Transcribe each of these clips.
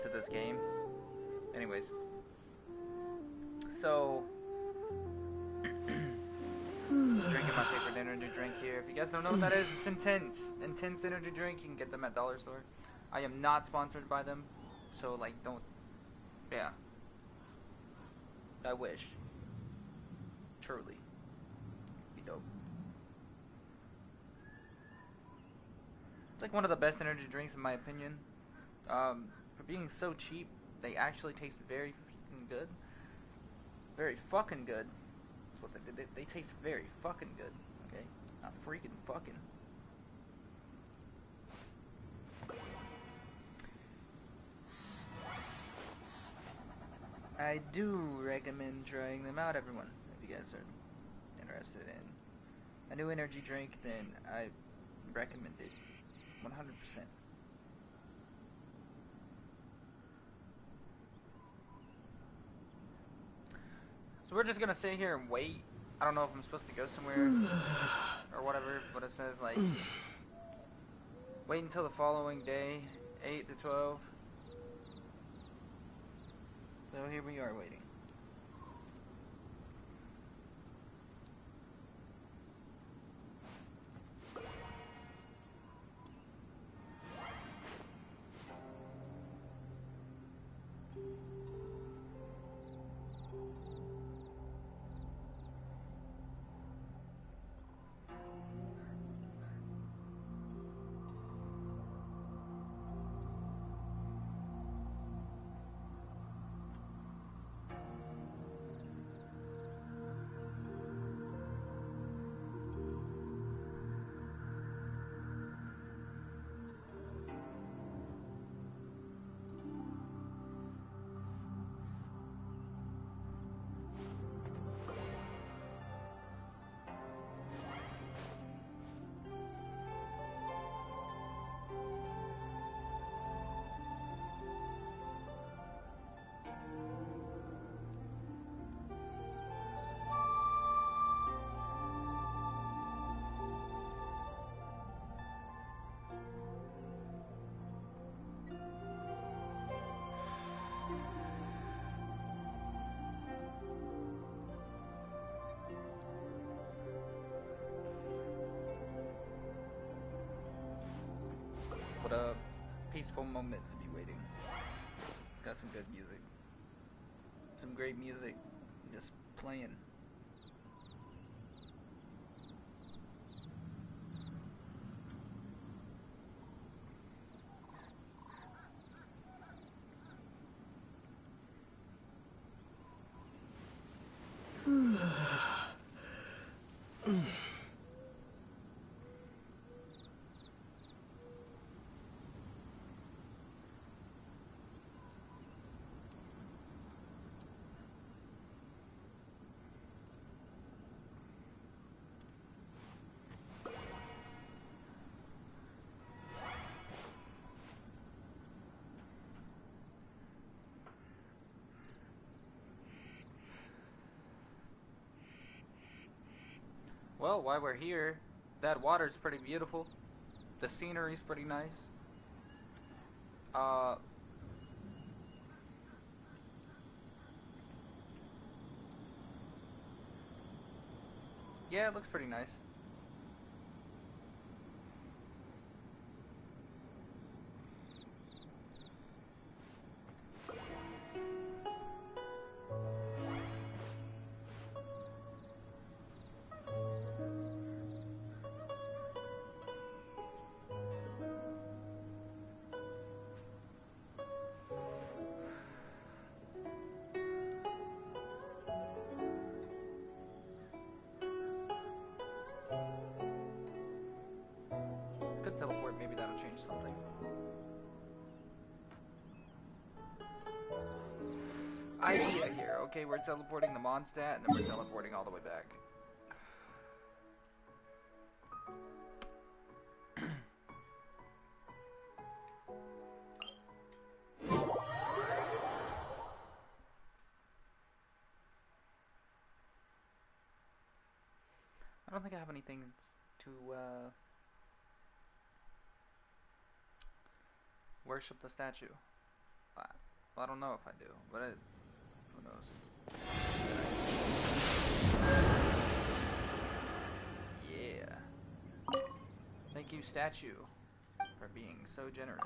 to this game. Anyways, so drinking my favorite energy drink here. If you guys don't know what that is, it's Intense. Intense energy drink. You can get them at Dollar Store. I am not sponsored by them, so like don't. Yeah. I wish. Truly. Be dope. It's like one of the best energy drinks in my opinion. For being so cheap, they actually taste very fucking good. Very fucking good. That's what they taste very fucking good. Okay? Not freaking fucking. I do recommend trying them out, everyone. If you guys are interested in a new energy drink, then I recommend it 100%. So we're just gonna sit here and wait. I don't know if I'm supposed to go somewhere or whatever, but it says like wait until the following day, 8 to 12. So here we are waiting. What a peaceful moment to be waiting. Got some good music. Some great music just playing. Well, while we're here, that water's pretty beautiful. The scenery's pretty nice. Uh, yeah, it looks pretty nice. Could teleport, maybe that'll change something. Idea here. Okay, we're teleporting the Mondstadt, and then we're teleporting all the way back. I don't think I have anything to worship the statue. Well, I don't know if I do, but who knows? Yeah. Thank you, statue, for being so generous.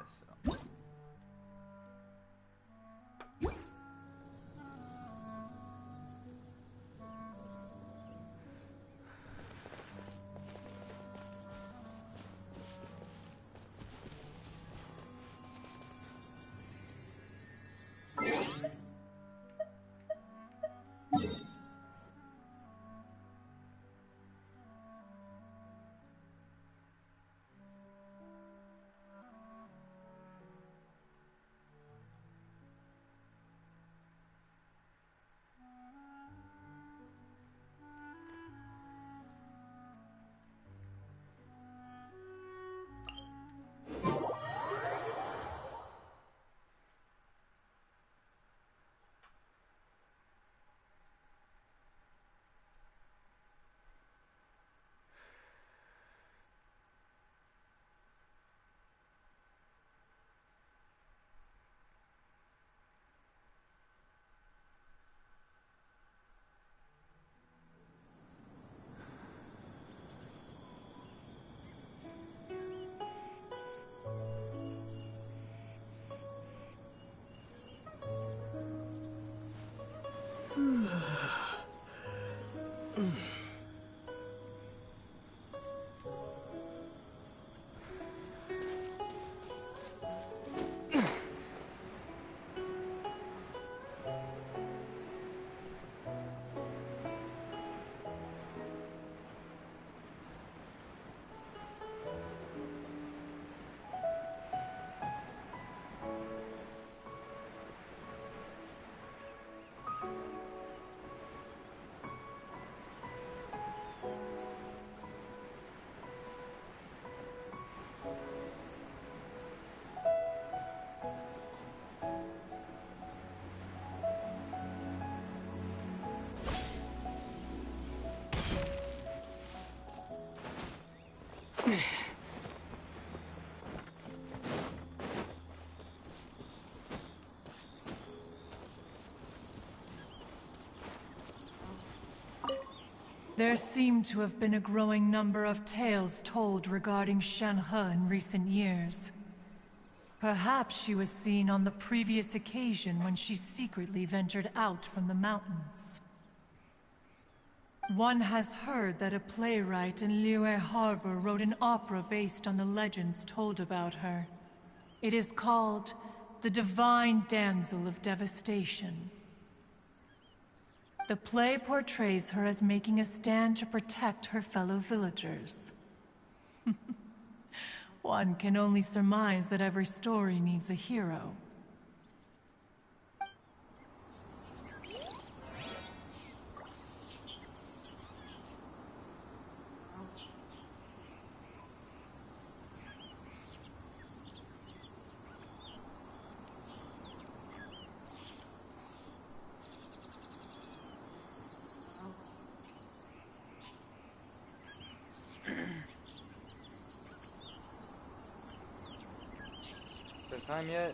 There seem to have been a growing number of tales told regarding Shenhe in recent years. Perhaps she was seen on the previous occasion when she secretly ventured out from the mountains. One has heard that a playwright in Liyue Harbor wrote an opera based on the legends told about her. It is called The Divine Damsel of Devastation. The play portrays her as making a stand to protect her fellow villagers. One can only surmise that every story needs a hero. Is it time yet?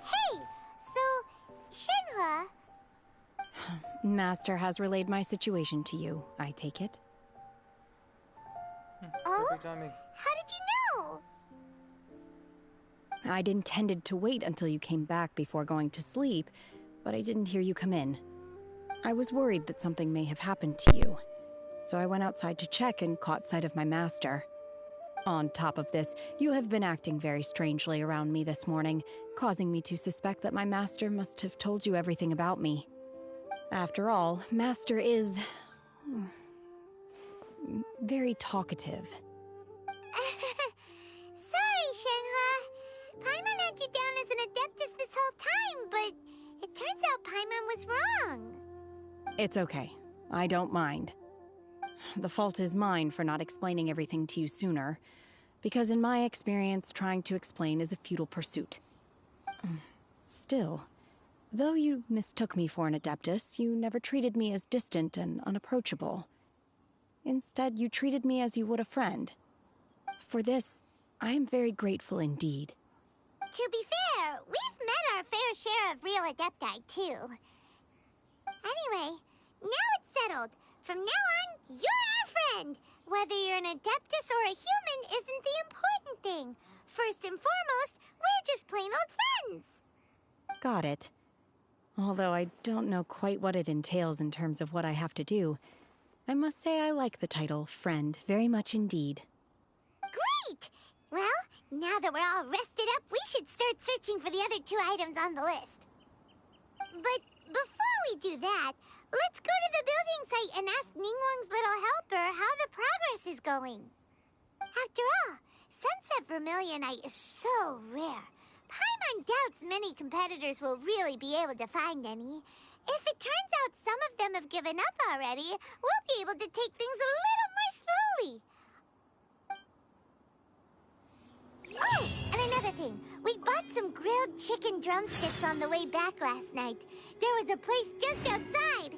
Hey! So, Shenhe... Master has relayed my situation to you, I take it. Oh? Perfect timing. How did you know? I'd intended to wait until you came back before going to sleep, but I didn't hear you come in. I was worried that something may have happened to you, so I went outside to check and caught sight of my master. On top of this, you have been acting very strangely around me this morning, causing me to suspect that my master must have told you everything about me. After all, Master is... very talkative. Sorry, Shenhe. Paimon had you down as an adeptus this whole time, but it turns out Paimon was wrong. It's okay. I don't mind. The fault is mine for not explaining everything to you sooner, because in my experience, trying to explain is a futile pursuit. Still, though you mistook me for an Adeptus, you never treated me as distant and unapproachable. Instead, you treated me as you would a friend. For this, I am very grateful indeed. To be fair, we've met our fair share of real Adepti, too. Anyway, now it's settled. From now on, you're our friend. Whether you're an Adeptus or a human isn't the important thing. First and foremost, we're just plain old friends. Got it. Although I don't know quite what it entails in terms of what I have to do, I must say I like the title, Friend, very much indeed. Great! Well, now that we're all rested up, we should start searching for the other 2 items on the list. But before we do that, let's go to the building site and ask Ningguang's little helper how the progress is going. After all, Sunset Vermilionite is so rare. Paimon doubts many competitors will really be able to find any. If it turns out some of them have given up already, we'll be able to take things a little more slowly. Oh, and another thing. We bought some grilled chicken drumsticks on the way back last night. There was a place just outside.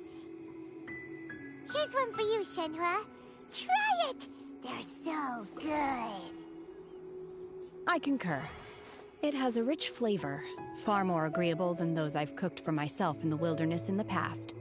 Here's one for you, Shenhua. Try it! They're so good. I concur. It has a rich flavor, far more agreeable than those I've cooked for myself in the wilderness in the past.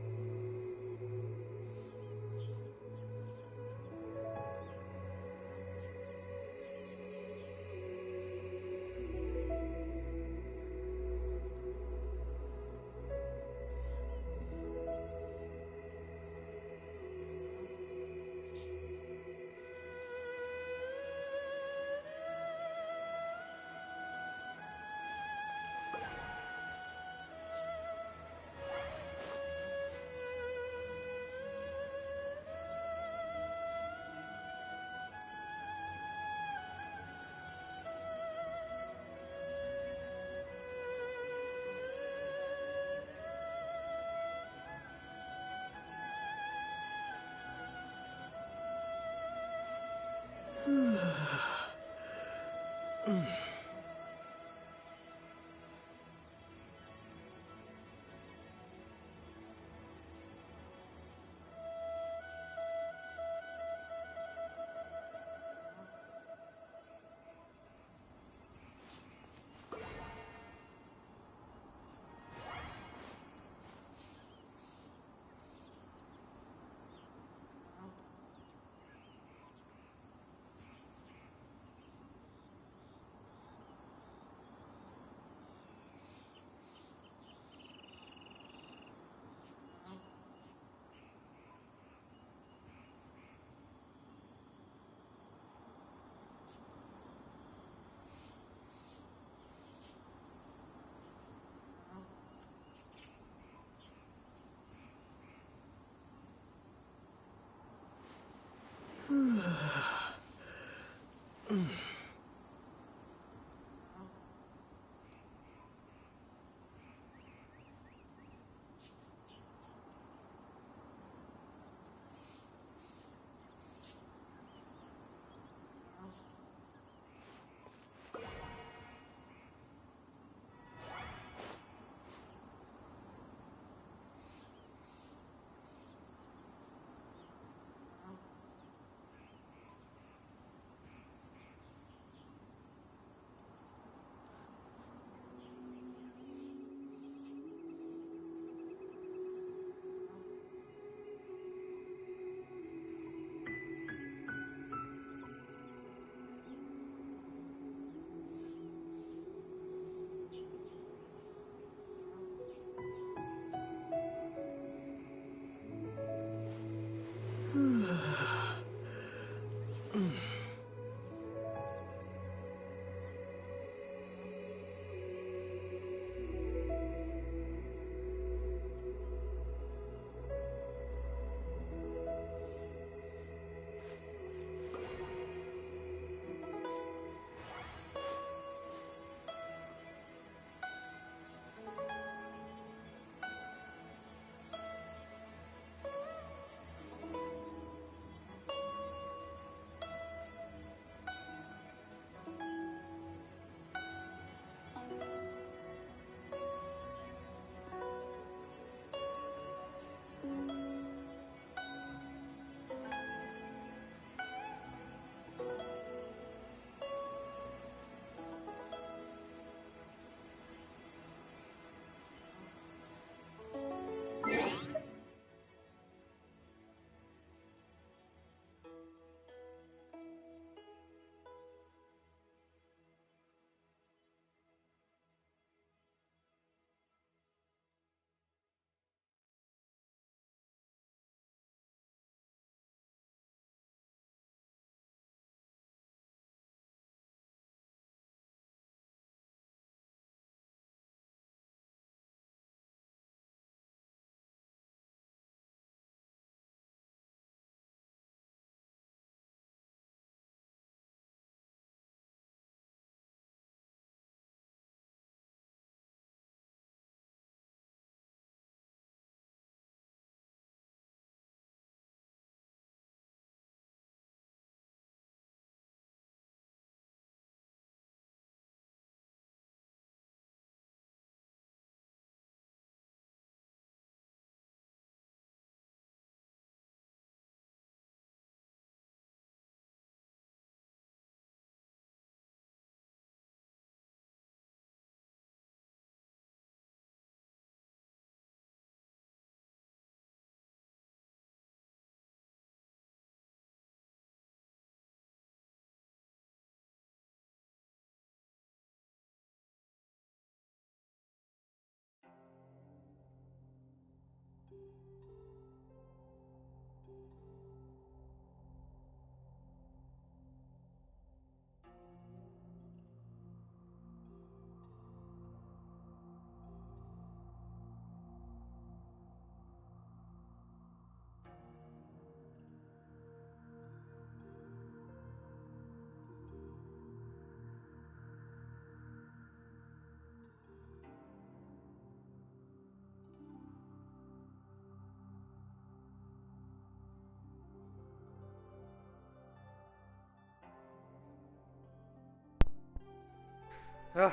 Ugh.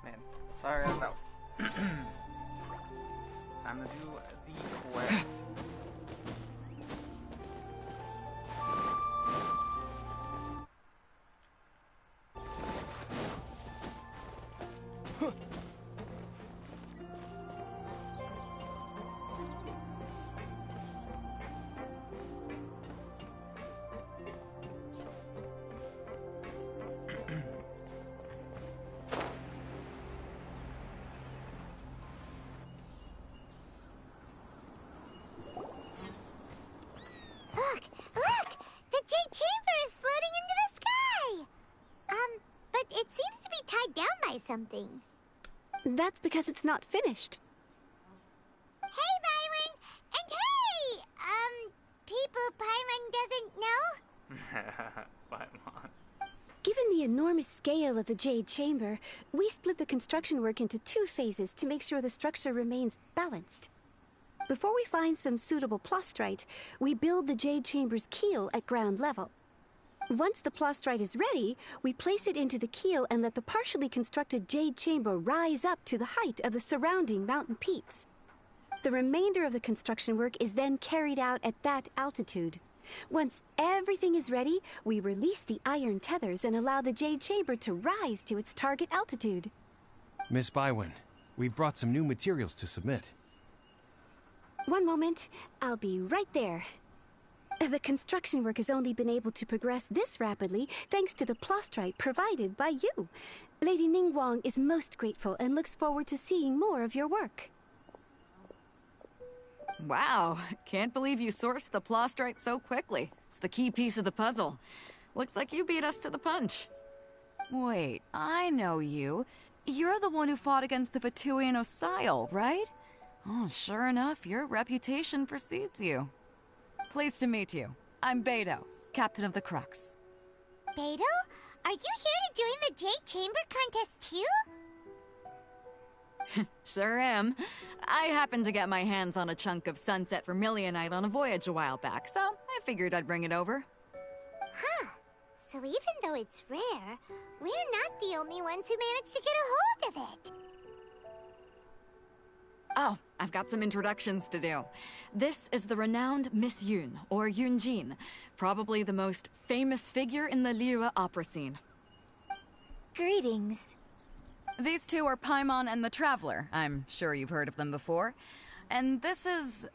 Man, sorry about. Time to do the quest. Look! The Jade Chamber is floating into the sky! But it seems to be tied down by something. That's because it's not finished. Hey, Byron! And hey! People Paimon doesn't know? Paimon. Given the enormous scale of the Jade Chamber, we split the construction work into 2 phases to make sure the structure remains balanced. Before we find some suitable plastrite, we build the Jade Chamber's keel at ground level. Once the plastrite is ready, we place it into the keel and let the partially constructed Jade Chamber rise up to the height of the surrounding mountain peaks. The remainder of the construction work is then carried out at that altitude. Once everything is ready, we release the iron tethers and allow the Jade Chamber to rise to its target altitude. Miss Bywin, we've brought some new materials to submit. One moment, I'll be right there. The construction work has only been able to progress this rapidly thanks to the plastrite provided by you. Lady Ningguang is most grateful and looks forward to seeing more of your work. Wow, can't believe you sourced the plastrite so quickly. It's the key piece of the puzzle. Looks like you beat us to the punch. Wait, I know you. You're the one who fought against the Vatuian Osile, right? Oh, sure enough, your reputation precedes you. Pleased to meet you. I'm Beidou, captain of the Crux. Beidou? Are you here to join the Jade Chamber contest too? Sure am. I happened to get my hands on a chunk of sunset vermilionite on a voyage a while back, so I figured I'd bring it over. Huh. So even though it's rare, we're not the only ones who managed to get a hold of it. Oh, I've got some introductions to do. This is the renowned Miss Yun, or Yunjin, probably the most famous figure in the Liyue opera scene. Greetings. These two are Paimon and the Traveler. I'm sure you've heard of them before. And this is...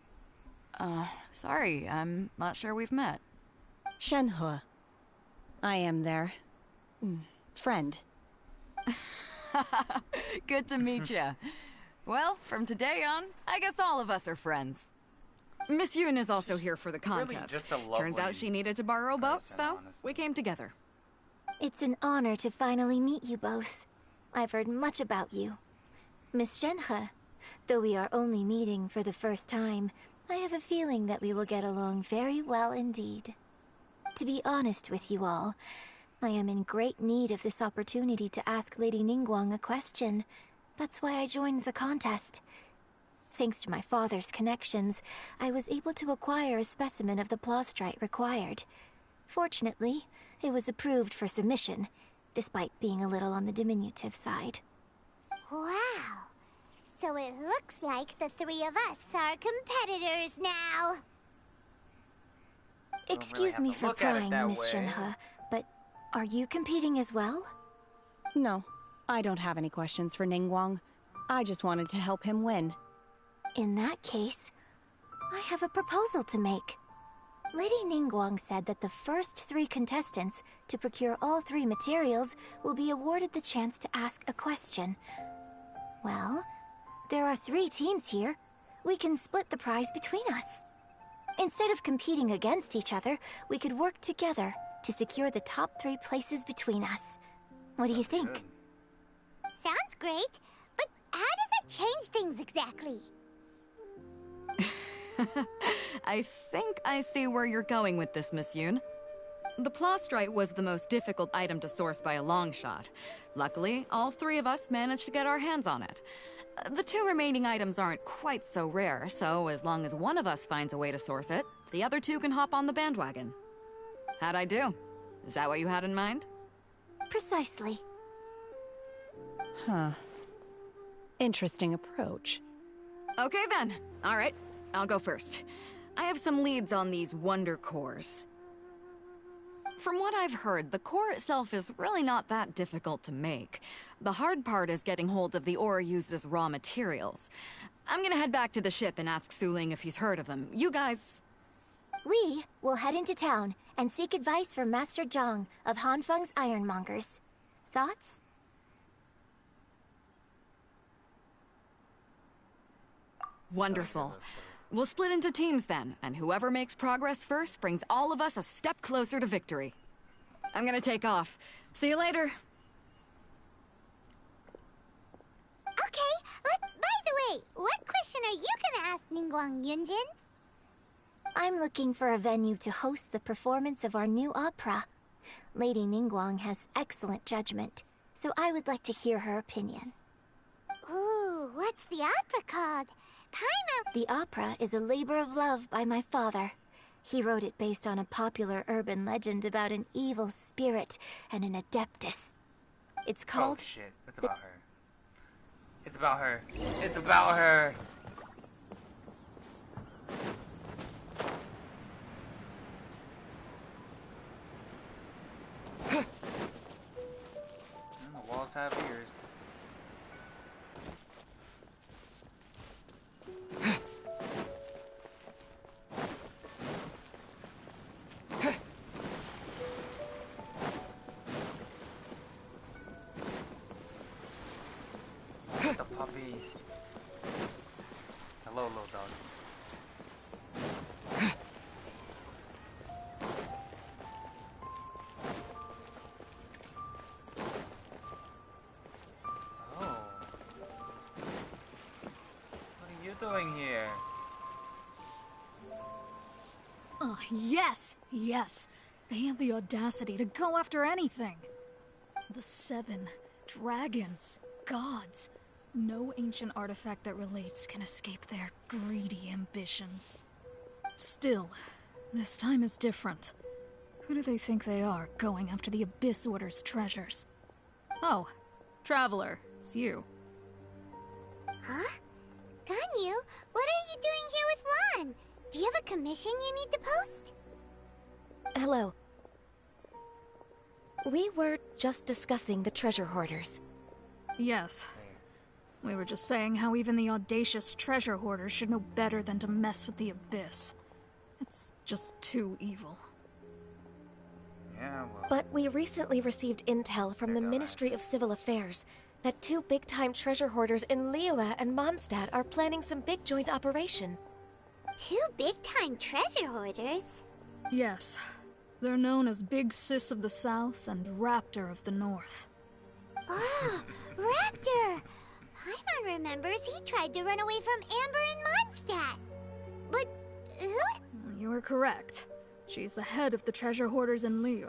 sorry, I'm not sure we've met. Shenhe. I am their... friend. Good to meet you. Well, from today on, I guess all of us are friends. Miss Yun is also here for the contest. Just a lovely Turns out she needed to borrow a boat, person, so honestly. we came together. It's an honor to finally meet you both. I've heard much about you. Miss Shenhe, though we are only meeting for the first time, I have a feeling that we will get along very well indeed. To be honest with you all, I am in great need of this opportunity to ask Lady Ningguang a question. That's why I joined the contest. Thanks to my father's connections, I was able to acquire a specimen of the plastrite required. Fortunately, it was approved for submission, despite being a little on the diminutive side. Wow! So it looks like the three of us are competitors now. Excuse me for prying, Miss Shenhe, but are you competing as well? No, I don't have any questions for Ningguang. I just wanted to help him win. In that case, I have a proposal to make. Lady Ningguang said that the first 3 contestants to procure all 3 materials will be awarded the chance to ask a question. Well, there are 3 teams here. We can split the prize between us. Instead of competing against each other, we could work together to secure the top 3 places between us. What do you think? Good. Sounds great, but how does that change things exactly? I think I see where you're going with this, Miss Yun. The plastrite was the most difficult item to source by a long shot. Luckily, all 3 of us managed to get our hands on it. The 2 remaining items aren't quite so rare, so as long as one of us finds a way to source it, the other 2 can hop on the bandwagon. How'd I do? Is that what you had in mind? Precisely. Huh. Interesting approach. Okay then. All right, I'll go first. I have some leads on these wonder cores. From what I've heard, the core itself is really not that difficult to make. The hard part is getting hold of the ore used as raw materials. I'm gonna head back to the ship and ask Su Ling if he's heard of them. You guys... We will head into town and seek advice from Master Zhang of Hanfeng's Ironmongers. Thoughts? Wonderful. We'll split into teams then, and whoever makes progress first brings all of us a step closer to victory. I'm gonna take off. See you later. Okay, by the way, what question are you gonna ask Ningguang Yunjin? I'm looking for a venue to host the performance of our new opera. Lady Ningguang has excellent judgment, so I would like to hear her opinion. Ooh, what's the opera called? The opera is a labor of love by my father. He wrote it based on a popular urban legend about an evil spirit and an adeptus. It's called... Oh shit, it's about her. It's about her. It's about her! The walls have ears. The puppies. Hello, little dog. Oh. What are you doing here? Oh, yes! Yes! They have the audacity to go after anything! The 7 dragons, gods. No ancient artifact that relates can escape their greedy ambitions. Still, this time is different. Who do they think they are, going after the Abyss Order's treasures? Oh, Traveler, it's you. Huh? Ganyu, what are you doing here with Lan? Do you have a commission you need to post? Hello. We were just discussing the treasure hoarders. Yes. We were just saying how even the audacious treasure hoarders should know better than to mess with the Abyss. It's just too evil. Yeah, well. But we recently received intel from the Ministry of Civil Affairs that 2 big-time treasure hoarders in Liyue and Mondstadt are planning some big joint operation. 2 big-time treasure hoarders? Yes. They're known as Big Sis of the South and Raptor of the North. Oh, Raptor! Paimon remembers he tried to run away from Amber in Mondstadt. But who? You were correct. She's the head of the treasure hoarders in Liyue.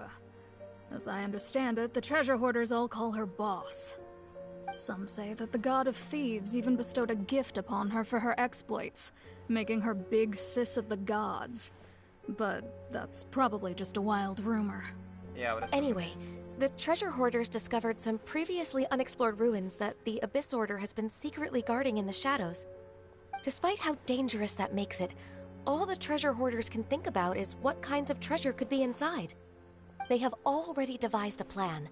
As I understand it, the treasure hoarders all call her boss. Some say that the god of thieves even bestowed a gift upon her for her exploits, making her Big Sis of the gods. But that's probably just a wild rumor. Yeah, but anyway, the treasure hoarders discovered some previously unexplored ruins that the Abyss Order has been secretly guarding in the shadows. Despite how dangerous that makes it, all the treasure hoarders can think about is what kinds of treasure could be inside. They have already devised a plan.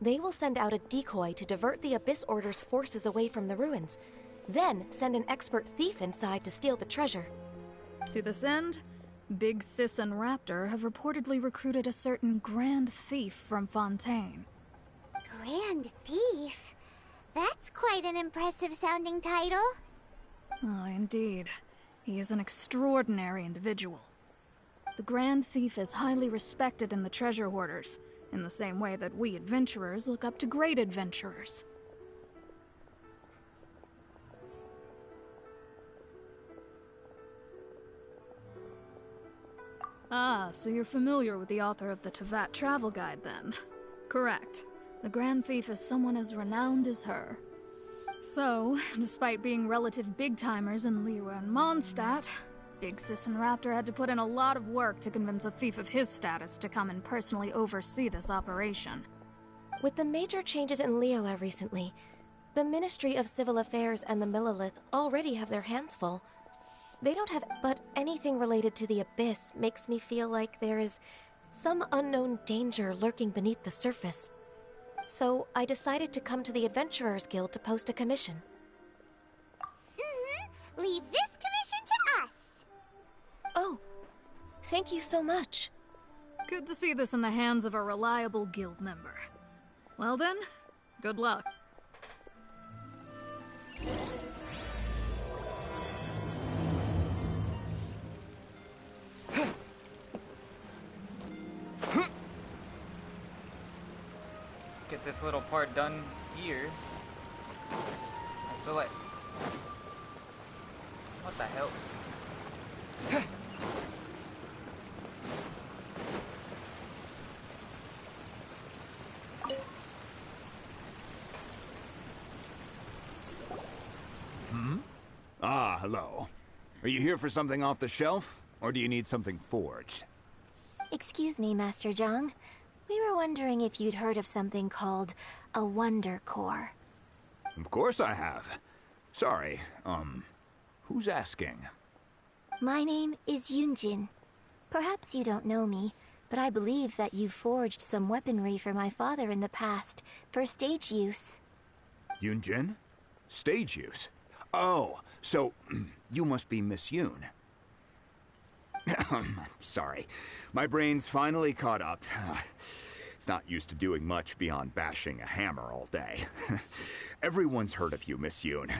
They will send out a decoy to divert the Abyss Order's forces away from the ruins, then send an expert thief inside to steal the treasure. To this end, Big Sis and Raptor have reportedly recruited a certain Grand Thief from Fontaine. Grand Thief? That's quite an impressive sounding title. Oh, indeed. He is an extraordinary individual. The Grand Thief is highly respected in the treasure hoarders, in the same way that we adventurers look up to great adventurers. Ah, so you're familiar with the author of the Tevat Travel Guide, then? Correct. The Grand Thief is someone as renowned as her. So, despite being relative big-timers in Liyue and Mondstadt, Big Sis and Raptor had to put in a lot of work to convince a thief of his status to come and personally oversee this operation. With the major changes in Liyue recently, The Ministry of Civil Affairs and the Millelith already have their hands full. They don't have, but anything related to the Abyss makes me feel like there is some unknown danger lurking beneath the surface. So I decided to come to the Adventurers Guild to post a commission. Leave this commission to us. Oh, thank you so much. Good to see this in the hands of a reliable guild member. Well then, good luck. Get this little part done here. I feel like... What the hell? Ah, hello. Are you here for something off the shelf? Or do you need something forged? Excuse me, Master Zhang. We were wondering if you'd heard of something called a Wonder Core. Of course I have. Sorry, who's asking? My name is Yunjin. Perhaps you don't know me, but I believe that you forged some weaponry for my father in the past, for stage use. Yunjin? Stage use? Oh, so you must be Miss Yoon. Sorry. My brain's finally caught up. It's not used to doing much beyond bashing a hammer all day. Everyone's heard of you, Miss Yoon.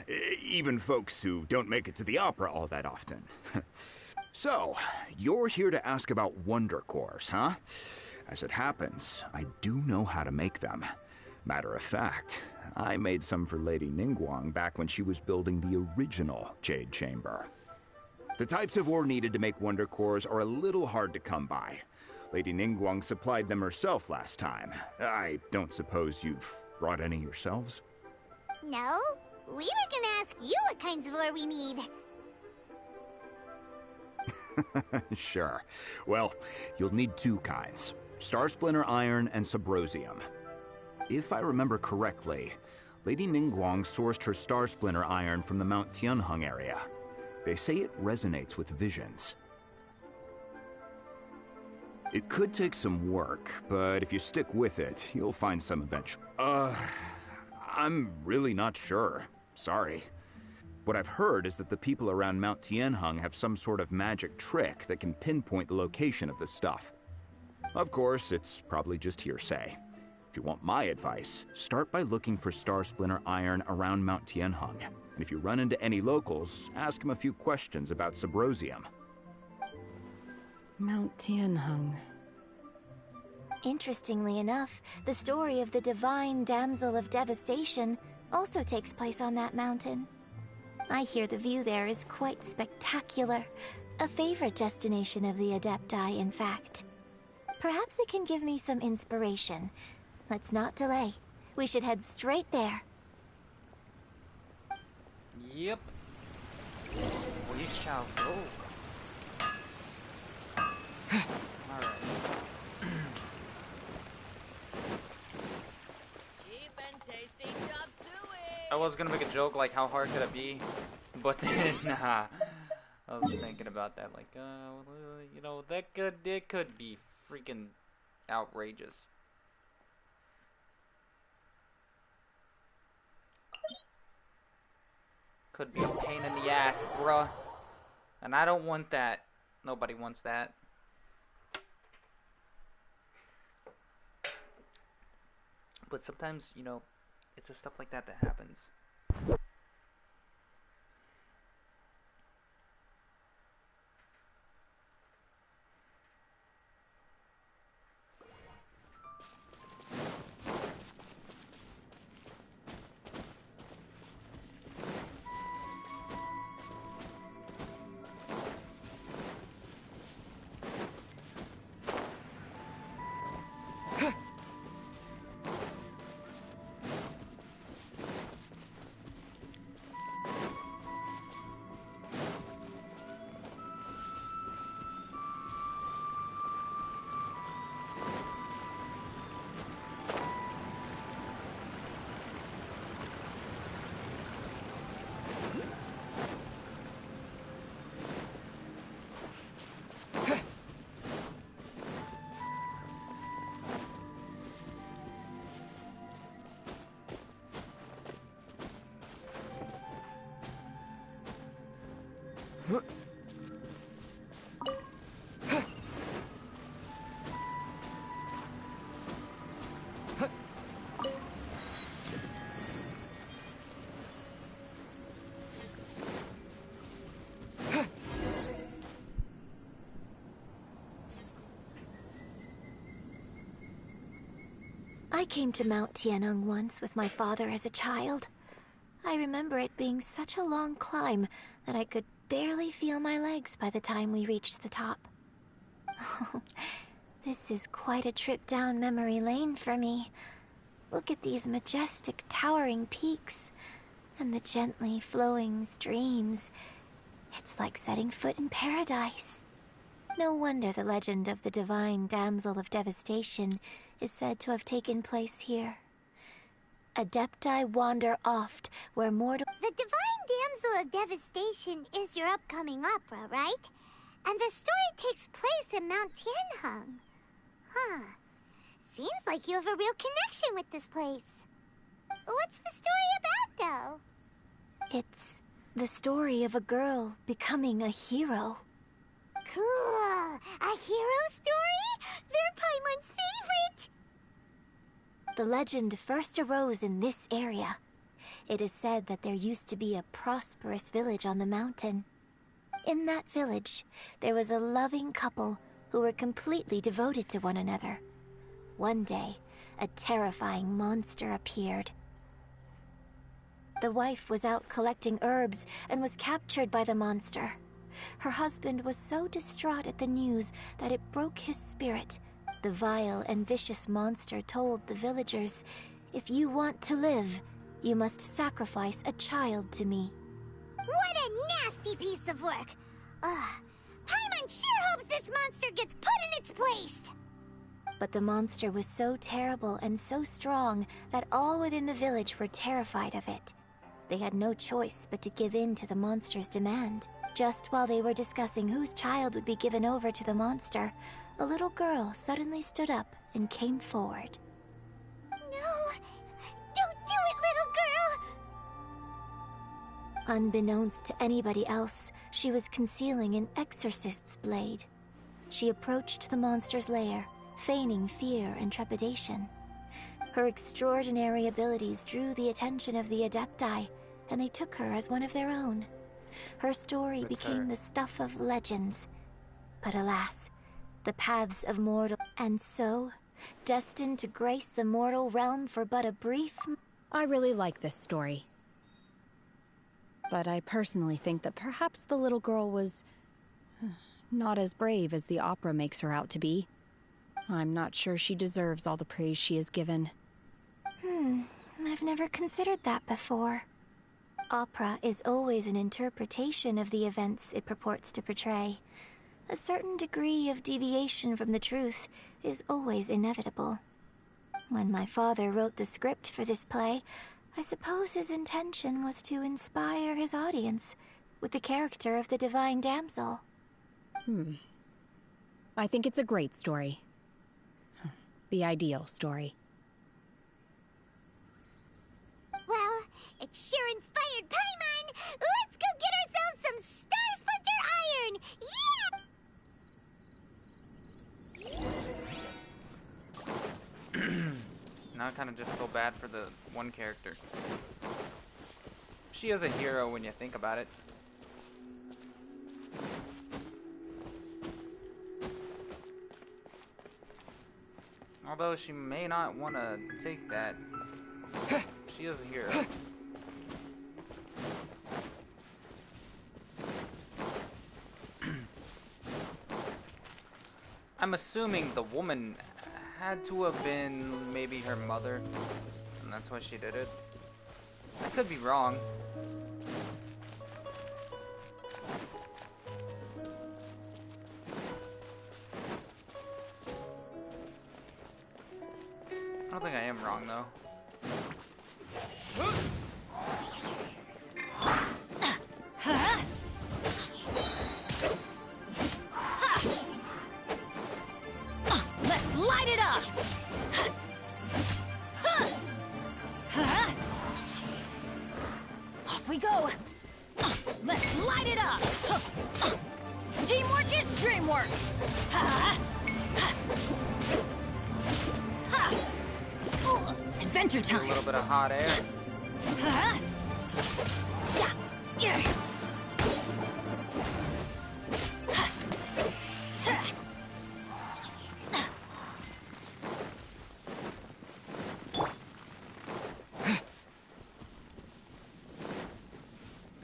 Even folks who don't make it to the opera all that often. So, you're here to ask about Wonder Cores, huh? As it happens, I do know how to make them. Matter of fact, I made some for Lady Ningguang back when she was building the original Jade Chamber. The types of ore needed to make Wonder Cores are a little hard to come by. Lady Ningguang supplied them herself last time. I don't suppose you've brought any yourselves? No, we were gonna ask you what kinds of ore we need. Sure. Well, you'll need two kinds. Star Splinter Iron and Subrosium. If I remember correctly, Lady Ningguang sourced her Star Splinter Iron from the Mount Tianheng area. They say it resonates with visions. It could take some work, but if you stick with it, you'll find some eventually. I'm really not sure. Sorry. What I've heard is that the people around Mount Tianheng have some sort of magic trick that can pinpoint the location of the stuff. Of course, it's probably just hearsay. If you want my advice, start by looking for Star Splinter Iron around Mount Tianheng. And if you run into any locals, ask them a few questions about Subrosium. Mount Tianheng. Interestingly enough, the story of the Divine Damsel of Devastation also takes place on that mountain. I hear the view there is quite spectacular. A favorite destination of the Adepti, in fact. Perhaps it can give me some inspiration. Let's not delay. We should head straight there. Yep. We shall go. Alright. Cheap and tasty chop suey. I was gonna make a joke like how hard could it be, but then nah. I was thinking about that like you know that could be freaking outrageous. Could be a pain in the ass, bruh. And I don't want that. Nobody wants that. But sometimes, you know, it's just stuff like that that happens. I came to Mount Tianeng once with my father as a child. I remember it being such a long climb that I could barely feel my legs by the time we reached the top. This is quite a trip down memory lane for me. Look at these majestic, towering peaks, and the gently flowing streams. It's like setting foot in paradise. No wonder the legend of the divine damsel of devastation is said to have taken place here. Adepti wander oft where mortal... The divine damsel of devastation is your upcoming opera, right? And the story takes place in Mount Tianheng. Huh. Seems like you have a real connection with this place. What's the story about, though? It's the story of a girl becoming a hero. Cool! A hero story? They're Paimon's favorite! The legend first arose in this area. It is said that there used to be a prosperous village on the mountain. In that village, there was a loving couple who were completely devoted to one another. One day, a terrifying monster appeared. The wife was out collecting herbs and was captured by the monster. Her husband was so distraught at the news that it broke his spirit. The vile and vicious monster told the villagers, "If you want to live, you must sacrifice a child to me." What a nasty piece of work! Paimon sure hopes this monster gets put in its place! But the monster was so terrible and so strong that all within the village were terrified of it. They had no choice but to give in to the monster's demand. Just while they were discussing whose child would be given over to the monster, a little girl suddenly stood up and came forward. No! Don't do it, little girl! Unbeknownst to anybody else, she was concealing an exorcist's blade. She approached the monster's lair, feigning fear and trepidation. Her extraordinary abilities drew the attention of the Adepti, and they took her as one of their own. Her story became the stuff of legends. But alas, the paths of mortal... And so, destined to grace the mortal realm for but a brief... I really like this story. But I personally think that perhaps the little girl was... not as brave as the opera makes her out to be. I'm not sure she deserves all the praise she is given. I've never considered that before. Opera is always an interpretation of the events it purports to portray. A certain degree of deviation from the truth is always inevitable. When my father wrote the script for this play, I suppose his intention was to inspire his audience with the character of the divine damsel. I think it's a great story. The ideal story. Well, it sure inspired Paimon! Let's go get ourselves some Star Splinter Iron! Yeah! Now I kind of just feel bad for the one character. She is a hero when you think about it. Although she may not want to take that, she is a hero. I'm assuming the woman had to have been maybe her mother, and that's why she did it. I could be wrong. I don't think I am wrong, though. Let's light it up! Off we go! Let's light it up! work! Adventure A time! little bit of hot air.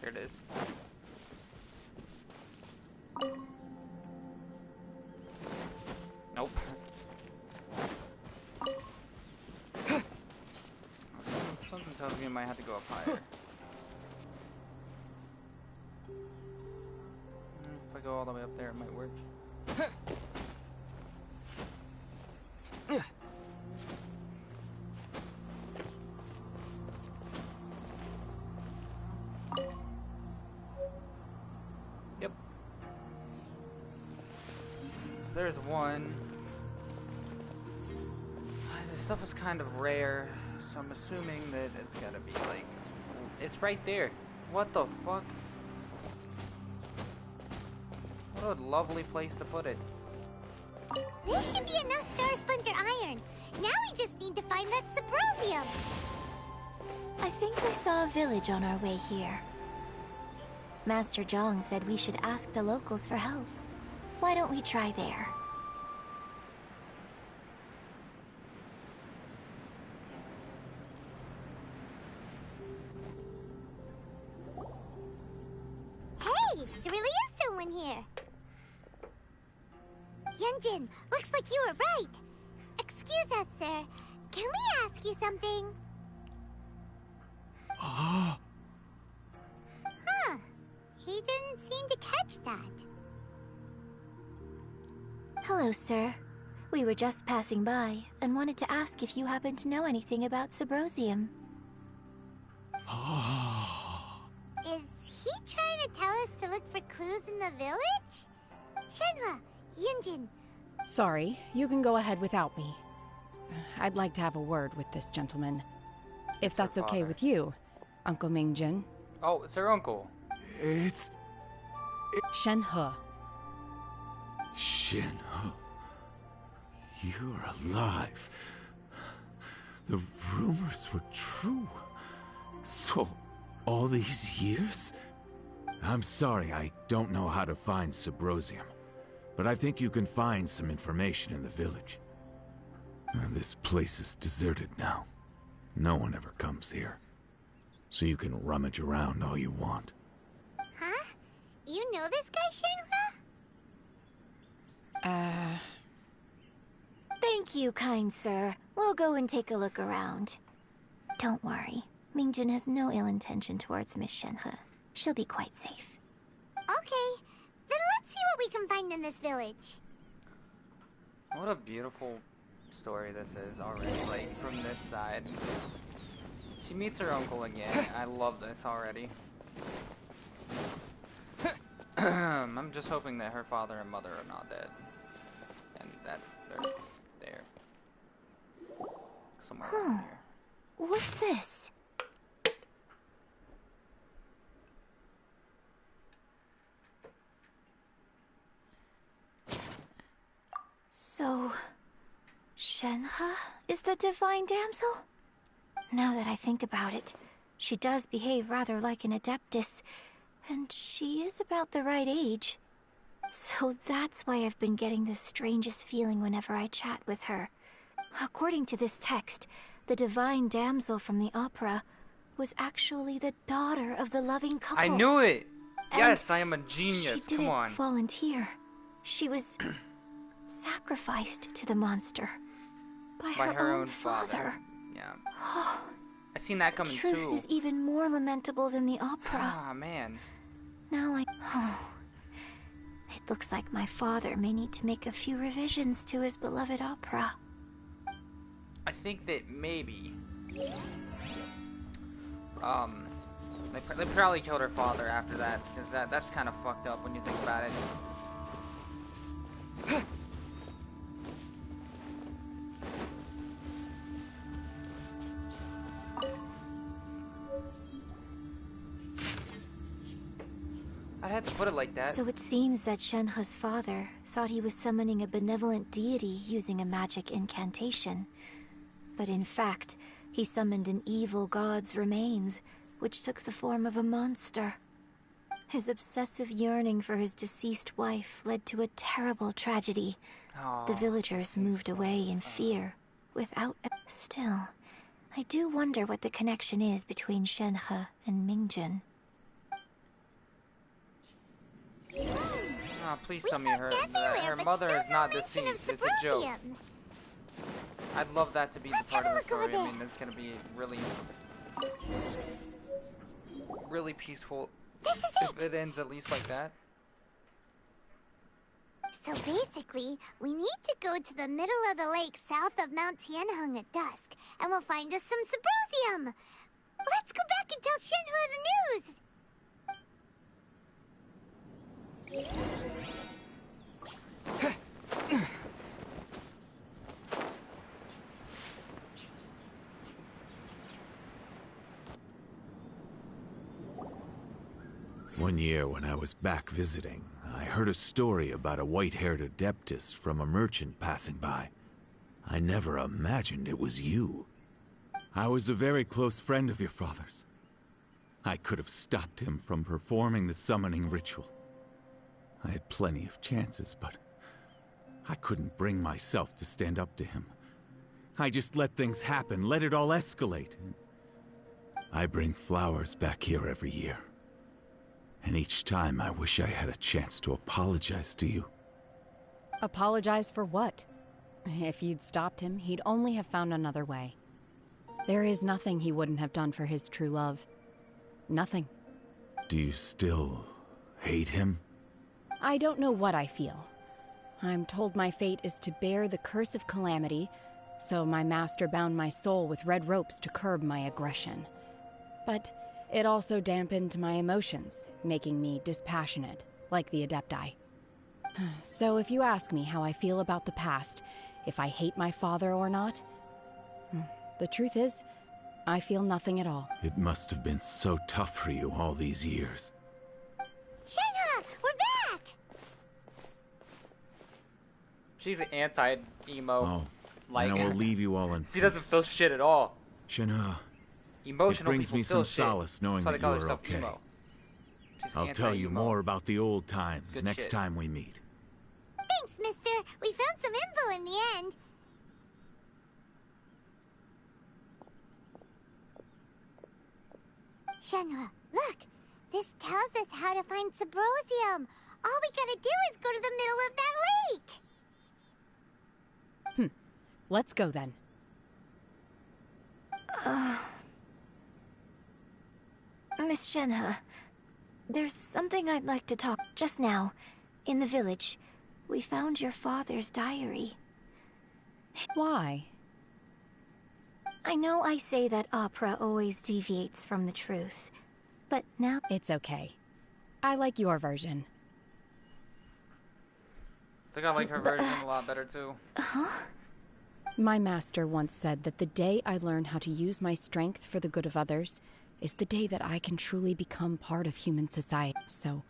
There it is. Nope. Something tells me I might have to go up higher. If I go all the way up there, it might work. Yep. So there's one. This stuff is kind of rare, so I'm assuming that it's gotta be like... It's right there. What the fuck? What a lovely place to put it. This should be enough Star Splinter iron. Now we just need to find that Subrosium. I think I saw a village on our way here. Master Zhong said we should ask the locals for help. Why don't we try there? Hey, there really is someone here. Yunjin, looks like you were right. Excuse us, sir. Can we ask you something? Huh. He didn't seem to catch that. Hello, sir. We were just passing by and wanted to ask if you happen to know anything about Subrosium. Is he trying to tell us to look for clues in the village? Shenhua, Yunjin. Sorry, you can go ahead without me. I'd like to have a word with this gentleman. If that's okay with you, Uncle Mingjin. Oh, it's her uncle. It's... Shenhe. Shenhe. You're alive. The rumors were true. So, all these years? I'm sorry, I don't know how to find Subrosium. But I think you can find some information in the village. And this place is deserted now. No one ever comes here. So you can rummage around all you want. Huh? You know this guy, Shenhua? Thank you, kind sir. We'll go and take a look around. Don't worry. Mingjin has no ill intention towards Miss Shenhe. She'll be quite safe. Okay, then let's see what we can find in this village. What a beautiful story this is already, like, from this side. She meets her uncle again. I love this already. I'm just hoping that her father and mother are not dead. And that they're there. Somewhere around here. What's this? So, Shenhe is the divine damsel? Now that I think about it, she does behave rather like an adeptus, and she is about the right age. So that's why I've been getting the strangest feeling whenever I chat with her. According to this text, the divine damsel from the opera was actually the daughter of the loving couple. I knew it! And Yes, I am a genius. she didn't Come on. volunteer. She was sacrificed to the monster by her own father. Yeah. I seen that coming Truth too. is even more lamentable than the opera. Ah, man. Now it looks like my father may need to make a few revisions to his beloved opera. I think that maybe they probably killed her father after that, because that's kind of fucked up when you think about it. I'd had to put it like that. So it seems that Shenhe's father thought he was summoning a benevolent deity using a magic incantation. But in fact, he summoned an evil god's remains, which took the form of a monster. His obsessive yearning for his deceased wife led to a terrible tragedy. The villagers moved away in fear, without... Still, I do wonder what the connection is between Shenhe and Mingjun. Oh, please tell me her mother is not deceased. It's a joke. I'd love that to be the part of the story. I mean, it's gonna be really peaceful if it ends at least like that. So basically, we need to go to the middle of the lake south of Mount Tianheng at dusk, and we'll find us some Symposium. Let's go back and tell Shenhe the news. One year when I was back visiting, I heard a story about a white-haired adeptus from a merchant passing by. I never imagined it was you. I was a very close friend of your father's. I could have stopped him from performing the summoning ritual. I had plenty of chances, but I couldn't bring myself to stand up to him. I just let things happen, let it all escalate. I bring flowers back here every year. And each time I wish I had a chance to apologize to you. Apologize for what? If you'd stopped him, he'd only have found another way. There is nothing he wouldn't have done for his true love. Nothing. Do you still hate him? I don't know what I feel. I'm told my fate is to bear the curse of calamity, so my master bound my soul with red ropes to curb my aggression. But it also dampened my emotions, making me dispassionate, like the Adepti. So if you ask me how I feel about the past, if I hate my father or not, the truth is, I feel nothing at all. It must have been so tough for you all these years. Shenhe, we're back! She's an anti-emo. Oh, and I will leave you all in She doesn't feel shit at all. Shenhe, Emotional it brings me some solace knowing that you are okay. I'll tell you more about the old times next time we meet. Thanks, mister. We found some info in the end. Shenhe, look. This tells us how to find Symposium. All we gotta do is go to the middle of that lake. Let's go then. Miss Shenhe, there's something I'd like to talk. Just now, in the village, we found your father's diary. Why? I know I say that opera always deviates from the truth, but now... It's okay. I like your version. I think I like her version a lot better too. Huh? My master once said that the day I learn how to use my strength for the good of others is the day that I can truly become part of human society. So,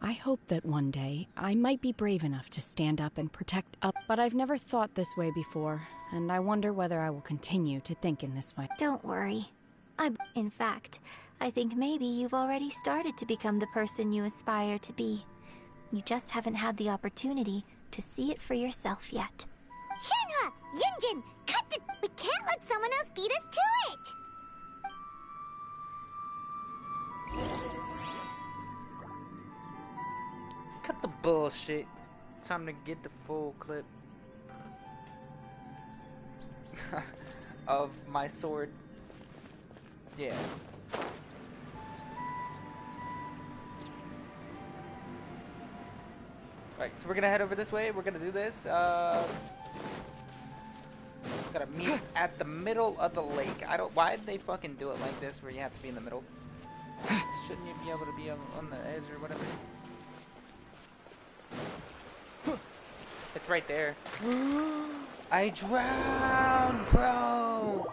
I hope that one day I might be brave enough to stand up and protect others. But I've never thought this way before, and I wonder whether I will continue to think in this way. Don't worry. In fact, I think maybe you've already started to become the person you aspire to be. You just haven't had the opportunity to see it for yourself yet. Shenhe! Yunjin! Cut the... We can't let someone else beat us to it! Cut the bullshit. Time to get the full clip of my sword. Yeah. Right, so we're gonna head over this way. We're gonna do this. We're gonna meet at the middle of the lake. Why did they fucking do it like this where you have to be in the middle? Shouldn't you be able to be on the edge or whatever? It's right there. I drowned, bro!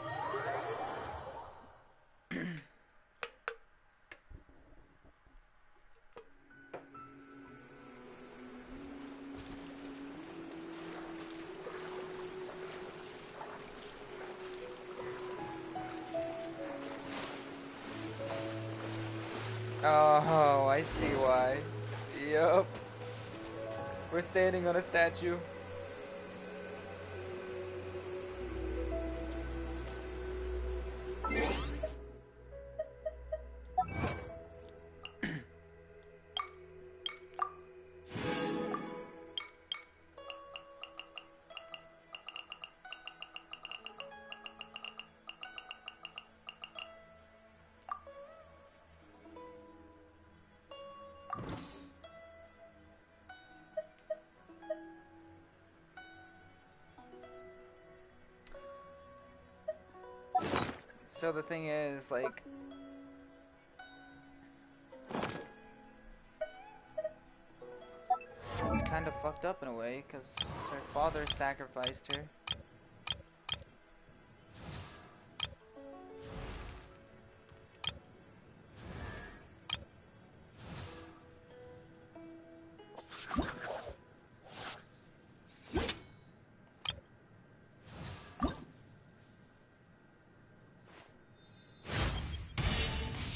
Oh, I see why. Yup. We're standing on a statue. So the thing is, like, it's kind of fucked up in a way, because her father sacrificed her.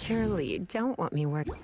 Surely you don't want me working.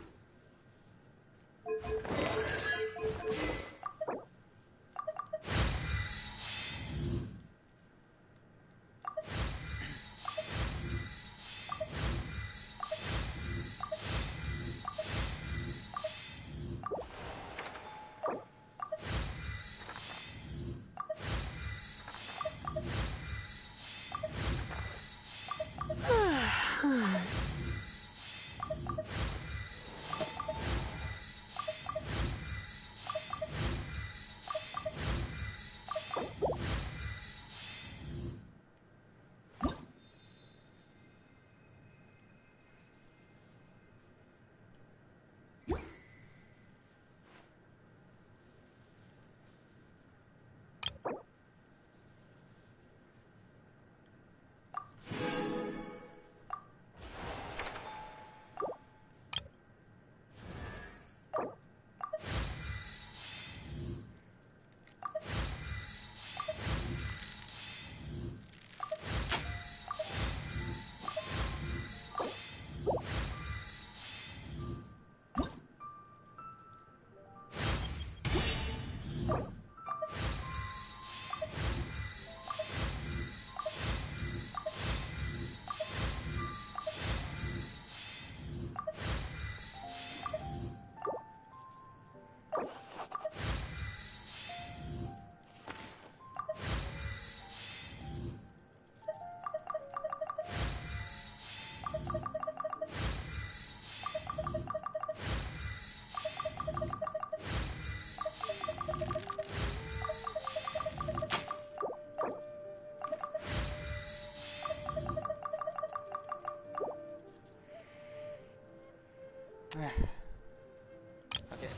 Okay,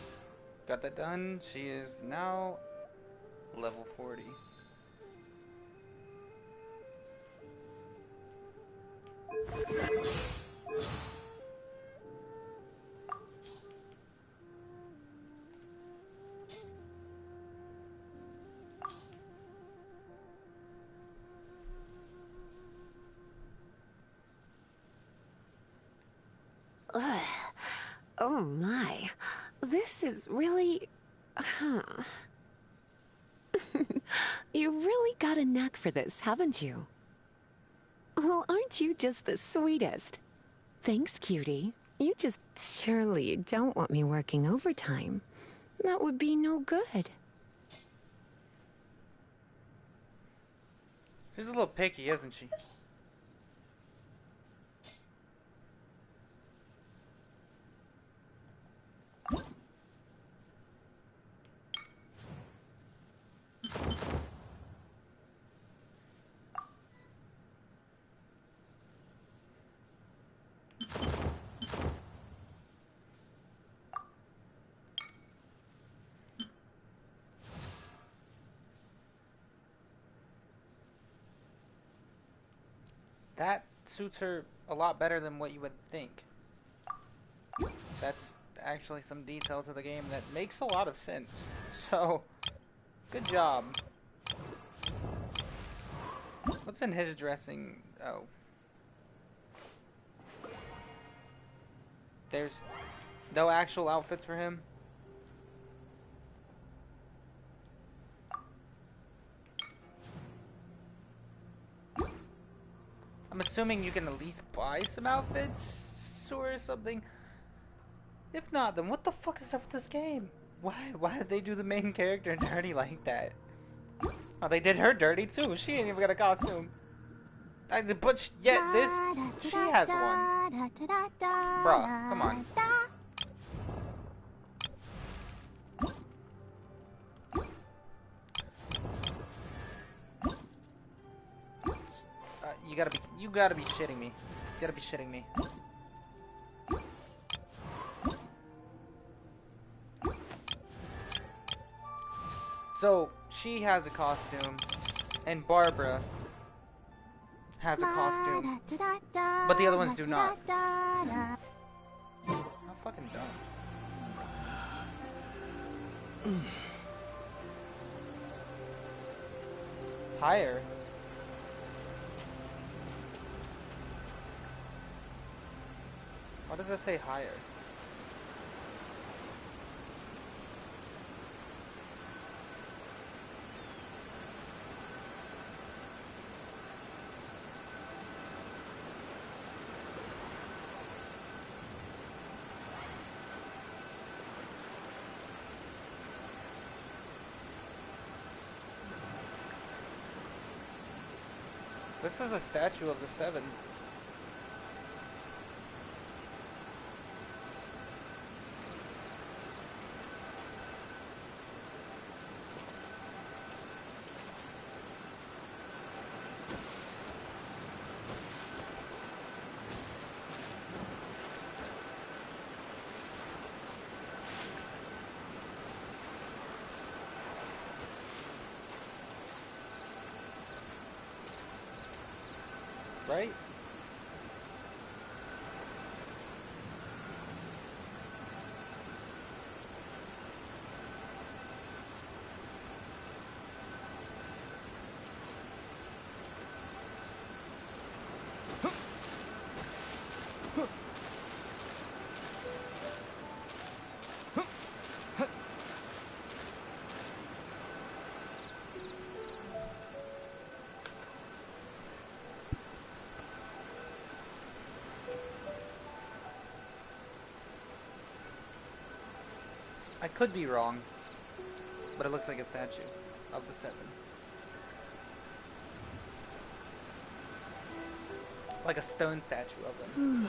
got that done. She is now level 40. Ugh. Oh my. This is really... Huh. You really got a knack for this, haven't you? Well, aren't you just the sweetest? Thanks, cutie. You just... Surely you don't want me working overtime. That would be no good. She's a little picky, isn't she? That suits her a lot better than what you would think. That's actually some detail to the game that makes a lot of sense. So, good job. What's in his dressing? Oh. There's No actual outfits for him. I'm assuming you can at least buy some outfits or something. If not, then what the fuck is up with this game? Why did they do the main character dirty like that? Oh, they did her dirty too. She ain't even got a costume. But yet this, she has one. Bruh, come on. You gotta be shitting me. You gotta be shitting me. So, she has a costume, and Barbara has a costume, but the other ones do not. How fucking dumb. Higher? Why does it say higher? This is a statue of the Seven. Right? I could be wrong, but it looks like a statue of the Seven. Like a stone statue of them.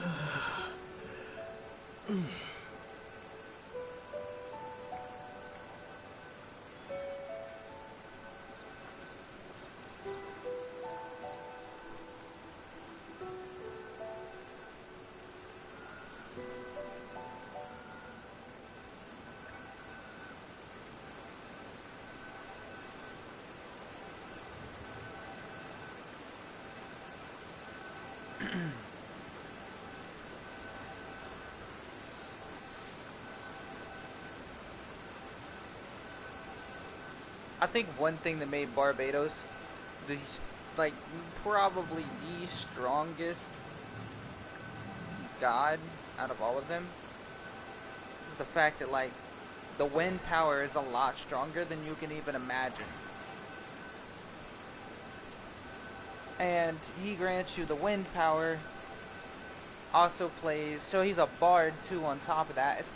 I think one thing that made Barbados the, like, probably the strongest god out of all of them is the fact that, like, the wind power is a lot stronger than you can even imagine. And he grants you the wind power, also plays, so he's a bard too on top of that. It's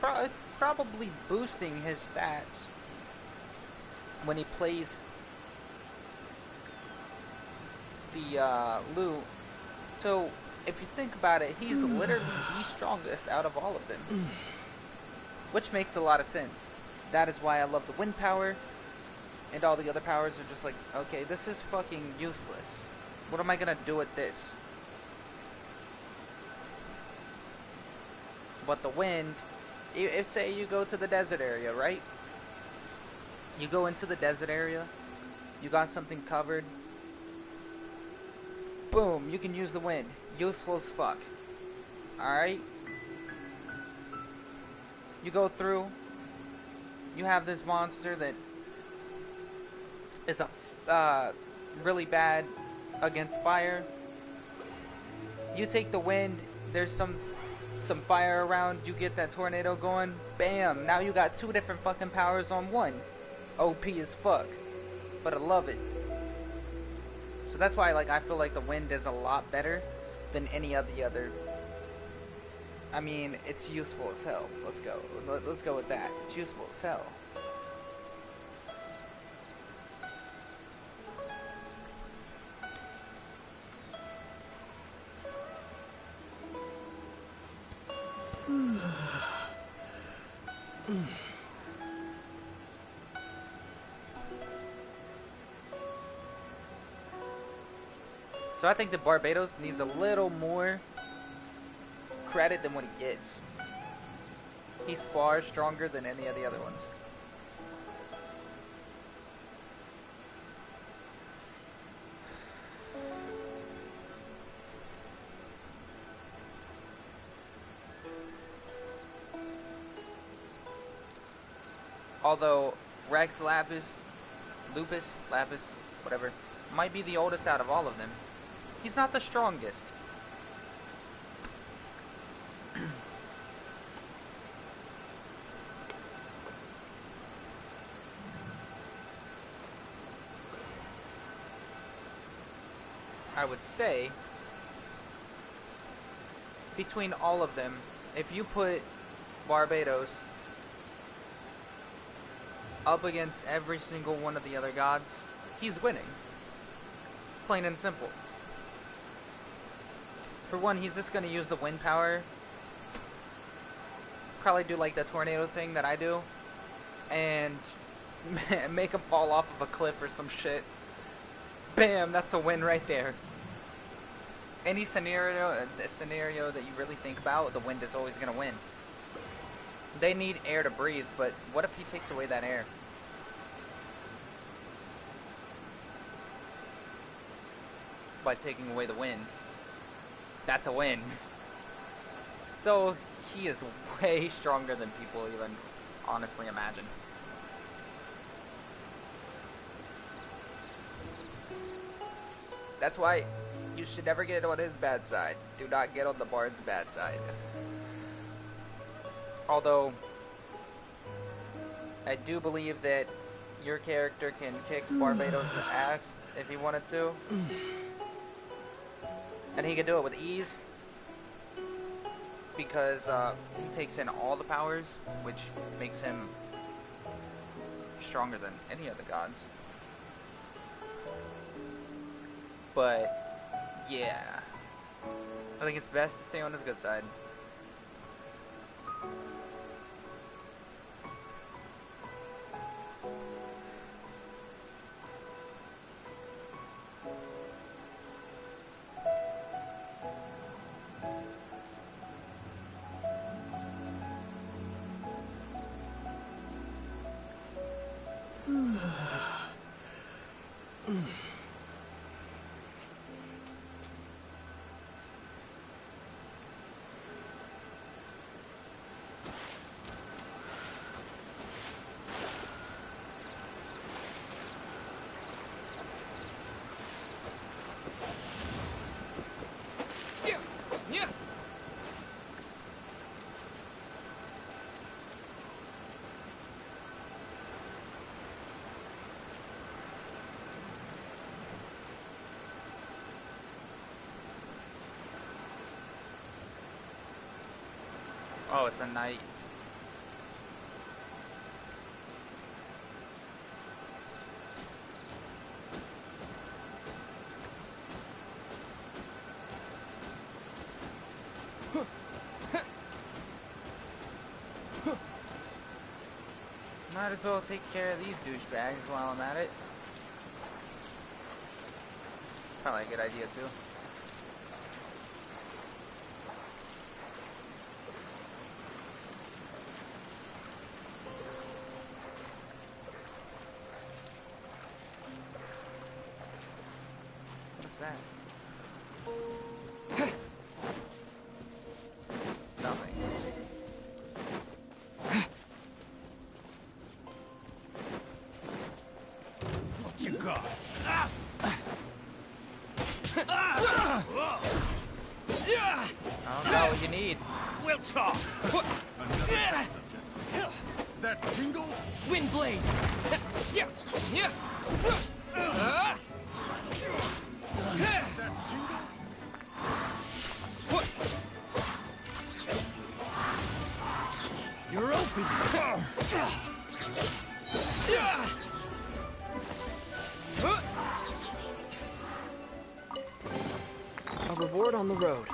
probably boosting his stats when he plays the lute. So if you think about it, he's literally the strongest out of all of them, which makes a lot of sense. That is why I love the wind power, and all the other powers are just like, okay, this is fucking useless. What am I gonna do with this? But the wind, if say you go to the desert area, right? You go into the desert area, you got something covered, boom, you can use the wind. Useful as fuck. Alright? You go through, you have this monster that is a really bad against fire. You take the wind, there's some some fire around, you get that tornado going, bam, now you got 2 different fucking powers on one. OP as fuck. But I love it. So that's why, like, I feel like the wind is a lot better than any of the other. I mean, it's useful as hell. Let's go. Let's go with that. It's useful as hell. So I think that Barbados needs a little more credit than what he gets. He's far stronger than any of the other ones. Although Rex Lapis, whatever, might be the oldest out of all of them. He's not the strongest. I would say, between all of them, if you put Barbados up against every single one of the other gods, he's winning. Plain and simple. For one, he's just gonna use the wind power. Probably do like the tornado thing that I do. And make him fall off of a cliff or some shit. Bam, that's a win right there. Any scenario that you really think about, the wind is always gonna win. They need air to breathe, but what if he takes away that air? By taking away the wind. That's a win. So, he is way stronger than people even honestly imagine. That's why you should never get on his bad side. Do not get on the Bard's bad side. Although, I do believe that your character can kick Barbados' ass if he wanted to. And he can do it with ease. Because he takes in all the powers, which makes him stronger than any of the gods. But, yeah. I think it's best to stay on his good side. Oh, it's a night. Might as well take care of these douchebags while I'm at it. Probably a good idea too. What's that? Nothing. What you got? I don't got what you need. We'll talk. That tingle? Wind blade. You're open. A reward on the road.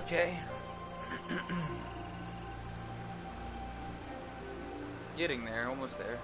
Okay. Getting there, almost there.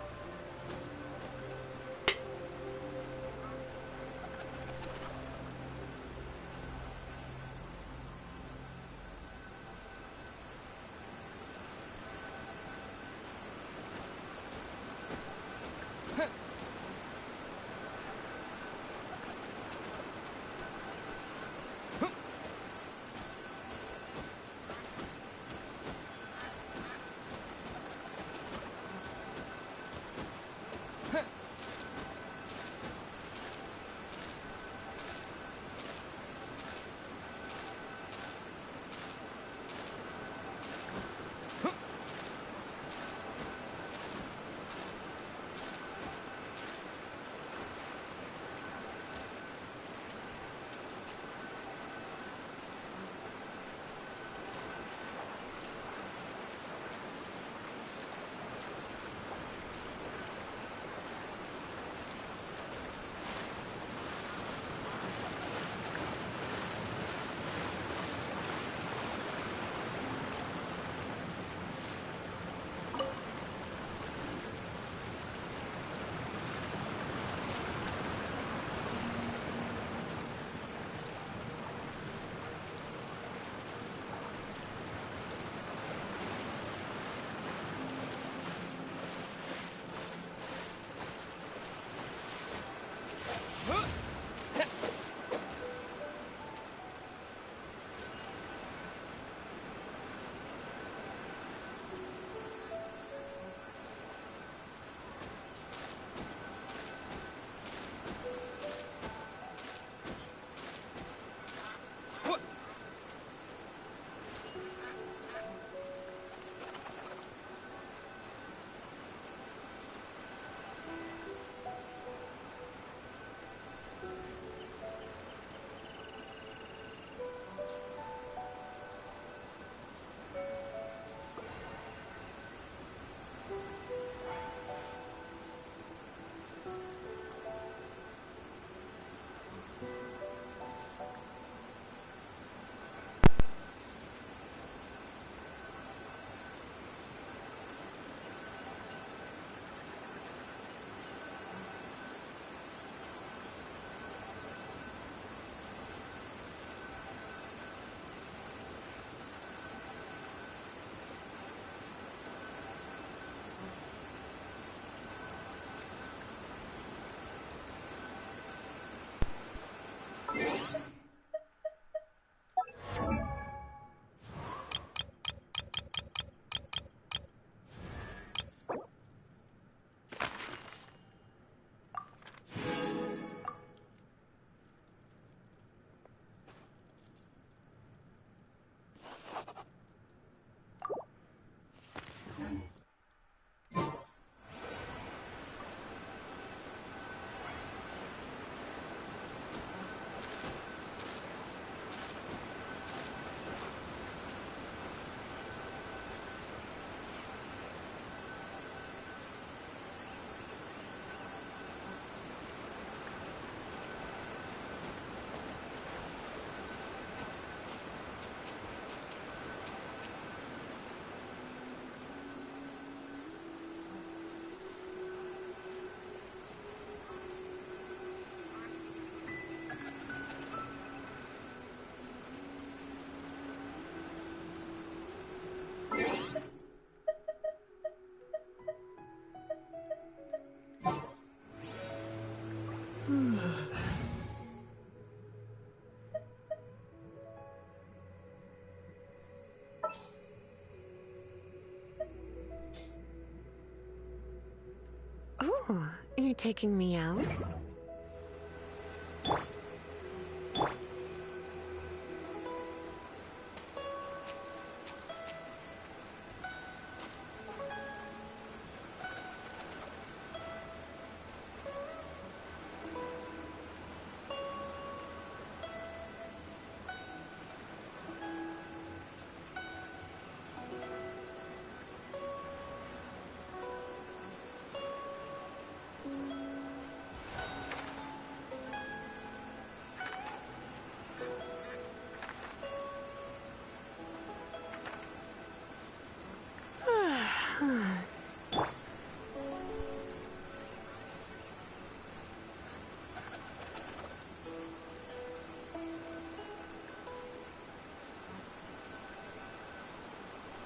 Ooh, you're taking me out?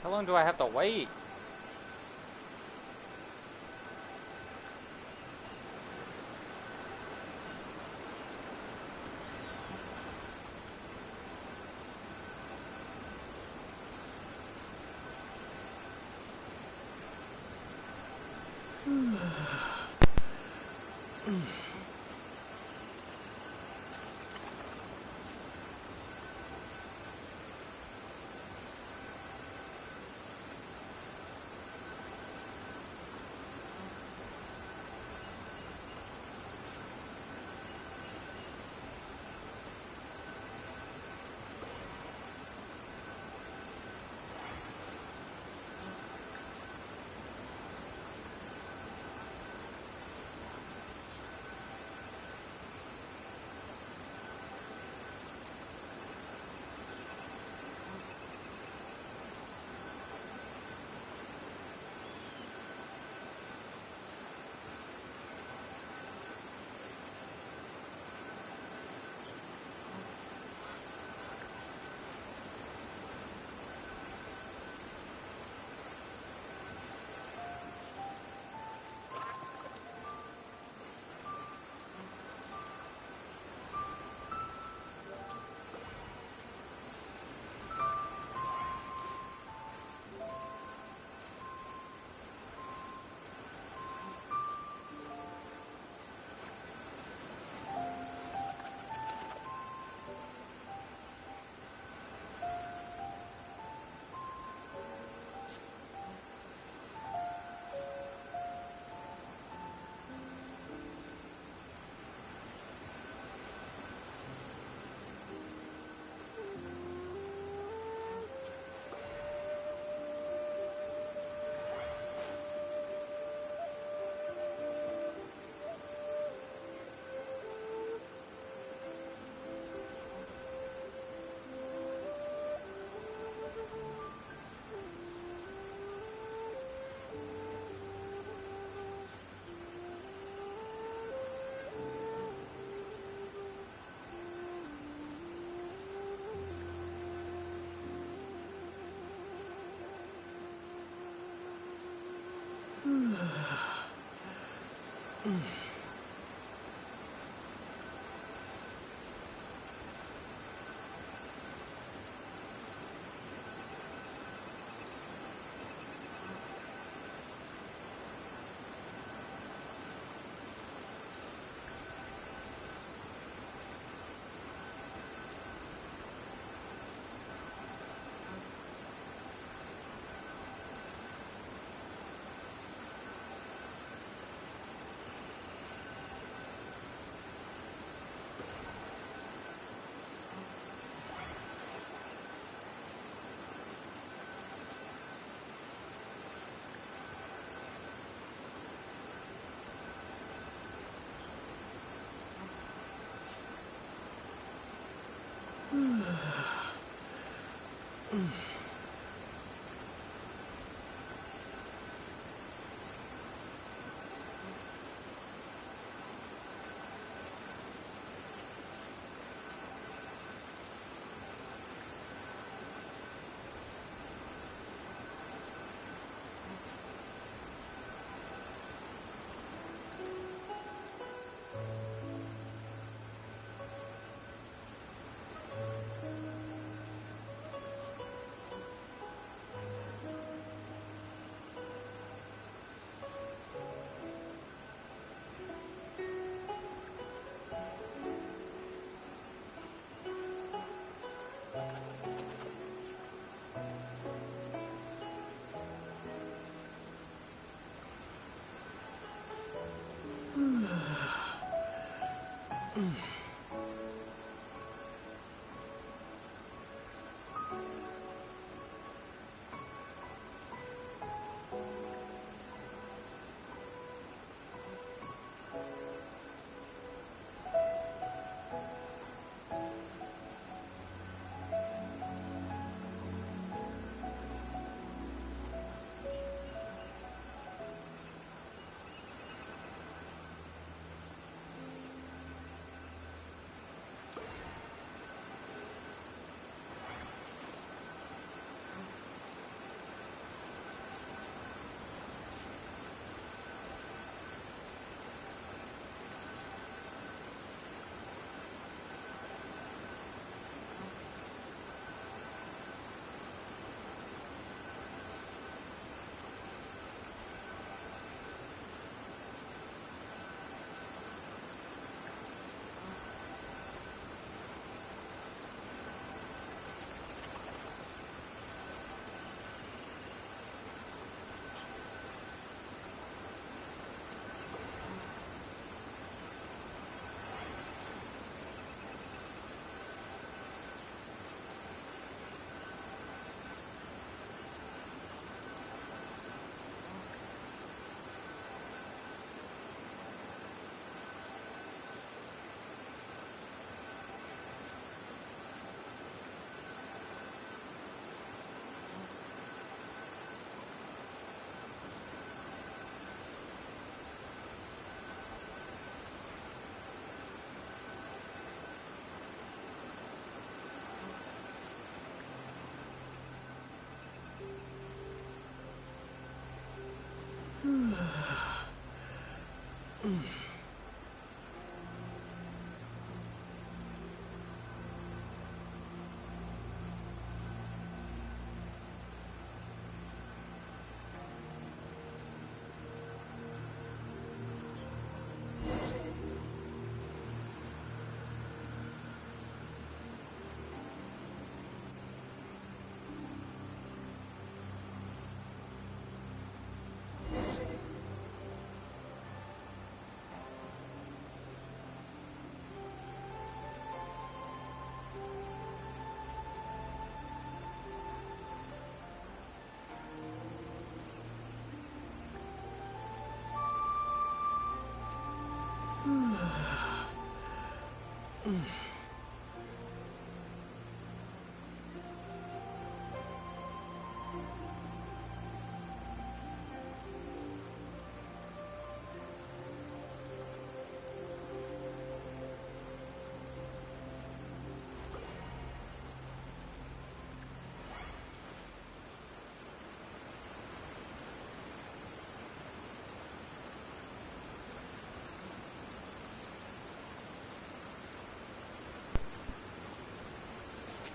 How long do I have to wait?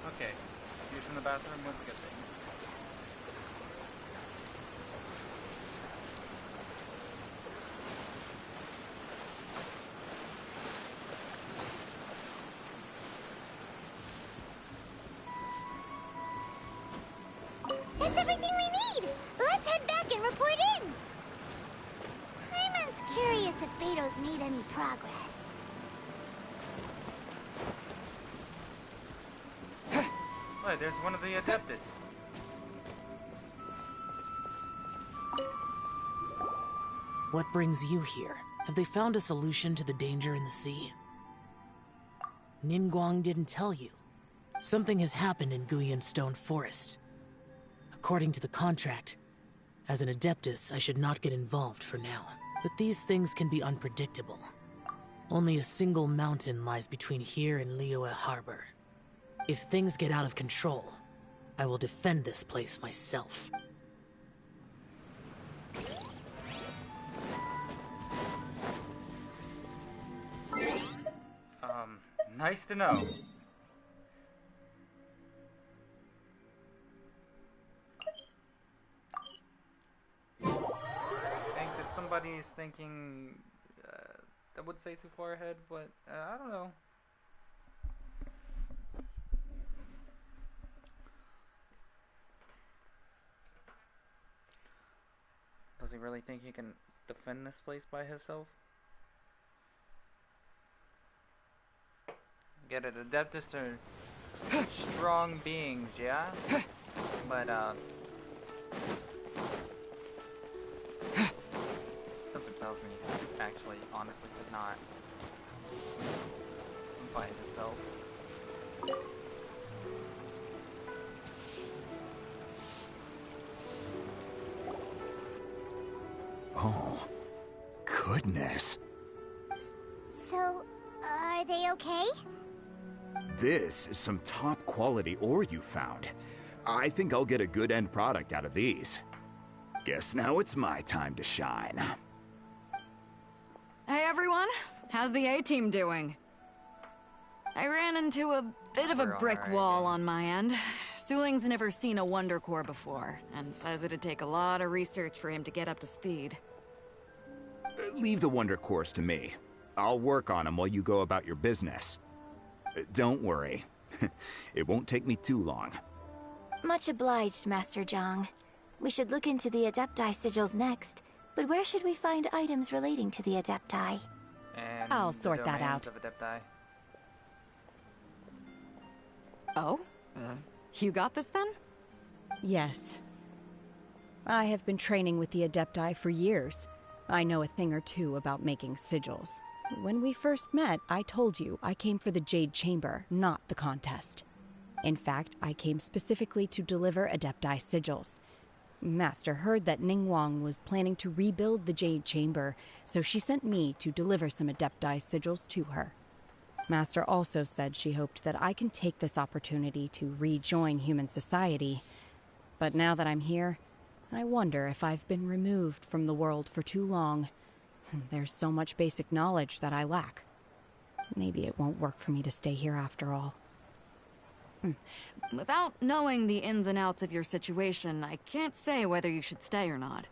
Okay, using the bathroom was a good thing. That's everything we need! Let's head back and report in! Paimon's curious if Beto's made any progress. Wait, there's one of the Adeptus. What brings you here? Have they found a solution to the danger in the sea? Ningguang didn't tell you. Something has happened in Guyan Stone Forest. According to the contract, as an Adeptus, I should not get involved for now. But these things can be unpredictable. Only a single mountain lies between here and Liyue Harbor. If things get out of control, I will defend this place myself. Nice to know. I think that somebody is thinking that would say too far ahead, but I don't know. Does he really think he can defend this place by himself? Get it, Adeptus are strong beings, yeah? But, something tells me he actually, honestly, could not by himself. Oh, goodness. So, are they okay? This is some top quality ore you found. I think I'll get a good end product out of these. Guess now it's my time to shine. Hey everyone, how's the A-team doing? I ran into a bit of a brick wall on my end. Suling's never seen a Wonder Core before, and says it'd take a lot of research for him to get up to speed. Leave the Wonder Cores to me. I'll work on them while you go about your business. Don't worry. It won't take me too long. Much obliged, Master Zhang. We should look into the Adepti sigils next, but where should we find items relating to the Adepti? And I'll sort that out. of Adepti. Oh? You got this then? Yes. I have been training with the Adepti for years. I know a thing or two about making sigils. When we first met, I told you I came for the Jade Chamber, not the contest. In fact, I came specifically to deliver Adepti sigils. Master heard that Ningguang was planning to rebuild the Jade Chamber, so she sent me to deliver some Adepti sigils to her. Master also said she hoped that I can take this opportunity to rejoin human society. But now that I'm here, I wonder if I've been removed from the world for too long. There's so much basic knowledge that I lack. Maybe it won't work for me to stay here after all. Without knowing the ins and outs of your situation, I can't say whether you should stay or not.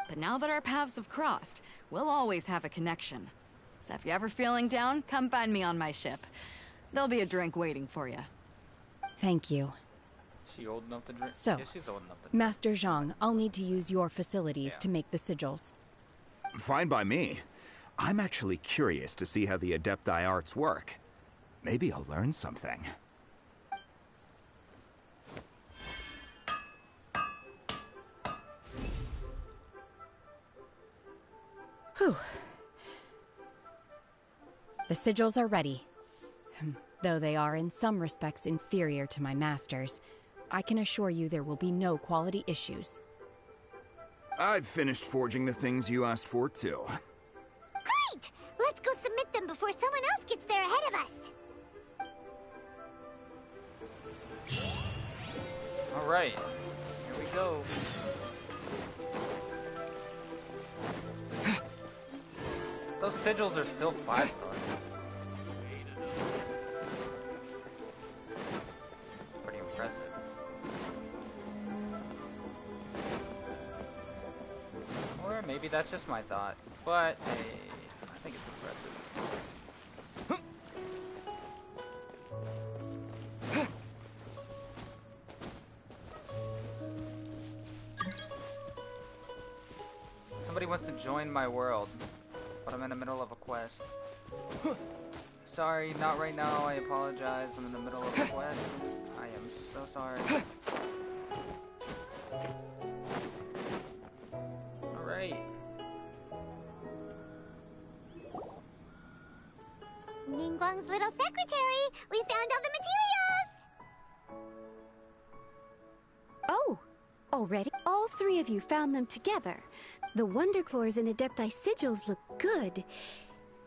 But now that our paths have crossed, we'll always have a connection. So if you're ever feeling down, come find me on my ship. There'll be a drink waiting for you. Thank you. She old enough to drink? So, yeah, she's old enough to drink. Master Zhang, I'll need to use your facilities to make the sigils. Fine by me. I'm actually curious to see how the Adepti arts work. Maybe I'll learn something. Whew. The sigils are ready. Though they are in some respects inferior to my master's, I can assure you there will be no quality issues. I've finished forging the things you asked for, too. Great! Let's go submit them before someone else gets there ahead of us. Alright, here we go. Those sigils are still 5 stars. Pretty impressive. Or maybe that's just my thought. But hey, I think it's impressive. Somebody wants to join my world, but I'm in the middle of a quest. Sorry, not right now. I apologize. I'm in the middle of a quest. I am so sorry. Alright. Ningguang's little secretary! We found all the materials! Oh, already? All three of you found them together. The Wonder Cores and Adepti sigils look good.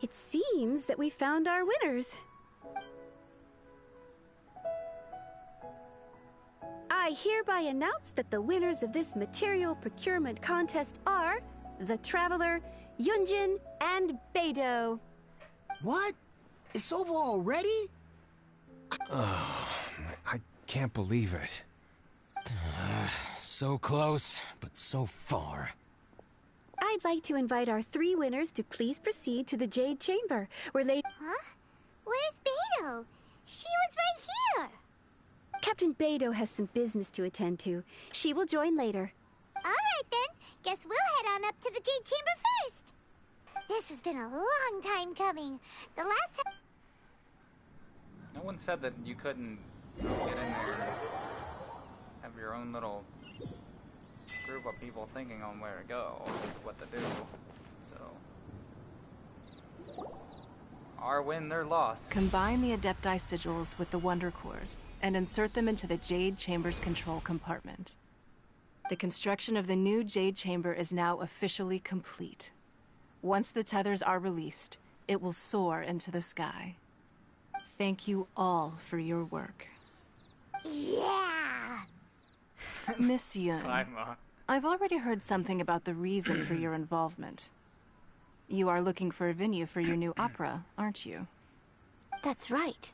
It seems that we found our winners. I hereby announce that the winners of this material procurement contest are the Traveler, Yunjin, and Beidou. What? It's over already? Oh, I can't believe it. So close, but so far. I'd like to invite our three winners to please proceed to the Jade Chamber, where Huh? Where's Beidou? She was right here! Captain Beidou has some business to attend to. She will join later. Alright then, guess we'll head on up to the Jade Chamber first! This has been a long time coming. The last time... No one said that you couldn't get in there and have your own little group of people thinking on where to go, what to do. So, our win, their loss. Combine the Adepti sigils with the Wonder Cores and insert them into the Jade Chamber's control compartment. The construction of the new Jade Chamber is now officially complete. Once the tethers are released, it will soar into the sky. Thank you all for your work. Yeah! Miss Yun, I've already heard something about the reason for your involvement. You are looking for a venue for your new opera, aren't you? That's right.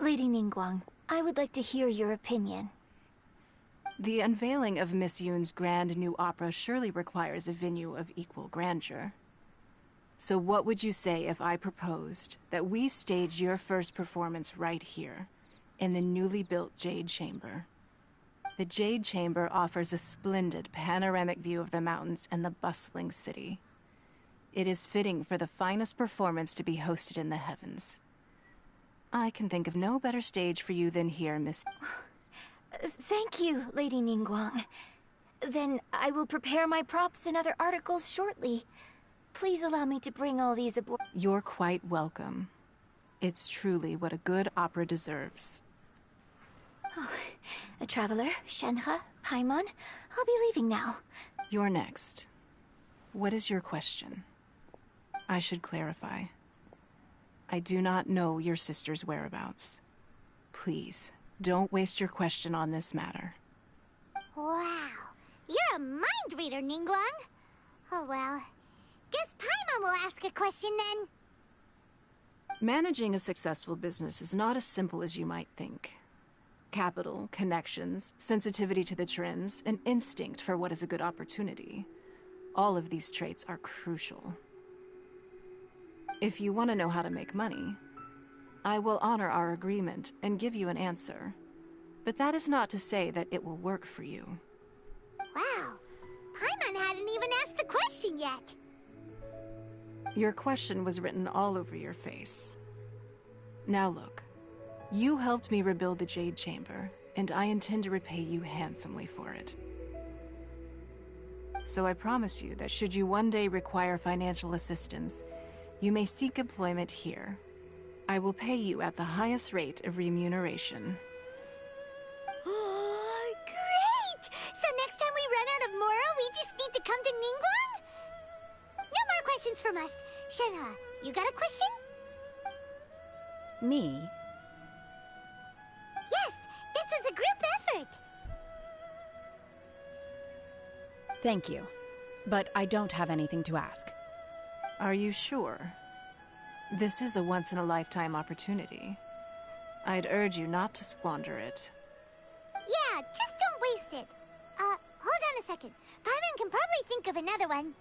Lady Ningguang, I would like to hear your opinion. The unveiling of Miss Yun's grand new opera surely requires a venue of equal grandeur. So what would you say if I proposed that we stage your first performance right here, in the newly built Jade Chamber? The Jade Chamber offers a splendid panoramic view of the mountains and the bustling city. It is fitting for the finest performance to be hosted in the heavens. I can think of no better stage for you than here, Miss... Thank you, Lady Ningguang. Then I will prepare my props and other articles shortly. Please allow me to bring all these aboard. You're quite welcome. It's truly what a good opera deserves. Oh, a traveler, Shenhe, Paimon, I'll be leaving now. You're next. What is your question? I should clarify. I do not know your sister's whereabouts. Please, don't waste your question on this matter. Wow, You're a mind reader, Ningguang. Oh well. Guess Paimon will ask a question then. Managing a successful business is not as simple as you might think. Capital, connections, sensitivity to the trends, and instinct for what is a good opportunity. All of these traits are crucial. If you want to know how to make money, I will honor our agreement and give you an answer. But that is not to say that it will work for you. Wow. Paimon hadn't even asked the question yet. Your question was written all over your face. Now look, you helped me rebuild the Jade Chamber, and I intend to repay you handsomely for it. So I promise you that should you one day require financial assistance, you may seek employment here. I will pay you at the highest rate of remuneration. Oh, great! So next time we run out of Moro, we just need to come to Ningguang? No more questions from us. Shenhe, you got a question? Me? Yes, this is a group effort. Thank you. But I don't have anything to ask. Are you sure? This is a once-in-a-lifetime opportunity. I'd urge you not to squander it. Yeah, just don't waste it. Hold on a second. Paimon can probably think of another one.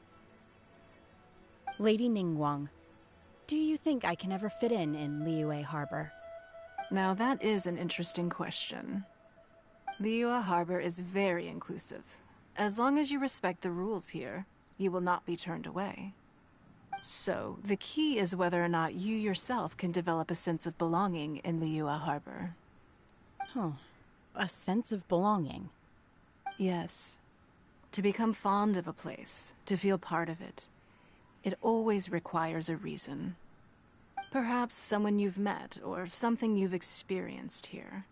Lady Ningguang, do you think I can ever fit in Liyue Harbor? Now that is an interesting question. Liyue Harbor is very inclusive. As long as you respect the rules here, you will not be turned away. So, the key is whether or not you yourself can develop a sense of belonging in Liyue Harbor. Huh. A sense of belonging? Yes. To become fond of a place, to feel part of it, it always requires a reason. Perhaps someone you've met, or something you've experienced here.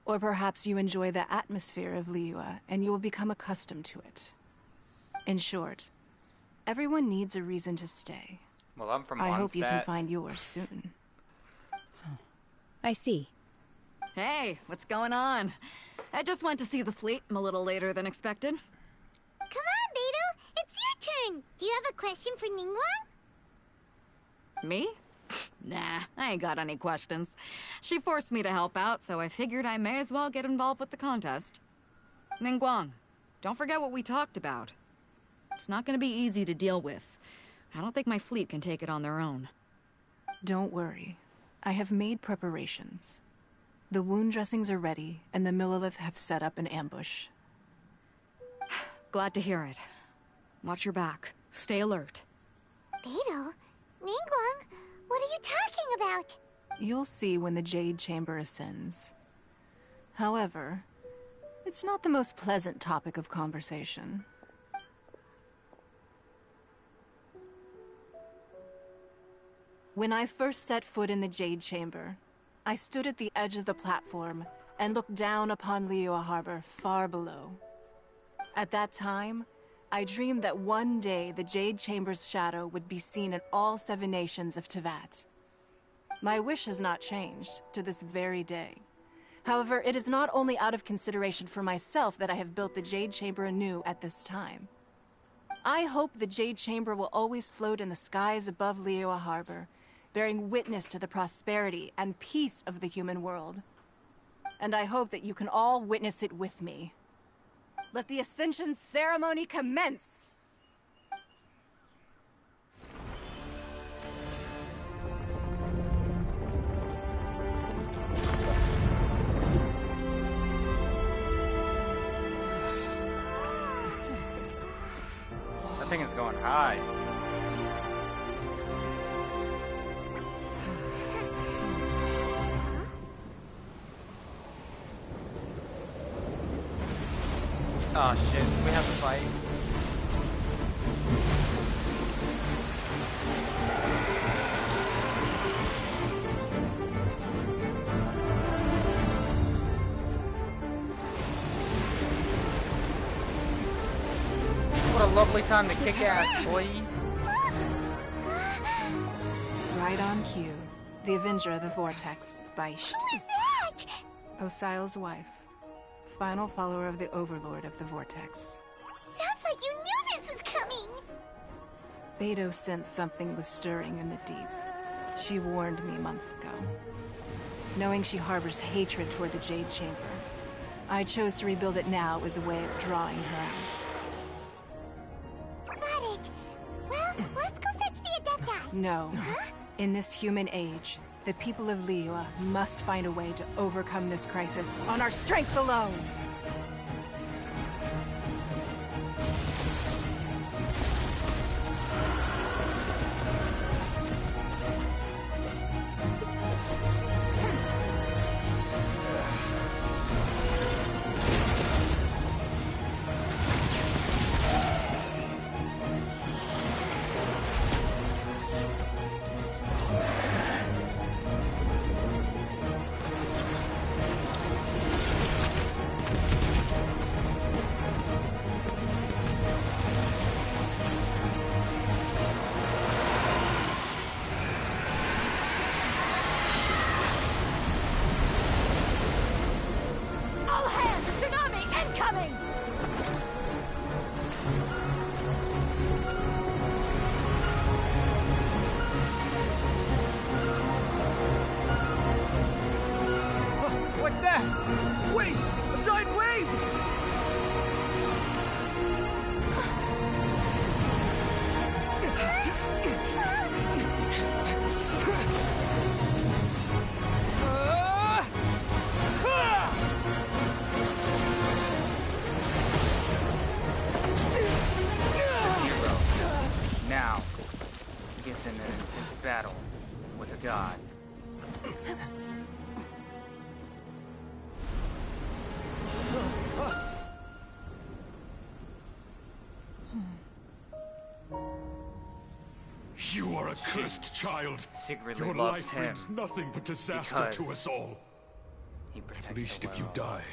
Or perhaps you enjoy the atmosphere of Liyue, and you will become accustomed to it. In short, everyone needs a reason to stay. Well, I'm from I hope you can Mondstadt. find yours soon. I see. Hey, what's going on? I just went to see the fleet. I'm a little later than expected. Come on, Beidou. It's your turn. Do you have a question for Ningguang? Me? Nah, I ain't got any questions. She forced me to help out, so I figured I may as well get involved with the contest. Ningguang, don't forget what we talked about. It's not gonna be easy to deal with. I don't think my fleet can take it on their own. Don't worry. I have made preparations. The wound dressings are ready, and the Millelith have set up an ambush. Glad to hear it. Watch your back. Stay alert. Beidou? Ningguang? What are you talking about? You'll see when the Jade Chamber ascends. However, it's not the most pleasant topic of conversation. When I first set foot in the Jade Chamber, I stood at the edge of the platform and looked down upon Liyue Harbor far below. At that time, I dreamed that one day the Jade Chamber's shadow would be seen in all 7 nations of Teyvat. My wish has not changed to this very day. However, it is not only out of consideration for myself that I have built the Jade Chamber anew at this time. I hope the Jade Chamber will always float in the skies above Liyue Harbor, bearing witness to the prosperity and peace of the human world. And I hope that you can all witness it with me. Let the Ascension ceremony commence! That thing is going high. Oh shit, we have to fight. What a lovely time to kick ass, boy. Right on cue. The Avenger of the Vortex, Beisht. Who is that? Osial's wife. Final follower of the Overlord of the Vortex. like you knew this was coming! Beidou sensed something was stirring in the deep. She warned me months ago. Knowing she harbors hatred toward the Jade Chamber, I chose to rebuild it now as a way of drawing her out. Got it. Well, let's go fetch the Adepti. No. In this human age, the people of Liyue must find a way to overcome this crisis on our strength alone! All hands! Tsunami incoming! What's that? Wait! A giant wave! Now, he gets in an intense battle with a god. You are a cursed child. Secretly Your loves life him brings nothing but disaster because to us all. he protects At least the if you world. die,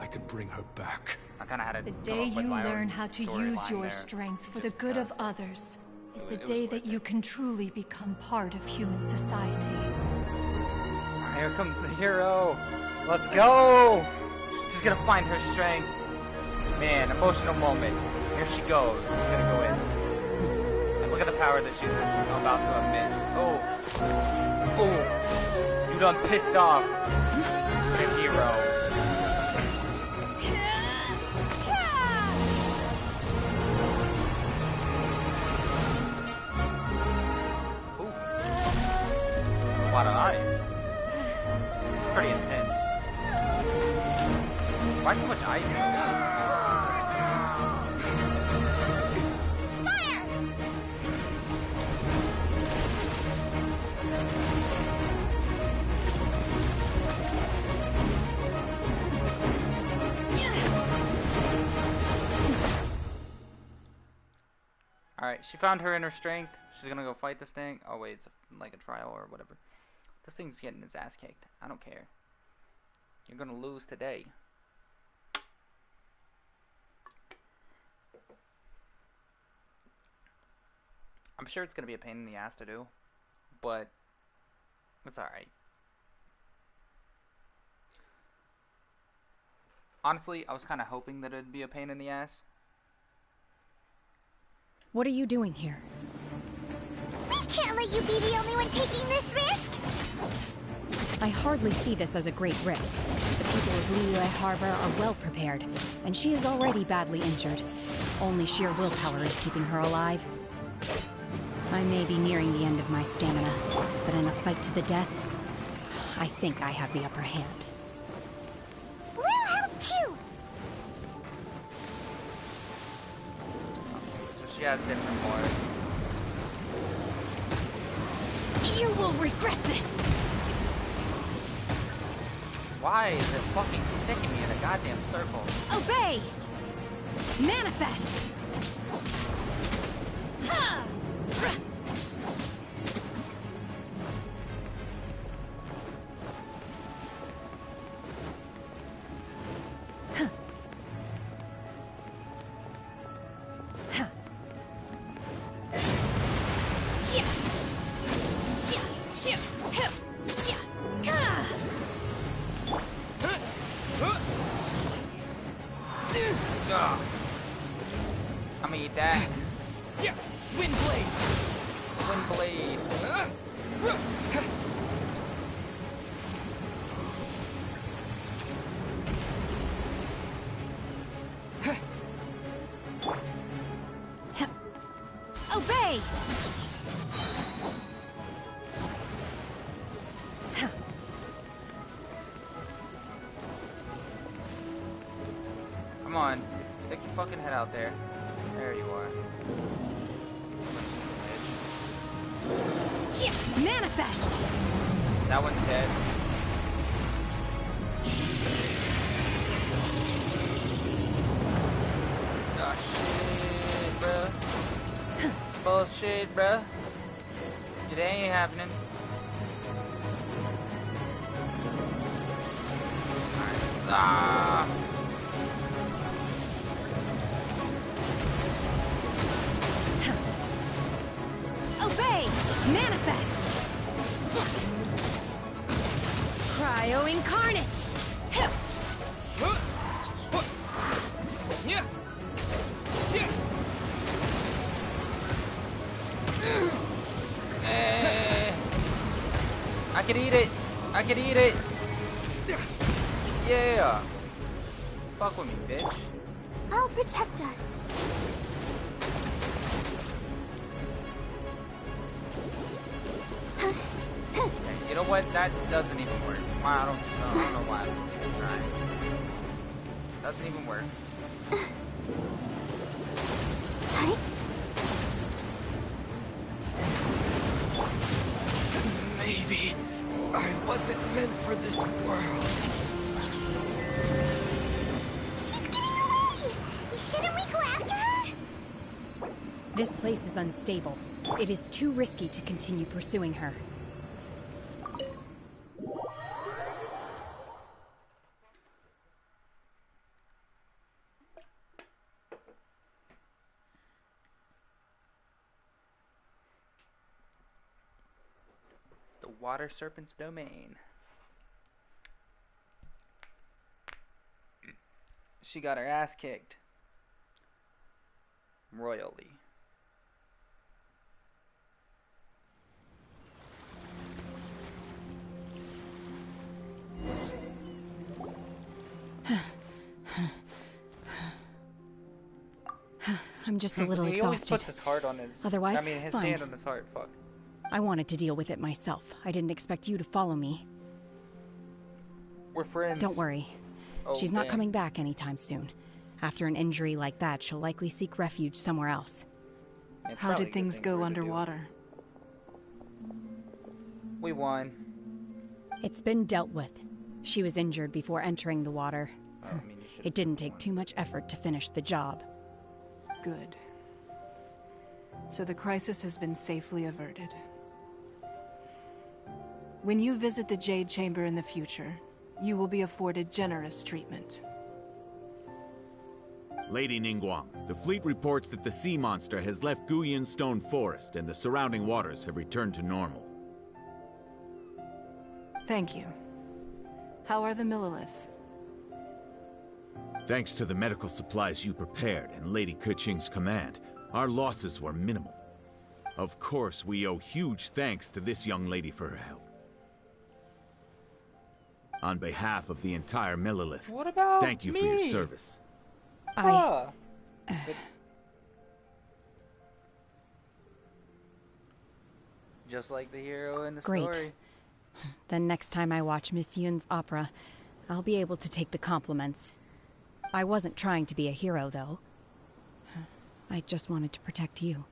I can bring her back. I kind of had The to day come up with you my own learn how to storyline use your there. strength for the good of others is the day that you can truly become part of human society. Here comes the hero. Let's go. She's gonna find her strength. Man, emotional moment. Here she goes. She's gonna go in. And look at the power that she's about to emit. Oh. Oh. You done pissed off the hero. A lot of ice. Pretty intense. Why so much ice? Alright, she found her inner strength. She's gonna go fight this thing. Oh wait, it's like a trial or whatever. This thing's getting its ass kicked. I don't care. You're gonna lose today. I'm sure it's gonna be a pain in the ass to do, but it's alright. Honestly, I was kind of hoping that it'd be a pain in the ass. What are you doing here? We can't let you be the only one taking this risk! I hardly see this as a great risk. The people of Liyue Harbor are well prepared, and she is already badly injured. Only sheer willpower is keeping her alive. I may be nearing the end of my stamina, but in a fight to the death, I think I have the upper hand. We'll help too! So she has different more. You will regret this! Why is it fucking sticking me in a goddamn circle? Obey! Manifest! Ha! I'ma eat that. Wind blade. Wind blade. Obey! Come on. Stick your fucking head out there. There you are. Manifest! That one's dead. Oh shit, bruh. Bullshit, bruh. It ain't happening. Ah! Obey! Manifest! Cryo incarnate! I can eat it! I can eat it! Yeah! Fuck with me, bitch. I'll protect us. You know what? That doesn't even work. I don't know why I'm trying. Doesn't even work. Maybe I wasn't meant for this world. She's getting away! Shouldn't we go after her? This place is unstable. It is too risky to continue pursuing her. The water serpent's domain. She got her ass kicked. Royally. I'm just a little He always exhausted. puts his heart on his... Otherwise, I mean, his fine. hand on his heart, fuck. I wanted to deal with it myself. I didn't expect you to follow me. We're friends. Don't worry. Oh, She's not damn. coming back anytime soon. After an injury like that, she'll likely seek refuge somewhere else. It's How probably a did good things thing for go her to do. underwater? We won. It's been dealt with. She was injured before entering the water. Oh, I mean, you should've It didn't take too much effort to finish the job. Good. So the crisis has been safely averted. When you visit the Jade Chamber in the future, you will be afforded generous treatment. Lady Ningguang, the fleet reports that the sea monster has left Guyun Stone Forest and the surrounding waters have returned to normal. Thank you. How are the Millilith? Thanks to the medical supplies you prepared and Lady Keqing's command, our losses were minimal. Of course, we owe huge thanks to this young lady for her help. On behalf of the entire Millilith, What about thank you for your service. Ah. Just like the hero in the Great. story. Then next time I watch Miss Yun's opera, I'll be able to take the compliments. I wasn't trying to be a hero, though. I just wanted to protect you.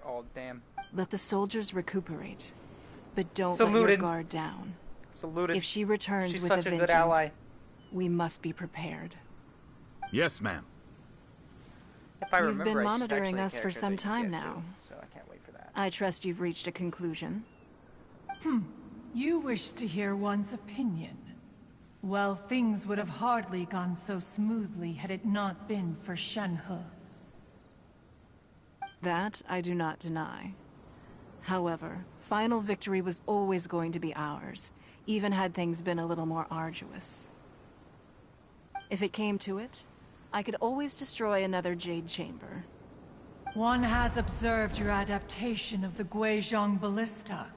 Oh, damn. Let the soldiers recuperate, but don't let your Saluted. guard down. Saluted. If she returns She's with such a a good vengeance, ally. we must be prepared. Yes, ma'am. If I You've remember been right, she's monitoring actually a us for character some that you time get now. to, so I can't wait for that. I trust you've reached a conclusion. You wish to hear one's opinion. Well, things would have hardly gone so smoothly had it not been for Shenhe. That I do not deny. However, final victory was always going to be ours, even had things been a little more arduous. If it came to it, I could always destroy another Jade Chamber. One has observed your adaptation of the Guizhong Ballista,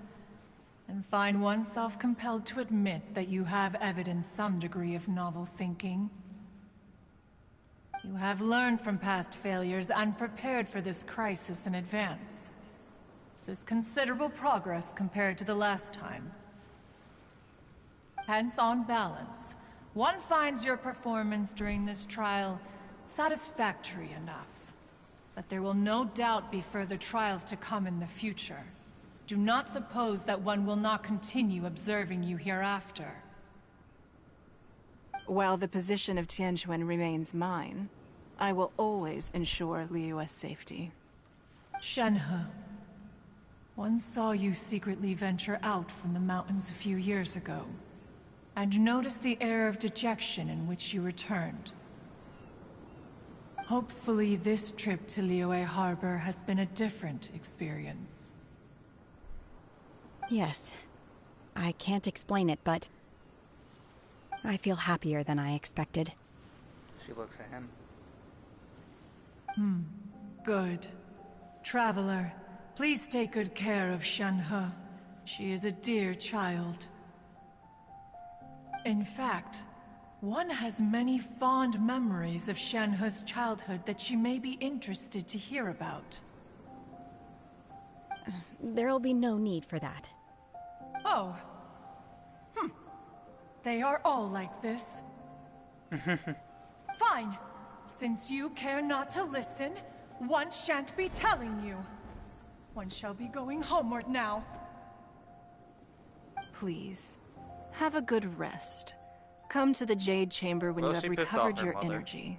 and find oneself compelled to admit that you have evidenced some degree of novel thinking. You have learned from past failures and prepared for this crisis in advance. This is considerable progress compared to the last time. Hence, on balance, one finds your performance during this trial satisfactory enough. But there will no doubt be further trials to come in the future. Do not suppose that one will not continue observing you hereafter. While the position of Tianquan remains mine, I will always ensure Liyue's safety. Shenhe, one saw you secretly venture out from the mountains a few years ago, and noticed the air of dejection in which you returned. Hopefully this trip to Liyue Harbor has been a different experience. Yes. I can't explain it, but I feel happier than I expected. She looks at him. Good. Traveler, please take good care of Shenhe. She is a dear child. In fact, one has many fond memories of Shenhe's childhood that she may be interested to hear about. There'll be no need for that. Oh. They are all like this. Fine. Since you care not to listen, one shan't be telling you. One shall be going homeward now. Please, have a good rest. Come to the Jade Chamber when you have recovered your energy.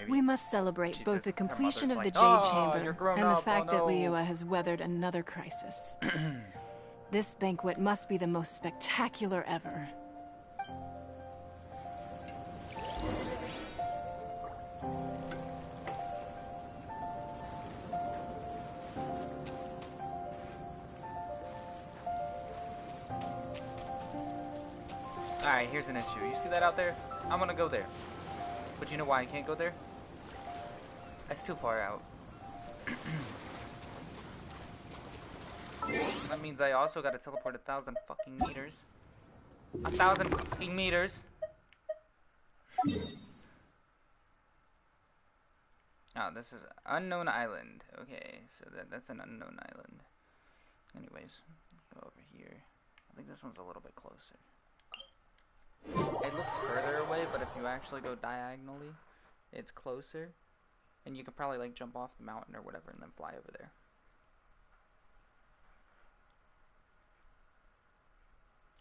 We must celebrate both the completion of the Jade Chamber and the fact that Liyue has weathered another crisis. This banquet must be the most spectacular ever. Alright, here's an issue. You see that out there? I'm gonna go there. But you know why I can't go there? That's too far out. That means I also gotta teleport 1,000 fucking meters. 1,000 fucking meters! Oh, this is unknown island. Okay, so that's an unknown island. Anyways, go over here. I think this one's a little bit closer. It looks further away, but if you actually go diagonally, it's closer. And you could probably like jump off the mountain or whatever and then fly over there.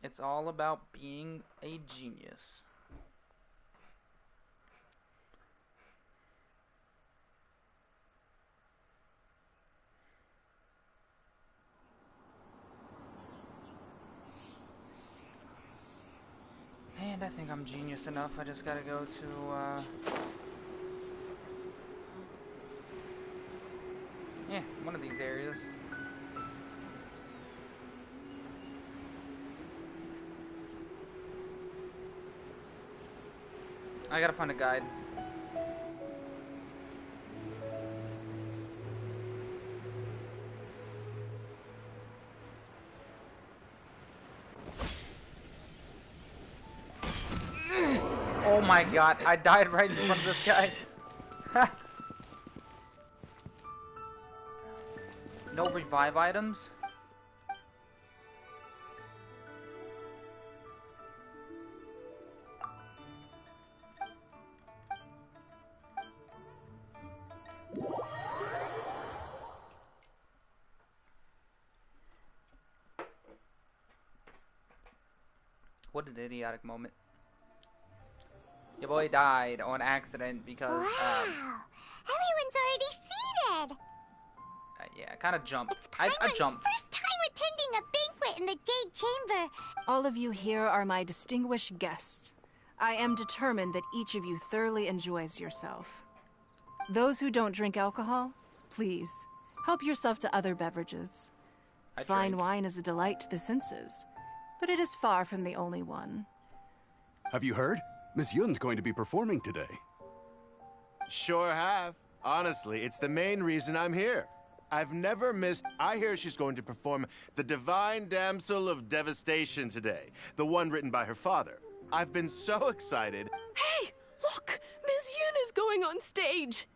It's all about being a genius. And I think I'm genius enough. I just gotta go to, yeah, one of these areas. I gotta find a guide. Oh my god, I died right in front of this guy. No revive items? What an idiotic moment. Your boy died on accident because, wow! Everyone's already seated! Yeah, I kind of jumped. It's Paimon's jumped. first time attending a banquet in the Jade Chamber. All of you here are my distinguished guests. I am determined that each of you thoroughly enjoys yourself. Those who don't drink alcohol, please, help yourself to other beverages. Fine wine is a delight to the senses, but it is far from the only one. Have you heard? Miss Yun's going to be performing today. Sure have. Honestly, it's the main reason I'm here. I've never missed... I hear she's going to perform The Divine Damsel of Devastation today. The one written by her father. I've been so excited. Hey, look! Ms. Yun is going on stage!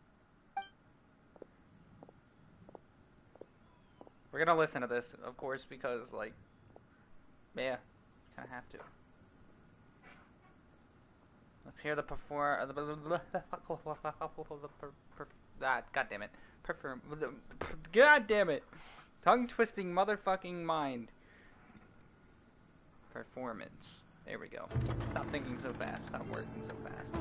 We're gonna listen to this, of course, because, like, yeah, kinda have to. Let's hear the God damn it. God damn it. Tongue-twisting motherfucking mind. Performance. There we go. Stop thinking so fast. Stop working so fast.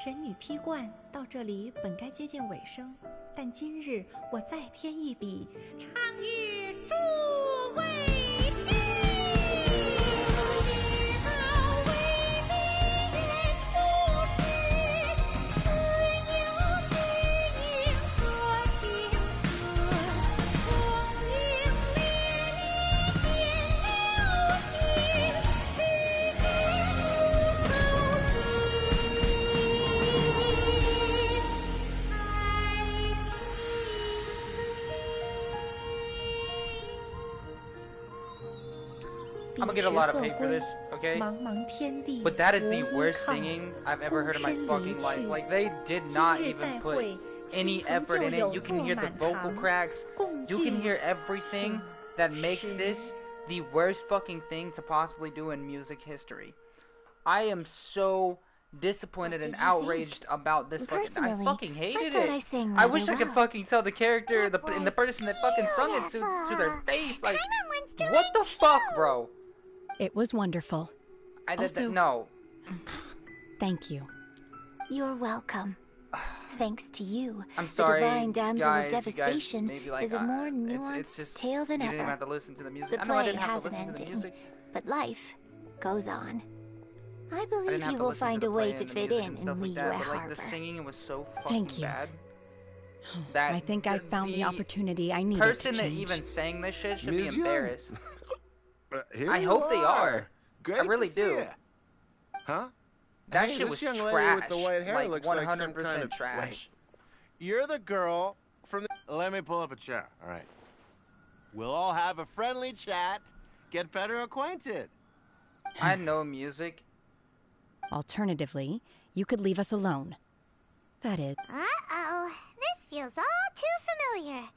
神女劈冠到这里本该接近尾声，但今日我再添一笔，唱与诸位听。你好为敌人不识，自有知音何情思？功名烈烈见了心，只知不操心。I'm gonna get a lot of hate for this, okay? But that is the worst singing I've ever heard in my fucking life. Like, they did not even put any effort in it. You can hear the vocal cracks. You can hear everything that makes this the worst fucking thing to possibly do in music history. I am so disappointed and outraged about this fucking... I fucking hated it. I wish I could fucking tell the character and the person that fucking sung it to their face. Like, what the fuck, bro? It was wonderful. No. Thank you. You're welcome. Thanks to you, I'm sorry, the Divine Damsel guys, of Devastation like, is a more nuanced just, tale than you ever. Didn't even have to listen to the music. The I know I play didn't have has to an listen to the ending, music. but life goes on. I I believe didn't have you to will listen find to a the way play to and the fit music in and stuff in like Liyue that, but like Harbor. the singing was so fucking Thank you. bad. That I think I found the opportunity I needed person to that change. even sang this shit should Ms. be Young. embarrassed. Here I you hope they are. Great I really to see do. ya. Huh? That hey, shit this was young trash. lady with the white hair like looks 100% like some kind of trash. Wait. You're the girl from the... Let me pull up a chair. All right. We'll all have a friendly chat, get better acquainted. I know music. Alternatively, you could leave us alone. That is... Uh-oh. This feels all too familiar.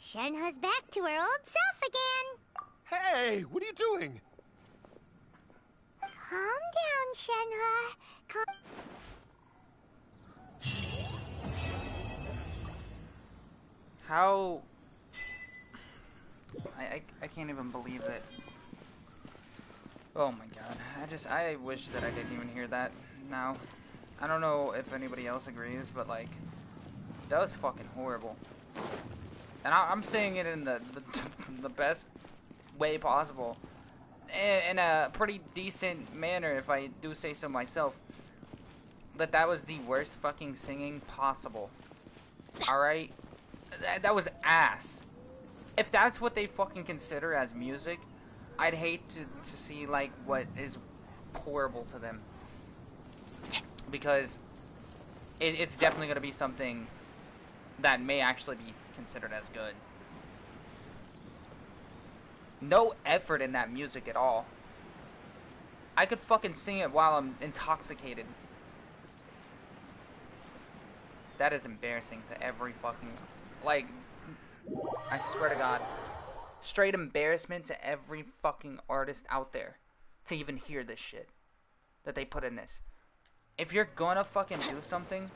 Shenhe's back to her old self again. Hey, what are you doing? Calm down, Shenhe. How... I can't even believe it. Oh my god. I wish that I didn't even hear that now. I don't know if anybody else agrees, but like, that was fucking horrible. And I'm saying it in the best way possible. in a pretty decent manner, if I do say so myself, that was the worst fucking singing possible. Alright? That was ass. If that's what they fucking consider as music, I'd hate to see, like, what is horrible to them. Because it's definitely going to be something that may actually be considered as good. No effort in that music at all. I could fucking sing it while I'm intoxicated. That is embarrassing to every fucking... Like, I swear to God. Straight embarrassment to every fucking artist out there to even hear this shit that they put in this. If you're gonna fucking do something,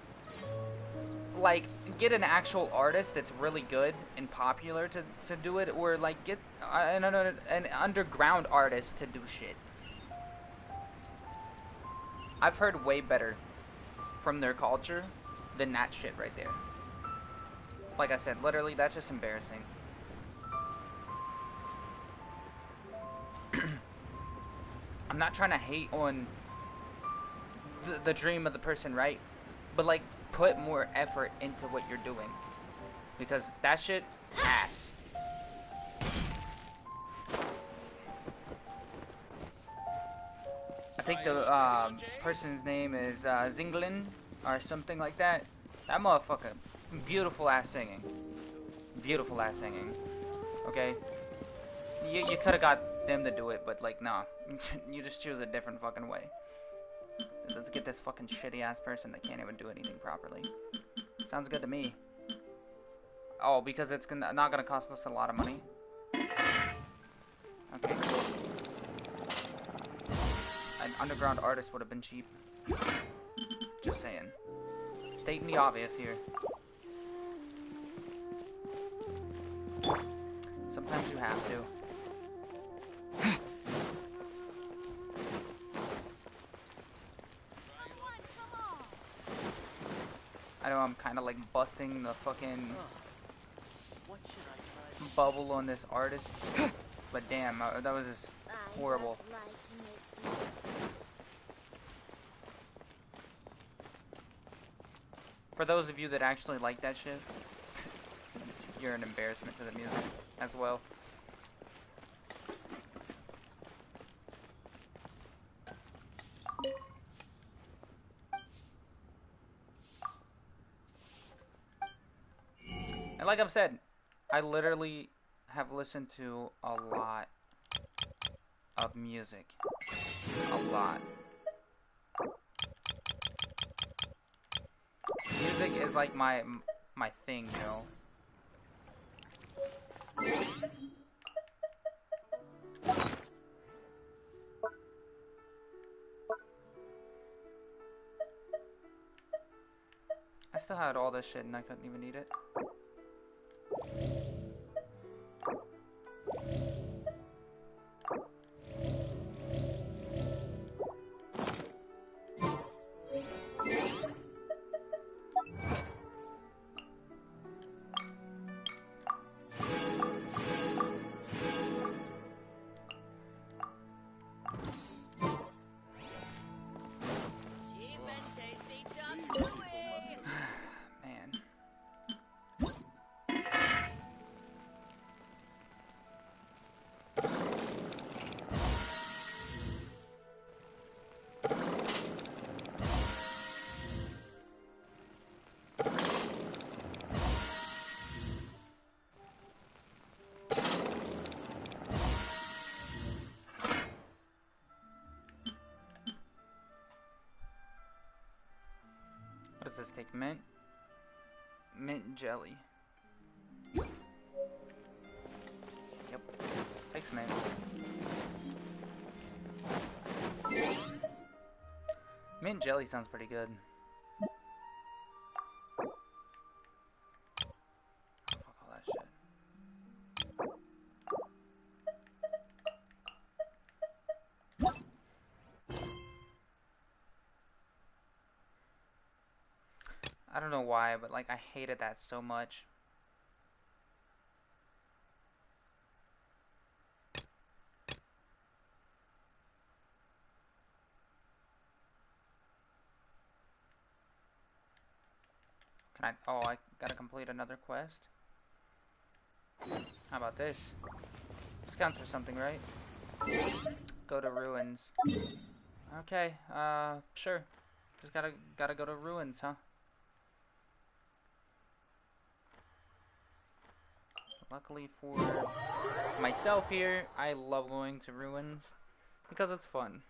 like, get an actual artist that's really good and popular to do it, or like get an underground artist to do shit. I've heard way better from their culture than that shit right there. Like I said, literally, that's just embarrassing. I'm not trying to hate on the dream of the person, right? But, like, put more effort into what you're doing. Because that shit, ass. I think the person's name is Zinglin or something like that. That motherfucker, beautiful ass singing. Beautiful ass singing. Okay? You could have got them to do it, but, like, nah. You just choose a different fucking way. Let's get this fucking shitty ass person that can't even do anything properly. Sounds good to me. Oh, because it's not gonna cost us a lot of money? Okay, cool. An underground artist would have been cheap. Just saying. Stating the obvious here. Sometimes you have to. I know I'm kind of like busting the fucking bubble on this artist, but damn, that was just horrible. For those of you that actually like that shit, you're an embarrassment to the music as well. And like I've said, I literally have listened to a lot of music. A lot. Music is like my thing, you know. I still had all this shit and I couldn't even eat it. What does this take? Mint? Mint jelly. Yep. Takes mint. Mint jelly sounds pretty good. Fuck all that shit. I don't know why, but like I hated that so much. Can I? Oh, I gotta complete another quest. How about this? This counts for something, right? Go to ruins. Okay, sure. Just gotta go to ruins, huh? Luckily for myself here, I love going to ruins because it's fun.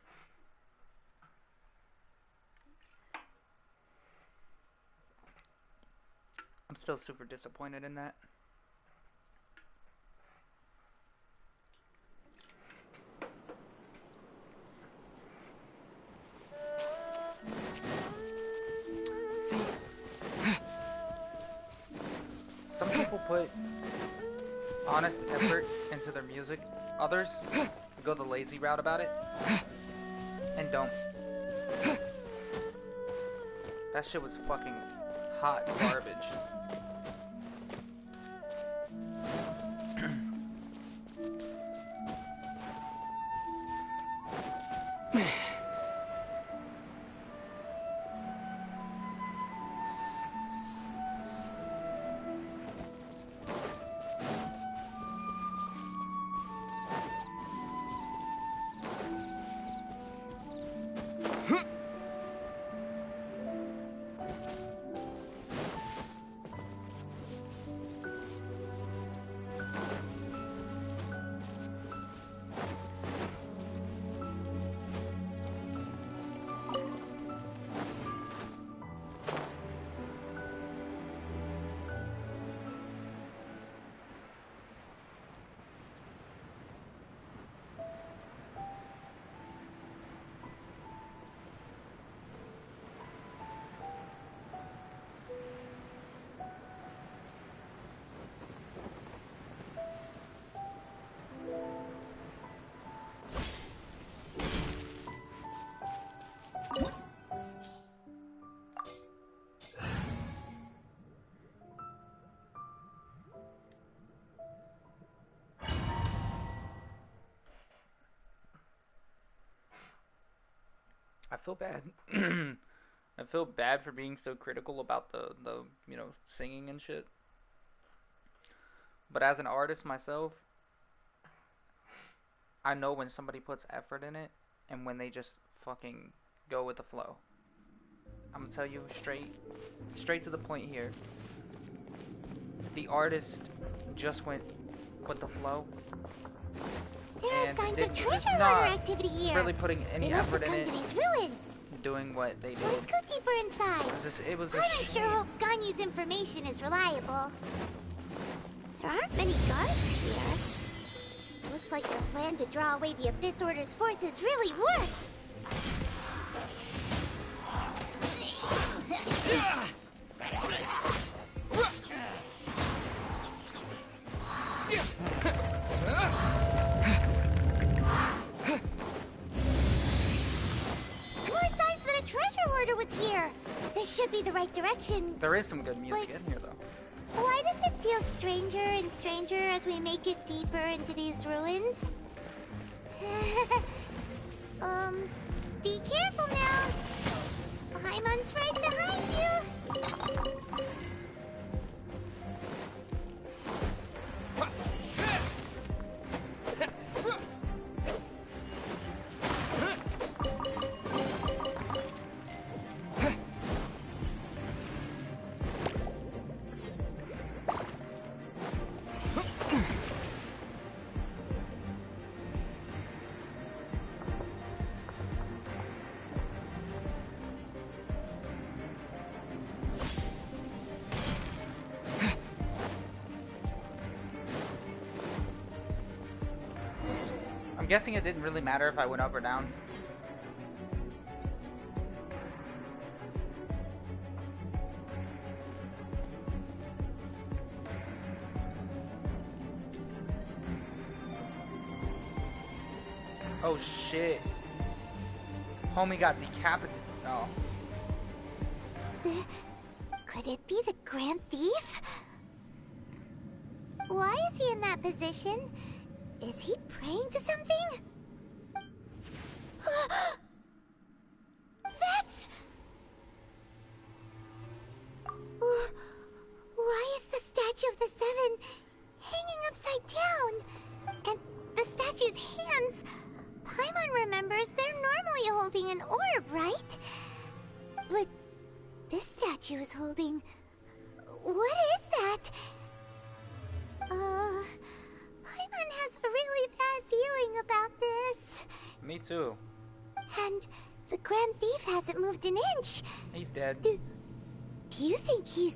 I'm still super disappointed in that. See, some people put honest effort into their music. Others go the lazy route about it and don't. That shit was fucking hot garbage. I feel bad. I feel bad for being so critical about the you know, singing and shit. But as an artist myself, I know when somebody puts effort in it and when they just fucking go with the flow. I'm gonna tell you straight to the point here. The artist just went with the flow. There are And signs did, of treasure is hoarder not activity here. really putting any They must effort have in come it, to these ruins. doing what they did. Let's go deeper inside. It was a I'm sure shame. Hope Ganyu's information is reliable. There aren't many guards here. Looks like the plan to draw away the Abyss Order's forces really worked. More signs that a treasure hoarder was here. This should be the right direction. There is some good music in here, though. Why does it feel stranger and stranger as we make it deeper into these ruins? Be careful now. Paimon's right behind you. I'm guessing it didn't really matter if I went up or down. Oh shit. Homie got decapitated. Oh. Could it be the Grand Thief? Why is he in that position? Is he praying to something? That's... holding an orb, right? But this statue is holding... What is that? Paimon has a really bad feeling about this. Me too. And the Grand Thief hasn't moved an inch. He's dead. Do you think he's...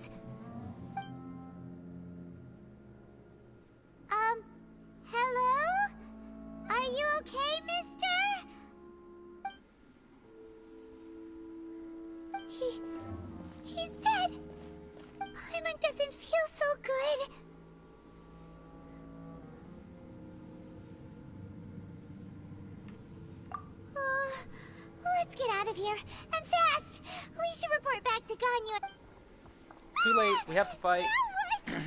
Hello? Are you okay, mister? He's dead. Paimon doesn't feel so good. Let's get out of here, and fast! We should report back to Ganyu. Too late, we have to fight. Now what?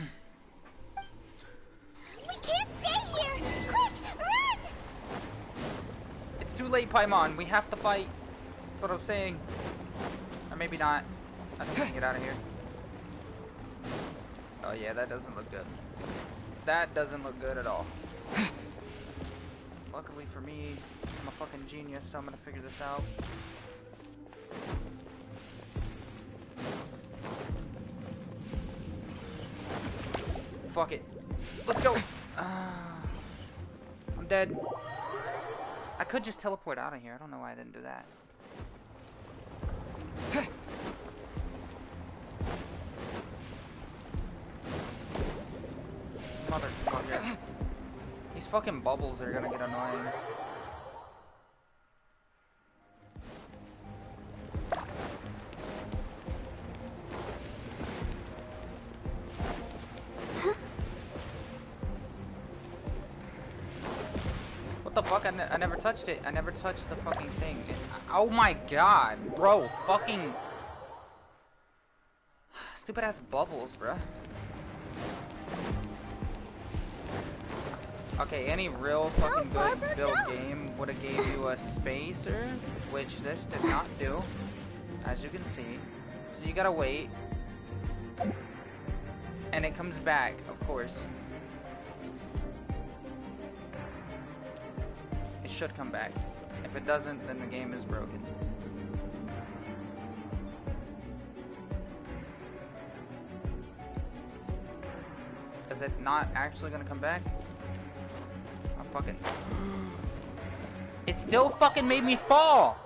We can't stay here! Quick, run! It's too late, Paimon. We have to fight. That's what I was saying. Or maybe not. I think we can get out of here. Oh yeah, that doesn't look good. That doesn't look good at all. Luckily for me, I'm a fucking genius, so I'm gonna figure this out. Fuck it. Let's go! I'm dead. I could just teleport out of here. I don't know why I didn't do that. Motherfucker. These fucking bubbles are gonna get annoying. What the fuck? I never touched it. I never touched the fucking thing. Oh my god, bro. Fucking stupid ass bubbles, bruh. Okay, any real fucking good built game would have gave you a spacer, which this did not do, as you can see. So you gotta wait. And it comes back, of course. It should come back. If it doesn't, then the game is broken. Is it not actually gonna come back? I'm fucking... It still fucking made me fall!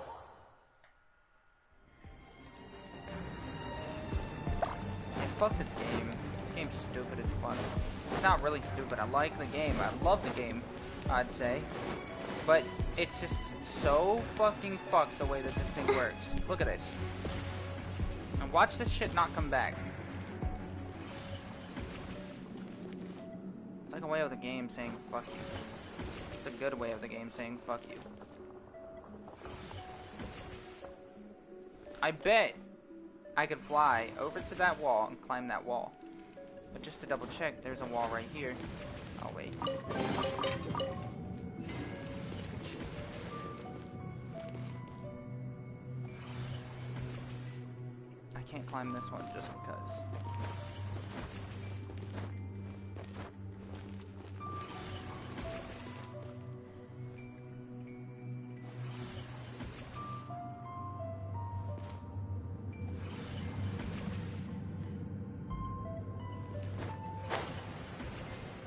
Yeah, fuck this game. This game's stupid as fuck. It's not really stupid. I like the game. I love the game, I'd say. But it's just so fucking fucked the way that this thing works. Look at this. And watch this shit not come back. It's like a way of the game saying fuck you. It's a good way of the game saying fuck you. I bet I could fly over to that wall and climb that wall. But just to double check, there's a wall right here. Oh wait. I can't climb this one just because.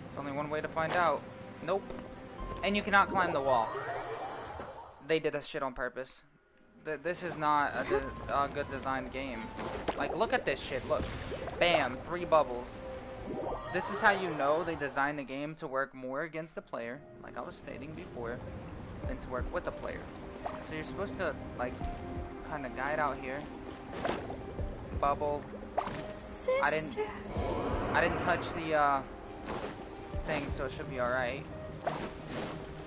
There's only one way to find out. Nope. And you cannot climb the wall. They did this shit on purpose. This is not a good designed game. Like, look at this shit, look. Bam, 3 bubbles. This is how you know they designed the game to work more against the player, like I was stating before, than to work with the player. So you're supposed to, like, kind of guide out here. Bubble. Sister. Oh, I didn't touch the, thing, so it should be alright.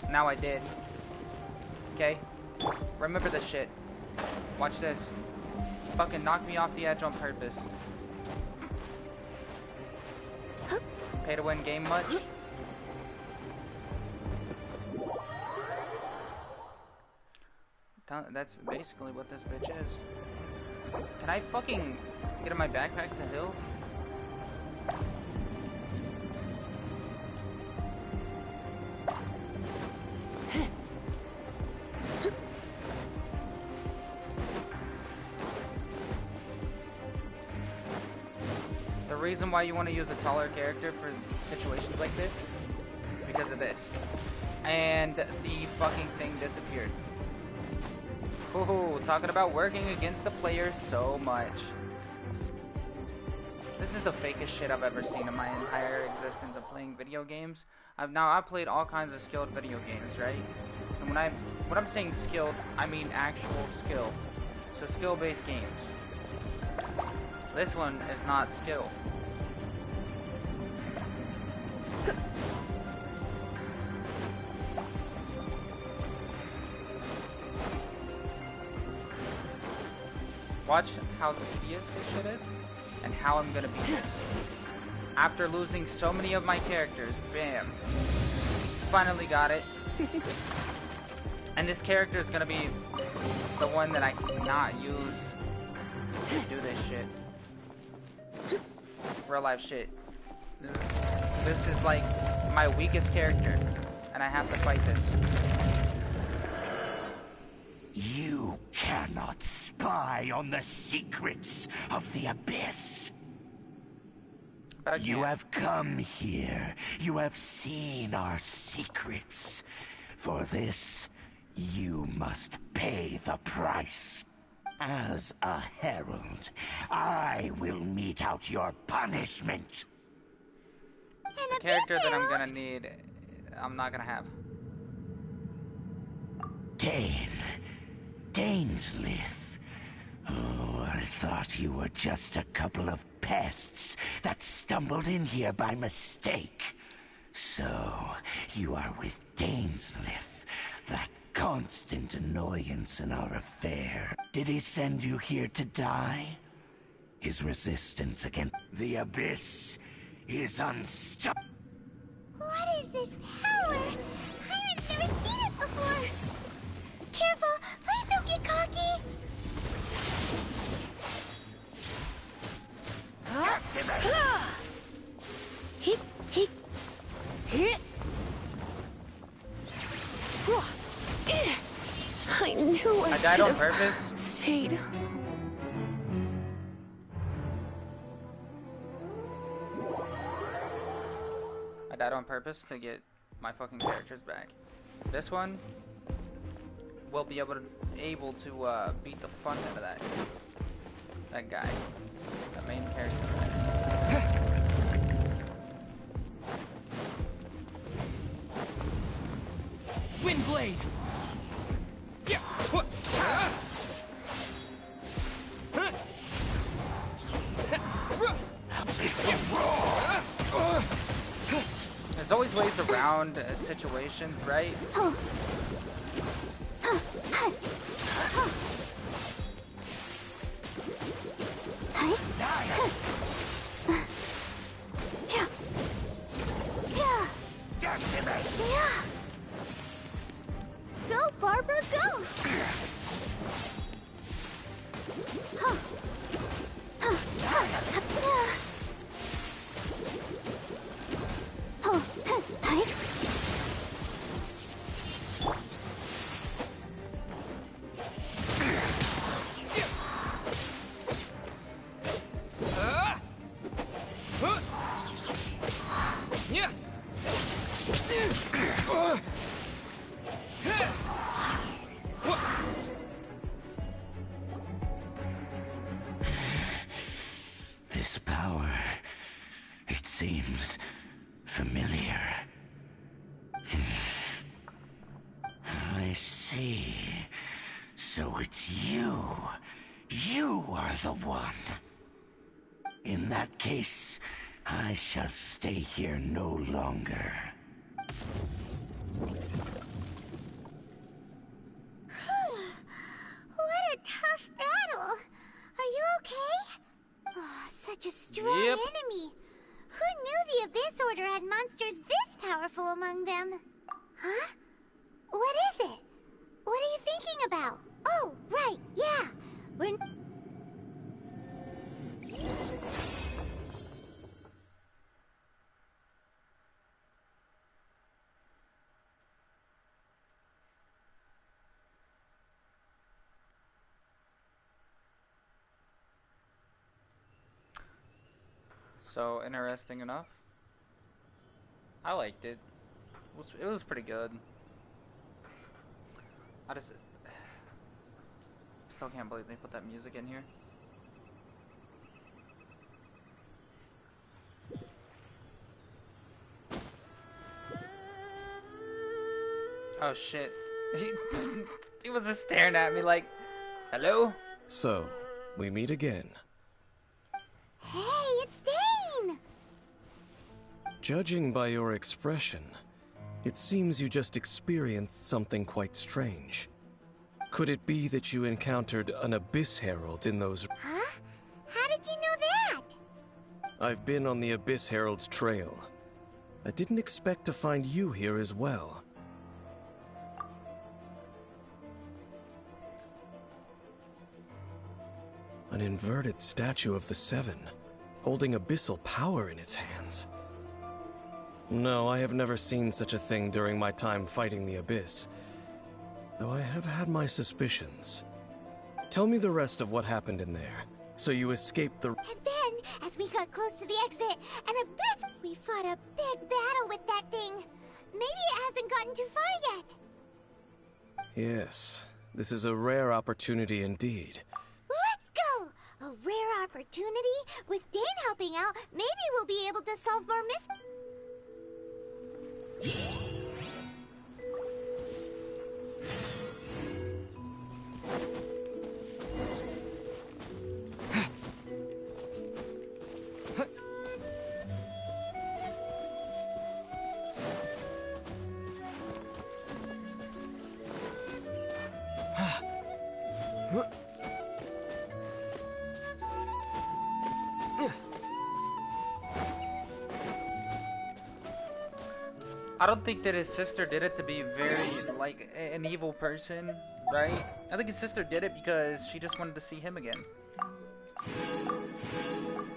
Now I did. Okay? Remember this shit. Watch this. Fucking knock me off the edge on purpose. Pay to win game much? That's basically what this bitch is. Can I fucking get in my backpack to heal? reason why you want to use a taller character for situations like this is because of this. And the fucking thing disappeared. Ooh, talking about working against the players so much. This is the fakest shit I've ever seen in my entire existence of playing video games. I've played all kinds of skilled video games, right? And when I'm saying skilled, I mean actual skill. So skill-based games. This one is not skill. Watch how tedious this shit is, and how I'm gonna beat this. After losing so many of my characters, bam. Finally got it. And this character is gonna be the one that I cannot use to do this shit. Real life shit. This is like my weakest character, and I have to fight this. You cannot spy on the secrets of the Abyss. You have come here. You have seen our secrets. For this, you must pay the price. As a herald, I will mete out your punishment. The character that I'm gonna need, I'm not gonna have. Dainsleif. Oh, I thought you were just a couple of pests that stumbled in here by mistake. So, you are with Dainsleif, that constant annoyance in our affair. Did he send you here to die? His resistance against the Abyss is unstoppable. What is this power? I've never seen it before. Careful, please don't get cocky. I knew I died on purpose. Stayed. I died on purpose to get my fucking characters back. This one will be able to beat the fun out of that guy, the main character. Windblade. There's always ways around situations, right? Go, Barbara, go! This power, it seems familiar. I see. So it's you. You are the one. In that case, I shall stay here no longer. What a tough battle. Are you okay? Oh, such a strong enemy. Who knew the Abyss Order had monsters this powerful among them? Huh? What is it? What are you thinking about? Oh, right, yeah. We're... So interesting enough. I liked it. It was pretty good. I just still can't believe they put that music in here. Oh shit. He was just staring at me like, hello? So, we meet again. Hey, it's Dane! Judging by your expression, it seems you just experienced something quite strange. Could it be that you encountered an Abyss Herald in those... Huh? How did you know that? I've been on the Abyss Herald's trail. I didn't expect to find you here as well. An inverted statue of the Seven, holding abyssal power in its hands. No, I have never seen such a thing during my time fighting the Abyss, though I have had my suspicions. Tell me the rest of what happened in there. So you escaped the... And then, as we got close to the exit, an abyss, we fought a big battle with that thing. Maybe it hasn't gotten too far yet. Yes, this is a rare opportunity indeed. Let's go! A rare opportunity? With Dane helping out, maybe we'll be able to solve more I don't think that his sister did it to be very, like, an evil person, right? I think his sister did it because she just wanted to see him again.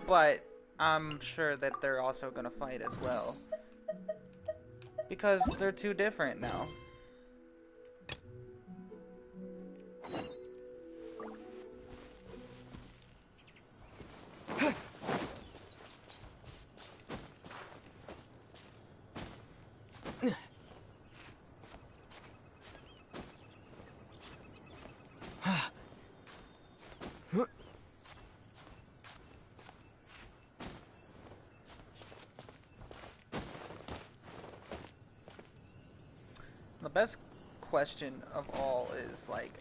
But I'm sure that they're also gonna fight as well. Because they're too different now. The best question of all is, like,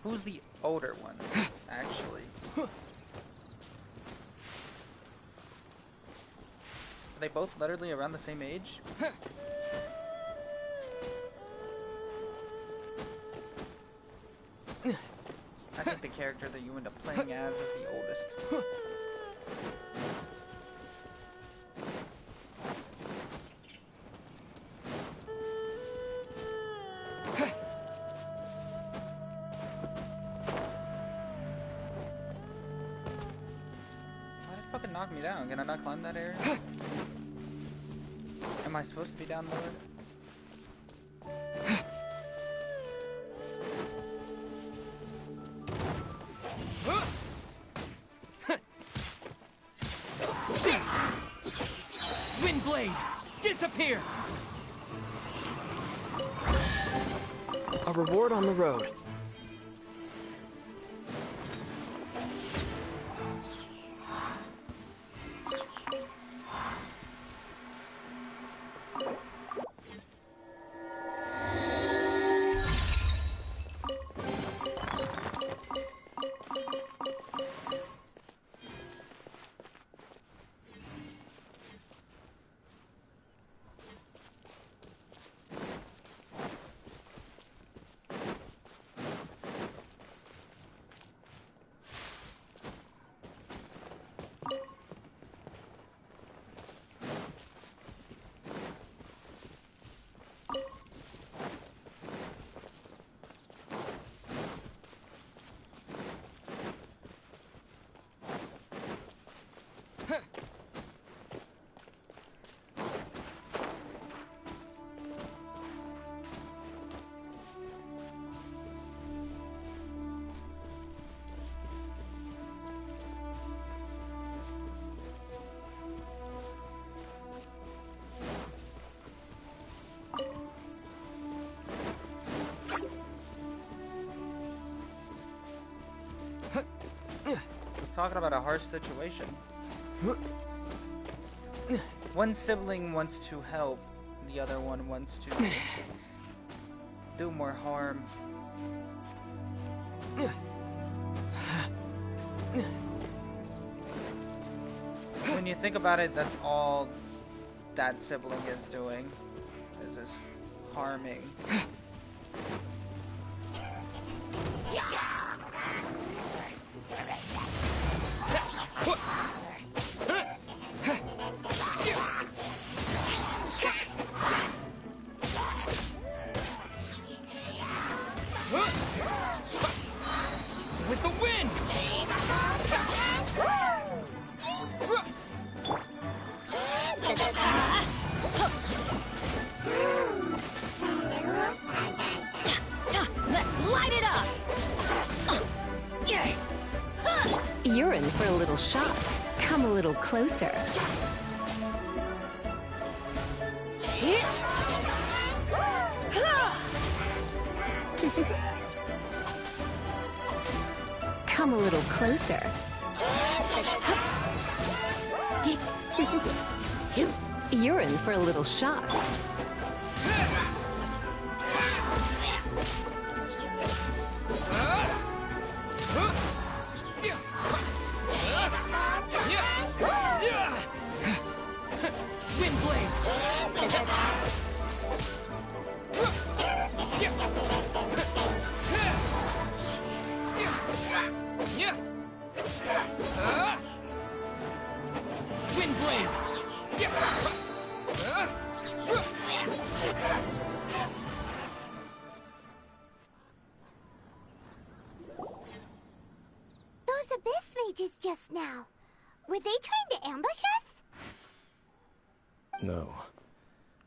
who's the older one, actually? Are they both literally around the same age? I think the character that you end up playing as is the oldest. Knock me down. Can I not climb that area? Am I supposed to be down lower? Windblade! Disappear! A reward on the road. talking about a harsh situation. One sibling wants to help, the other one wants to do more harm. When you think about it, that's all that sibling is doing, is just harming. With the wind! Let's light it up! You're in for a little shock. Come a little closer. Come a little closer. You're in for a little shock. Wind blade! Wind blade! Those abyss mages just now. Were they trying to ambush us? No.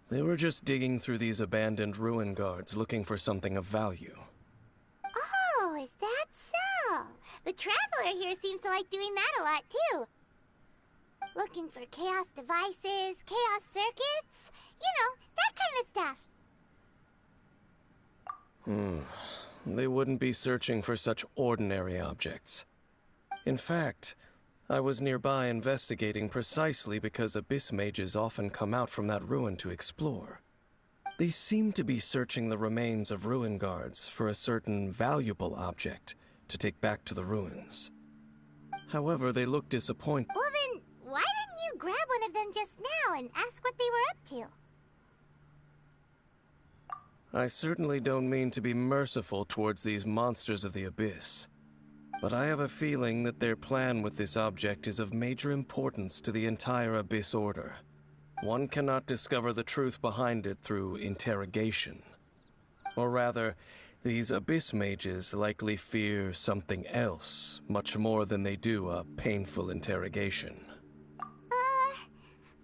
They were just digging through these abandoned ruin guards looking for something of value. Oh, is that so? The Traveler here seems to like doing that a lot, too. Looking for chaos devices, chaos circuits, you know, that kind of stuff. They wouldn't be searching for such ordinary objects. In fact, I was nearby investigating precisely because abyss mages often come out from that ruin to explore. They seem to be searching the remains of ruin guards for a certain valuable object to take back to the ruins. However, they look disappointed. Well then, why didn't you grab one of them just now and ask what they were up to? I certainly don't mean to be merciful towards these monsters of the abyss. But I have a feeling that their plan with this object is of major importance to the entire Abyss Order. One cannot discover the truth behind it through interrogation. Or rather, these Abyss mages likely fear something else, much more than they do a painful interrogation.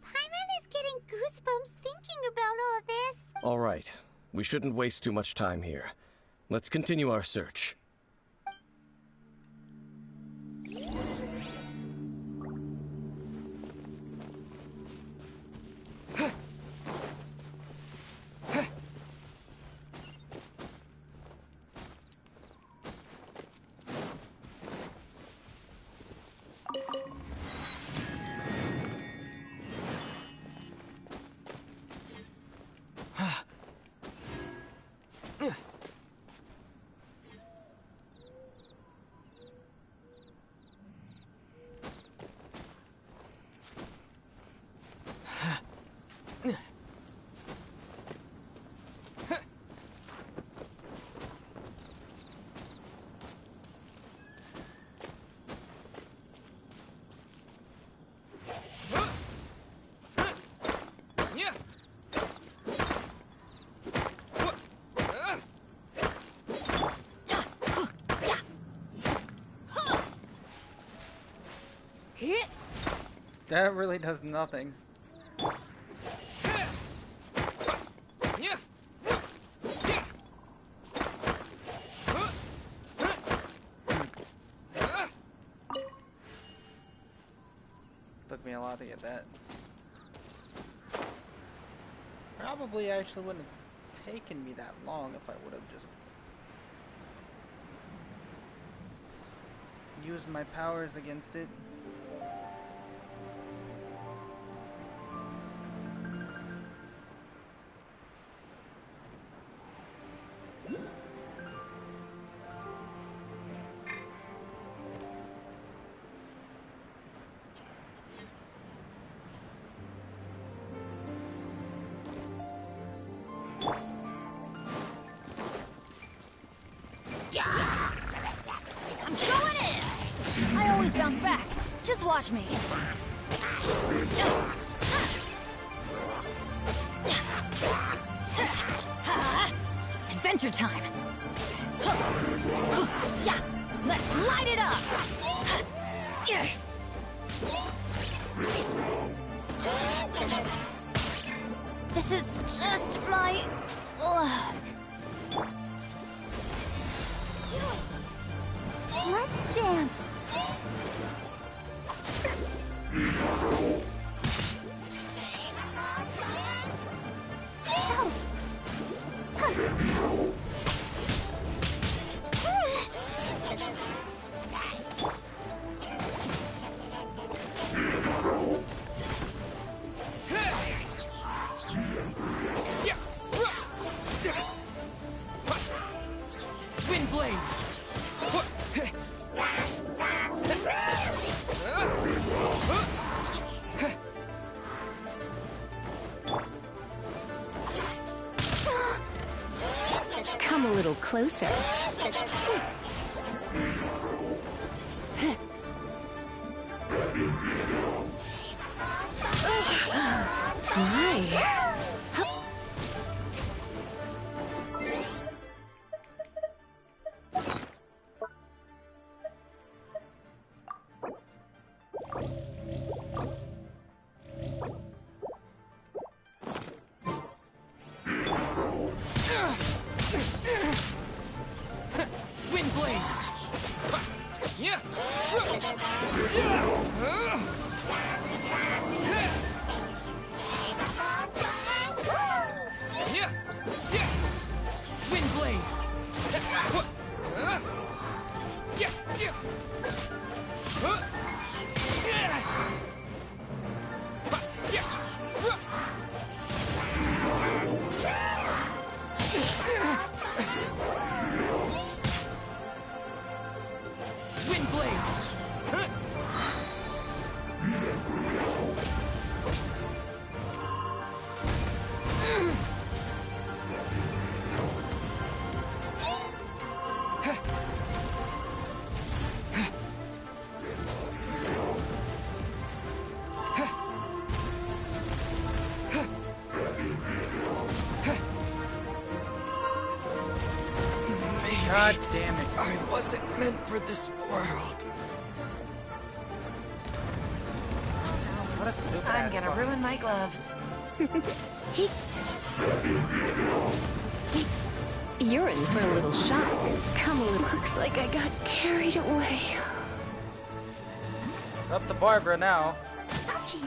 Paimon is getting goosebumps thinking about all this. All right, we shouldn't waste too much time here. Let's continue our search. That really does nothing. Took me a lot to get that. Probably actually wouldn't have taken me that long if I would have just use my powers against it. I'm going in! I always bounce back. Just watch me. Adventure time. Yeah, let's light it up. This is just my luck. Let's dance. Wind blade. Come a little closer. My. Wind blade. Yeah. Wind blade. Wind blade. God damn it. I wasn't meant for this world. What a stupid I'm ass gonna fuck. ruin my gloves. You're in for a little shock. Come a little. Looks like I got carried away. Up to Barbara now. Ouchie.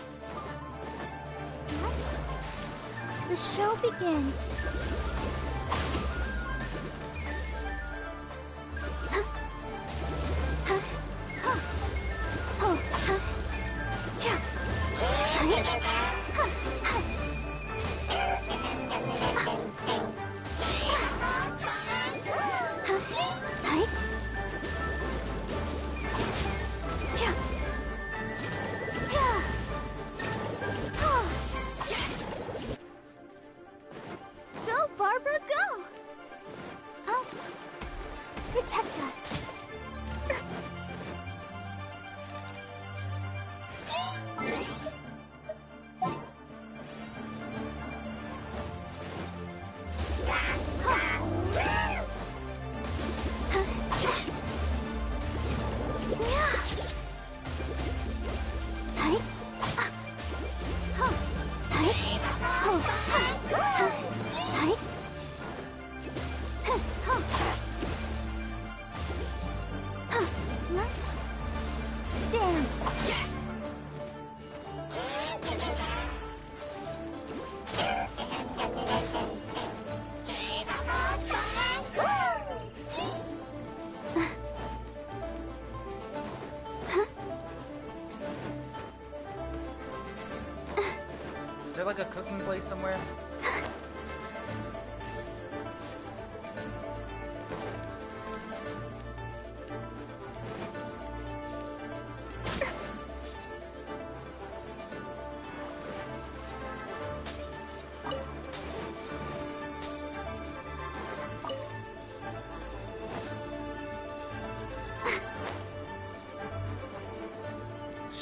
Let the show begin. Go, Barbara, go! Help! Protect us.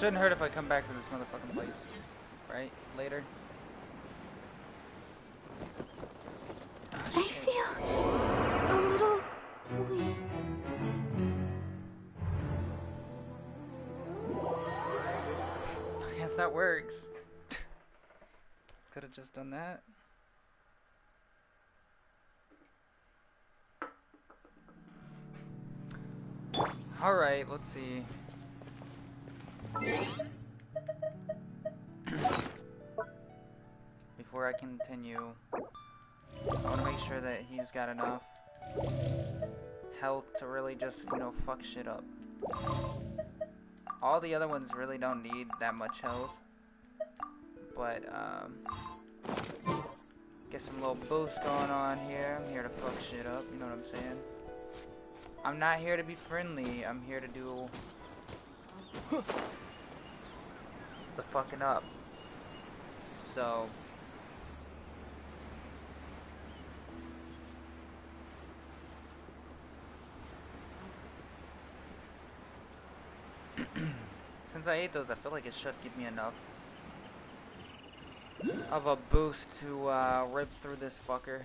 Shouldn't hurt if I come back to this motherfucking place, right? Later. I feel a little weak. I guess that works. Could have just done that. Alright, let's see. Before I continue, I want to make sure that he's got enough health to really just, you know, fuck shit up. All the other ones really don't need that much health. But, get some little boost going on here. I'm here to fuck shit up, you know what I'm saying? I'm not here to be friendly, I'm here to do the fucking up. So since I ate those, I feel like it should give me enough of a boost to rip through this fucker.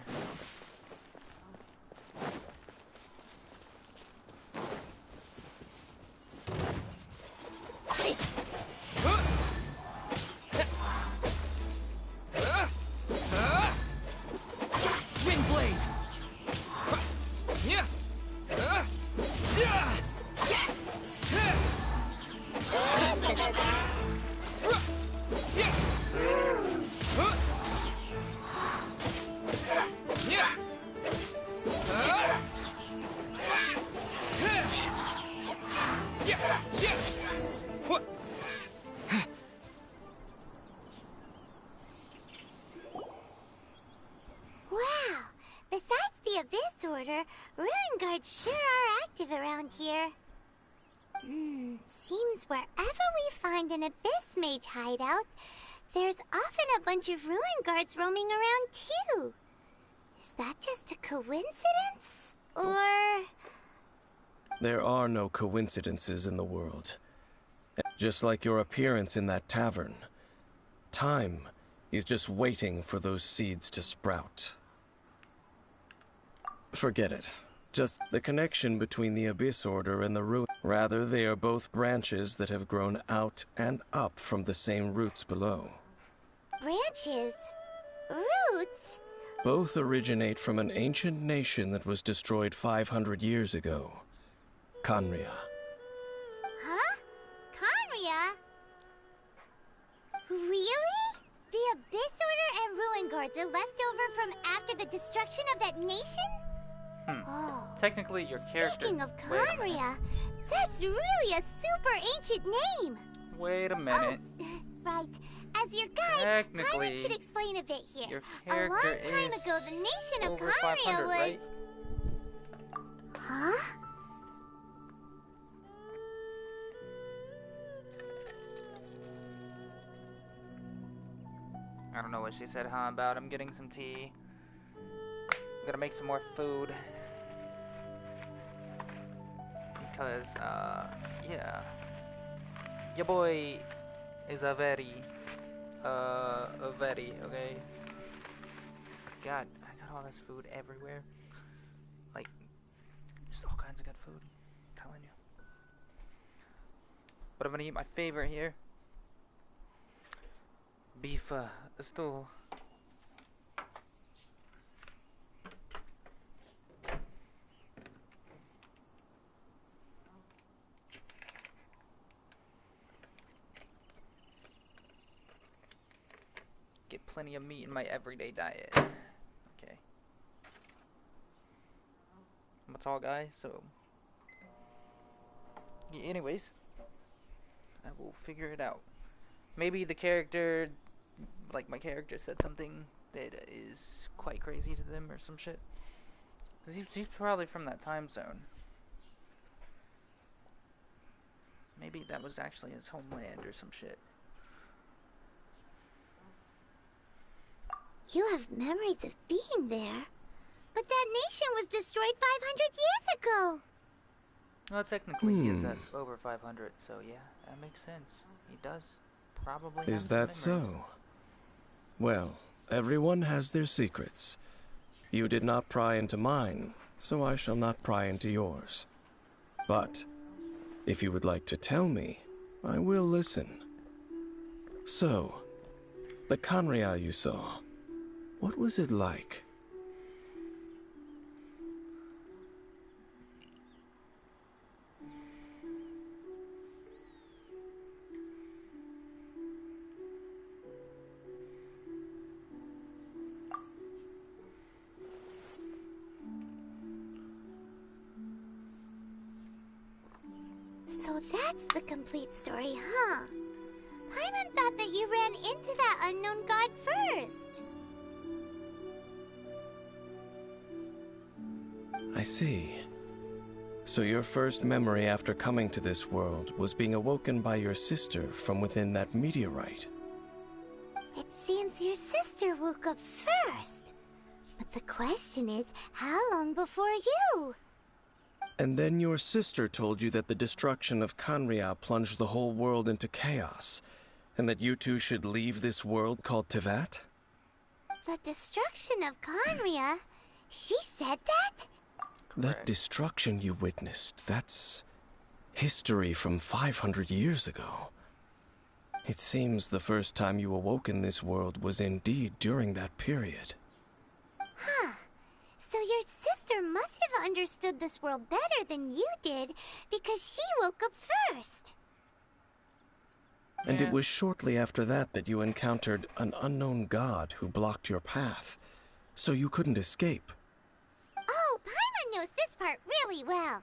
Ruin guards sure are active around here. Seems wherever we find an Abyss Mage hideout, there's often a bunch of ruin guards roaming around too. Is that just a coincidence? Or... There are no coincidences in the world. Just like your appearance in that tavern. Time is just waiting for those seeds to sprout. Forget it. Just the connection between the Abyss Order and the Ruin. Rather, they are both branches that have grown out and up from the same roots below. Branches? Roots? Both originate from an ancient nation that was destroyed 500 years ago. Khaenri'ah. Huh? Khaenri'ah? Really? The Abyss Order and Ruin Guards are left over from after the destruction of that nation? Oh. Technically, your character... Speaking of Khaenri'ah, that's really a super ancient name! Wait a minute. Right. As your guide, Paimon should explain a bit here. A long time ago, the nation of Khaenri'ah was... Right? Huh? I don't know what she said, huh, about I'm getting some tea. I'm gonna make some more food. Because, yeah. Your boy is a very, okay? God, I got all this food everywhere. Like, just all kinds of good food. I'm telling you. But I'm gonna eat my favorite here. Beef, stool. Get plenty of meat in my everyday diet. Okay. I'm a tall guy, so... Yeah, anyways. I will figure it out. Maybe the character... Like, my character said something that is quite crazy to them or some shit. 'Cause he's probably from that time zone. Maybe that was actually his homeland or some shit. You have memories of being there. But that nation was destroyed 500 years ago. Well, technically he is at over 500, so yeah, that makes sense. He does probably have Is some that memories. so? Well, everyone has their secrets. You did not pry into mine, so I shall not pry into yours. But, if you would like to tell me, I will listen. So, the Kanria you saw, what was it like? So that's the complete story, huh? Paimon thought that you ran into that unknown god first. I see. So your first memory after coming to this world was being awoken by your sister from within that meteorite. It seems your sister woke up first. But the question is, how long before you? And then your sister told you that the destruction of Kanria plunged the whole world into chaos, and that you two should leave this world called Tevat? The destruction of Conria? She said that? That destruction you witnessed, that's history from 500 years ago. It seems the first time you awoke in this world was indeed during that period. Huh. So your sister must have understood this world better than you did, because she woke up first. And it was shortly after that that you encountered an unknown god who blocked your path, so you couldn't escape. Oh, Paimon knows this part really well.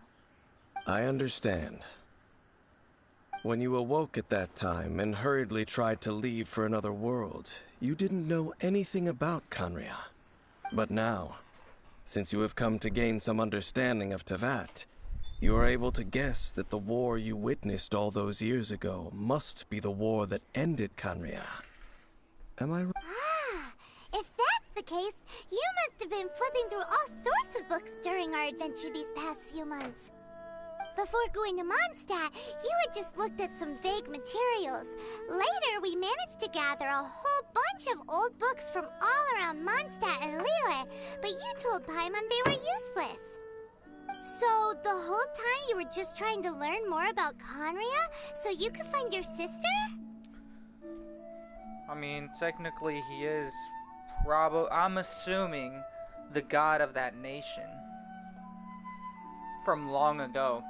I understand. When you awoke at that time and hurriedly tried to leave for another world, you didn't know anything about Kanria. But now, since you have come to gain some understanding of Tevat, you are able to guess that the war you witnessed all those years ago must be the war that ended Kanria. Am I right? Ah, if that's the case, you must have been flipping through all sorts of books during our adventure these past few months. Before going to Mondstadt, you had just looked at some vague materials. Later, we managed to gather a whole bunch of old books from all around Mondstadt and Liyue, but you told Paimon they were useless. So, the whole time you were just trying to learn more about Conria so you could find your sister? I mean, technically he is I'm assuming the god of that nation. From long ago.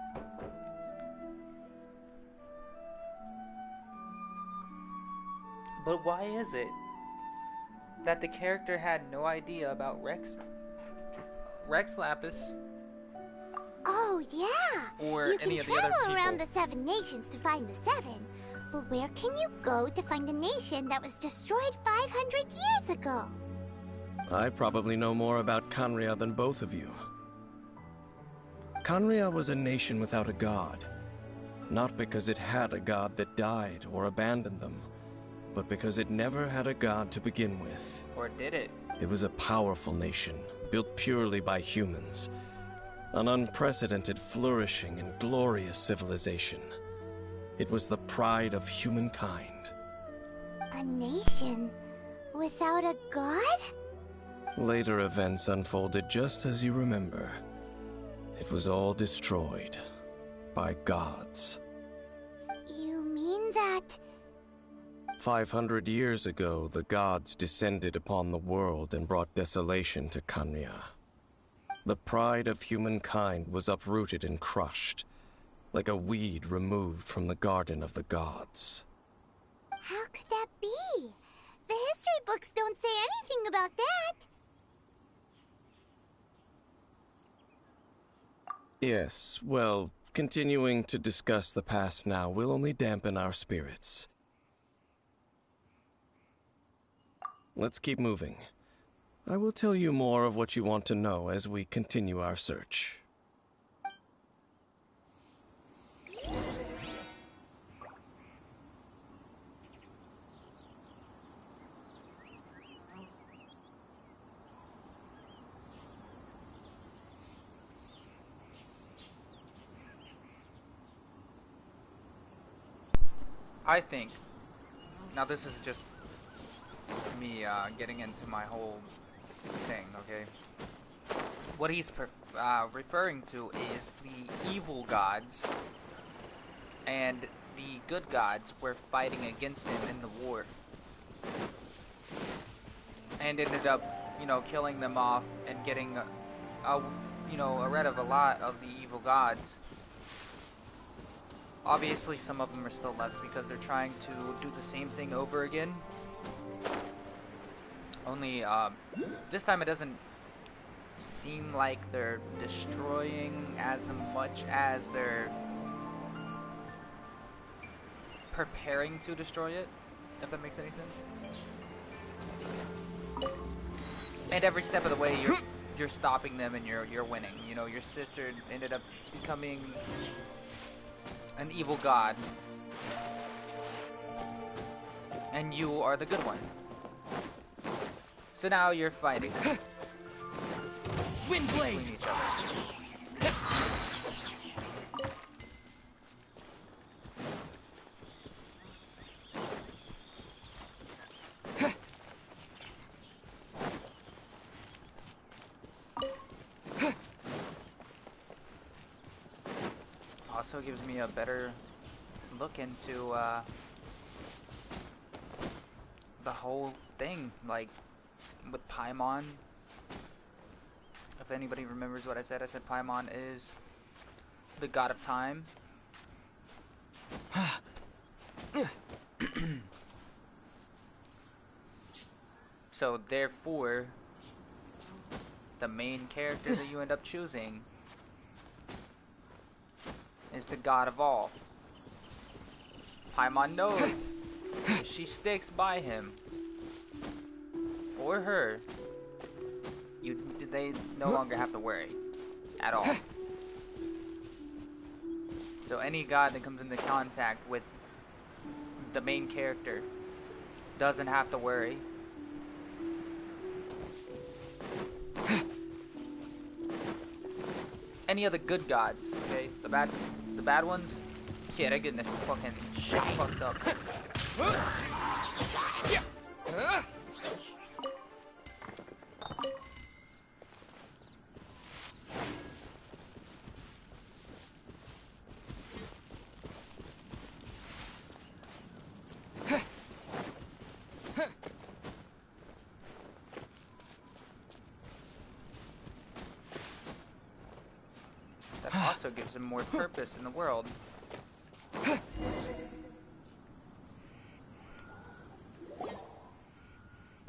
But why is it that the character had no idea about Rex Lapis? Oh, yeah! Or you any can of the other travel people. around the 7 nations to find the 7. But where can you go to find a nation that was destroyed 500 years ago? I probably know more about Kanria than both of you. Kanria was a nation without a god. Not because it had a god that died or abandoned them, but because it never had a god to begin with. Or did it? It was a powerful nation, built purely by humans. An unprecedented, flourishing, and glorious civilization. It was the pride of humankind. A nation without a god? Later events unfolded just as you remember. It was all destroyed by gods. You mean that... 500 years ago, the gods descended upon the world and brought desolation to Kanria. The pride of humankind was uprooted and crushed, like a weed removed from the garden of the gods. How could that be? The history books don't say anything about that. Yes, well, continuing to discuss the past now will only dampen our spirits. Let's keep moving. I will tell you more of what you want to know as we continue our search. I think, now this is just me getting into my whole thing, okay? What he's referring to is the evil gods and the good gods were fighting against him in the war. And ended up, you know, killing them off and getting, rid of a lot of the evil gods. Obviously, some of them are still left because they're trying to do the same thing over again. Only, this time it doesn't seem like they're destroying as much as they're preparing to destroy it, if that makes any sense. And every step of the way, you're stopping them and you're winning. You know, your sister ended up becoming an evil god, and you are the good one. So now you're fighting Windblade between each other. Also gives me a better look into the whole thing, like with Paimon. If anybody remembers what I said Paimon is the god of time. So therefore, the main character that you end up choosing is the god of all. Paimon knows if she sticks by him or her, they no longer have to worry at all. So any god that comes into contact with the main character doesn't have to worry. Any of the good gods, okay? The bad ones, yeah, they're getting their fucking shit fucked up. That also gives them more purpose in the world. Over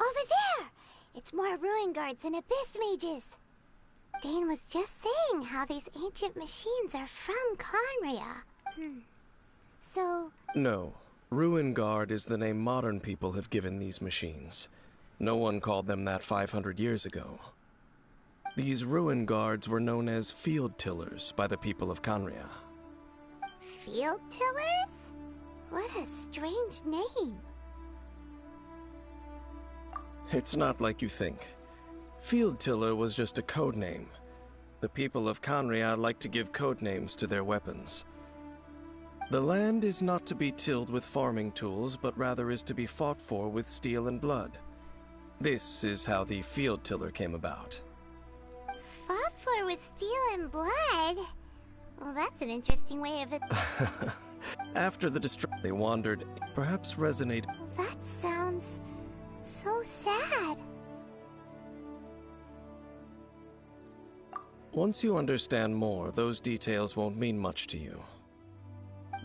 there! It's more ruin guards and abyss mages. Dane was just saying how these ancient machines are from Conria. So... No. Ruin Guard is the name modern people have given these machines. No one called them that 500 years ago. These Ruin Guards were known as Field Tillers by the people of Conria. Field Tillers? What a strange name. It's not like you think. Field Tiller was just a code name. The people of Conria like to give code names to their weapons. The land is not to be tilled with farming tools, but rather is to be fought for with steel and blood. This is how the Field Tiller came about. Fought for with steel and blood? Well, that's an interesting way of it. After the destruction, they wandered, perhaps resonate. That sounds so sad. Once you understand more, those details won't mean much to you.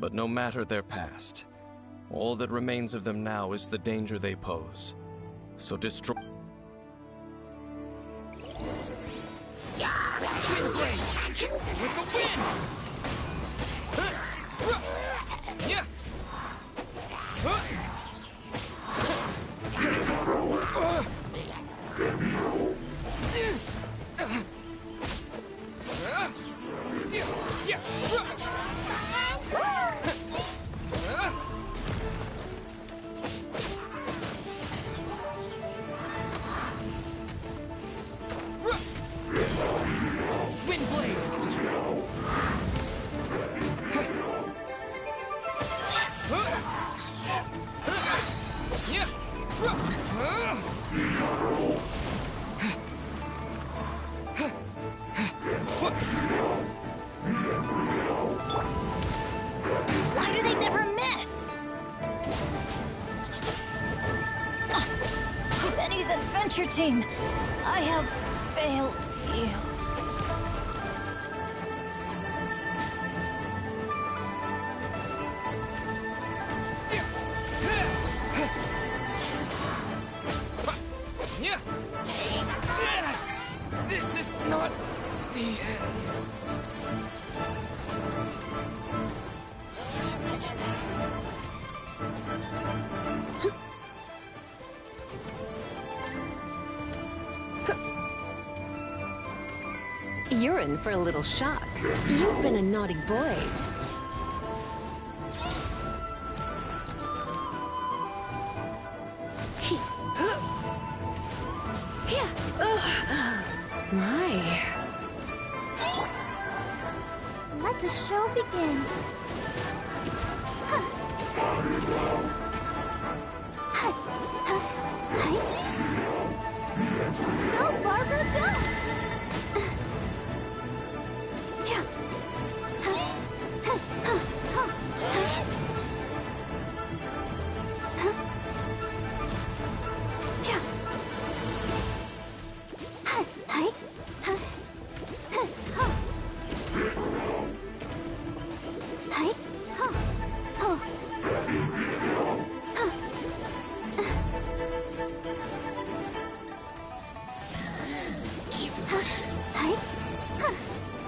But no matter their past, all that remains of them now is the danger they pose. So destroy... Windblade! With the wind! Yeah! Windblade! team, I have failed you. This is not the end. You're in for a little shock. You've been a naughty boy. My. Let the show begin. Go, Barbara, go!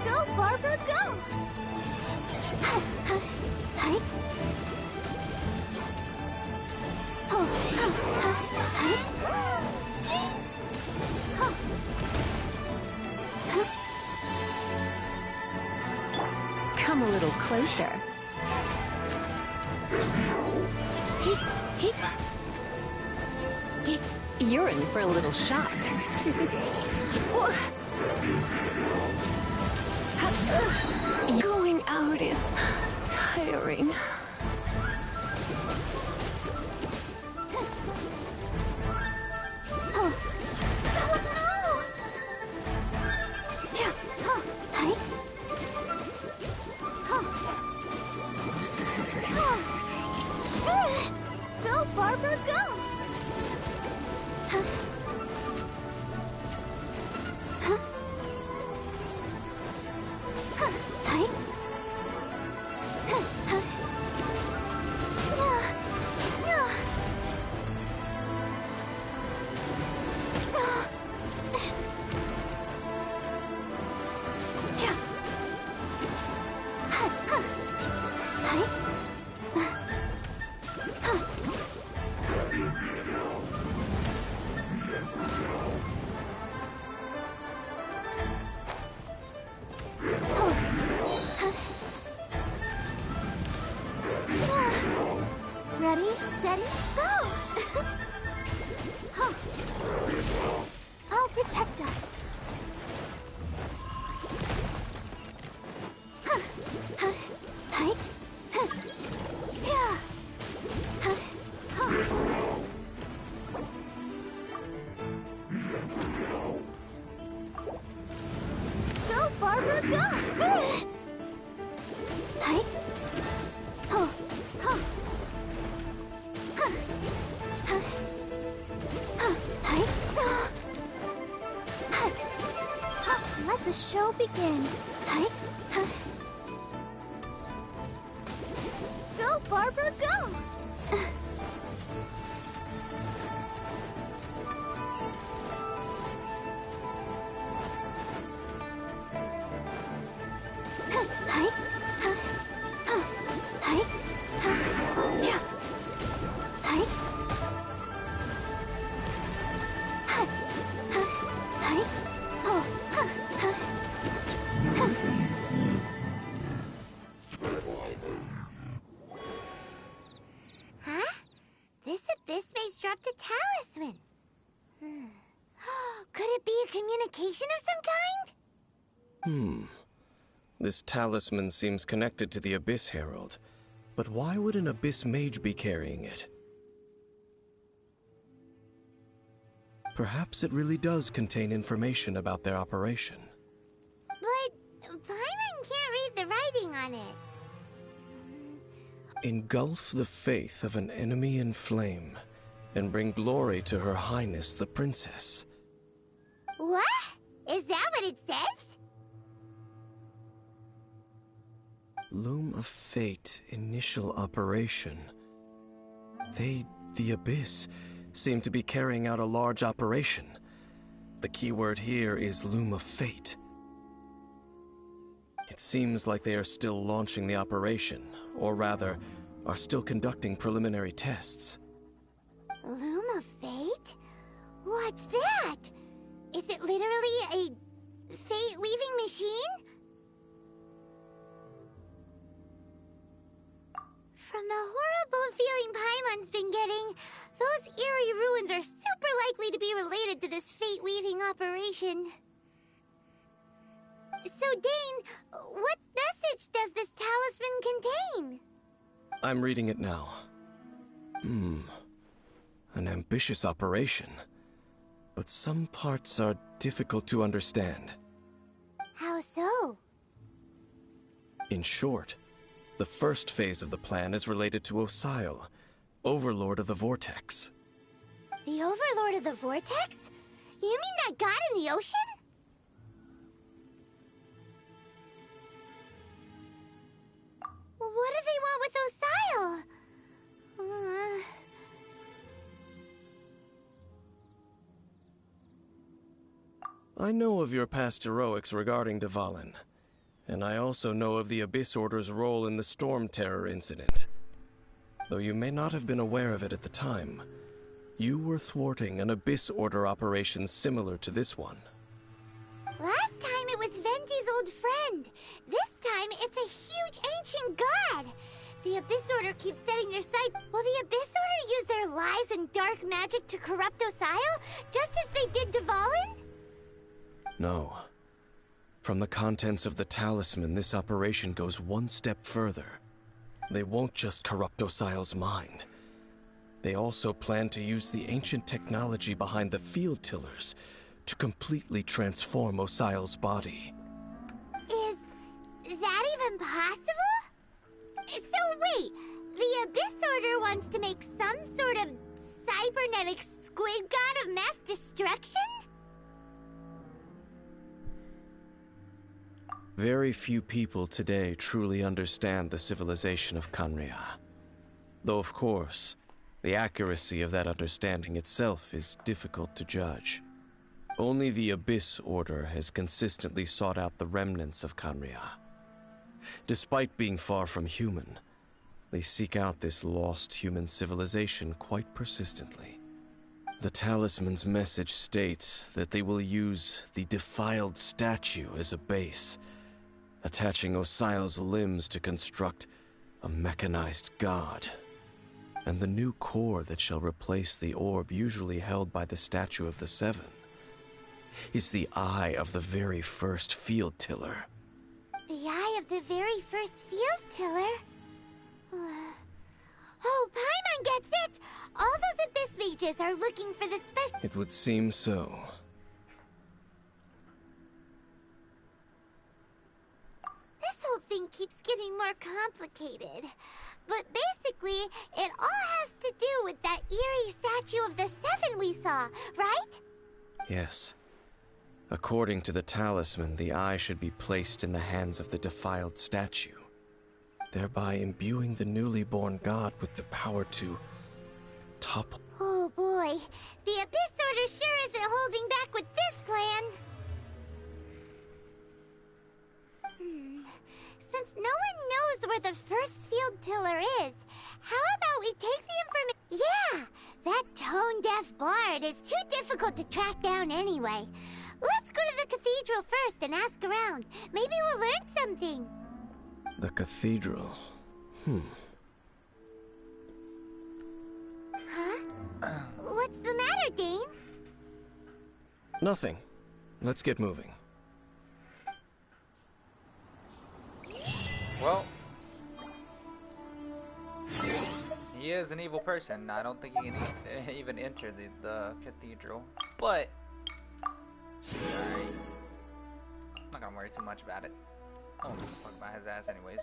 Go, Barbara, go! Come a little closer. You're in for a little shock. Going out is tiring. Go, Barbara, go! Ready, steady, go! I'll protect us. Go, Barbara, go! Let the show begin. Go, Barbara, go! Huh? This abyss mage dropped a talisman. Could it be a communication of some kind? This talisman seems connected to the Abyss Herald. But why would an Abyss Mage be carrying it? Perhaps it really does contain information about their operation. But Paimon can't read the writing on it. Engulf the faith of an enemy in flame, and bring glory to Her Highness the Princess. What? Is that what it says? Loom of Fate, initial operation. They, the Abyss, seem to be carrying out a large operation. The keyword here is Loom of Fate. It seems like they are still launching the operation, or rather, are still conducting preliminary tests. Loom of Fate? What's that? Is it literally a fate-weaving machine? From the horrible feeling Paimon's been getting, those eerie ruins are super likely to be related to this fate-weaving operation. So, Dane, what message does this talisman contain? I'm reading it now. An ambitious operation. But some parts are difficult to understand. How so? In short, the first phase of the plan is related to Osile, Overlord of the Vortex. The Overlord of the Vortex? You mean that god in the ocean? What do they want with Osile? I know of your past heroics regarding Dvalin, and I also know of the Abyss Order's role in the Storm Terror incident. Though you may not have been aware of it at the time, you were thwarting an Abyss Order operation similar to this one. Last time it was Venti's old friend. This time it's a huge ancient god. The Abyss Order keeps setting their sight. Will the Abyss Order use their lies and dark magic to corrupt Osile, just as they did Dvalin? No. From the contents of the talisman, this operation goes one step further. They won't just corrupt Osile's mind. They also plan to use the ancient technology behind the field tillers to completely transform Osile's body. Is that even possible? So wait, the Abyss Order wants to make some sort of cybernetic squid god of mass destruction? Very few people today truly understand the civilization of Khaenri'ah. Though of course, the accuracy of that understanding itself is difficult to judge. Only the Abyss Order has consistently sought out the remnants of Khaenri'ah. Despite being far from human, they seek out this lost human civilization quite persistently. The talisman's message states that they will use the defiled statue as a base, attaching Osile's limbs to construct a mechanized god. And the new core that shall replace the orb usually held by the Statue of the Seven is the eye of the very first field tiller. The eye of the very first field tiller? Oh, Paimon gets it! All those Abyss mages are looking for the special... It would seem so. This whole thing keeps getting more complicated. But basically, it all has to do with that eerie Statue of the Seven we saw, right? Yes. According to the talisman, the eye should be placed in the hands of the defiled statue, thereby imbuing the newly born god with the power to topple. Oh boy, the Abyss Order sure isn't holding back with this plan. Since no one knows where the first field tiller is, how about we take the information? Yeah, that tone-deaf bard is too difficult to track down anyway. Let's go to the cathedral first and ask around. Maybe we'll learn something. The cathedral. Huh? What's the matter, Dane? Nothing. Let's get moving. Well, he is an evil person. I don't think he can even enter the cathedral. But, alright. I'm not gonna worry too much about it. I don't give a fuck about his ass anyways.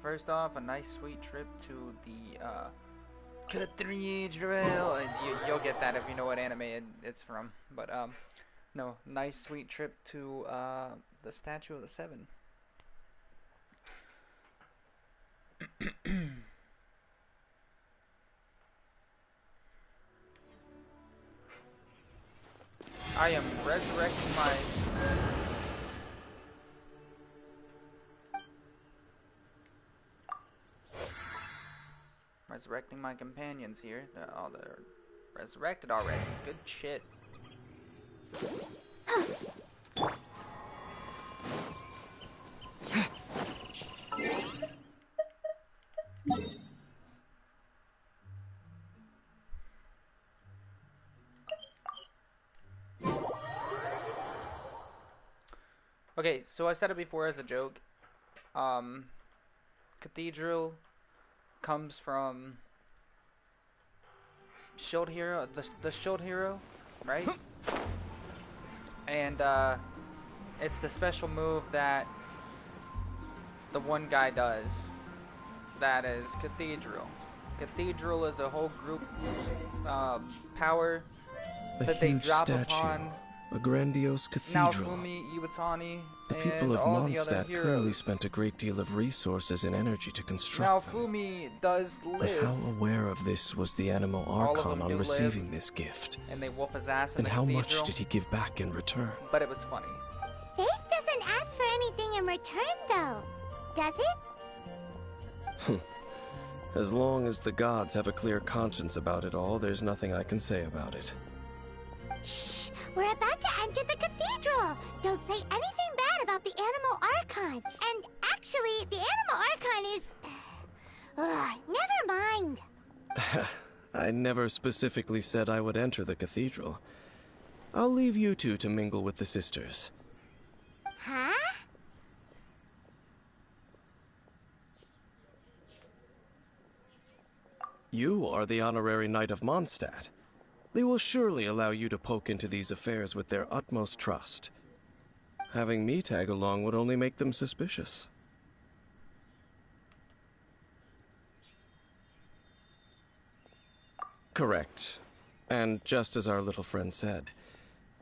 first off, a nice sweet trip to the cathedral. And you'll get that if you know what anime it's from. But no, nice sweet trip to the statue of the Seven. I am resurrecting my companions here. They're resurrected already. Good shit. Okay, so I said it before as a joke. Cathedral comes from Shield Hero, the Shield Hero, right? And it's the special move that the one guy does. That is Cathedral. Cathedral is a whole group power that they drop upon. A grandiose cathedral. Naofumi, Iwatani, the people of Mondstadt clearly spent a great deal of resources and energy to construct them. Naofumi does live. But how aware of this was the Animal Archon on receiving this gift? And they whoop his ass in and the how cathedral. Much did he give back in return? But it was funny. Faith doesn't ask for anything in return, though, does it? As long as the gods have a clear conscience about it all, there's nothing I can say about it. Shh! We're about to enter the cathedral! Don't say anything bad about the Animal Archon! And actually, the Animal Archon is... never mind! I never specifically said I would enter the cathedral. I'll leave you two to mingle with the sisters. Huh? You are the honorary Knight of Mondstadt. They will surely allow you to poke into these affairs with their utmost trust. Having me tag along would only make them suspicious. Correct. And just as our little friend said,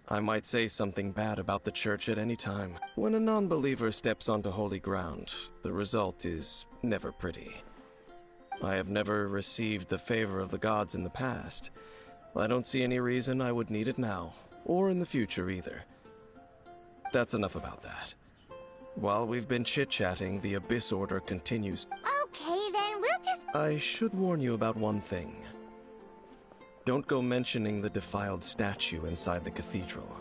I might say something bad about the church at any time. When a non-believer steps onto holy ground, the result is never pretty. I have never received the favor of the gods in the past. I don't see any reason I would need it now, or in the future either. That's enough about that. While we've been chit-chatting, the Abyss Order continues. Okay, then we'll just... I should warn you about one thing. Don't go mentioning the defiled statue inside the cathedral.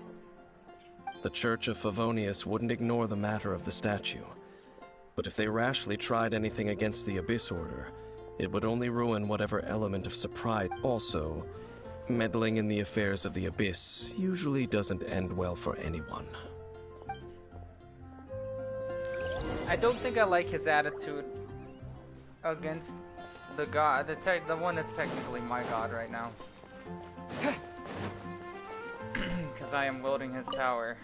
The Church of Favonius wouldn't ignore the matter of the statue. But if they rashly tried anything against the Abyss Order, it would only ruin whatever element of surprise. Also, meddling in the affairs of the Abyss usually doesn't end well for anyone. I don't think I like his attitude against the god, the one that's technically my god right now. Because I am wielding his power.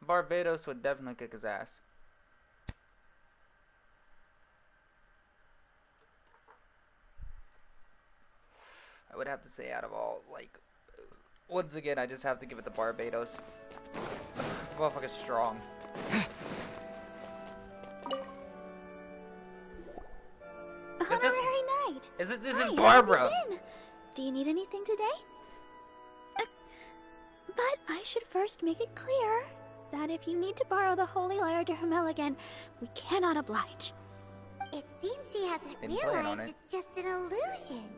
Barbados would definitely kick his ass. I would have to say out of all, like, once again, I just have to give it to Barbados. Motherfucker's strong. Honorary Knight! This is Barbara! Do you need anything today? But I should first make it clear that if you need to borrow the Holy Lyre to Hermel again, we cannot oblige. It seems she hasn't realized it's just an illusion.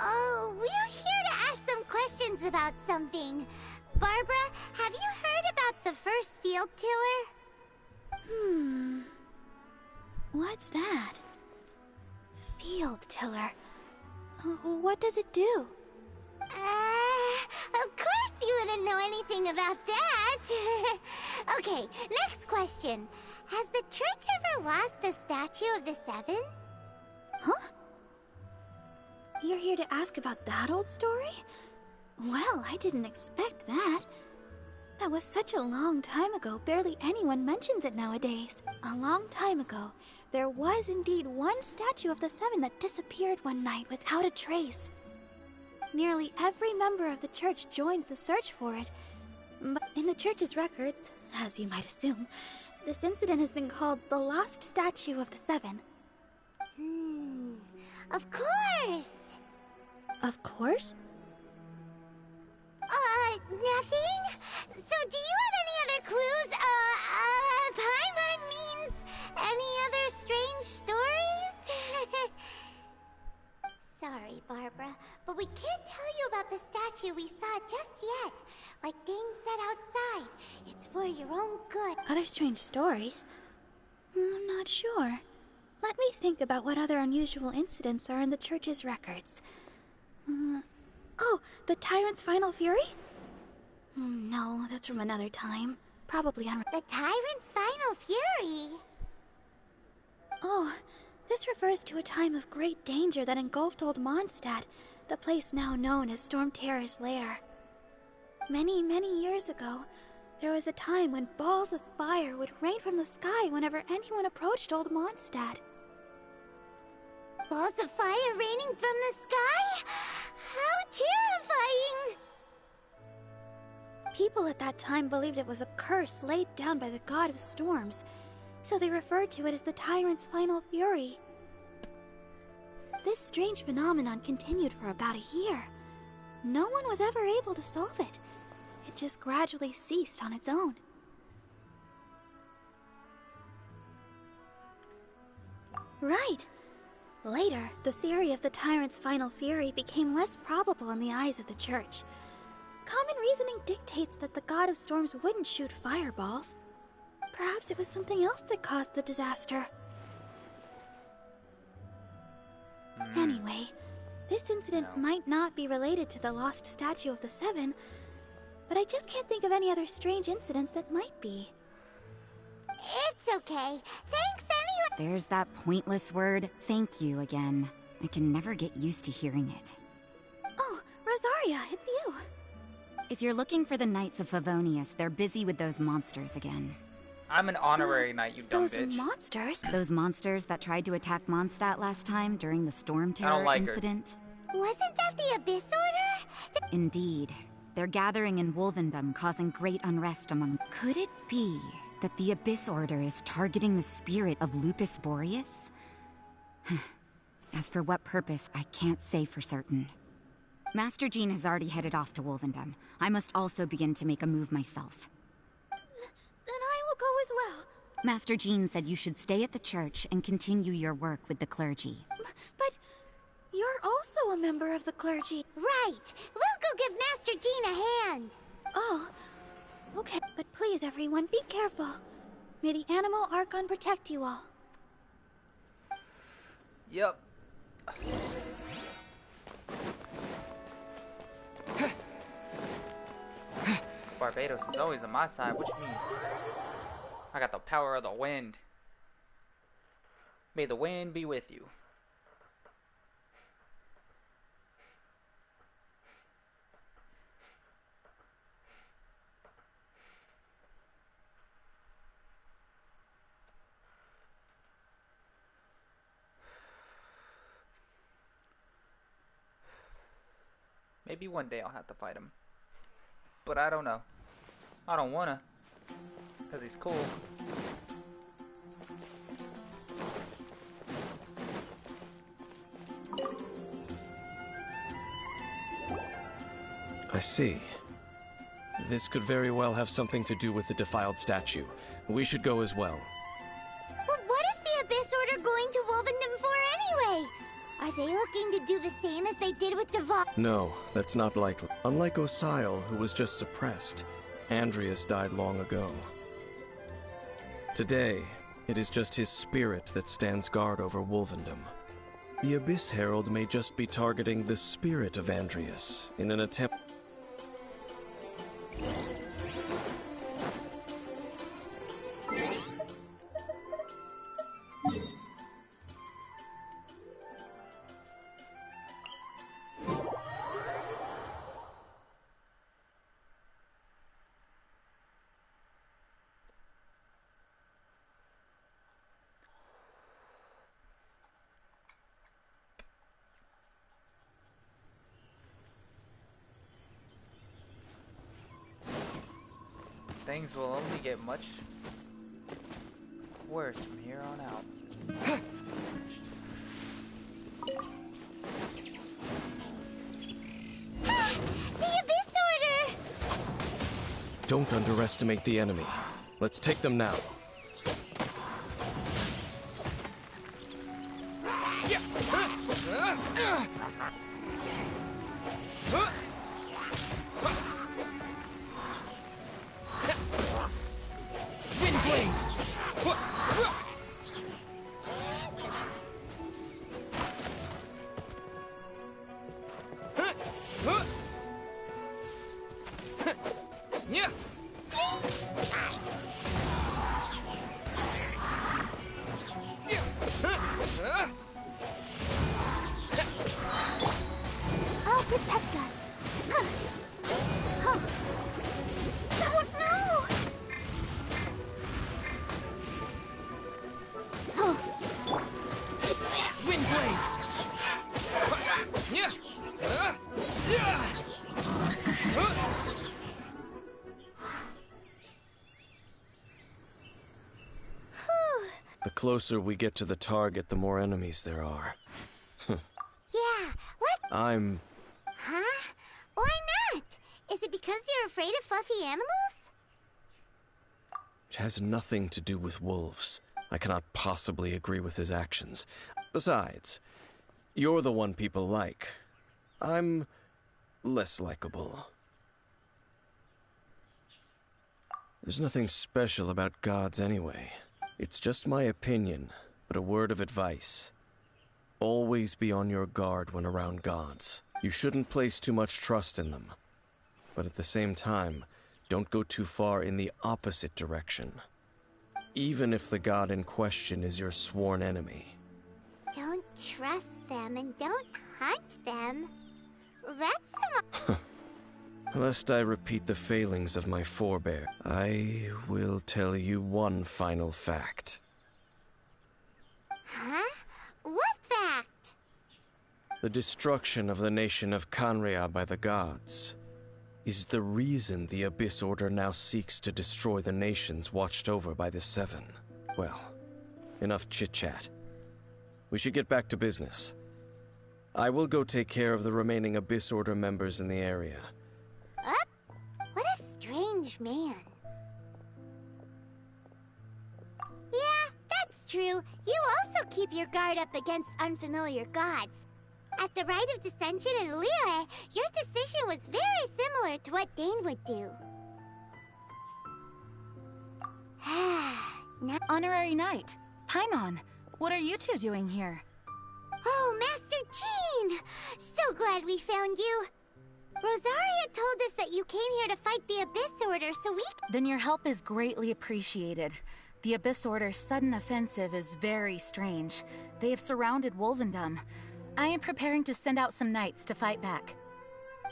Oh, we're here to ask some questions about something. Barbara, have you heard about the first field tiller? What's that? Field tiller. What does it do? Of course you wouldn't know anything about that. Okay, next question. Has the church ever lost a statue of the Seven? Huh? You're here to ask about that old story? Well, I didn't expect that. That was such a long time ago, barely anyone mentions it nowadays. A long time ago, there was indeed one statue of the Seven that disappeared one night without a trace. Nearly every member of the church joined the search for it. But in the church's records, as you might assume, this incident has been called the Lost Statue of the Seven. Of course! Of course? Nothing? So do you have any other clues? Paimon means any other strange stories? Sorry, Barbara, but we can't tell you about the statue we saw just yet. Like Dane said outside, it's for your own good. Other strange stories? I'm not sure. Let me think about what other unusual incidents are in the church's records. Oh, the Tyrant's Final Fury? No, that's from another time. Probably The Tyrant's Final Fury? Oh, this refers to a time of great danger that engulfed Old Mondstadt, the place now known as Storm Terror's lair. Many, many years ago, there was a time when balls of fire would rain from the sky whenever anyone approached Old Mondstadt. Balls of fire raining from the sky? How terrifying! People at that time believed it was a curse laid down by the god of storms, so they referred to it as the Tyrant's Final Fury. This strange phenomenon continued for about a year. No one was ever able to solve it. It just gradually ceased on its own. Right. Later, the theory of the Tyrant's Final Fury became less probable in the eyes of the Church. Common reasoning dictates that the god of storms wouldn't shoot fireballs. Perhaps it was something else that caused the disaster. Anyway, this incident might not be related to the lost statue of the Seven, but I just can't think of any other strange incidents that might be. It's okay. Thanks anyway. There's that pointless word, thank you, again. I can never get used to hearing it. Oh, Rosaria, it's you. If you're looking for the Knights of Favonius, they're busy with those monsters again. I'm an honorary knight, you dumb bitch. Those monsters? Those monsters that tried to attack Mondstadt last time during the Storm Terror incident? Wasn't that the Abyss Order? Indeed. They're gathering in Wolvendom, causing great unrest among... Could it be that the Abyss Order is targeting the spirit of Lupus Boreas? As for what purpose, I can't say for certain. Master Jean has already headed off to Wolvendom. I must also begin to make a move myself. Then I will go as well. Master Jean said you should stay at the church and continue your work with the clergy. But you're also a member of the clergy. Right. We'll go give Master Jean a hand. Oh, okay. But please, everyone, be careful. May the Animal Archon protect you all. Yep. Barbados is always on my side. What you mean? I got the power of the wind. May the wind be with you. Maybe one day I'll have to fight him. But I don't know. I don't wanna. Because he's cool. I see. This could very well have something to do with the defiled statue. We should go as well. But what is the Abyss Order going to Wolvendom for anyway? Are they looking to do the same as they did with Deval? No, that's not likely. Unlike Osile, who was just suppressed, Andreas died long ago. Today, it is just his spirit that stands guard over Wolvendom. The Abyss Herald may just be targeting the spirit of Andreas in an attempt... things will only get much worse from here on out. The Abyss Order! Don't underestimate the enemy. Let's take them now. I'll protect us. Oh no! Windblade! The closer we get to the target, the more enemies there are. Yeah, what? Huh? Why not? Is it because you're afraid of fluffy animals? It has nothing to do with wolves. I cannot possibly agree with his actions. Besides, you're the one people like. I'm less likable. There's nothing special about gods anyway. It's just my opinion, but a word of advice. Always be on your guard when around gods. You shouldn't place too much trust in them. But at the same time, don't go too far in the opposite direction. Even if the god in question is your sworn enemy. Don't trust them and don't hunt them. That's some... Lest I repeat the failings of my forebear, I will tell you one final fact. Huh? What fact? The destruction of the nation of Canria by the gods is the reason the Abyss Order now seeks to destroy the nations watched over by the Seven. Well, enough chit-chat. We should get back to business. I will go take care of the remaining Abyss Order members in the area. What a strange man. Yeah, that's true. You also keep your guard up against unfamiliar gods. At the Rite of Dissension in Liyue, your decision was very similar to what Dane would do. Honorary Knight, Paimon, what are you two doing here? Oh, Master Jean! So glad we found you. Rosaria told us that you came here to fight the Abyss Order, so we... Then your help is greatly appreciated. The Abyss Order's sudden offensive is very strange. They have surrounded Wolvendom. I am preparing to send out some knights to fight back.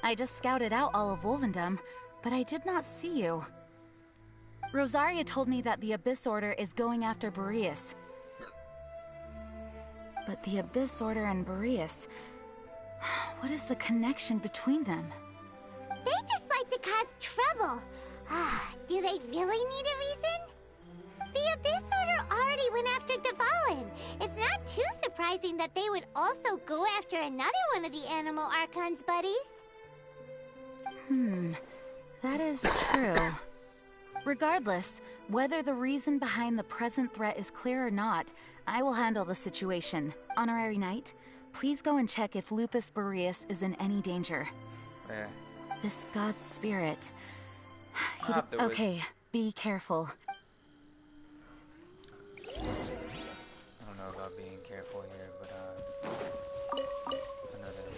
I just scouted out all of Wolvendom, but I did not see you. Rosaria told me that the Abyss Order is going after Boreas. But the Abyss Order and Boreas... What is the connection between them? They just like to cause trouble. Do they really need a reason? The Abyss Order already went after Dvalin. It's not too surprising that they would also go after another one of the Animal Archon's buddies. That is true. Regardless, whether the reason behind the present threat is clear or not, I will handle the situation. Honorary Knight, please go and check if Lupus Boreas is in any danger. Yeah. This god's spirit... Okay, be careful. I don't know about being careful here, but I know that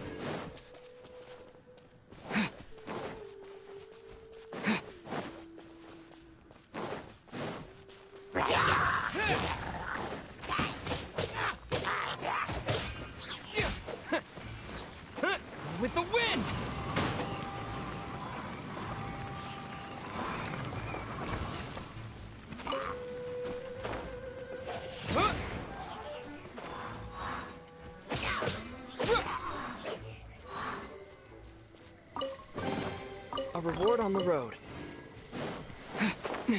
With the wind! A reward on the road. Look!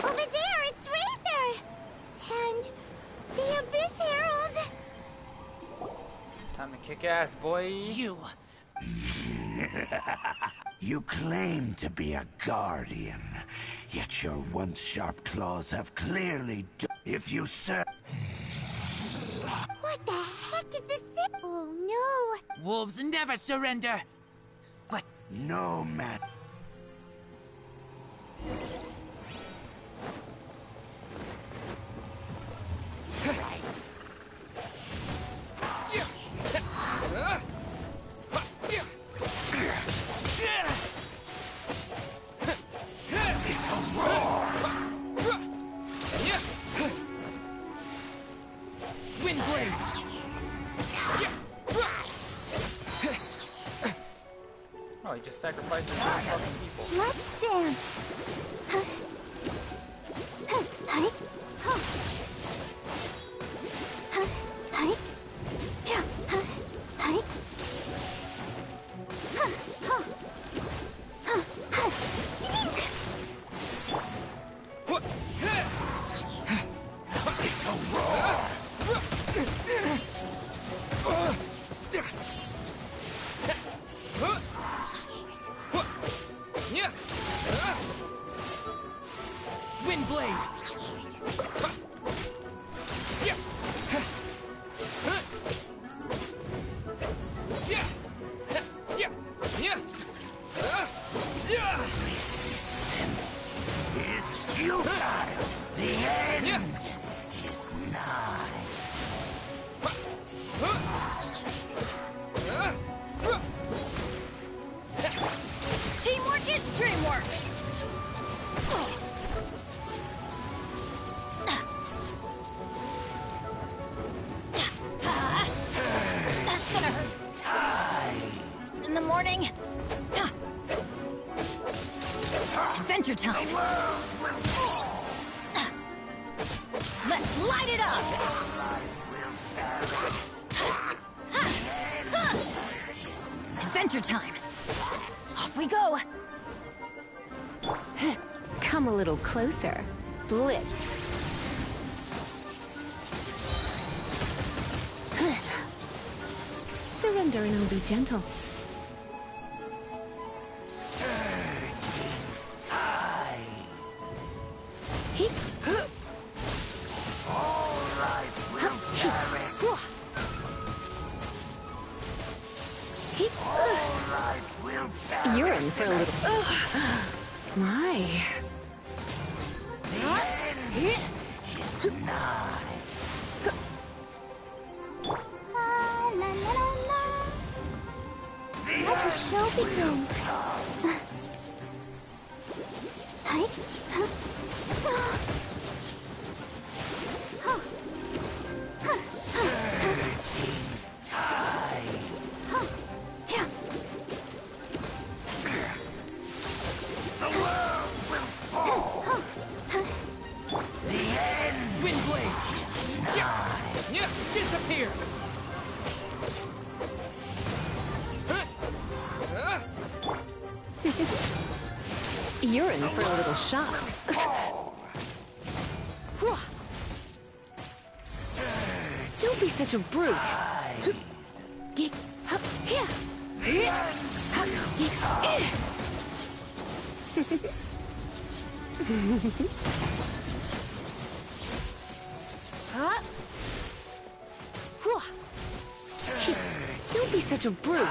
Over there, it's Razor! And the Abyss Herald! Time to kick ass, boy. You claim to be a guardian, yet your once sharp claws have clearly if you serve. What the heck is this? Oh no! Wolves never surrender. But no matter. Oh, he just sacrificed his own fucking people. Let's dance! Hi. Hi. Hi. Resistance is futile. The end is nigh. Teamwork is dreamwork! That's gonna hurt. In the morning. Adventure time. Let's light it up! Adventure time. Off we go. Come a little closer. Blitz. Surrender and I'll be gentle. You're in for a little. My. Let the show begin. Hi. Disappear! You're in for a little shock. Don't be such a brute. Don't be such a brute.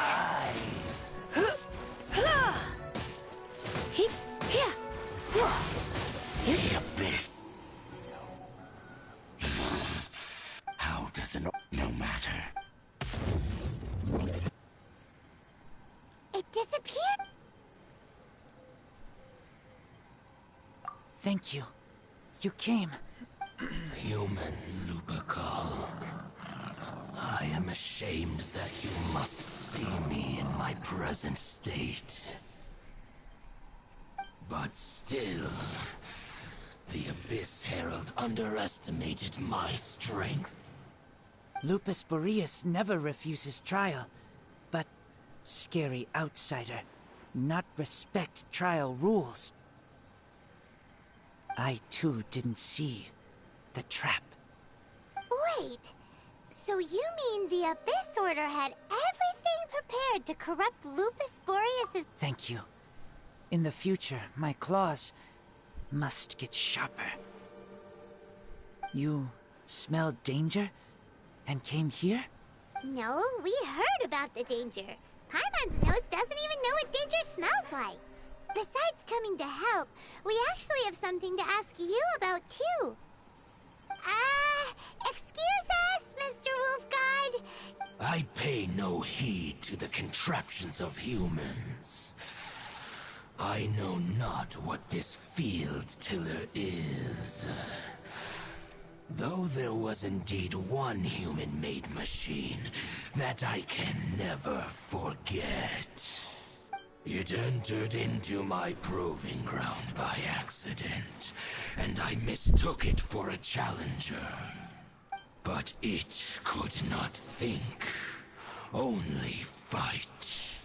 The abyss. How does it no matter? Thank you. You came. Human Lupercal. I am ashamed that you must see me in my present state. But still, the Abyss Herald underestimated my strength. Lupus Boreas never refuses trial, but scary outsider, not respect trial rules. I too didn't see the trap. Wait, so you mean the Abyss Order had everything prepared to corrupt Lupus Boreas'... Thank you. In the future, my claws must get sharper. You smelled danger and came here? No, we heard about the danger. Paimon's nose doesn't even know what danger smells like. Besides coming to help, we actually have something to ask you about too. Excuse us, Mr. Wolf God. I pay no heed to the contraptions of humans. I know not what this field tiller is. Though there was indeed one human-made machine that I can never forget. It entered into my proving ground by accident, and I mistook it for a challenger. But it could not think, only fight.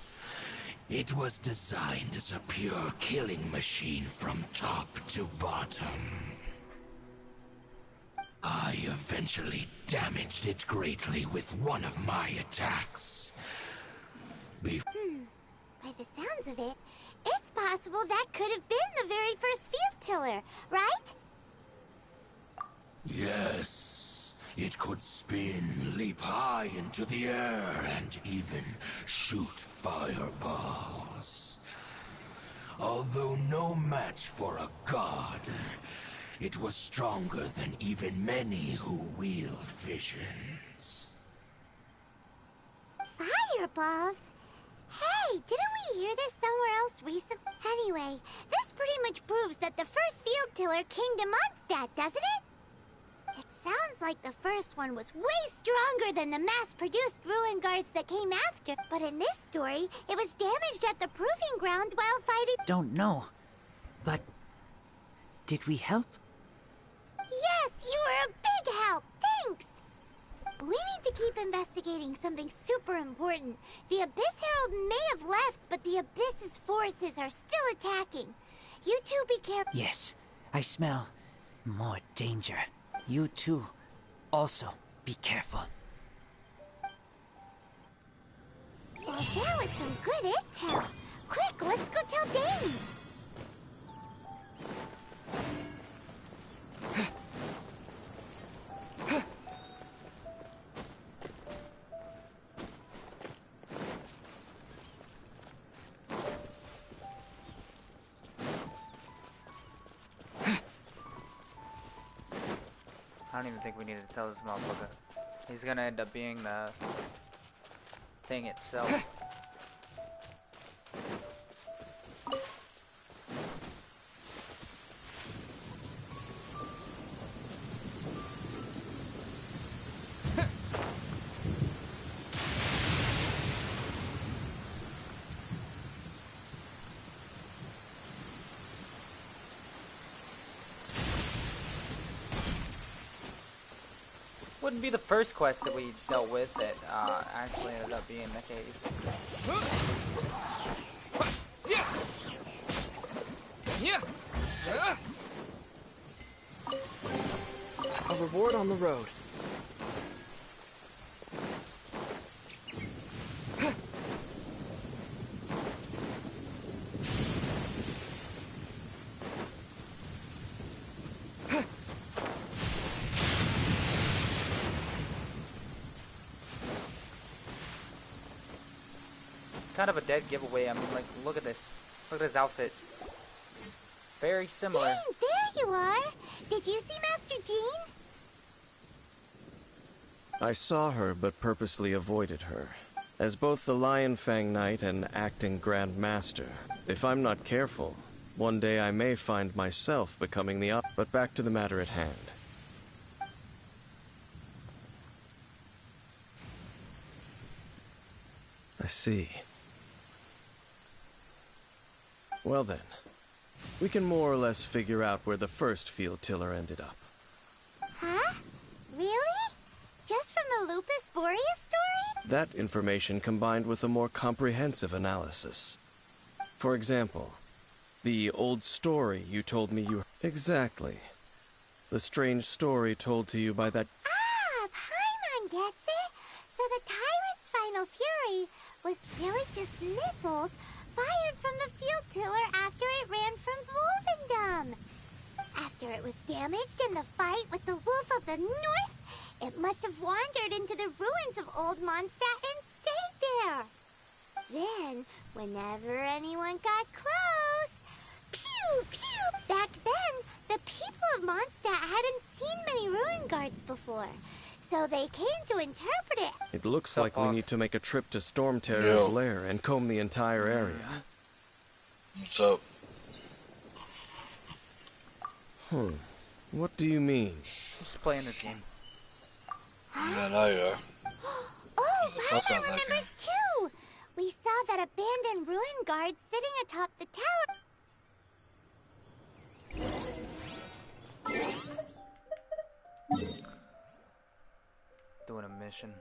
It was designed as a pure killing machine from top to bottom. I eventually damaged it greatly with one of my attacks. By the sounds of it, it's possible that could have been the very first field tiller, right? Yes, it could spin, leap high into the air, and even shoot fireballs. Although no match for a god, it was stronger than even many who wield visions. Fireballs? Hey, didn't we hear this somewhere else recently? Anyway, this pretty much proves that the first field tiller came to Mondstadt, doesn't it? It sounds like the first one was way stronger than the mass-produced ruin guards that came after. But in this story, it was damaged at the proving ground while fighting... Don't know, but did we help? Yes, you were a big help. Thanks. We need to keep investigating something super important. The Abyss Herald may have left, but the Abyss's forces are still attacking. You two be careful. Yes, I smell more danger. You too, also be careful. Well, that was some good intel. Quick, let's go tell Dane. I don't even think we need to tell this motherfucker. He's gonna end up being the thing itself. Wouldn't be the first quest that we dealt with that actually ended up being the case. A reward on the road. Kind of a dead giveaway. I mean, like, look at this. Look at his outfit. Very similar. Dane, there you are. Did you see Master Jean? I saw her, but purposely avoided her. As both the Lion Fang Knight and acting Grand Master, if I'm not careful, One day I may find myself becoming the but back to the matter at hand. I see. Well then, we can more or less figure out where the first field tiller ended up. Huh? Really? Just from the Lupus Boreas story? That information combined with a more comprehensive analysis. For example, the old story you told me you... Exactly. The strange story told to you by that... Ah, Paimon gets it. So the Tyrant's final fury was really just missiles fired from the field tiller after it ran from Wolvendom. After it was damaged in the fight with the Wolf of the North, it must have wandered into the ruins of Old Mondstadt and stayed there. Then, whenever anyone got close, pew, pew! Back then, the people of Mondstadt hadn't seen many ruin guards before, so they came to interpret it. It looks like we need to make a trip to Storm Terror's lair and comb the entire area. What's up? What do you mean? Who's playing this game? Yeah, now you are. Oh, Paimon remembers too! We saw that abandoned ruin guard sitting atop the tower. Doing a mission.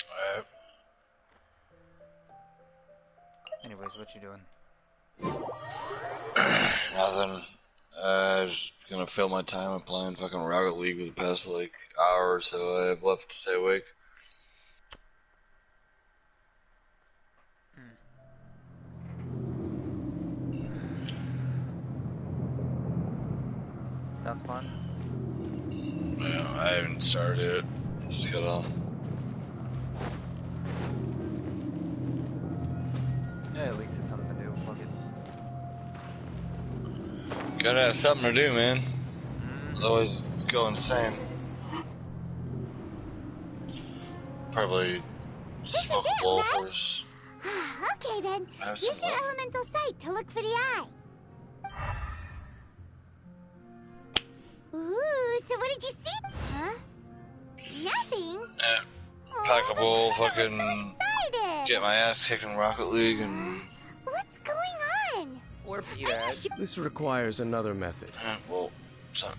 Alright. Anyways, what you doing? Nothing. Just gonna fill my time with playing fucking Rocket League with the past like hour or so I have left to stay awake. Sounds fun. Yeah, I haven't started it. Just got on. Yeah, at least it's something to do. Fuck it. Gotta have something to do, man. Otherwise, it's go insane. Probably smoke a bowl first. Okay then, Have use some your luck. elemental sight to look for the eye. Ooh, so what did you see? Huh? Nothing? Yeah. Pack a bowl, fucking Excited! get my ass kicked in Rocket League and... What's going on? Or P-Dad. This requires another method. Well,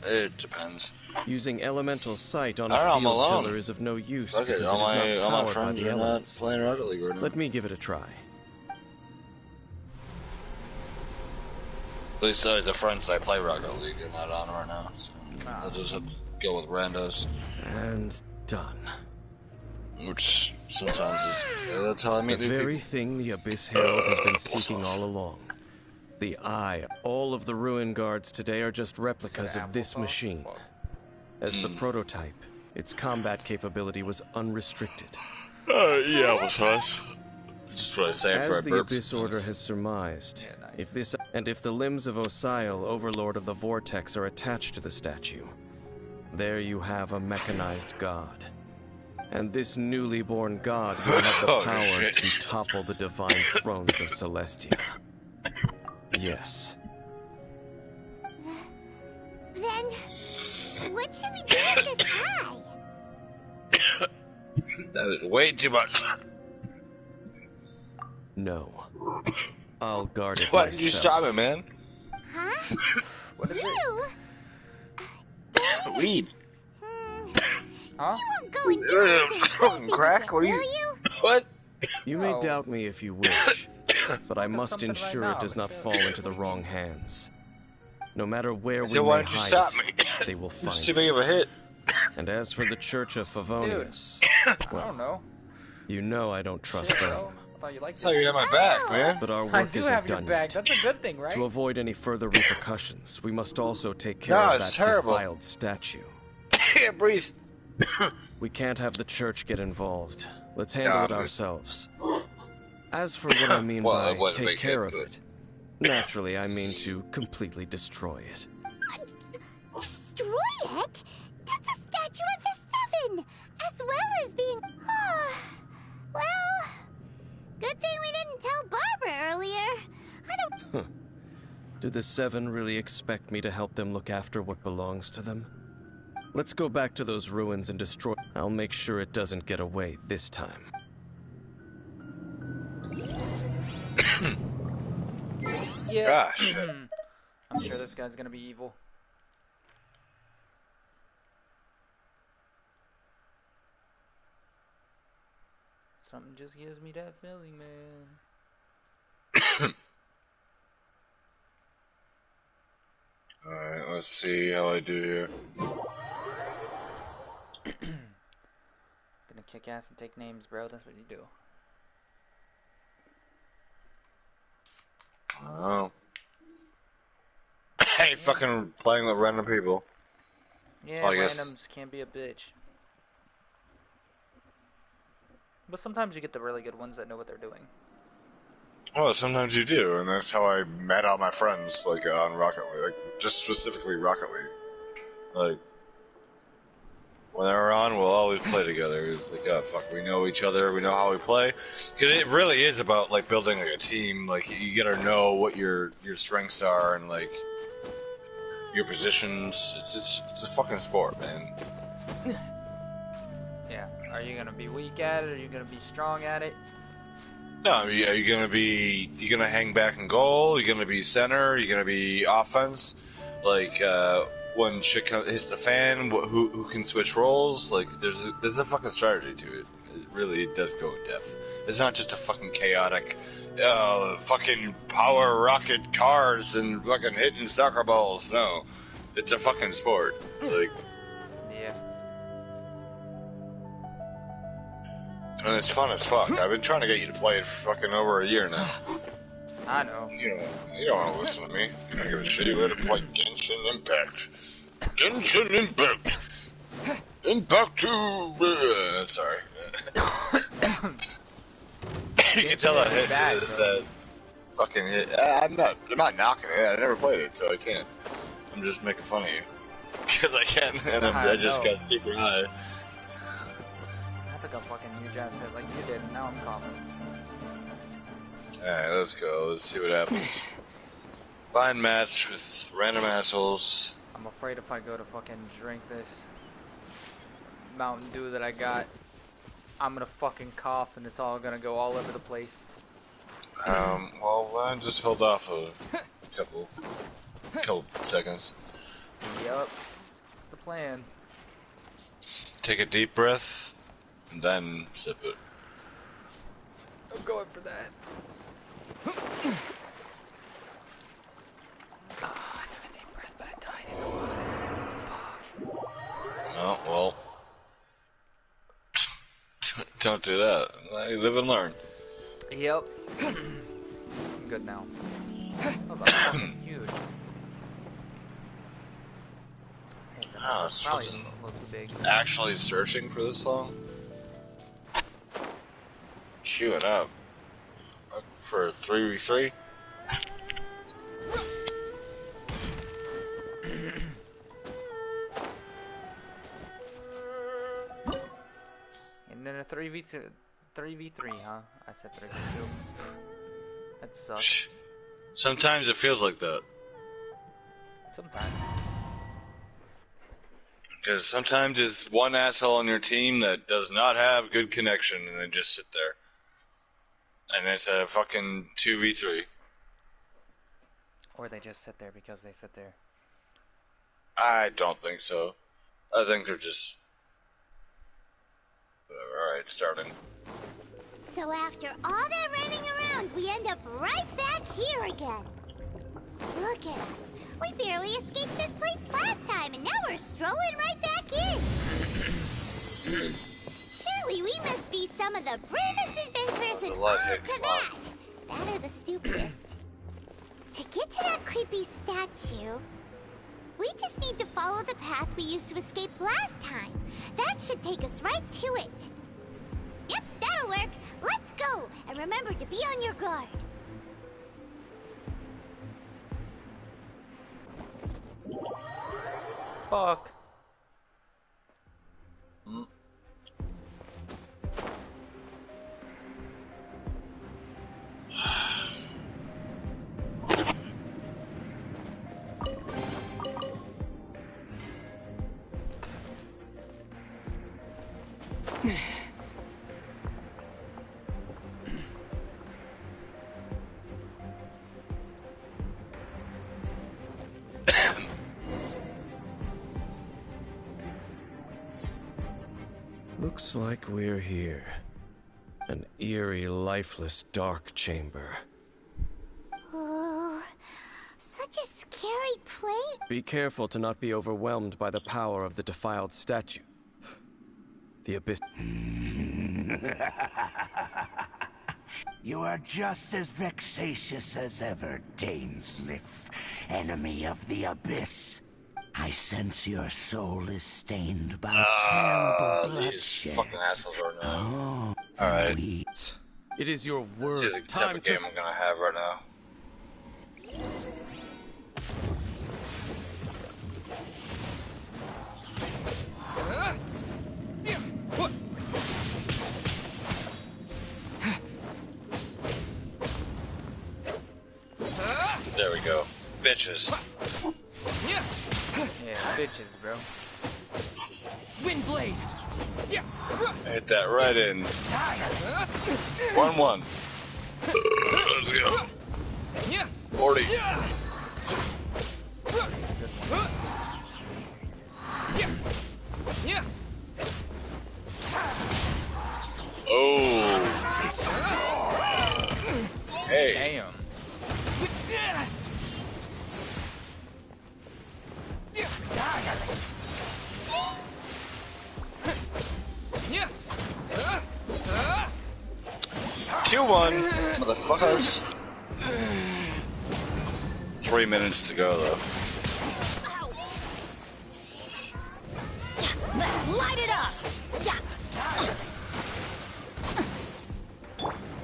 it depends. Using elemental sight on I a don't know, I'm field alone. tiller is of no use Fuck it, because all it my is not powered by friends the are not elements. playing Rocket League right now. Let me give it a try. At least the friends that I play Rocket League are not on right now, so I'll just have to go with randos. And done. Which sometimes it's that's how I meet The new very people. thing the Abyss Herald has been seeking all along. The eye. All of the ruin guards today are just replicas of this machine. As the prototype, its combat capability was unrestricted. Yeah, it was us. Just what I say for As a the burp. Abyss Order has surmised, if the limbs of Osial, Overlord of the Vortex, are attached to the statue, there you have a mechanized god. And this newly born god will have the Oh, power shit. to topple the divine thrones of Celestia. Yes. Then, what should we do with this eye? That is way too much. No. I'll guard it Why myself. did you stop it, man? Huh? What is You? Weed. Huh? You won't go and do anything Fucking crack? What are will you? you? What? You may Oh. doubt me if you wish, but I must something right ensure now, it does but not yeah. fall into the wrong hands. No matter where So we why may don't you hide stop it, me? they will find It's too it. big of a hit. And as for the Church of Favonius, I don't know. you know I don't trust Shit, them. bro. I thought you liked So it. you got my back, man. But our I work do isn't have your done back. yet. That's a good thing, right? To avoid any further repercussions, we must also take care No, of it's that terrible. defiled statue. Can't breathe. We can't have the church get involved. Let's handle Yeah, it but- ourselves. As for what I mean Well, I by wouldn't take make care it, of but- it, naturally I mean to completely destroy it. Destroy it? That's a statue of the Seven, as well as being... well, good thing we didn't tell Do the Seven really expect me to help them look after what belongs to them? Let's go back to those ruins and destroy. I'll make sure it doesn't get away this time. Yeah. Gosh. I'm sure this guy's gonna be evil. Something just gives me that feeling, man. Alright, let's see how I do here. Gonna kick ass and take names, bro. That's what you do. Oh. I ain't fucking playing with random people. Yeah, I randoms guess. can be a bitch. But sometimes you get the really good ones that know what they're doing. Well, sometimes you do, and that's how I met all my friends, like, on Rocket League. Like, just specifically Rocket League. Like, when they're on, we'll always play together. It's like, oh, fuck, we know each other, we know how we play. Because it really is about, like, building, like, a team. Like, you gotta know what your strengths are, and, like, your positions. It's a fucking sport, man. Yeah. Are you gonna be weak at it, or are you gonna be strong at it? No, yeah, you're gonna hang back and goal. You're gonna be center. You're gonna be offense. Like when shit hits the fan, who can switch roles? Like there's a fucking strategy to it. It really does go in depth. It's not just a fucking chaotic, fucking power rocket cars and fucking hitting soccer balls. No, it's a fucking sport. Like. Yeah. And it's fun as fuck. I've been trying to get you to play it for fucking over a year now. I know. You don't want to listen to me. You don't give a shit. You want to play Genshin Impact. Genshin Impact. Impact 2. Sorry. You can tell that hit that fucking hit. I'm not knocking it. I never played it, so I can't. I'm just making fun of you because I can, and I just got super high. I took a fucking huge ass hit like you did, and now I'm coughing. Alright, let's go. Let's see what happens. Find match with random assholes. I'm afraid if I go to fucking drink this Mountain Dew that I got, I'm gonna fucking cough and it's all gonna go all over the place. Well, then just hold off a couple seconds. Yup. The plan. Take a deep breath, and then sip it. I'm going for that. I took a deep breath, but I died. Oh, well. Don't do that. Live and learn. Yep. I'm good now. That was fucking huge. Oh, it's fucking actually searching for this song? Queue it up. For 3v3? And then a 3v3, huh? I said 3v2. That sucks. Sometimes it feels like that. Sometimes. Because sometimes it's one asshole on your team that does not have good connection and they just sit there. And it's a fucking 2v3. Or they just sit there because they sit there. I don't think so. I think they're just... Alright, starting. So after all that running around, we end up right back here again. Look at us. We barely escaped this place last time, and now we're strolling right back in. Surely we must be some of the bravest adventurers in all to that. That are the stupidest. To get to that creepy statue, we just need to follow the path we used to escape last time. That should take us right to it. Yep, that'll work. Let's go, and remember to be on your guard. Fuck. Looks like we're here. An eerie, lifeless, dark chamber. Oh, such a scary place. Be careful to not be overwhelmed by the power of the defiled statue. The abyss. You are just as vexatious as ever, Dainslif, enemy of the Abyss. I sense your soul is stained by terrible bloodshed. These fucking assholes are annoying. Oh, alright. It is your word. This is the type of game I'm gonna have right now. There we go. Bitches. Yeah, bitches, bro. Windblade. Hit that right in. 1-1. Let's go. 40. Oh. Hey. Damn. Yeah. 2-1, motherfuckers. 3 minutes to go, though. Let's light it up!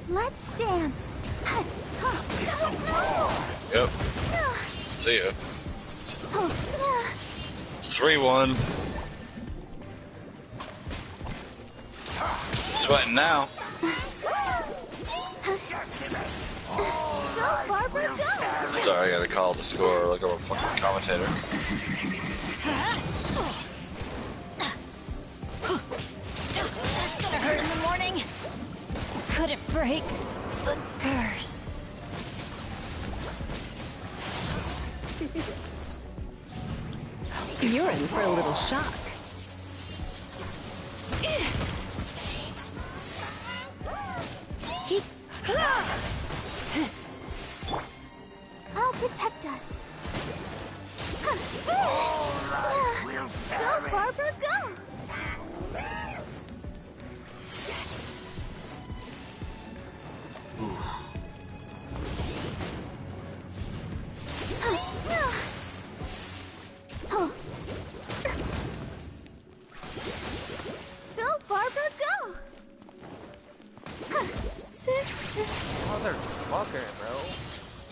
Let's dance. Yep. See ya. 3-1. Sweating now. Go, Barbara, go! Sorry, I gotta call the score like I'm a fucking commentator. That's gonna hurt in the morning. Couldn't break the curse. You're in for a little shock. I'll protect us. Go, Barbara, go! Go, Barbara, go! Sister. Motherfucker, bro.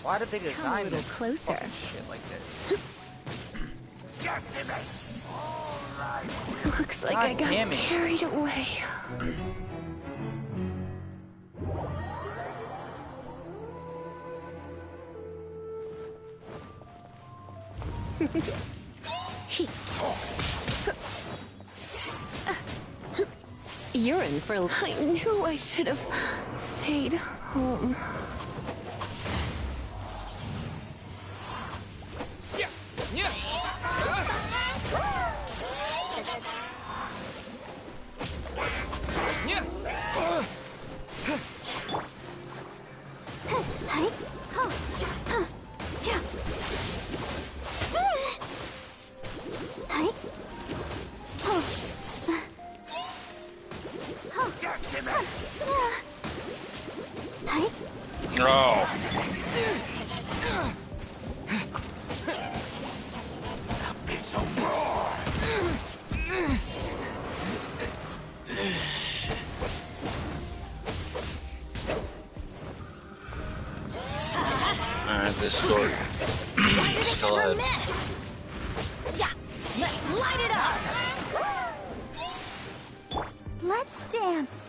Why did they design Come a little this closer. fucking shit like this? Looks like God I got damn it. carried away. You're in for a... I knew I should have stayed home. No. Alright, this score still ahead. Yeah, let's light it up! Let's dance.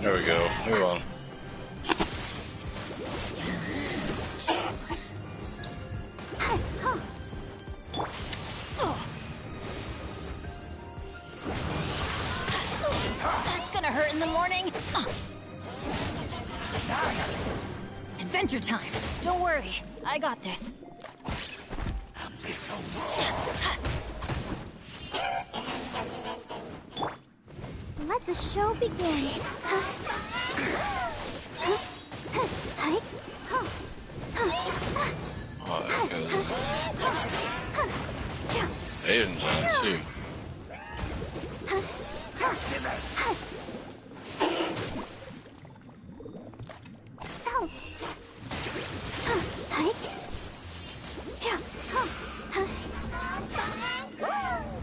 There we go. Move on. That's gonna hurt in the morning. Adventure time. Don't worry, I got this. Let the show begin. Aiden's on too.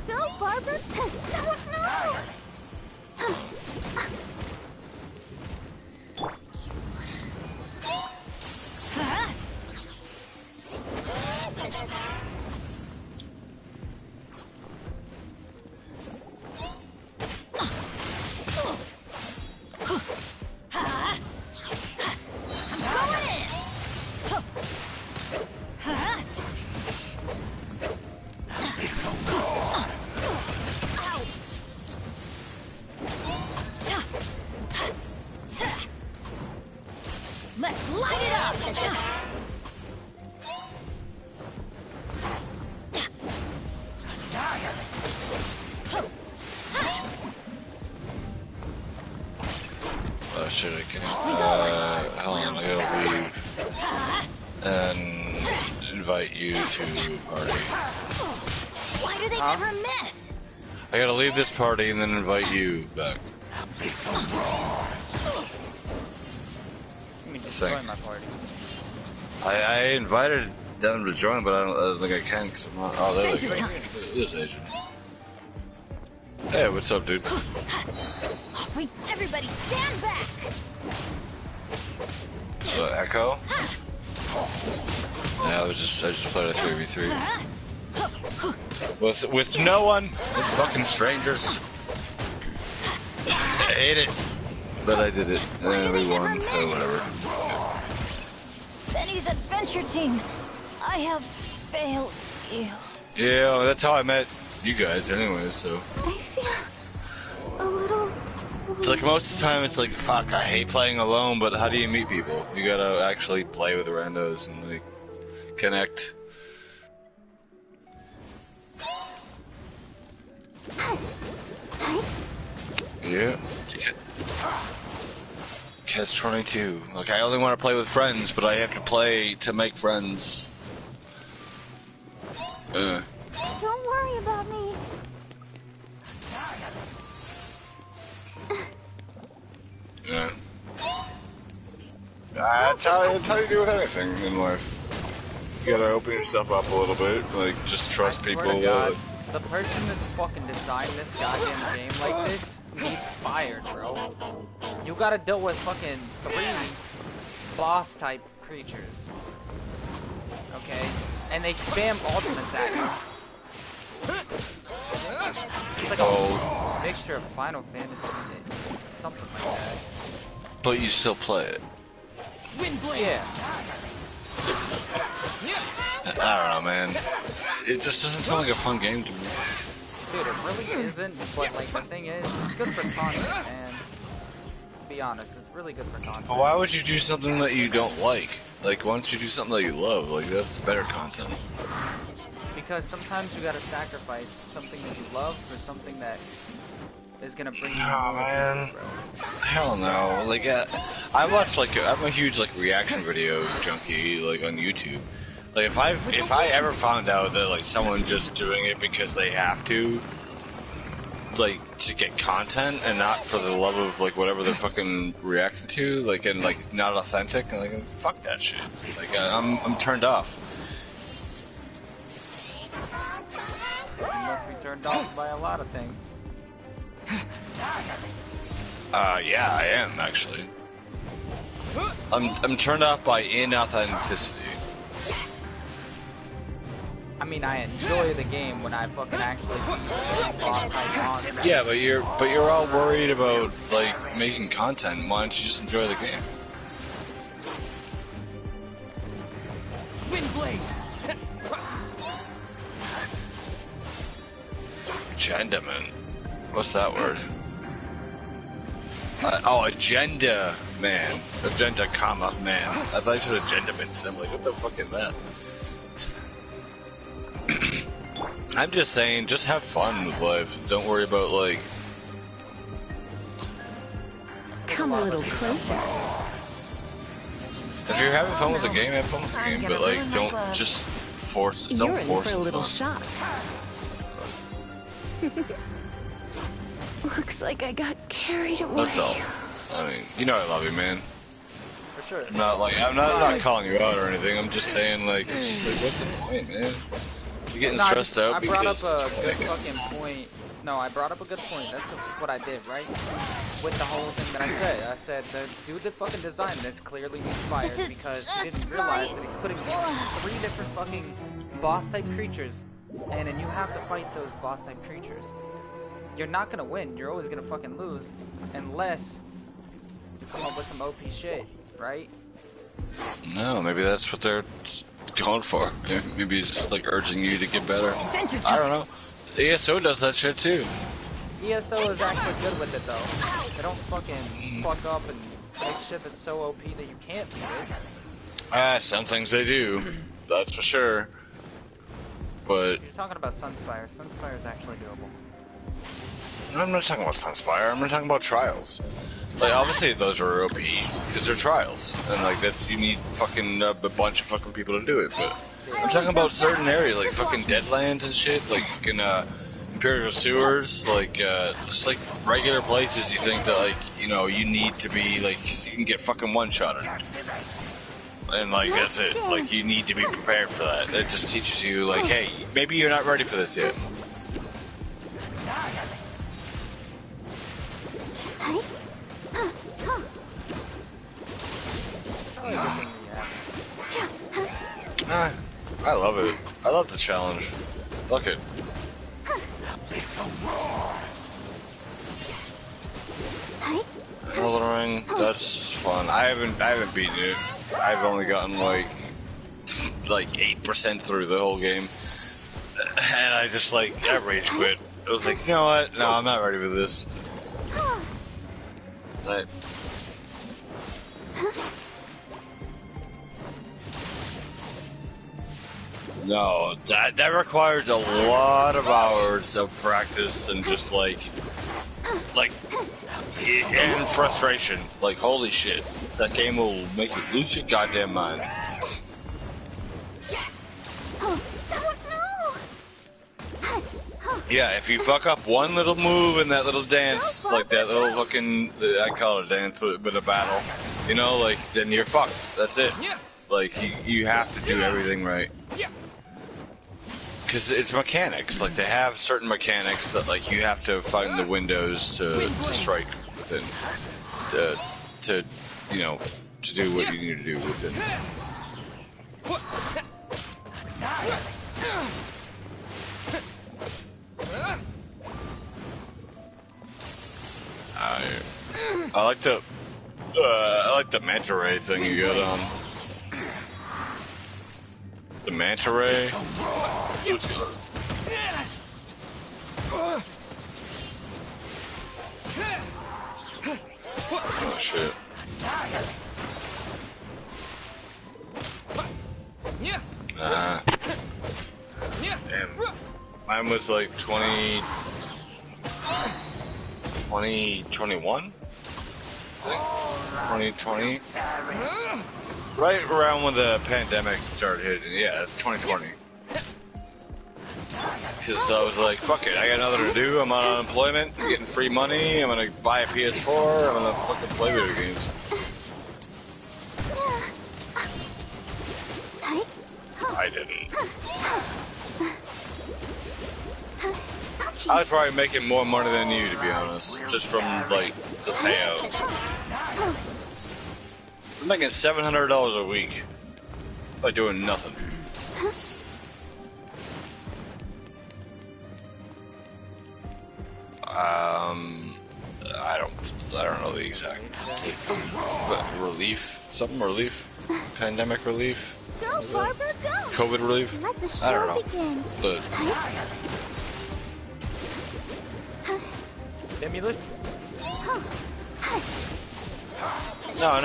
Go, Barbara! Let's light it up! Oh shit, I can't. Hold on, I gotta leave. And invite you to party. Why do they never miss? I gotta leave this party and then invite you back. You mean just join my party? I invited them to join, but I don't think I can because I'm not. Oh, there they go. This Asian. Hey, what's up, dude? Wait, everybody stand back! Echo? Yeah, I just played a 3v3. With no one, with fucking strangers. I hate it, but I did it, and we won, so whatever. Benny's adventure team, I have failed you. Yeah, well, that's how I met you guys, anyways. So. I feel a little. It's like most of the time, it's like, fuck, I hate playing alone, but how do you meet people? You gotta actually play with randos and like connect. Yeah. Catch 22. Like, I only want to play with friends, but I have to play to make friends. Don't worry about me. Yeah. That's how you do with anything in life. You gotta open yourself up a little bit, like, just trust people. Swear to God, the person that fucking designed this goddamn game like this needs fired, bro. You gotta deal with fucking 3 boss type creatures. Okay? And they spam ultimates at you. It's like a mixture of Final Fantasy and something like that. But you still play it. Yeah. I don't know, man. It just doesn't sound like a fun game to me. Dude, it really isn't, but like the thing is, it's good for content, man. To be honest, it's really good for content. But why would you do something that you don't like? Like, why don't you do something that you love? Like, that's better content. Because sometimes you gotta sacrifice something that you love for something that is gonna bring you Oh man, hell no. Like, I watch like I'm a huge like reaction video junkie like on YouTube. Like if I ever found out that like someone just doing it because they have to, like to get content and not for the love of like whatever they're fucking reacting to, like and like not authentic, and like fuck that shit. Like I'm turned off. You must be turned off by a lot of things. Yeah, I am actually. I'm turned off by inauthenticity. I mean, I enjoy the game when I fucking actually beat the boss fight on. Yeah, but you're all worried about like making content. Why don't you just enjoy the game? Windblade. Agenda, man. What's that word? Oh, agenda, man. Agenda, comma, man. I thought you said agenda, man. I'm like, what the fuck is that? I'm just saying, just have fun with life. Don't worry about, like... Come a little closer. If you're having fun with the game, have fun with the game. But, like, don't just force it. Don't force You're in for a the little fun. shock. Looks like I got carried away. That's all. I mean, you know I love you, man. For sure. I'm not calling you out or anything. I'm just saying, like, it's just like, what's the point, man? You're getting stressed out I brought up because a good fucking point. No, I brought up a good point. That's what I did, right? With the whole thing that I said, the dude that fucking designed this clearly needs fires because he didn't realize that he's putting 3 different fucking boss type creatures, and then you have to fight those boss type creatures. You're not gonna win. You're always gonna fucking lose, unless you come up with some OP shit, right? No, maybe that's what they're going for. Maybe it's just like urging you to get better. I don't know. ESO does that shit too. ESO is actually good with it though. They don't fucking fuck up and make shit that's so OP that you can't beat it. Some things they do. That's for sure. But You're talking about Sunspire. Sunspire is actually doable. I'm not talking about Sunspire. I'm not talking about Trials. Like, obviously those are OP because they're Trials, and like that's you need fucking a bunch of fucking people to do it. But I'm talking about certain areas like fucking Deadlands and shit, like fucking Imperial Sewers, like just like regular places. You think that like you need to be like you can get fucking one-shotted, and like that's it. Like you need to be prepared for that. It just teaches you like, hey, maybe you're not ready for this yet. I love it. I love the challenge. Look it. Elden Ring, that's fun. I haven't beaten it. I've only gotten like 8% through the whole game, and I just I rage quit. I was like, you know what? No, I'm not ready for this. No, that requires a lot of hours of practice and just and frustration. Like, holy shit, that game will make you lose your goddamn mind. Yeah, if you fuck up one little move in that little dance, like that little fucking, I call it a dance, but a battle, then you're fucked. That's it. Like, you have to do everything right. Because it's mechanics. Like, they have certain mechanics that, like, you have to find the windows to strike within. To do what you need to do within. I like the manta ray thing you got on. The manta ray. Oh shit. Damn. Mine was like 2021? 2020? Right around when the pandemic started hitting. Yeah, it's 2020. Because I was like, fuck it, I got nothing to do. I'm on unemployment, I'm getting free money, I'm gonna buy a PS4, I'm gonna fucking play video games. I didn't. I was probably making more money than you, to be honest, just from like the payout. I'm making $700 a week by doing nothing. I don't know the exact. But relief, something relief, pandemic relief, Go, Barbara, go! COVID relief. Let the show I don't know, begin. but Stimulus? no,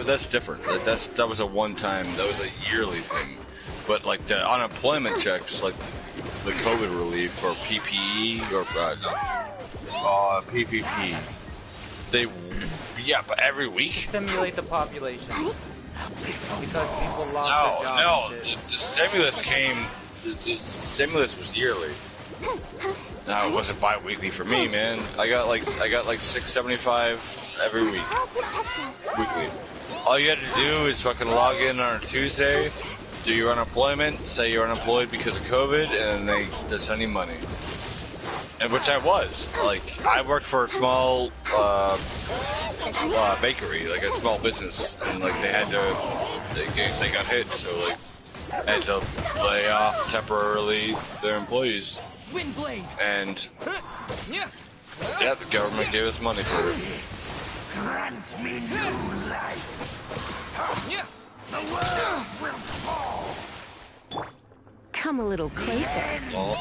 that's different. That was a one-time. That was a yearly thing. But like the unemployment checks, like the COVID relief or PPE or PPP, but every week. Stimulate the population because people lost their jobs. No, the stimulus came. The stimulus was yearly. No, it wasn't bi-weekly for me, man. I got like $6.75 every week. Weekly. All you had to do is fucking log in on a Tuesday, do your unemployment, say you're unemployed because of COVID, and they send you money. And which I was. Like, I worked for a small bakery, like a small business, and like they got hit, so like I had to lay off temporarily their employees. Windblade. And yeah, the government gave us money for it. Grant me new life. The world will fall. Come a little closer. Well,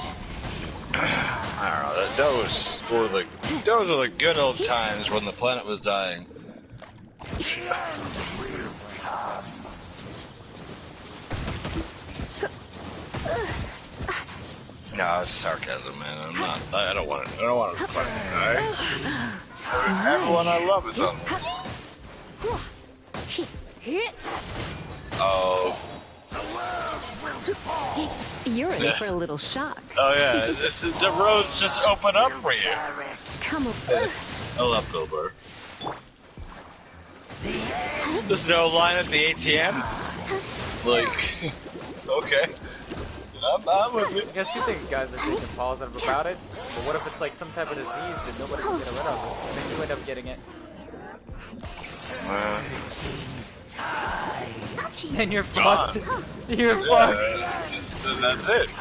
I don't know. Those were the good old times when the planet was dying. No, it's sarcasm, man. I'm not. I don't want to fucking die. Everyone I love is on. Oh. You're in for a little shock. Oh yeah, the roads just open up for you. Come on. I love Bill Burr. There's no line at the ATM. Like, okay. I'm with you. I guess you think guys are taking positive about it, but what if it's like some type of disease that nobody can get rid of? And then you end up getting it. And you're fucked. You're fucked. Then that's it.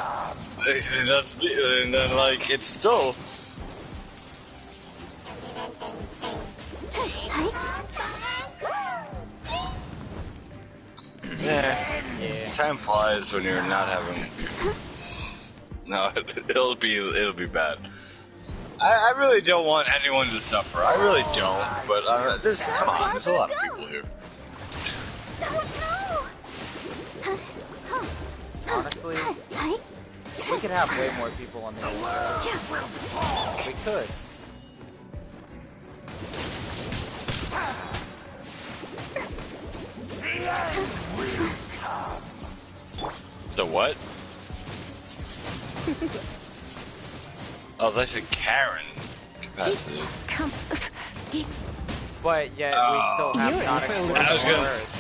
That's me. And then like it's still. Yeah. Time flies when you're not having. No, it'll be bad. I really don't want anyone to suffer. I really don't. But come on, there's a lot of people here. Honestly, we could have way more people on the show. We could. The what? Oh, that's a Karen capacity. But yet we still have not explored the Earth.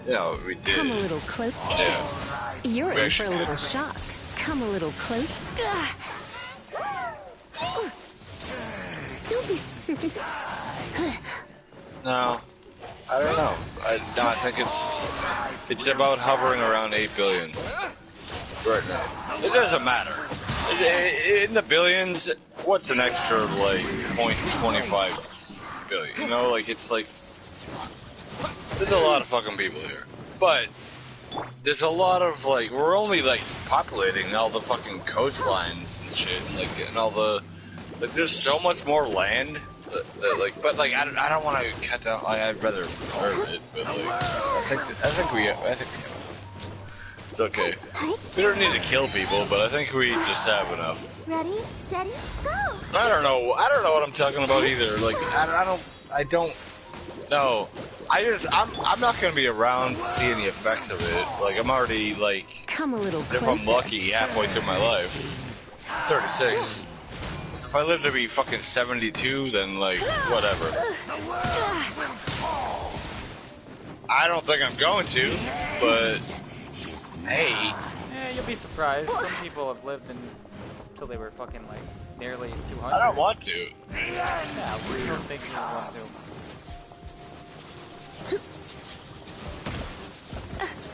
Yeah, we did. Come a little close. Yeah. You're in for a little shock. Come a little close. Don't be. No, I don't know. I think it's about hovering around 8 billion right now. It doesn't matter. In the billions, what's an extra like 0.25 billion? You know, like it's like there's a lot of fucking people here, but there's a lot of like we're only like populating all the fucking coastlines and shit, and all the like. There's so much more land. But I don't want to cut down. I'd rather preserve it. But like, I think we have enough. It's okay. We don't need to kill people, but I think we just have enough. Ready, steady, go. I don't know what I'm talking about either. Like I don't know. I'm not gonna be around to see any effects of it. Like I'm already like. Come a little closer. If I'm lucky, halfway through my life. 36. If I live to be fucking 72, then like, whatever. I don't think I'm going to, but hey. Yeah, you'll be surprised. Some people have lived until they were fucking like nearly 200. I don't want to. Yeah, we don't think you want to.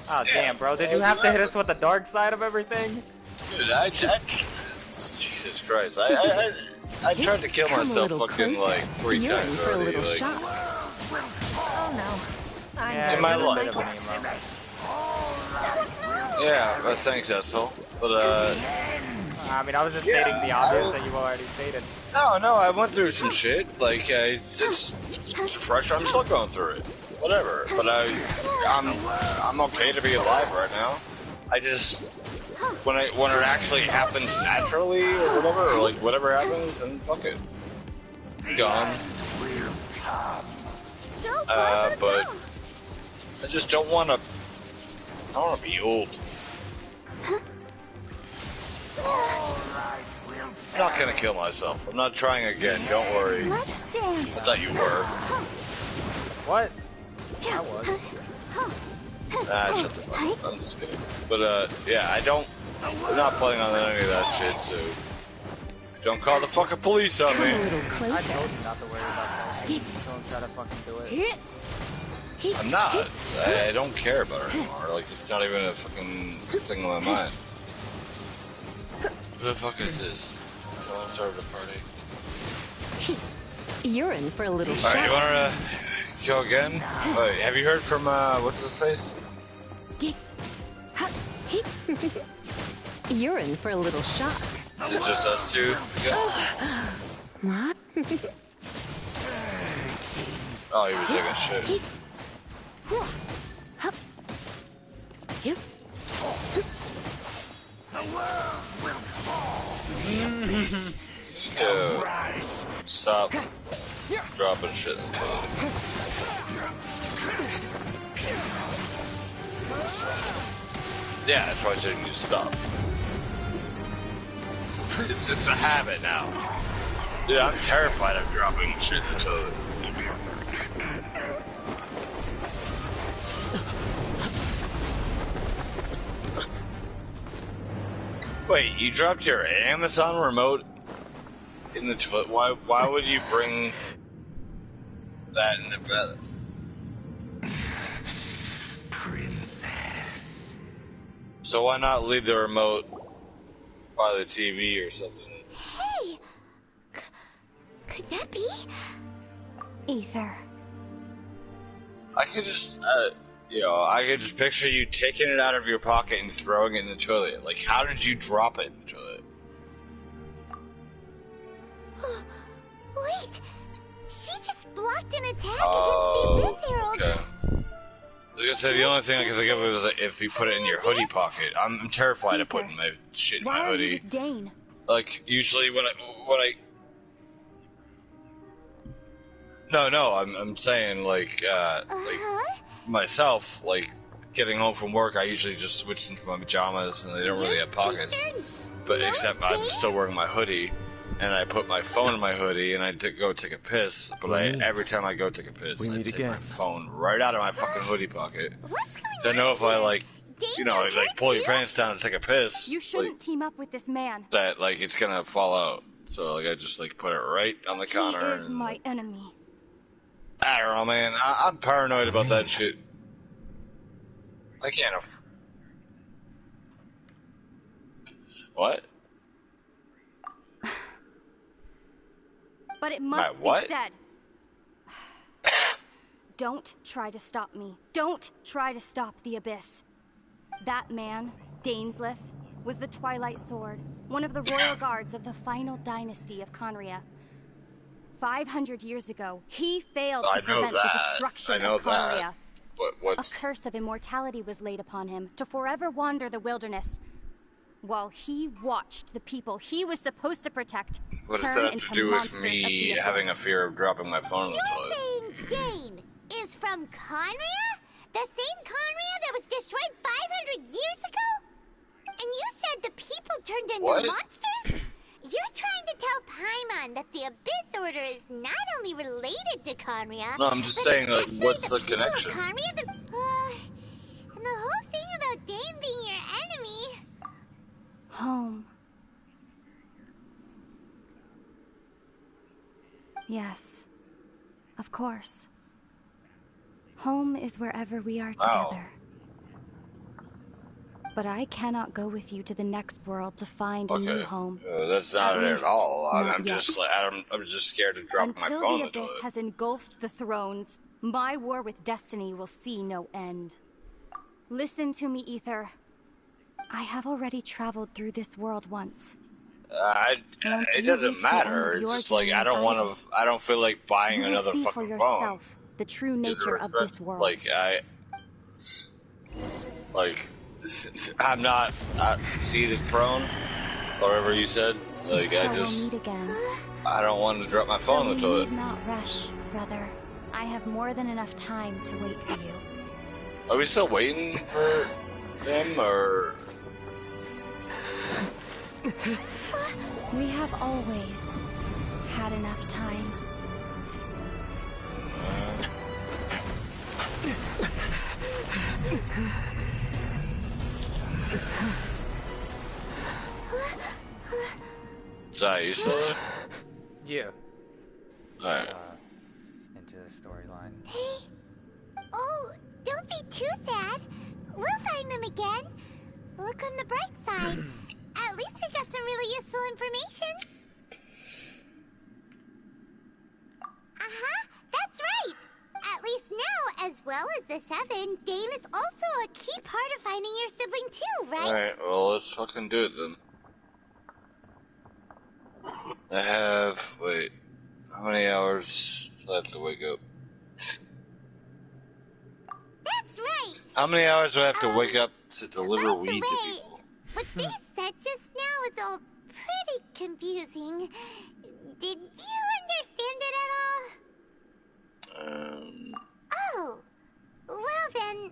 Oh damn, bro! Did you have to hit us with the dark side of everything? Dude, Jesus Christ! I tried to kill myself fucking like 3 times already. Like, Oh no. in my life. Yeah, well, thanks, asshole. But I mean, I was just stating the obvious that you've already stated. No, I went through some shit. Like, it's pressure. I'm still going through it. Whatever. But I'm okay to be alive right now. I just when it actually happens naturally or whatever, or like whatever happens, then fuck it. Gone. But I just don't want to. I don't want to be old. I'm not gonna kill myself. I'm not trying again. Don't worry. I thought you were. What? I was. Shut the fuck up. I'm just kidding. But yeah, I'm not planning on any of that shit. So don't call the fucking police on me. I told you not to worry about that. Don't try to fucking do it. I'm not. I don't care about it anymore. Like, it's not even a fucking thing in my mind. Who the fuck is this? Someone started a party. You're in for a little shock. Alright, you wanna go again? Wait, have you heard from, what's his face? You're in for a little shock. It's just us two? Yeah. What? Oh, he was taking shit. Yo, stop dropping shit in the toilet. Yeah, that's why I said you just stop. It's just a habit now. Dude, I'm terrified of dropping shit in the toilet. Wait, you dropped your Amazon remote in the toilet? Why would you bring that in the bed? Princess. So why not leave the remote by the TV or something? Hey! Could that be? Ether. I could just, I could just picture you taking it out of your pocket and throwing it in the toilet. Like, how did you drop it in the toilet? Wait! She just blocked an attack against the Abyss Herald! Okay. I was gonna say, the only thing I can think of is if you put it in your hoodie pocket. I'm terrified of putting my shit in my hoodie. Dane. Like, usually when I... No, I'm saying, like myself, like, getting home from work, I usually just switch into my pajamas, and they don't really have pockets. But except I'm still wearing my hoodie, and I put my phone in my hoodie, and I go take a piss, but every time I go take a piss, I take my phone right out of my fucking hoodie pocket. So I know if I, like, pull your pants down and take a piss, You shouldn't team up with this man. that, like, it's gonna fall out. So, like, I just, like, put it right on the counter. He is my enemy. I don't know, man. I'm paranoid about that shit. I can't What? But it must what? be said. Don't try to stop me. Don't try to stop the Abyss. That man, Dainsleif, was the Twilight Sword, one of the royal guards of the final dynasty of Conria. 500 years ago, he failed to prevent the destruction of Conria. A curse of immortality was laid upon him to forever wander the wilderness, while he watched the people he was supposed to protect What does turn that have into to do with monsters of me the abyss. having a fear of dropping my phone in the toilet? Saying Dane is from Conria? The same Conria that was destroyed 500 years ago? And you said the people turned into monsters? You're trying to tell Paimon that the Abyss Order is not only related to Conria, No, I'm just saying, like, what's the connection? Conria, and the whole thing about Dane being your enemy. Home. Yes, of course. Home is wherever we are together. But I cannot go with you to the next world to find a new Okay. home. That's not At it at least, all. not I'm yet. just like I'm just scared to drop my Until phone the into Abyss it. has engulfed the thrones, my war with destiny will see no end. Listen to me, Ether. I have already traveled through this world once. Once It you doesn't reach the end matter. of It's your just like journey I as don't I want did, to. I don't feel like buying you will another see for fucking phone. yourself the true Is there nature of this respect? world. I'm not seated prone, or whatever you said. Like So we'll meet again. I don't want to drop my So phone we into it. need not rush, brother. I have more than enough time to wait for you. Are we still waiting for them, or? We have always had enough time. Zai, you still there? Yeah. Alright. Into the storyline. Hey. Oh, don't be too sad. We'll find them again. Look on the bright side. At least we got some really useful information. That's right. At least now, as well as the Seven, Dane is also a key part of finding your sibling too, right? Alright, well, let's fucking do it then. I have. Wait. How many hours till I have to wake up? That's right. How many hours do I have to wake up to deliver weed to people? What they said just now is all pretty confusing. Did you understand it at all? Oh. Well then,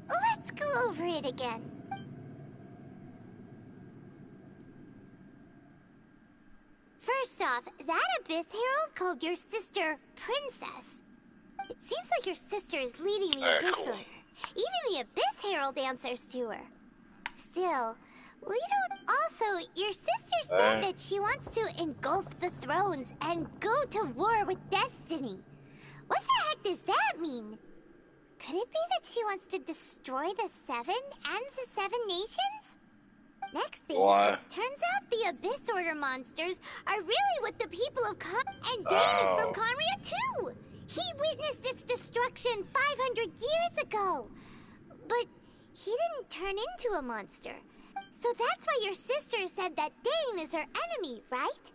let's go over it again. First off, that Abyss Herald called your sister Princess. It seems like your sister is leading the Abyss Order. Even the Abyss Herald answers to her. Still, we don't... Also, your sister said that she wants to engulf the thrones and go to war with destiny. What the heck does that mean? Could it be that she wants to destroy the Seven and the Seven Nations? Next thing, turns out the Abyss Order monsters are really what the people of and Dane is from Conria too! He witnessed its destruction 500 years ago! But he didn't turn into a monster. So that's why your sister said that Dane is her enemy, right?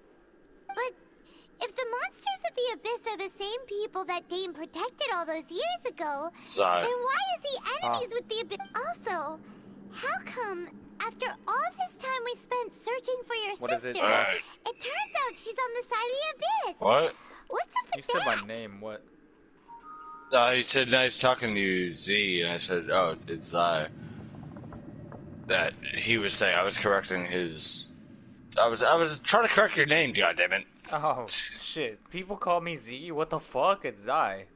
But if the monsters of the Abyss are the same people that Dane protected all those years ago, then why is he enemies with the Abyss? Also, how come after all this time we spent searching for your sister, it turns out she's on the side of the Abyss? What? What's up with that? You said my name, what? He said, nice talking to you, Z, and I said, oh, it's Zai. That he was saying, I was correcting his... I was trying to correct your name, goddammit. Oh, shit. People call me Z? What the fuck? It's Zai.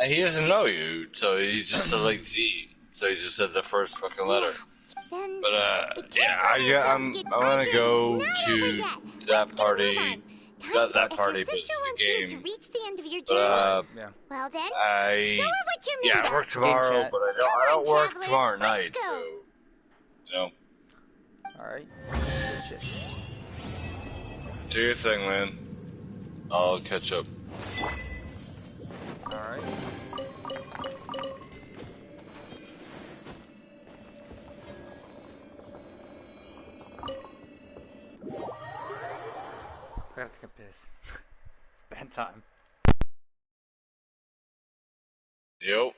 He doesn't know you, so he just said, like, Z. So he just said the first fucking letter. But, yeah, I'm gonna go to that party. Not that party, but the game. To reach the end of your journey. Well then, show her what you're made I work tomorrow, but I don't work tomorrow night, so, you know. Alright. Good shit. Do your thing, man. I'll catch up. Alright. I gotta take a piss. It's bedtime. Yep.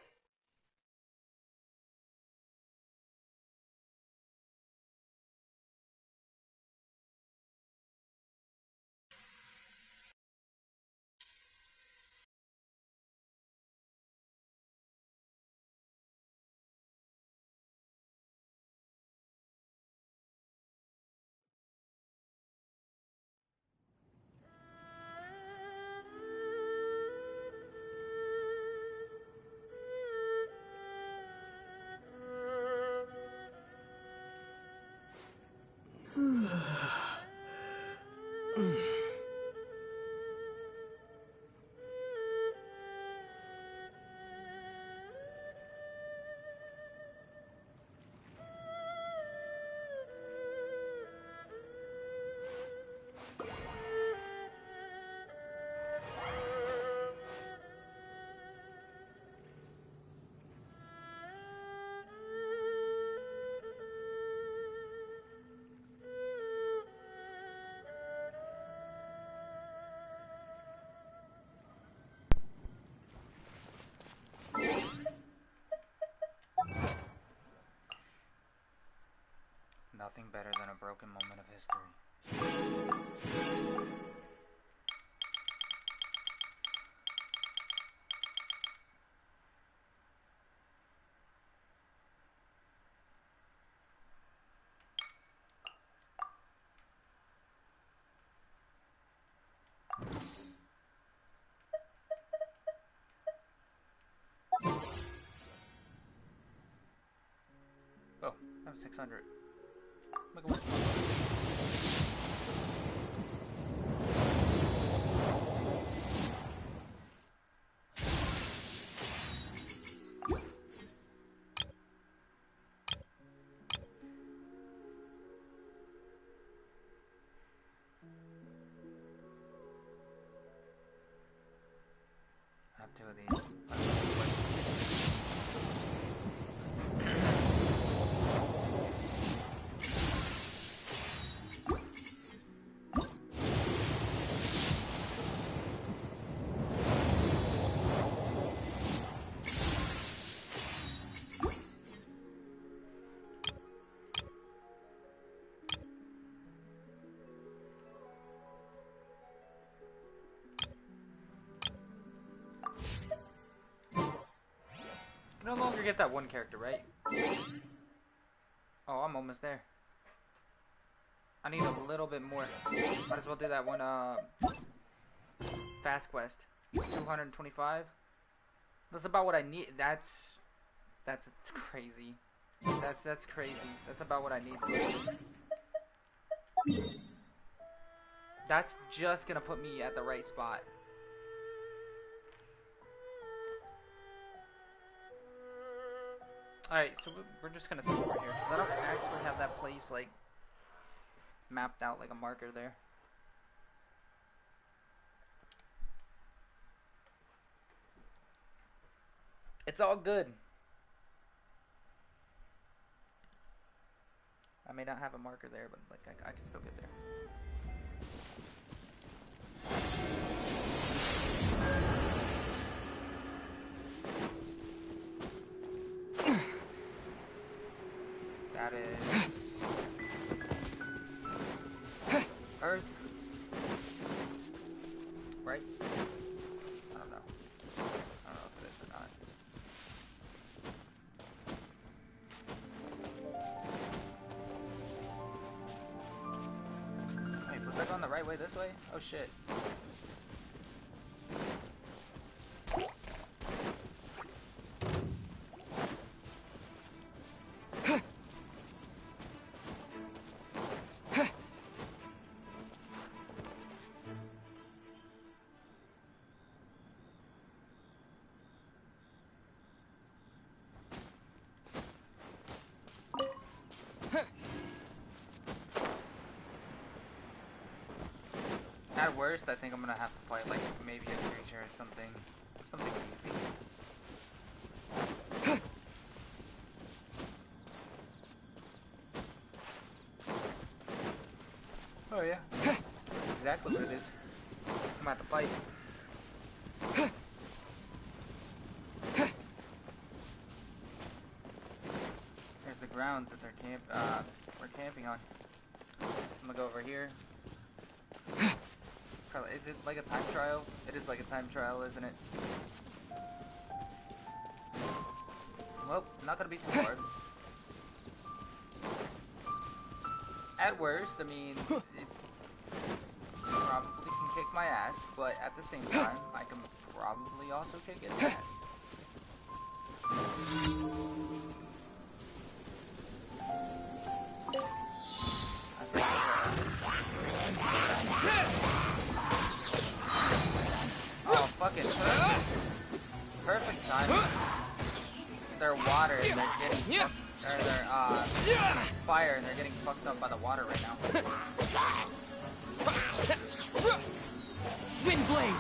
nothing better than a broken moment of history. Oh, that was 600. Look at what. I have two of these. No longer get that one character, right? Oh, I'm almost there. I need a little bit more. Might as well do that one, fast quest. 225. That's about what I need. That's crazy. That's crazy. That's about what I need. That's just gonna put me at the right spot. Alright, so we're just gonna throw over here, because I don't actually have that place, like, mapped out like a marker there. It's all good. I may not have a marker there, but, like, I can still get there. That is Earth, right? I don't know. I don't know if it is or not. Wait, was I going the right way this way? Oh shit. At worst, I think I'm gonna have to fight like maybe a creature or something easy. Oh yeah, that's exactly what it is. I'm about to fight. There's the grounds that we're camping on. I'm gonna go over here. Is it like a time trial? It is like a time trial, isn't it? Well, not gonna be too hard. At worst, I mean, it probably can kick my ass, but at the same time, I can probably also kick its ass. Oh, fucking perfect timing. They're water and they're getting fucked, or they're fire and they're getting fucked up by the water right now. Windblade!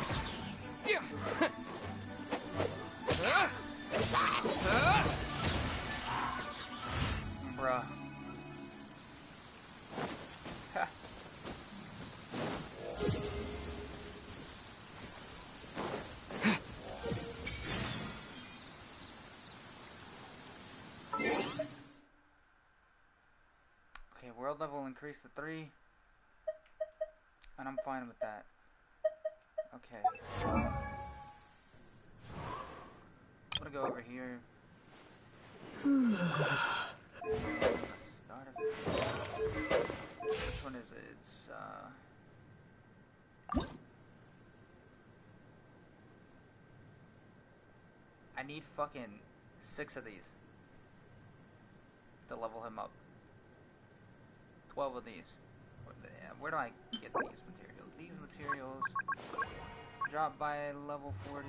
Bruh. build level increased to 3. And I'm fine with that. Okay. I'm gonna go over here. Which one is it? It's I need fucking 6 of these to level him up. 12 of these. Where do I get these materials? These materials drop by level 40.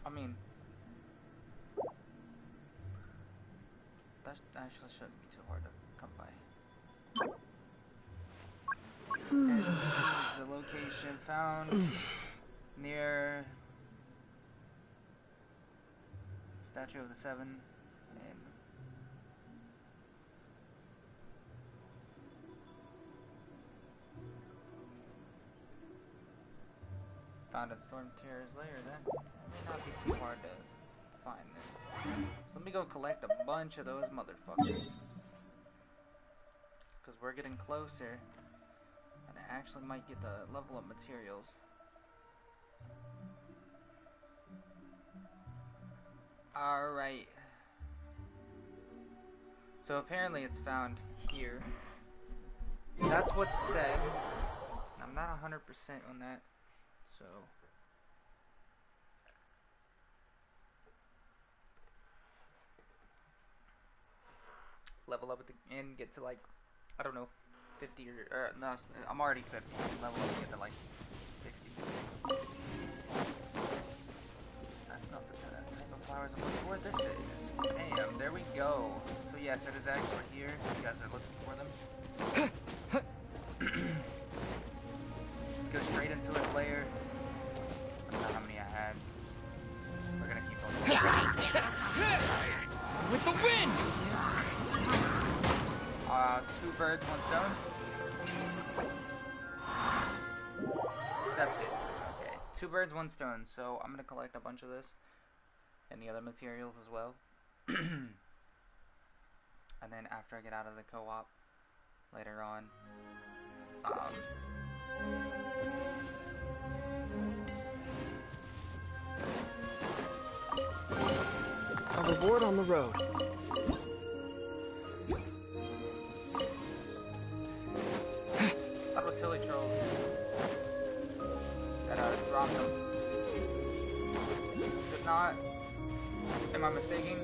I mean, that actually shouldn't be too hard to come by. And this is the location found near Statue of the Seven, and found in Storm Terror's lair. That may not be too hard to find then. So let me go collect a bunch of those motherfuckers, because we're getting closer, and I actually might get the level of materials. Alright. So apparently it's found here. That's what's said. I'm not 100% on that. So level up at the end, get to like, I don't know, 50 or no, I'm already 50. Level up and get to like 60. That's not the type of flowers I'm looking for. This is. Damn, there we go. So yes, it is actually here. You guys are looking for them. Let's go straight into its lair. I don't know how many I had. We're gonna keep going. With the wind! 2 birds, 1 stone. Accepted. Okay. 2 birds, 1 stone. So I'm gonna collect a bunch of this. And the other materials as well. And then after I get out of the co-op later on, a reward on the road. That was silly trolls that dropped them. Is it not? Am I mistaken?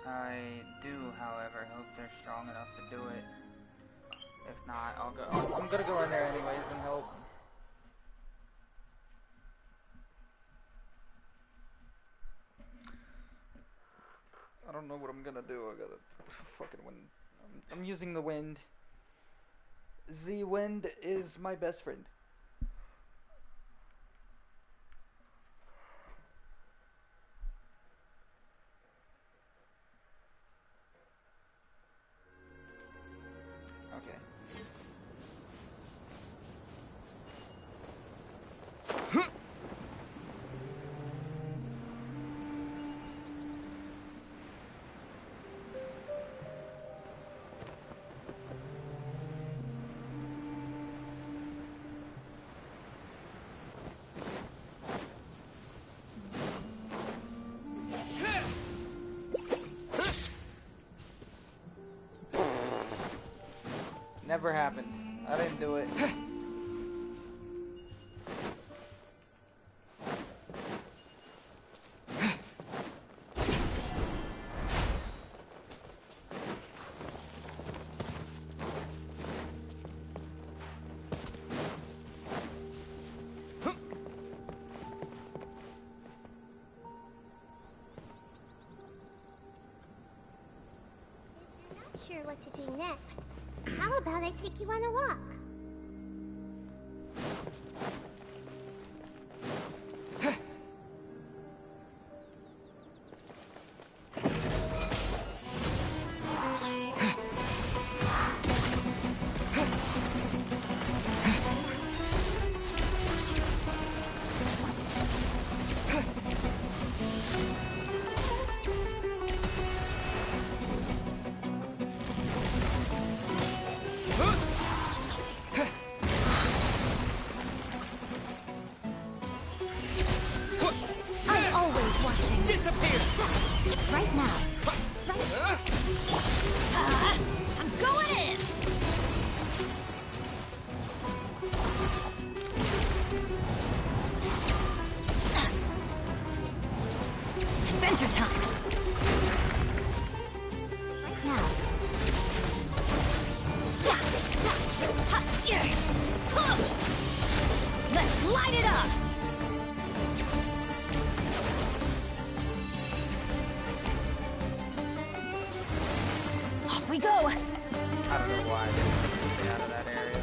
I do, however, hope they're strong enough to do it. If not, I'm gonna go in there anyways and help. I don't know what I'm gonna do. I gotta fucking wind. I'm using the wind. The wind is my best friend. Okay. Never happened. I didn't do it. Sure what to do next. How about I take you on a walk? Disappear! Right now. I'm going in! Adventure time! Right now. Let's light it up! Off we go! I don't know why I didn't get out of that area.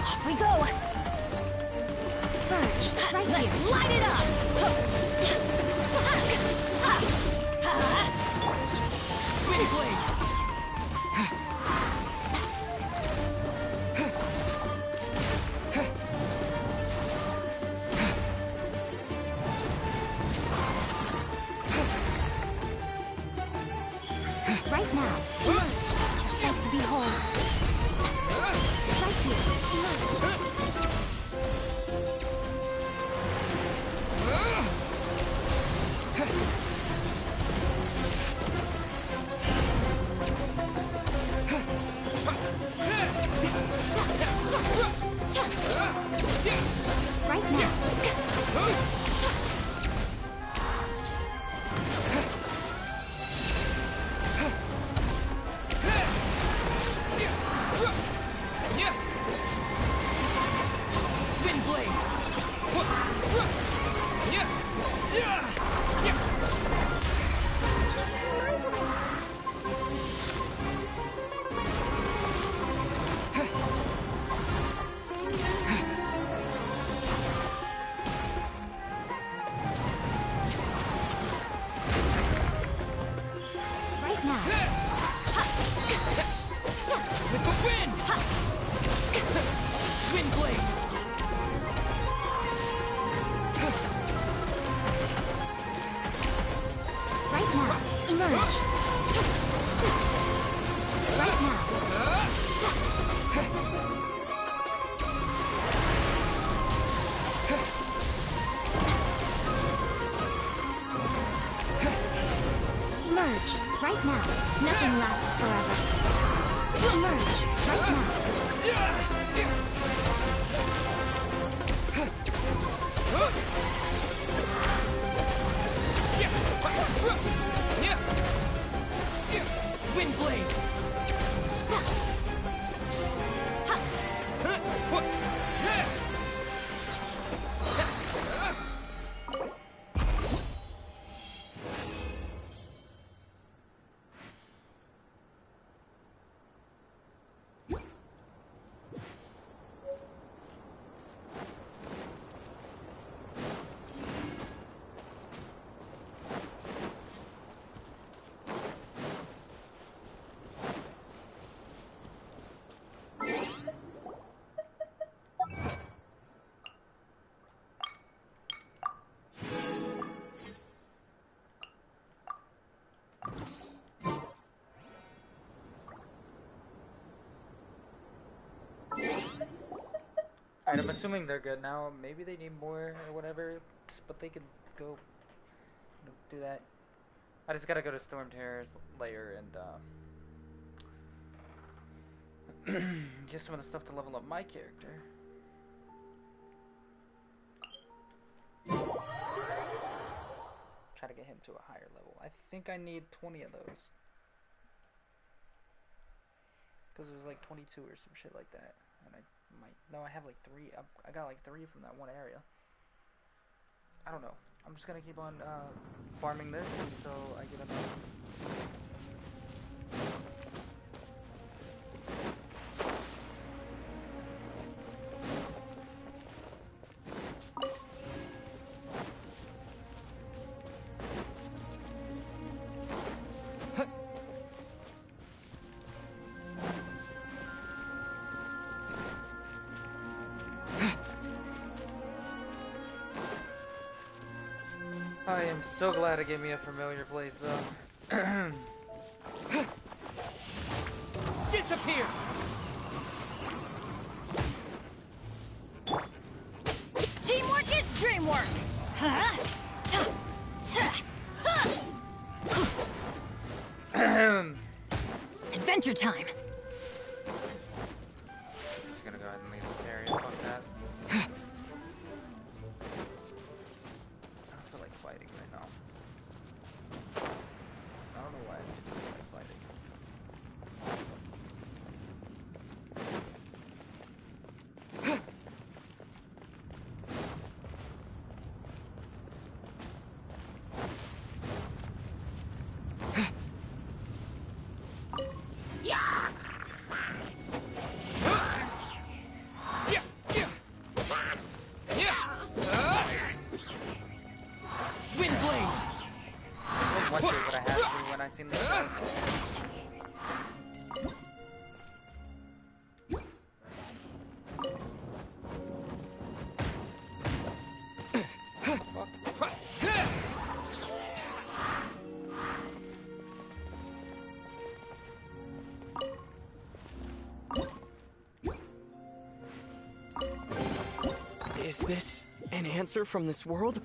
Off we go! Birch, right here! Let's light it up! Wind blade! Right now. A sight to behold. Right here. Right now. Wind blade! Right now. With the wind! Wind blade! Right now. Emerge. Right now. Emerge. Right now. Nothing lasts forever. Emerge. Right now. Wind blade! Alright, I'm assuming they're good now. Maybe they need more or whatever, but they could go do that. I just gotta go to Storm Terror's lair and get some of the stuff to level up my character. Try to get him to a higher level. I think I need 20 of those. Because it was like 22 or some shit like that. And I might... No, I have like 3. I got like 3 from that one area. I don't know. I'm just gonna keep on farming this until I get enough. I am so glad it gave me a familiar place, though. Disappear! Teamwork is dreamwork! Adventure time! Just gonna go ahead and leave this area. Fuck that. I don't feel like fighting right now. I don't know why I just don't feel like fighting. Seen this guy. Is this an answer from this world?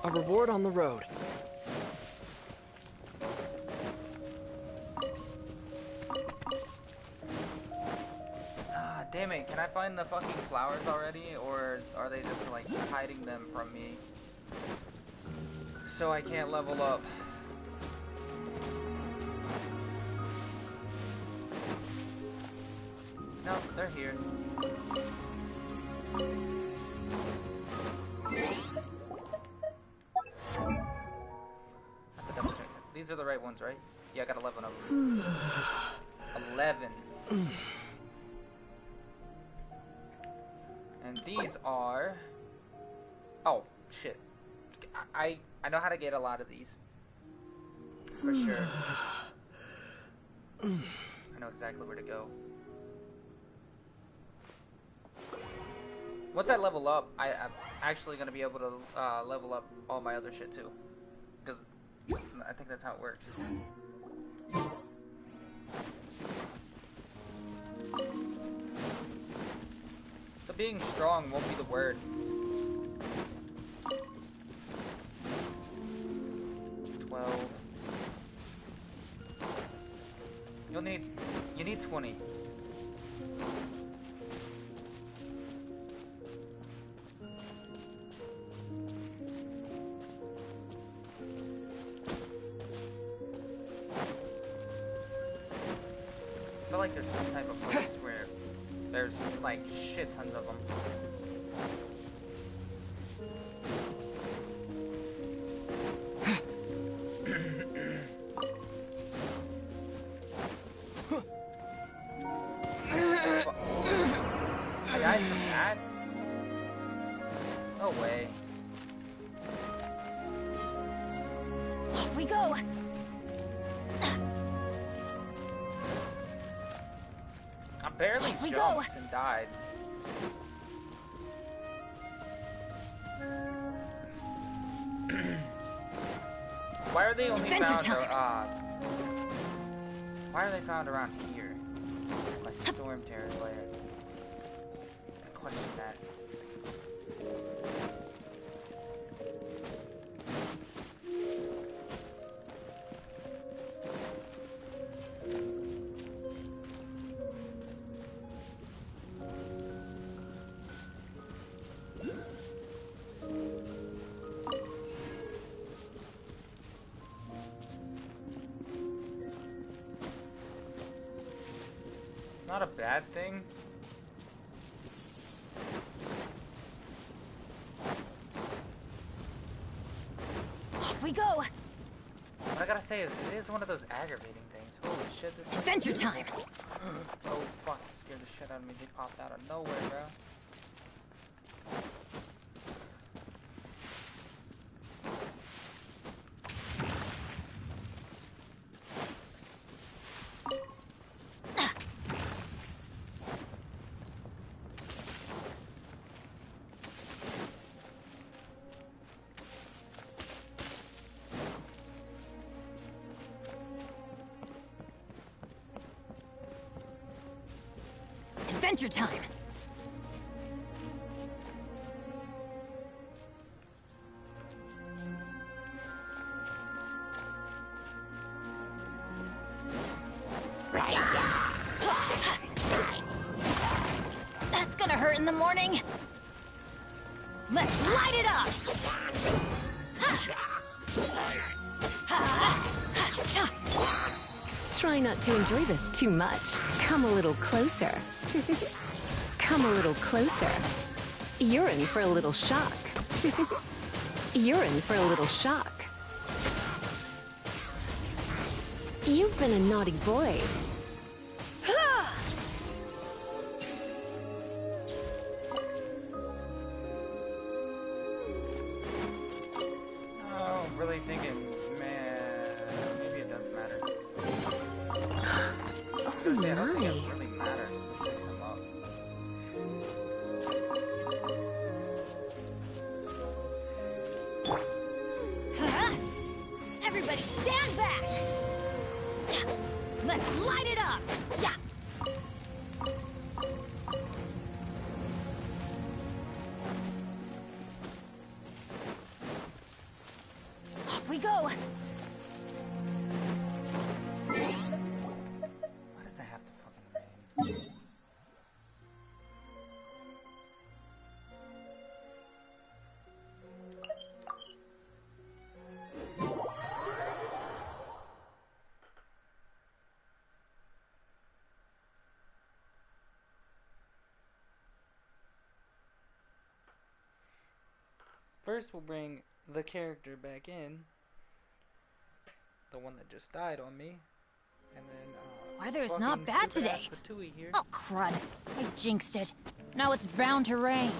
A reward on the road. Ah, damn it. Can I find the fucking flowers already? Or are they just like hiding them from me? So I can't level up. No, they're here. These are the right ones, right? Yeah, I got 11 of them. 11. And these are... Oh, shit. I know how to get a lot of these. For sure. I know exactly where to go. Once I level up, I'm actually going to be able to level up all my other shit too. Because I think that's how it works. So being strong won't be the word. You need 20. I feel like there's some type of place where there's like shit tons of them. No way. Off we go! I barely jumped and died. Why are they only found? Why are they found around here? A storm terror lair. I question that. Not a bad thing. Off we go! What I gotta say is, it is one of those aggravating things. Holy shit, this Adventure time! Oh fuck, it scared the shit out of me. They popped out of nowhere, bro. Adventure time! That's gonna hurt in the morning! Let's light it up! Try not to enjoy this too much. Come a little closer. Come a little closer. You're in for a little shock. You're in for a little shock. You've been a naughty boy. Oh, really thinking, man, maybe it does matter. Oh my. I don't think it really matters to fix him up. Everybody stand back! Let's light it up! Yeah! Off we go! Why does it have to fucking rain? First, we'll bring the character back in. The one that just died on me. And then, Weather's fucking not bad stupid-ass today. Patooey here. Oh, crud. I jinxed it. Now it's bound to rain.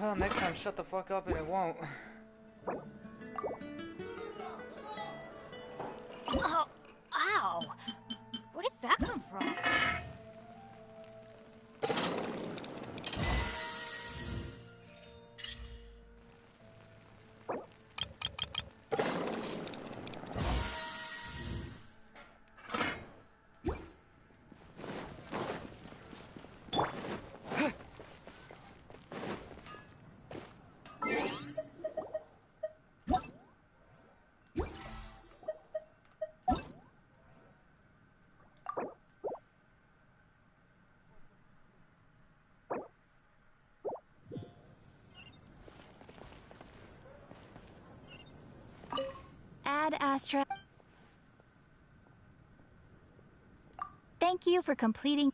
Well, next time, shut the fuck up and it won't. Oh, ow. Whoa! Where did that come from? Ad Astra. Thank you for completing.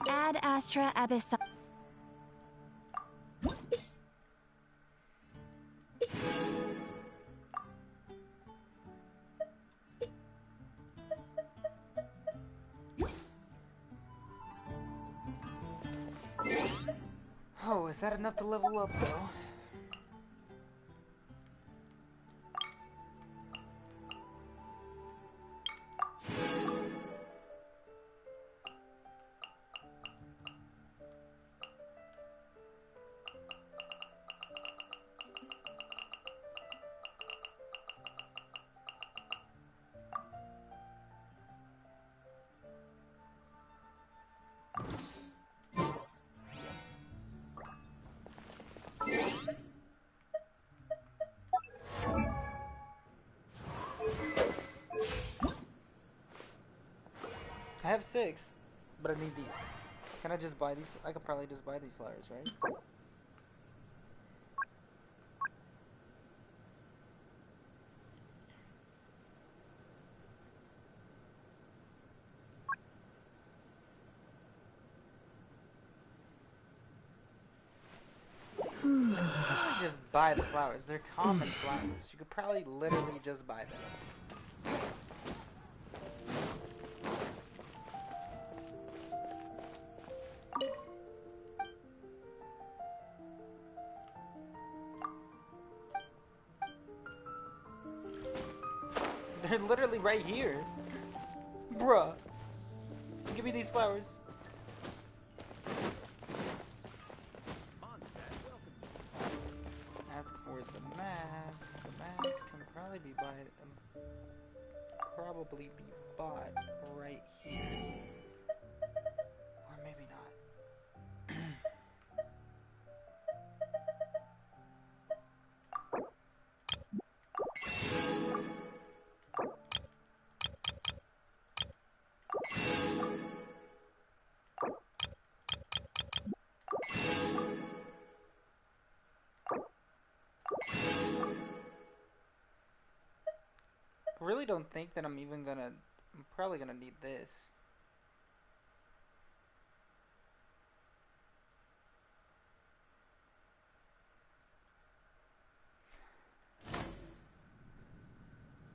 Ad Astra Abyss. Oh, is that enough to level up, though? I have 6, but I need these. Can I just buy these? I could probably just buy these flowers, right? You could probably just buy the flowers. They're common flowers. You could probably literally just buy them. They're literally right here. Bruh. Give me these flowers. Ask for the mask. The mask can probably be bought right here. Or maybe not. I really don't think that I'm probably gonna need this.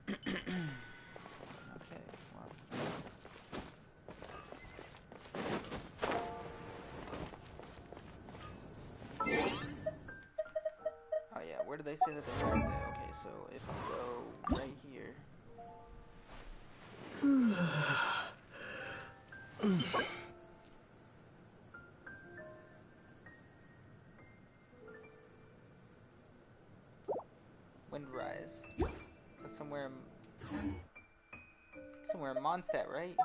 Okay, well. Oh yeah, where did they say that they were? Okay, so if I go right here. Windrise. So somewhere in Mondstadt, right?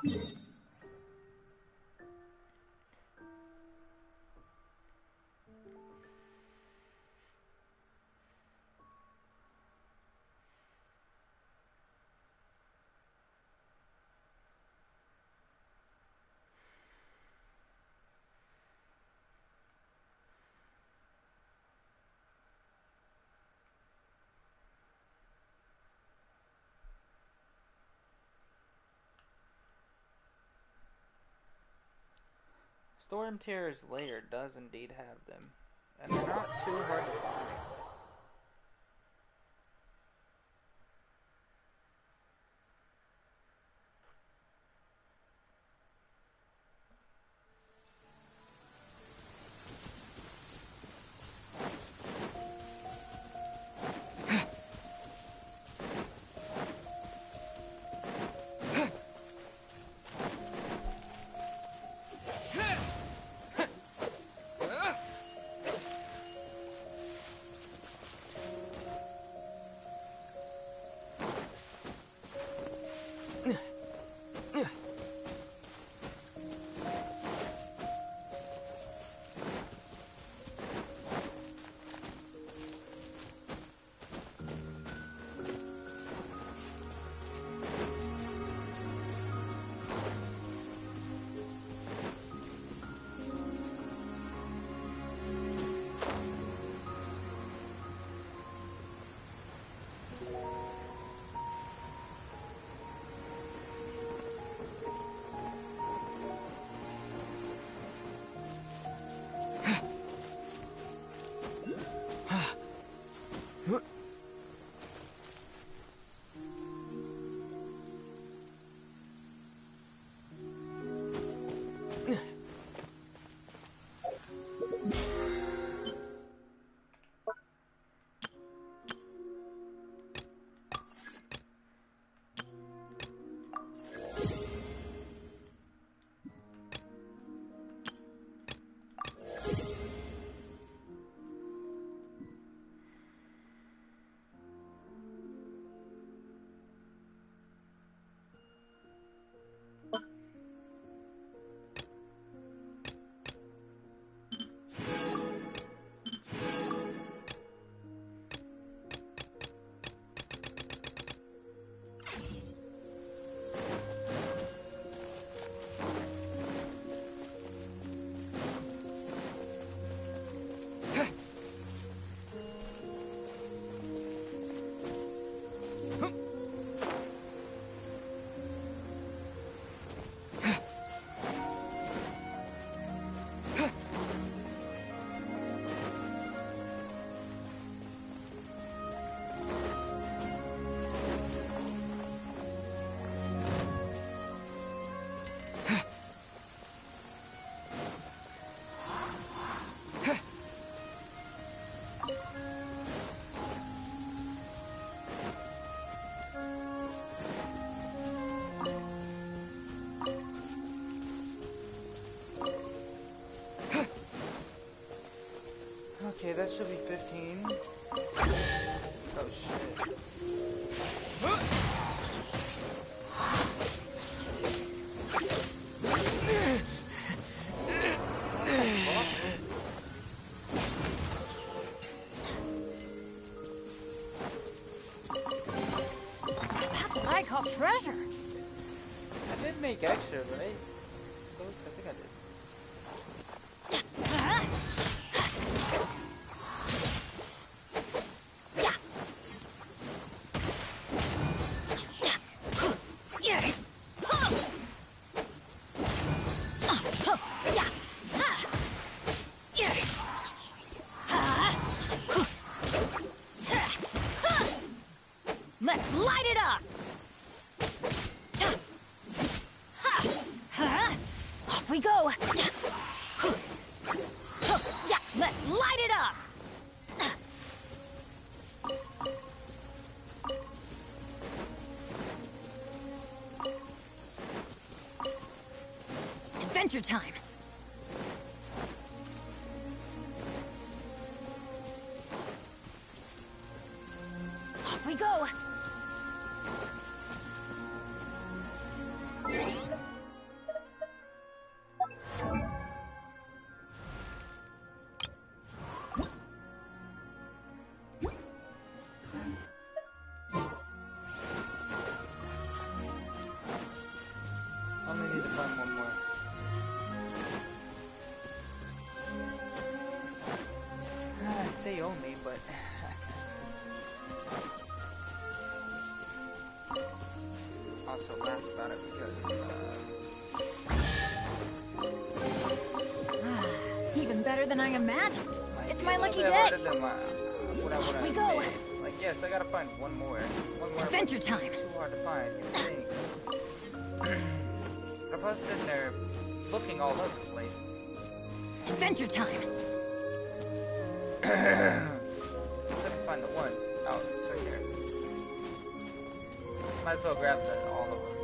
Storm Terror's lair does indeed have them, and they're not too hard to find. Okay, that should be 15. Oh shit. That's what I call treasure. I did make extra, right? I think I did. Let's light it up! Off we go! Yeah, let's light it up! Adventure time! Off we go! Only need to find one more. I say only, but also laugh about it because Even better than I imagined. It's my lucky bit day. harder than what I would have We go. made. Like, yes, I gotta find one more. One more. Adventure but time. it's too hard to find. You think? But I was sitting there looking all over the place. Adventure time. Couldn't find the one. Oh, it's right here. Might as well grab all of them.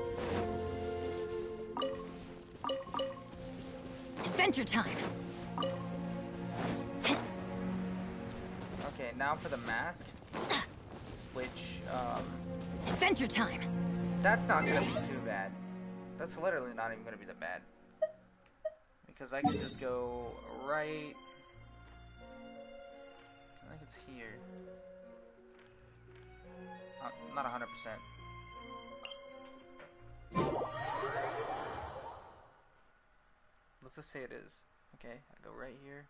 Adventure time. Okay, now for the mask, which Adventure time. that's not gonna be too bad. That's literally not even gonna be that bad because I can just go right. I think it's here. Not 100%. Let's just say it is. Okay, I go right here.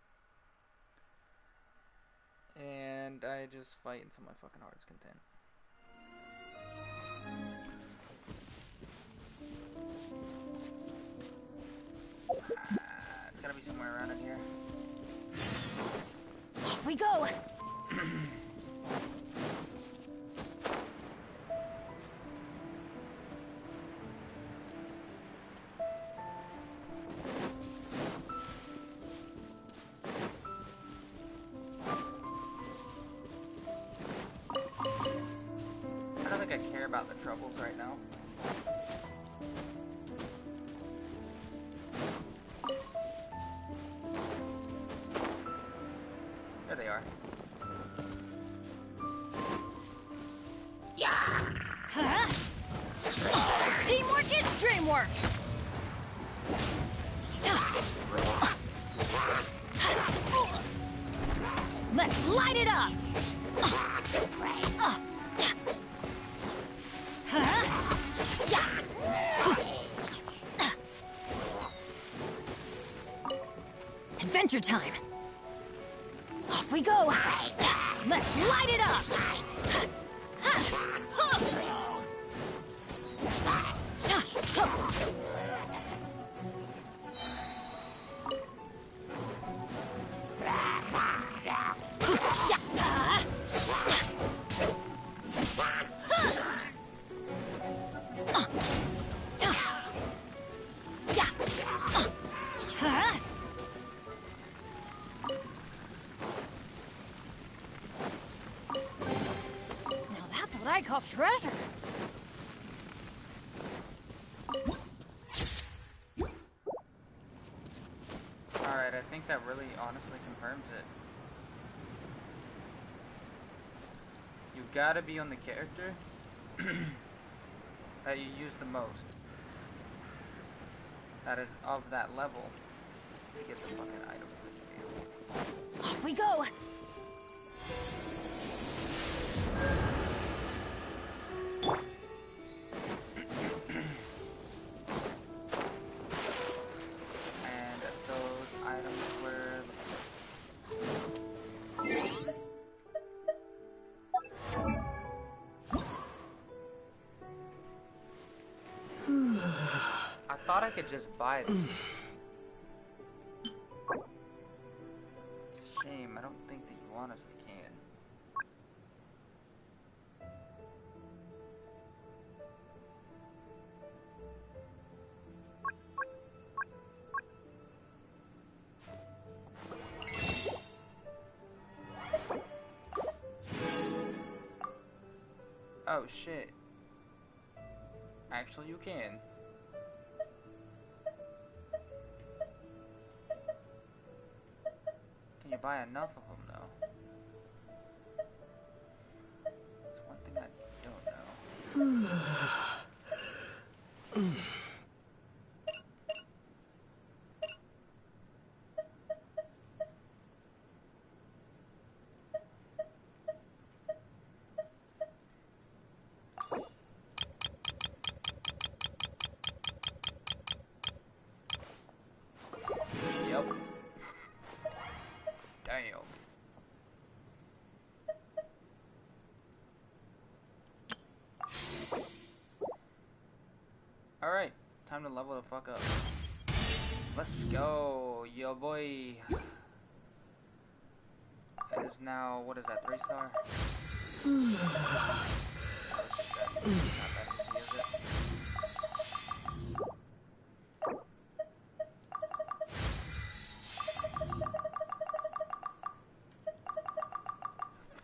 And I just fight until my fucking heart's content. It's gotta be somewhere around in here. Off we go! I don't think I care about the troubles right now. There they are. Huh? Teamwork is dreamwork! Let's light it up! Adventure time! Off we go! Let's light it up! Now that's what I call treasure. think that really honestly confirms it. You gotta be on the character that you use the most. That is of that level to get the fucking item for the game. Off we go! And those items were... I thought I could just buy them. It's a shame, I don't think that you honestly can. Oh shit. Actually, you can. Can you buy enough of them, though? That's one thing I don't know. Yep. Damn. Alright, time to level the fuck up. Let's go, yo boy. It is now, what is that, 3-star?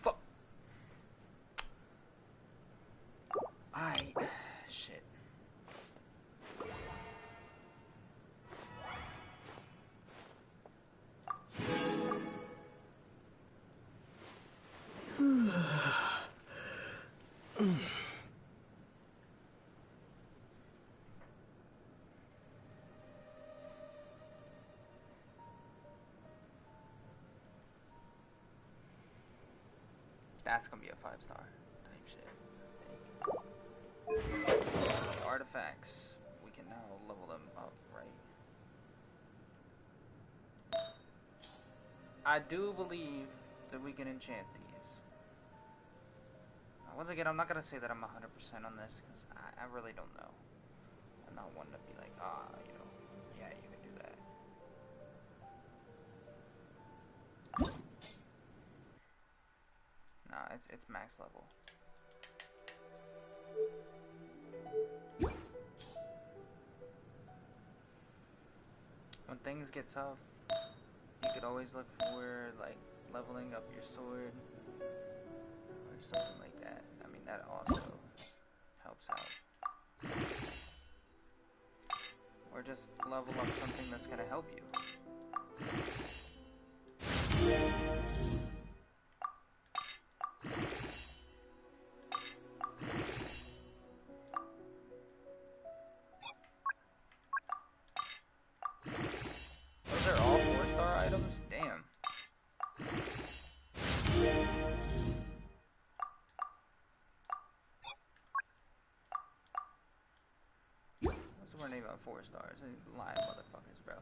Fuck. Shit. That's gonna be a 5-star type shit. The artifacts, we can now level them up, right? I do believe that we can enchant these. Now, once again, I'm not gonna say that I'm 100% on this because I really don't know. I'm not one to be like, you know, yeah, you can do that. Nah, it's max level. When things get tough, you could always look for like leveling up your sword or something like that. I mean, that also helps out. Or just level up something that's gonna help you. Those are all 4-star items? Damn. What's the word name on 4 stars? These lying motherfuckers, bro.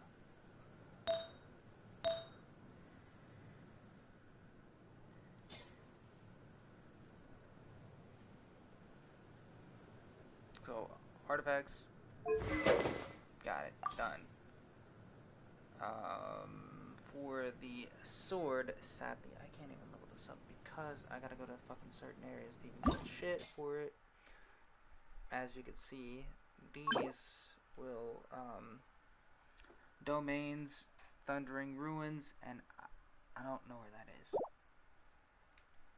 So, artifacts. Got it. Done. For the sword, sadly, I can't even level this up because I gotta go to fucking certain areas to even get shit for it. As you can see, these will, domains, Thundering Ruins, and I don't know where that is.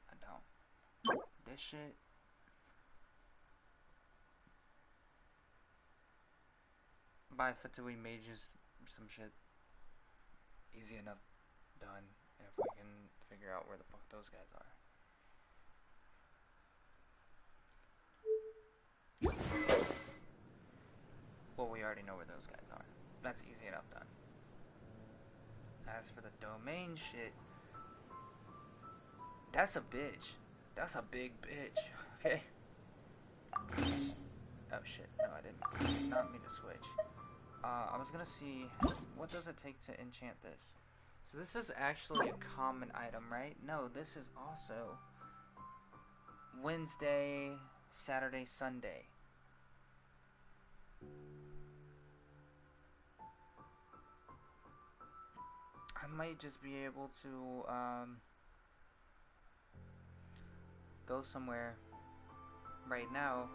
I don't. This shit. By Fatui Mages, some shit. Easy enough done, if we can figure out where the fuck those guys are. Well, we already know where those guys are. That's easy enough done. As for the domain shit, that's a bitch. That's a big bitch. Okay? Oh shit, no I did not mean to switch. I was gonna see, what does it take to enchant this? So this is actually a common item, right? No, this is also Wednesday, Saturday, Sunday. I might just be able to go somewhere right now.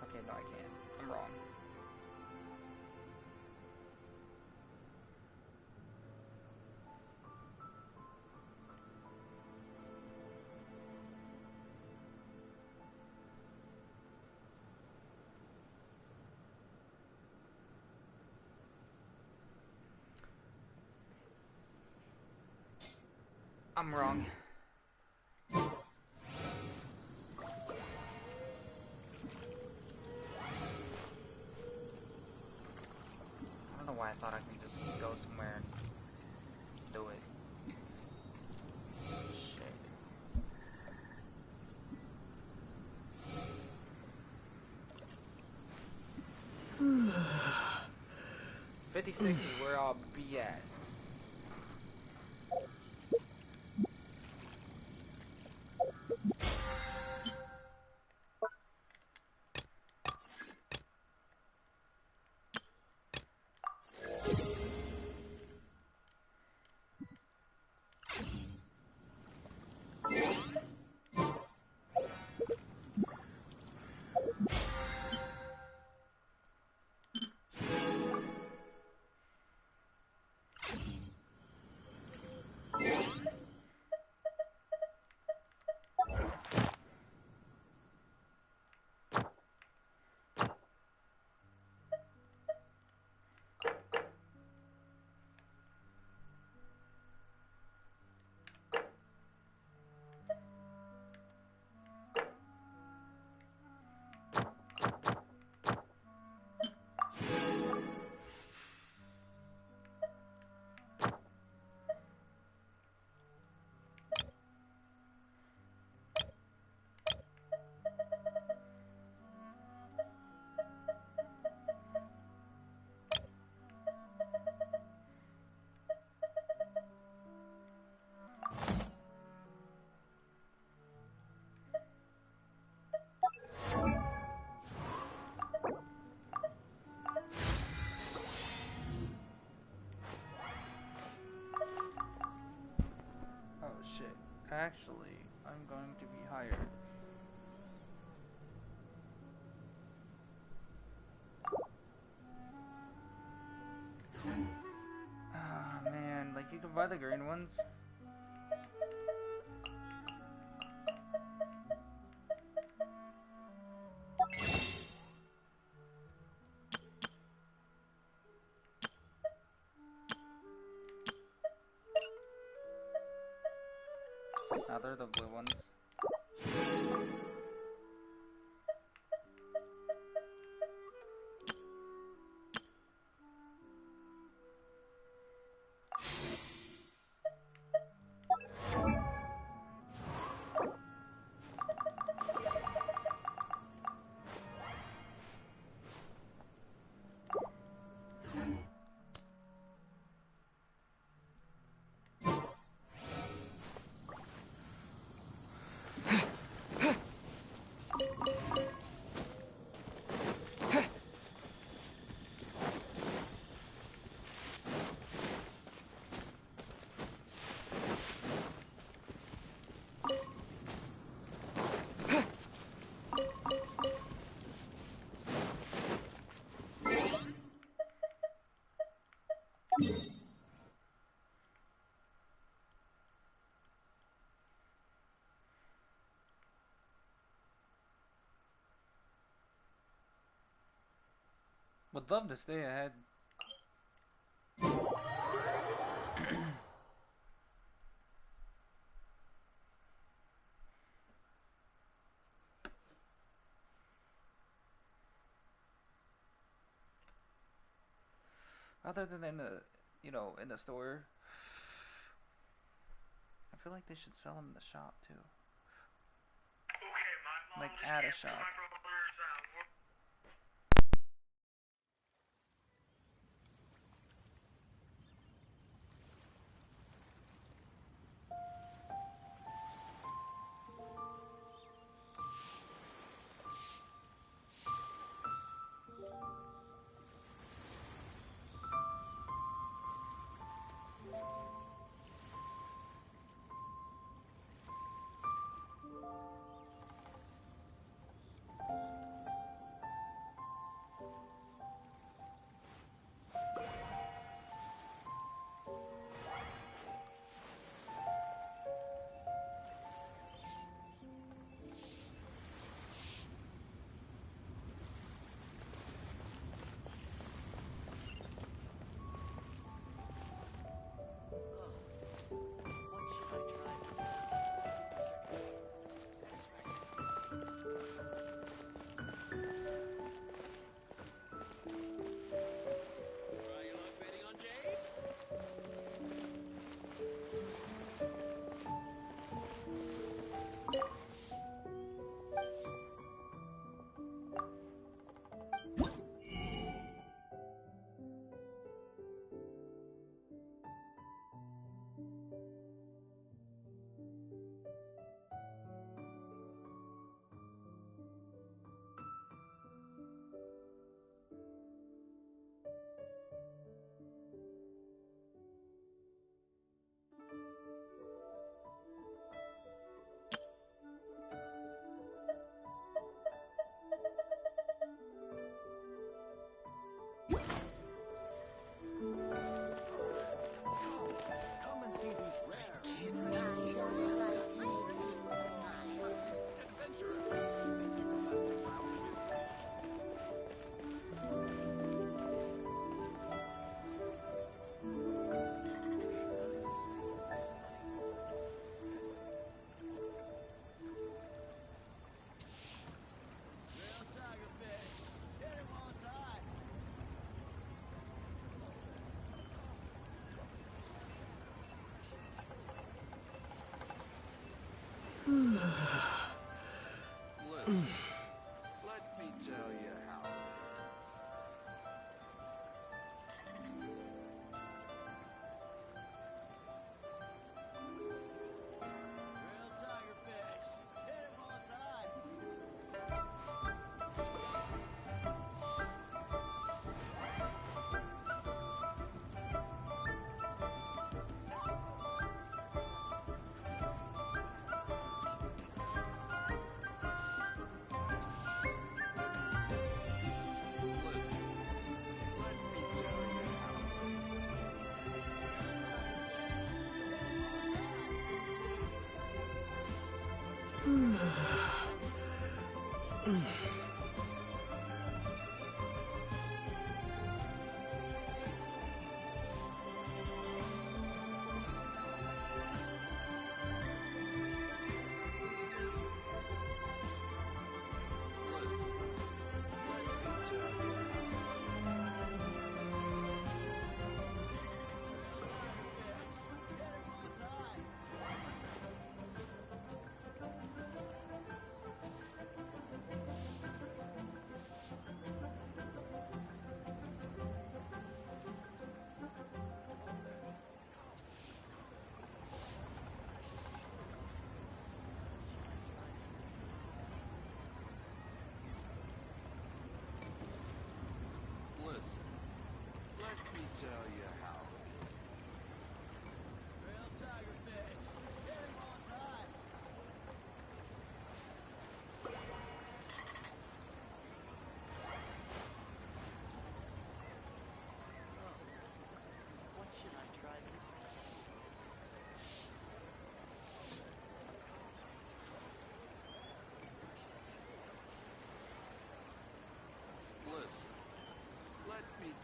Okay, no, I can't. I'm wrong. I'm wrong. I don't know why I thought I could just go somewhere and do it. Shit. 50-60, where I'll be at. Shit. Actually, I'm going to be higher. Ah, man. Like, you can buy the green ones. Now they're the blue ones. Would love to stay ahead. Other than in the, in the store, I feel like they should sell them in the shop too. Like at a shop. Listen, let me tell you how it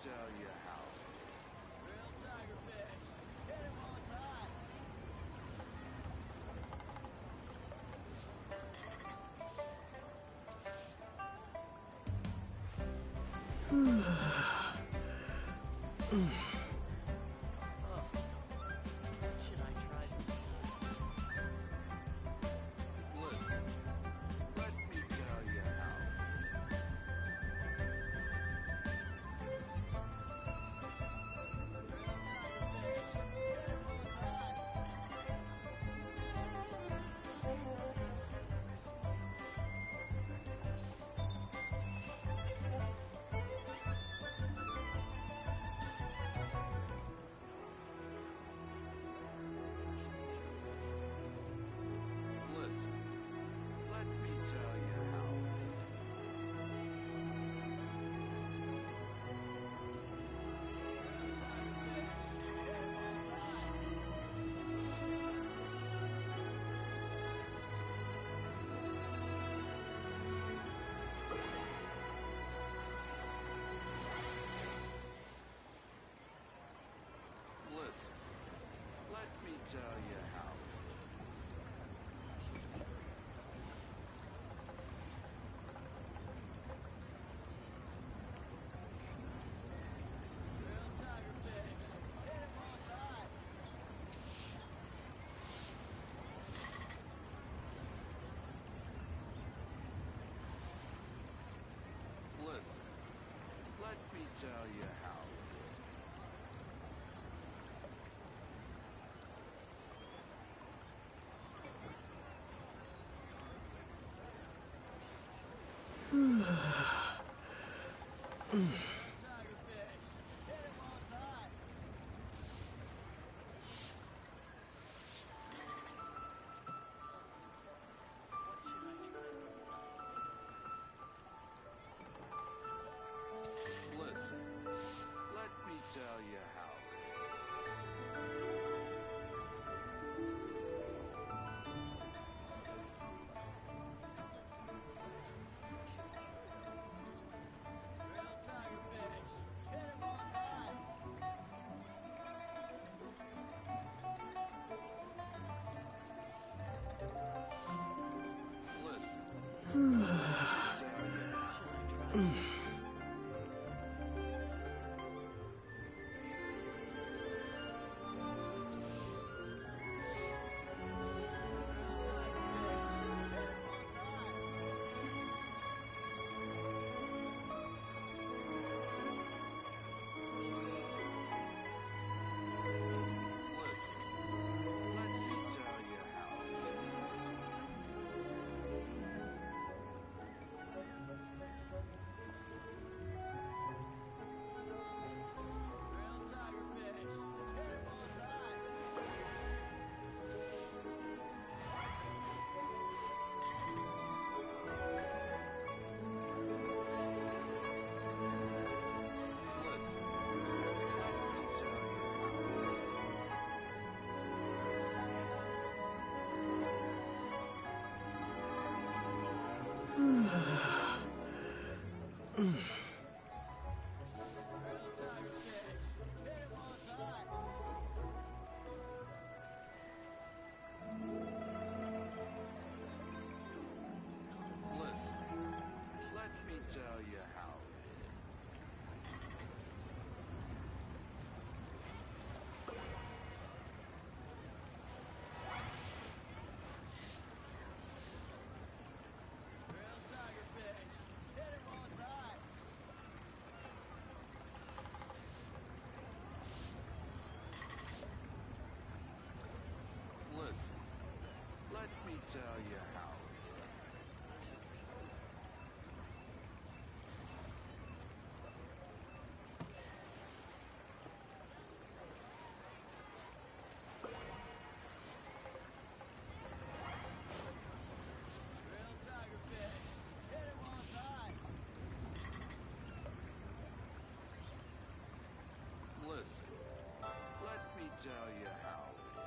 tell you how it is. Real tigerfish. Get it while it's hot. Should I try this? Listen, let me tell you how it is. Listen, let me tell you how it is. Listen, let me tell you how it is. Real tigerfish. Get it while it's hot. Listen, let me tell you how it is. Tigerfish. Get it while it's hot. What should I try this time? Listen, let me tell you how it is. Real tigerfish. Get it while it's hot. Listen, let me tell you how it is. Let me tell you how it is. Real tigerfish. Get it while it's hot. Listen, let me tell you how it is. Real tigerfish. Get it while it's hot. Listen, let me tell you how it is. Real tigerfish. Get it while it's hot. Listen, let me tell you how it is. Real tigerfish. Get it while it's hot. Listen, let me tell you how it is.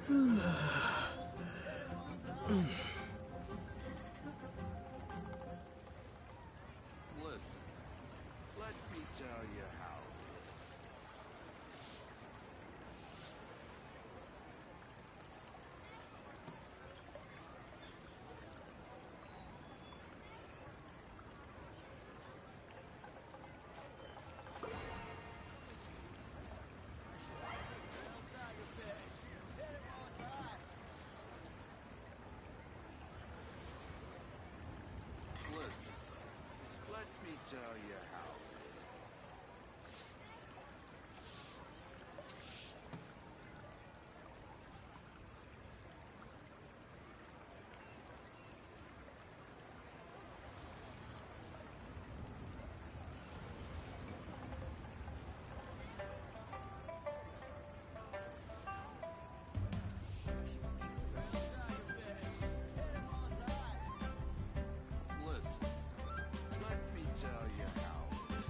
Listen, let me tell you how it is. Listen, let me tell you how it is. Listen, let me tell you how it is.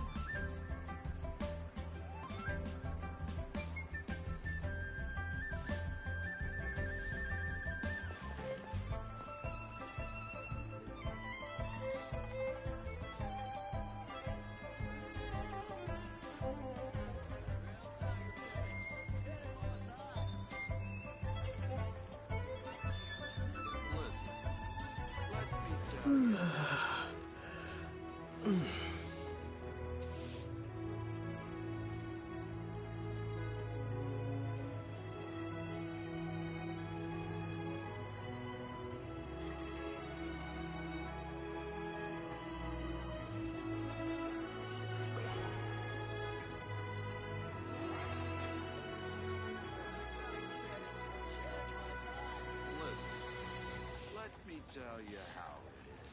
Listen, let me tell you how it is. Listen, let me tell you how it is.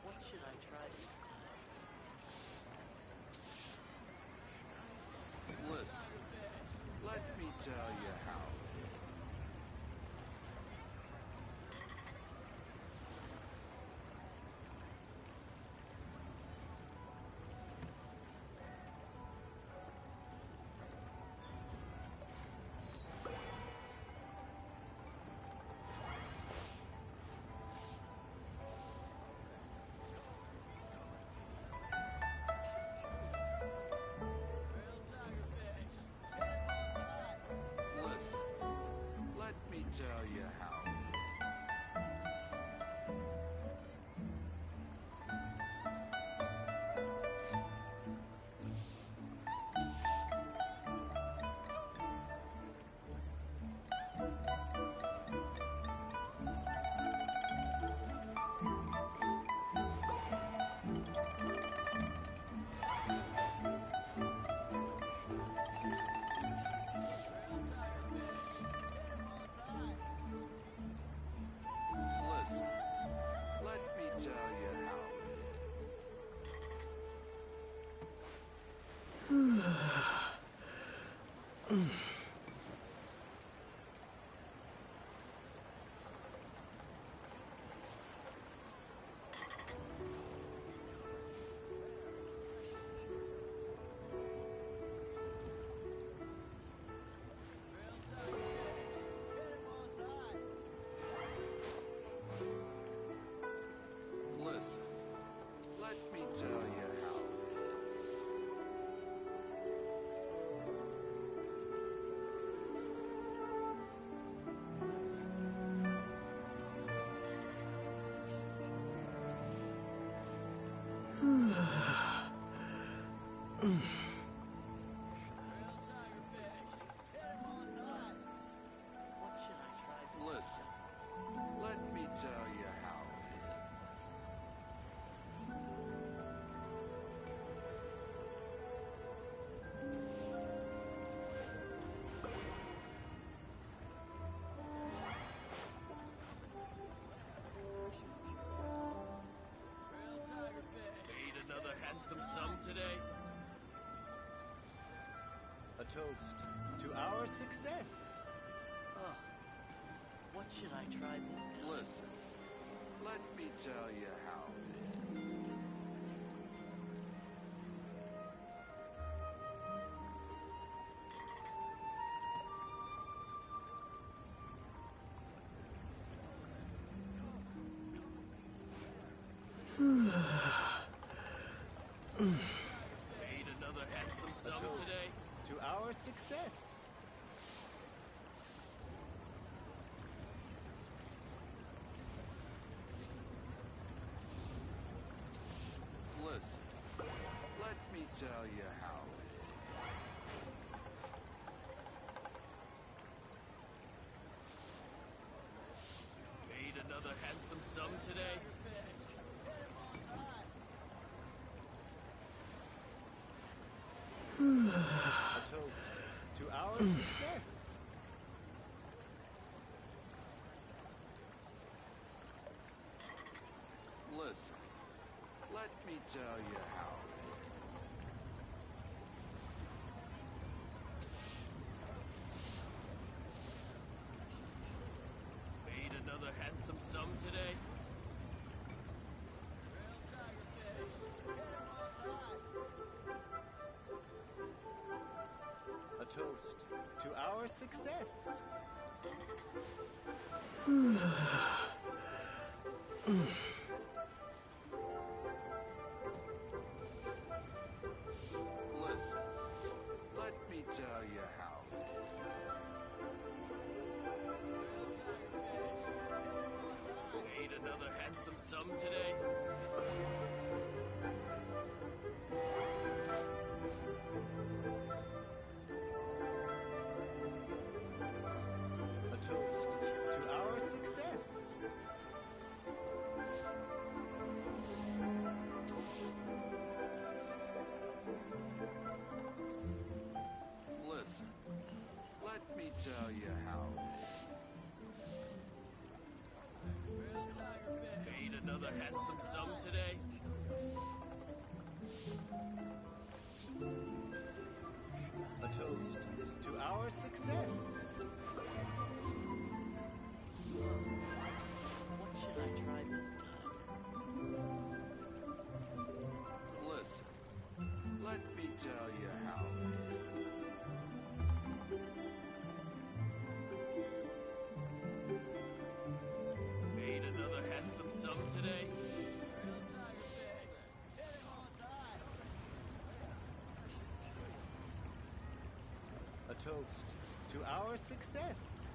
What should I try this time? Listen, let me tell you how it is. Listen, let me tell you how it is. Listen, let me tell you how it is. Listen, let me tell you how it is. What should I try this Listen, let me tell you how it is. Made another handsome sum today? toast to our success. Oh, what should I try this time? Listen, let me tell you how it is. Made another handsome A sum toast today. to our success. Listen, let me tell you how it is. Made another handsome sum today. A toast to our success. Listen, let me tell you how it is. Made another handsome sum today. A toast to our success. Listen, let me tell you how it is. Made another handsome sum today. A toast to our success. Listen, let me tell you how it is. Made another handsome sum today. A toast to our success. What should I try this time? Listen, let me tell you how it is. Made another handsome sum today. A toast to our success.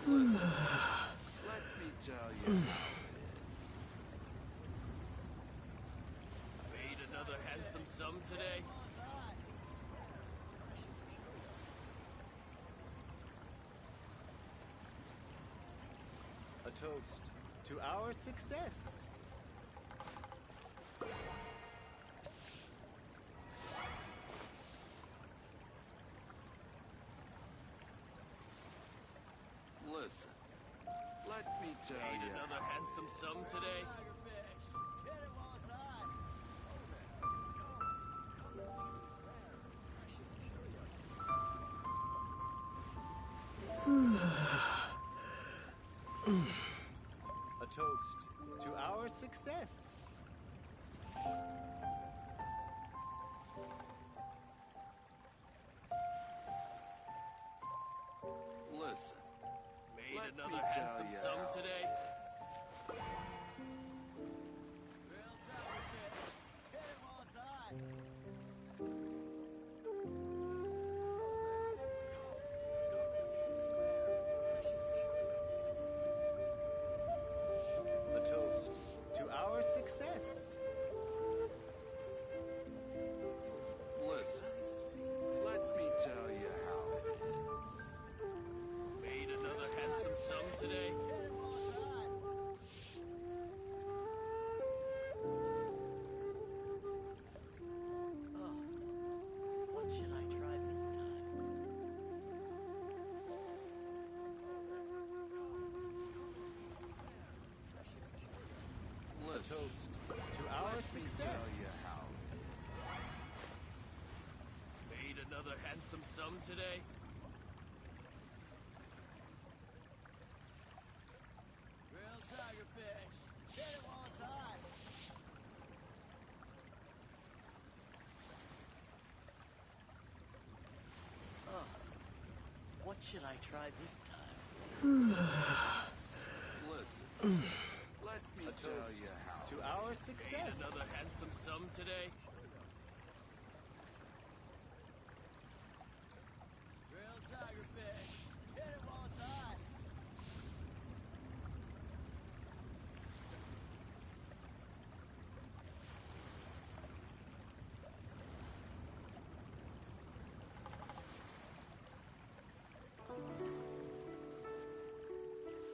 Let me tell you how it is. Made another handsome sum today. A toast to our success. Listen, let me tell you. Another handsome sum today. A toast to our success. Listen, made another handsome sum today. A toast to our success. toast to our success. Made another handsome sum today? Grilled tigerfish. Get it while it's hot. Oh, what should I try this time? Listen, let me tell you how. To our success. Made another handsome sum today? Grilled tigerfish. Get it while it's hot.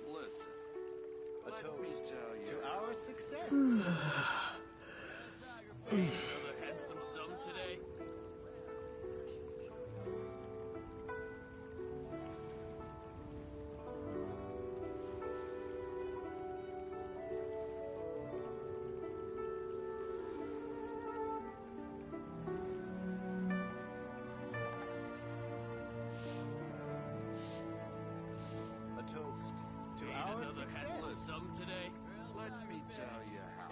Listen, A toast to our success. another handsome sum today? A toast to Made our another success. handsome sum today? Let me tell you how.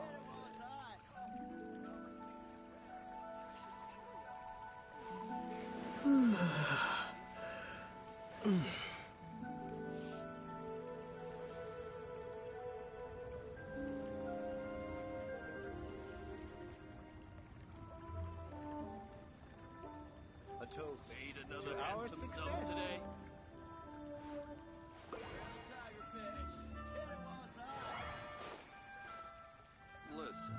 A toast Made to another our handsome success. sum today? Tigerfish, get it while it's hot. Listen,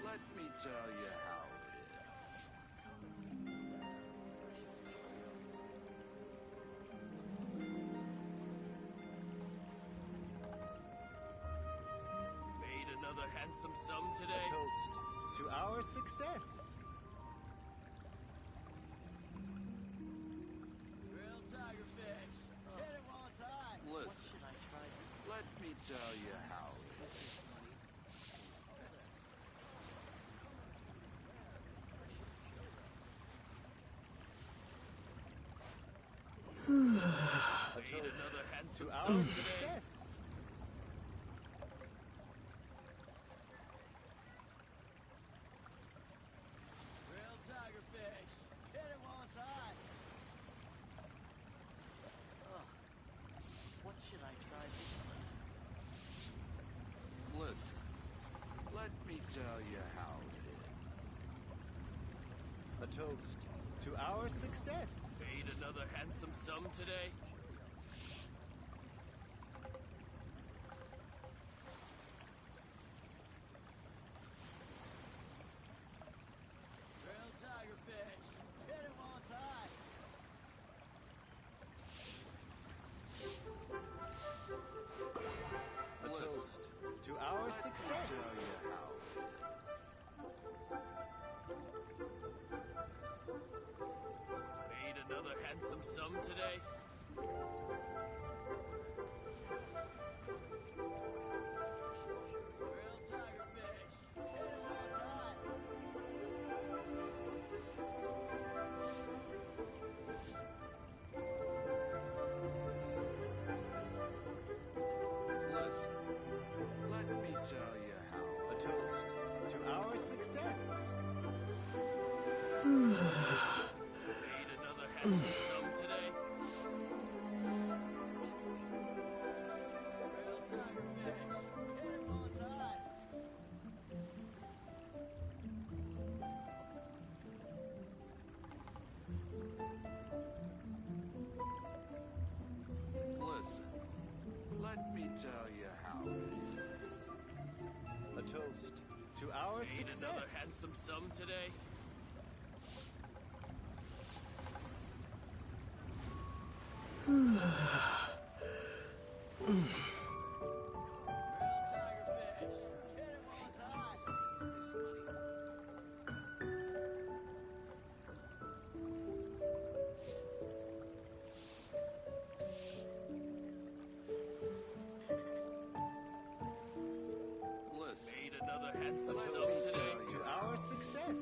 let me tell you how it is. Made another handsome sum today? A toast to our success. Grilled tigerfish, get it while it's hot. Listen, what should I try this? Let me tell you how it is. A Made another handsome to sum our today? success. Grilled tigerfish, get it while it's hot. Oh, what should I try this time? Listen, let me tell you how it is. A toast to our success. Made another handsome sum today? Grilled tigerfish, get it while it's hot. A toast to our success. Tell you how it is. Made another handsome sum today? Grilled tigerfish, get it while it's hot. Listen, let me tell you how. A toast to our success. Made another handsome sum today? Grilled tigerfish, get it while it's hot. Listen, let me tell you how it is. A toast to our Made success. another handsome sum today? Grilled tigerfish, get it while it's hot. Listen, made a trophy to our success.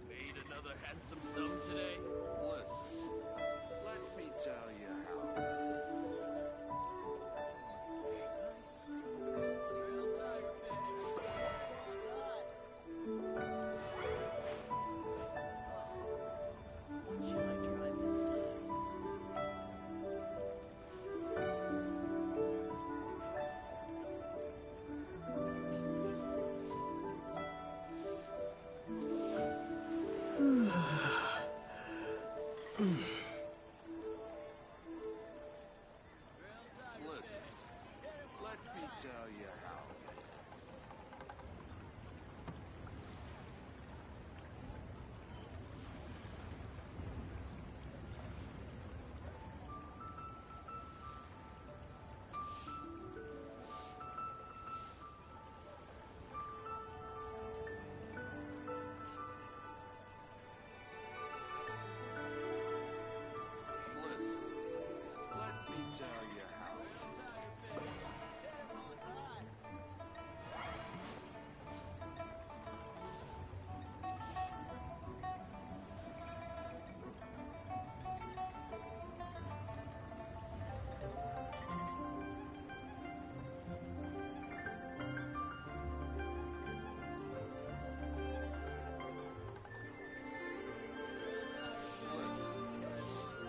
Made another handsome sum today? Listen, let me tell you how it is. What should I try this time? Listen, let me tell you how it is. Listen,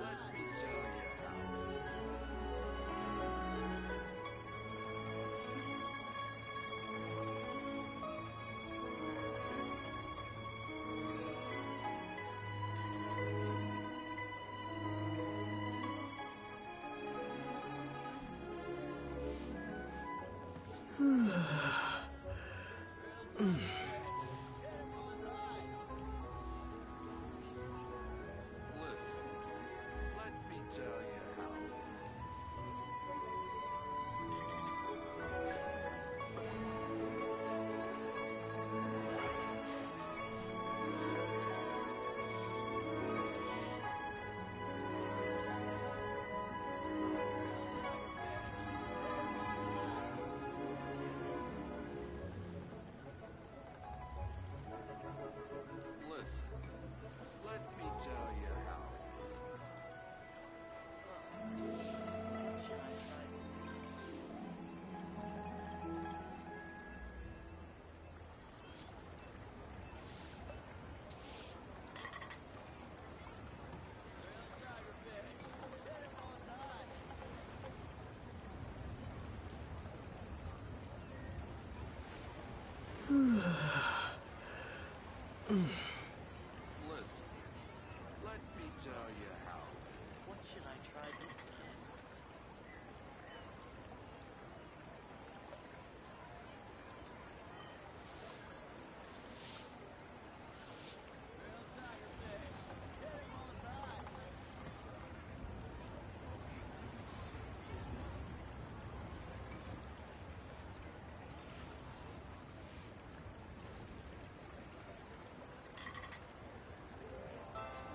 let me tell you how it is. Listen, let me tell you how it is. Listen, let me tell you how it is. Listen, let me tell you how it is. What should I try this time? Listen, let me tell you how it is. What should I try this time?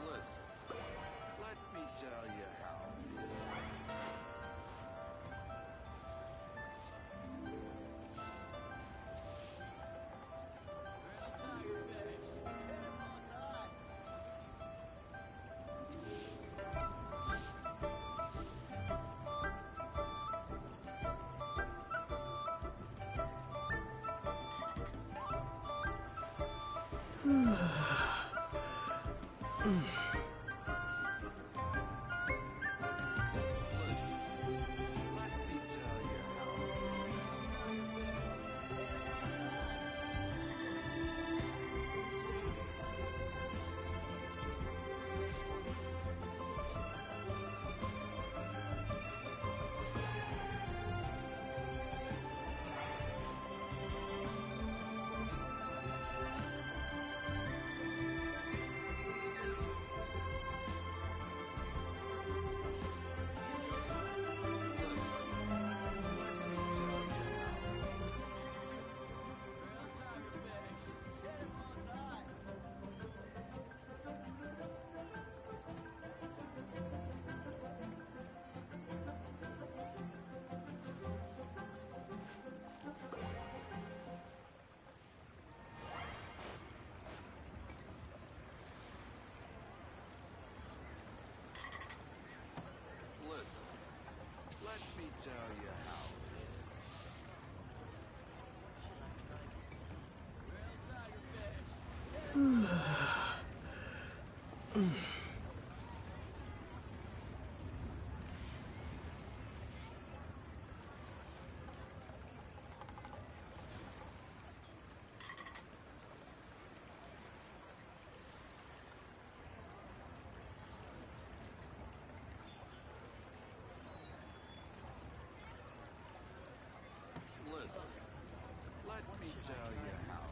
Listen, let me tell you how it is. tell you how Listen, let me tell you how.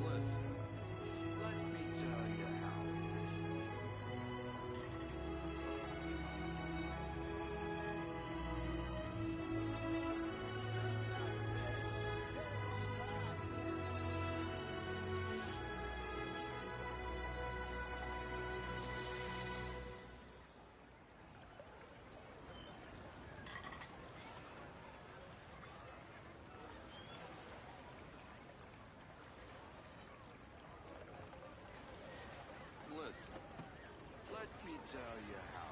Listen, let me tell you how it Listen, let me tell you how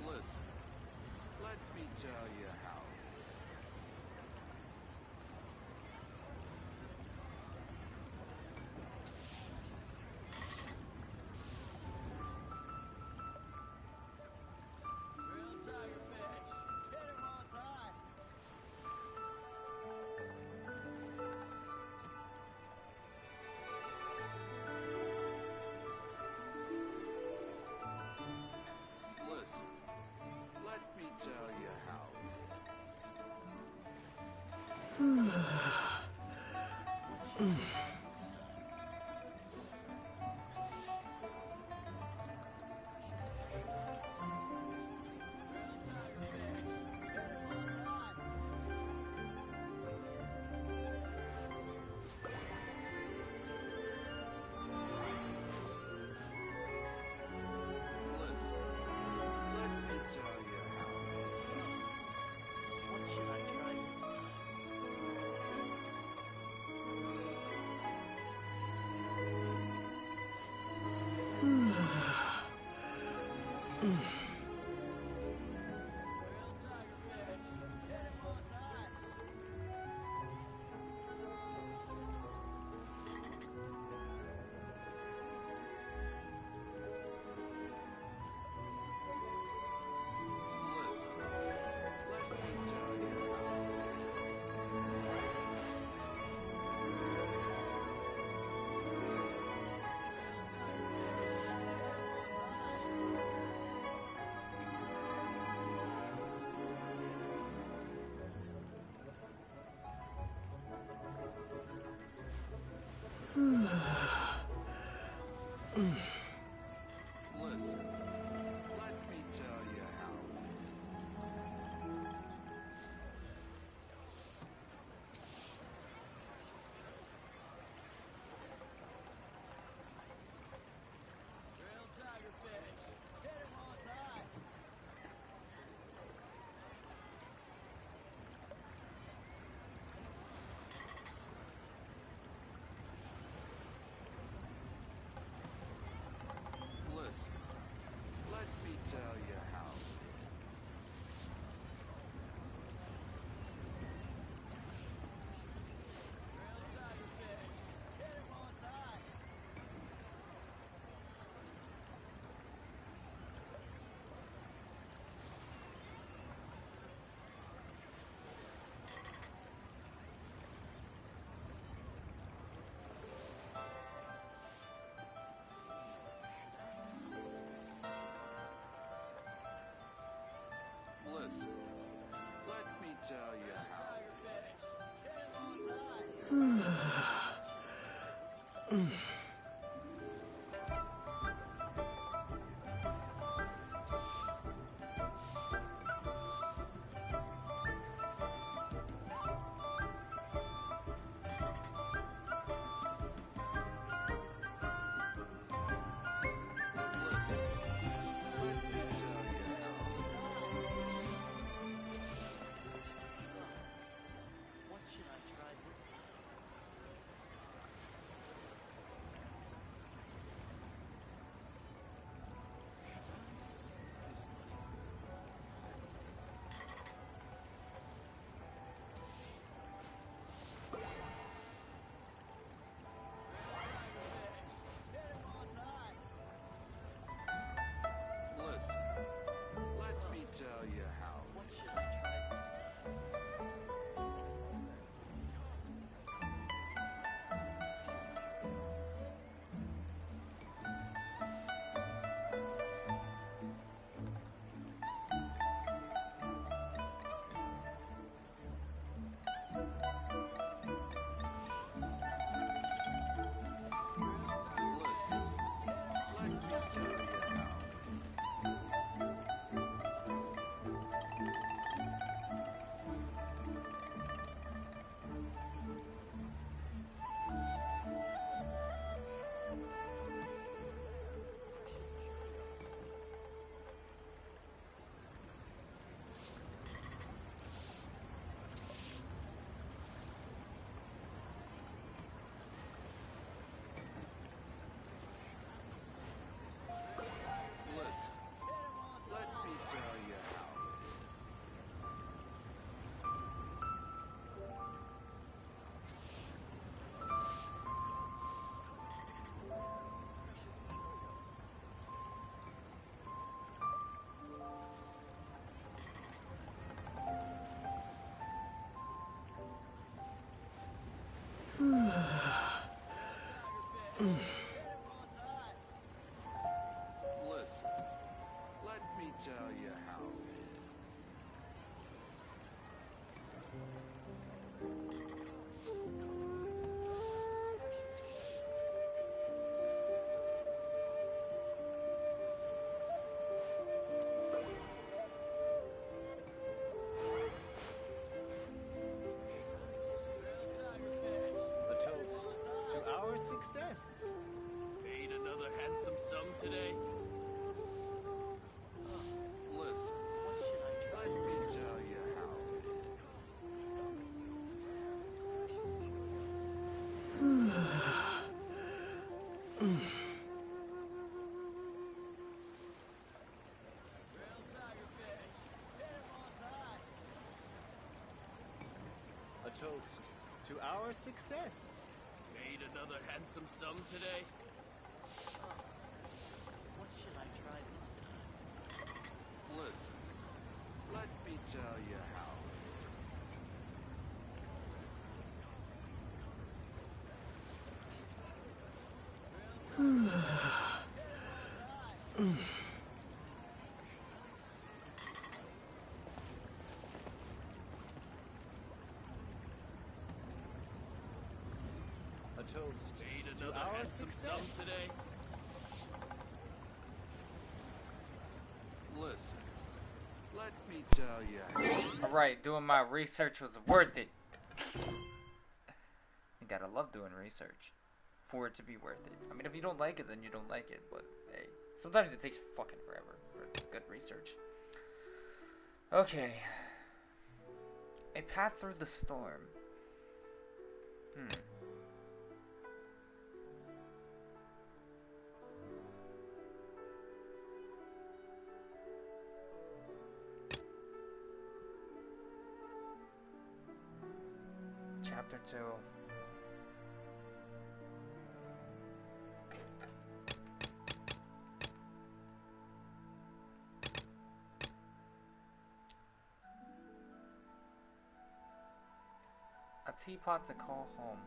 Listen, let me tell you how. Listen, let me tell you how. Listen, let me tell you how Listen, let me tell you how What should I try this time? Listen, let me tell you Listen, let me tell you how Grilled tigerfish. Get him while it's hot. Listen, let me tell you how. What should I try this time? Listen, let me tell you how. What should I try this time? Listen, let me tell you how. Listen, let me tell you how it is. Listen, let me tell you how it is. A toast to our success. Paid another handsome sum today? Listen, What should I try? let me tell you how it A toast to our success. Made another handsome sum today? What should I try this time? Listen, let me tell you how A toast Made to another our handsome sum success. today? Listen, let me tell you how. Alright, doing my research was worth it. You gotta love doing research for it to be worth it. I mean, if you don't like it, then you don't like it, but hey, sometimes it takes fucking forever for good research. Okay. A path through the storm. Chapter 2. A teapot to call home.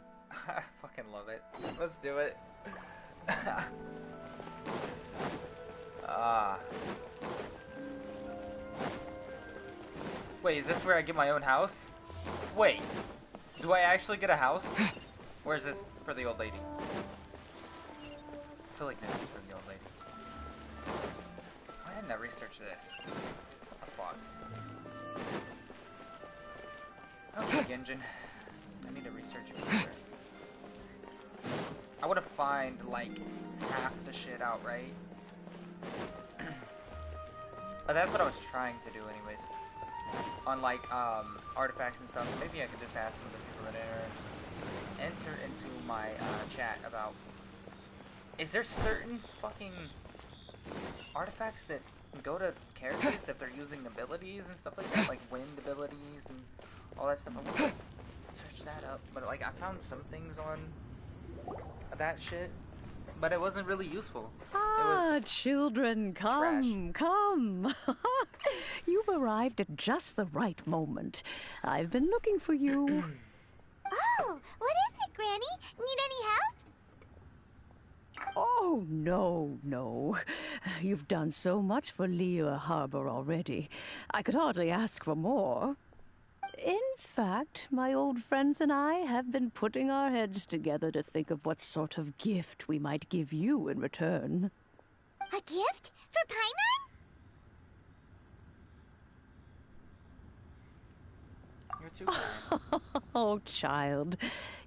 I fucking love it. Let's do it. Wait, is this where I get my own house? Wait, do I actually get a house? Or is this for the old lady? I feel like this is for the old lady. Why didn't I research this? What the fuck? Okay, Genshin. I need to research it further. I would have find like half the shit out, right? But that's what I was trying to do anyways. On like artifacts and stuff. Maybe I could just ask some of the people that enter into my chat about, is there certain fucking artifacts that go to characters if they're using abilities and stuff like that, like wind abilities and all that stuff? I want to search that up, but like I found some things on that shit, but it wasn't really useful. Ah, children, come, come. You've arrived at just the right moment. I've been looking for you. Oh, what is it, Granny? Need any help? Oh, no. You've done so much for Liyue Harbor already. I could hardly ask for more. In fact, my old friends and I have been putting our heads together to think of what sort of gift we might give you in return. A gift? For Paimon? You're too kind. Oh, child,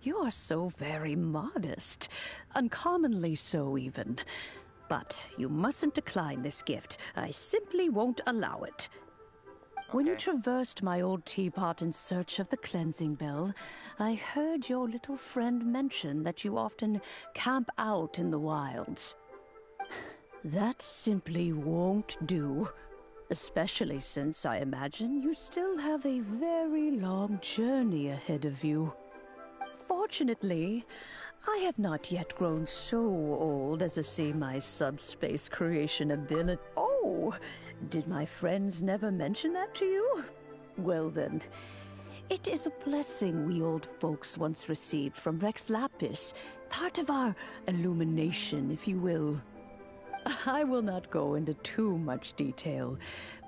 you are so very modest. Uncommonly so, even. But you mustn't decline this gift. I simply won't allow it. When you traversed my old teapot in search of the cleansing bell, I heard your little friend mention that you often camp out in the wilds. That simply won't do, especially since I imagine you still have a very long journey ahead of you. Fortunately, I have not yet grown so old as to see my subspace creation ability. Oh! Did my friends never mention that to you? Well then, it is a blessing we old folks once received from Rex Lapis, part of our illumination, if you will. I will not go into too much detail,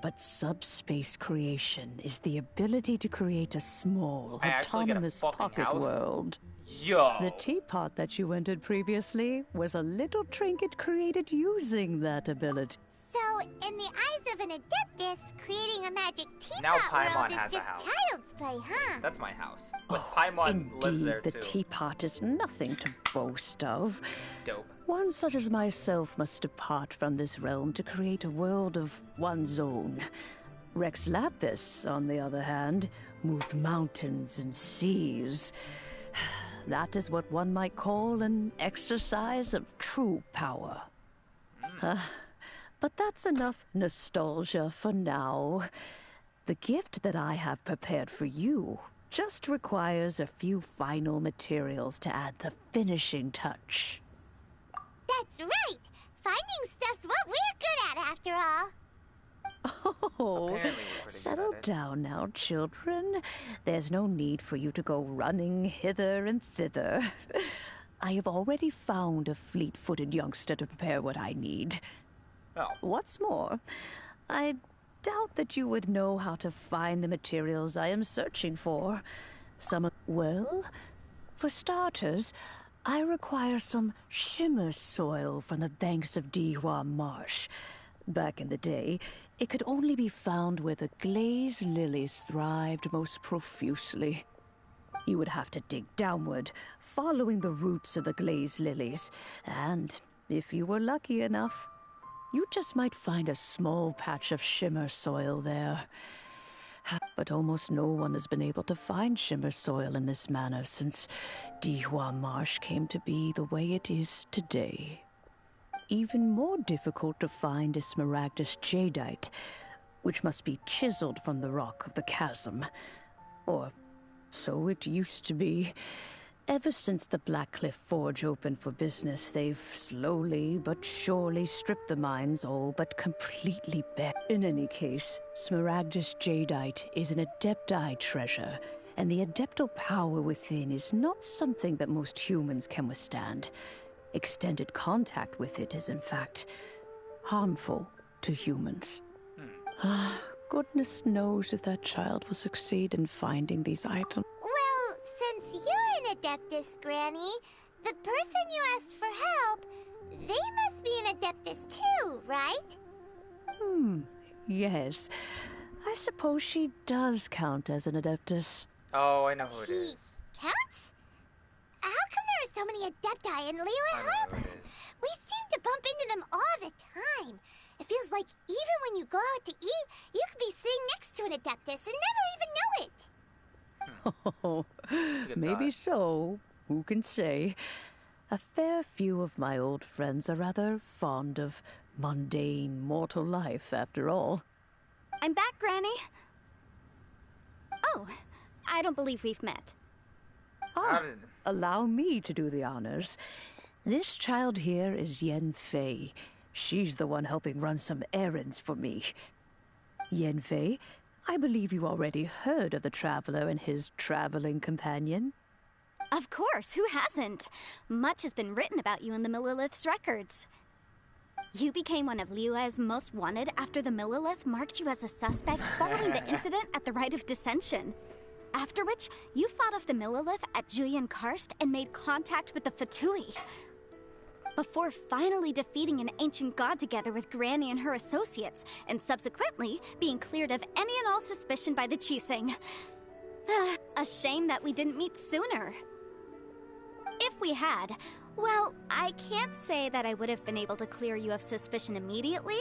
but subspace creation is the ability to create a small, autonomous pocket world. Yo! The teapot that you entered previously was a little trinket created using that ability. So, in the eyes of an Adeptus, creating a magic Now teapot Paimon world has is a just house. child's play, huh? That's my house. But Paimon lives there too. The teapot is nothing to boast of. Dope. One such as myself must depart from this realm to create a world of one's own. Rex Lapis, on the other hand, moved mountains and seas. That is what one might call an exercise of true power. But that's enough nostalgia for now. The gift that I have prepared for you just requires a few final materials to add the finishing touch. That's right! Finding stuff's what we're good at, after all. Oh, settle down now, children. There's no need for you to go running hither and thither. I have already found a fleet-footed youngster to prepare what I need. Oh. What's more, I doubt that you would know how to find the materials I am searching for. Well, for starters, I require some shimmer soil from the banks of Dihua Marsh. Back in the day, it could only be found where the glazed lilies thrived most profusely. You would have to dig downward, following the roots of the glazed lilies, and if you were lucky enough, you just might find a small patch of shimmer soil there. But almost no one has been able to find shimmer soil in this manner since Dihua Marsh came to be the way it is today. Even more difficult to find is smaragdus jadeite, which must be chiseled from the rock of the chasm. Or so it used to be. Ever since the Blackcliff Forge opened for business, they've slowly but surely stripped the mines all but completely bare. In any case, smaragdus jadeite is an adepti treasure, and the adeptal power within is not something that most humans can withstand. Extended contact with it is, in fact, harmful to humans. goodness knows if that child will succeed in finding these items. Well, since you're an Adeptus, Granny, the person you asked for help, they must be an Adeptus too, right? Yes. I suppose she does count as an Adeptus. Oh, I know who it is. Counts? How come there are so many Adepti in Liyue Harbor? We seem to bump into them all the time. It feels like even when you go out to eat, you could be sitting next to an Adeptus and never even know it. Oh, maybe so. Who can say? A fair few of my old friends are rather fond of mundane mortal life, after all. I'm back, Granny. Oh, I don't believe we've met. Allow me to do the honors. This child here is Yen Fei. She's the one helping run some errands for me. Yen Fei, I believe you already heard of the Traveler and his traveling companion. Of course, who hasn't? Much has been written about you in the Millilith's records. You became one of Liyue's most wanted after the Millilith marked you as a suspect following the incident at the Rite of Dissension. After which, you fought off the Millilith at Julian Karst and made contact with the Fatui. Before finally defeating an ancient god together with Granny and her associates, and subsequently being cleared of any and all suspicion by the Chiseng. A shame that we didn't meet sooner. If we had, well, I can't say that I would have been able to clear you of suspicion immediately,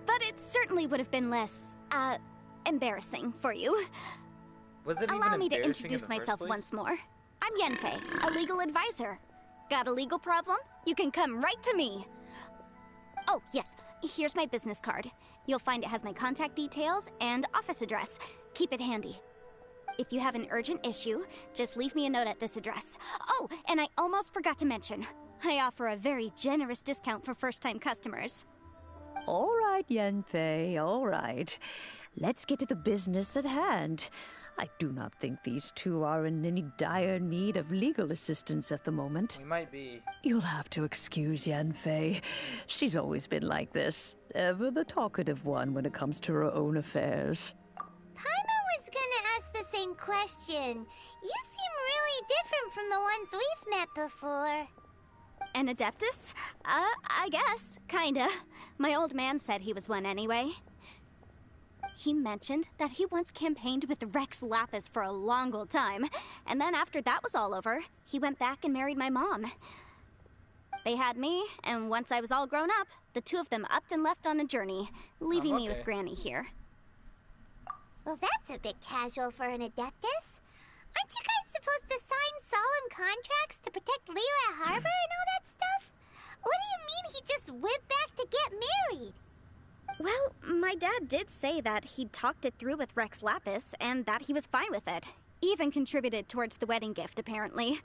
but it certainly would have been less, embarrassing for you. Was it Allow even me to embarrassing introduce in the first myself place? once more. I'm Yenfei, a legal advisor. Got a legal problem? You can come right to me. Oh, yes, here's my business card. You'll find it has my contact details and office address. Keep it handy. If you have an urgent issue, just leave me a note at this address. Oh, and I almost forgot to mention, I offer a very generous discount for first-time customers. All right, Yenfei, all right. Let's get to the business at hand. I do not think these two are in any dire need of legal assistance at the moment. We might be. You'll have to excuse Yenfei. She's always been like this, ever the talkative one when it comes to her own affairs. Paimon was gonna ask the same question. You seem really different from the ones we've met before. An Adeptus? I guess. Kinda. My old man said he was one anyway. He mentioned that he once campaigned with Rex Lapis for a long old time, and then after that was all over, he went back and married my mom. They had me, and once I was all grown up, the two of them upped and left on a journey, leaving me with Granny here. Well, that's a bit casual for an Adeptus. Aren't you guys supposed to sign solemn contracts to protect Liyue Harbor and all that stuff? What do you mean he just went back to get married? Well, my dad did say that he'd talked it through with Rex Lapis, and that he was fine with it. Even contributed towards the wedding gift, apparently.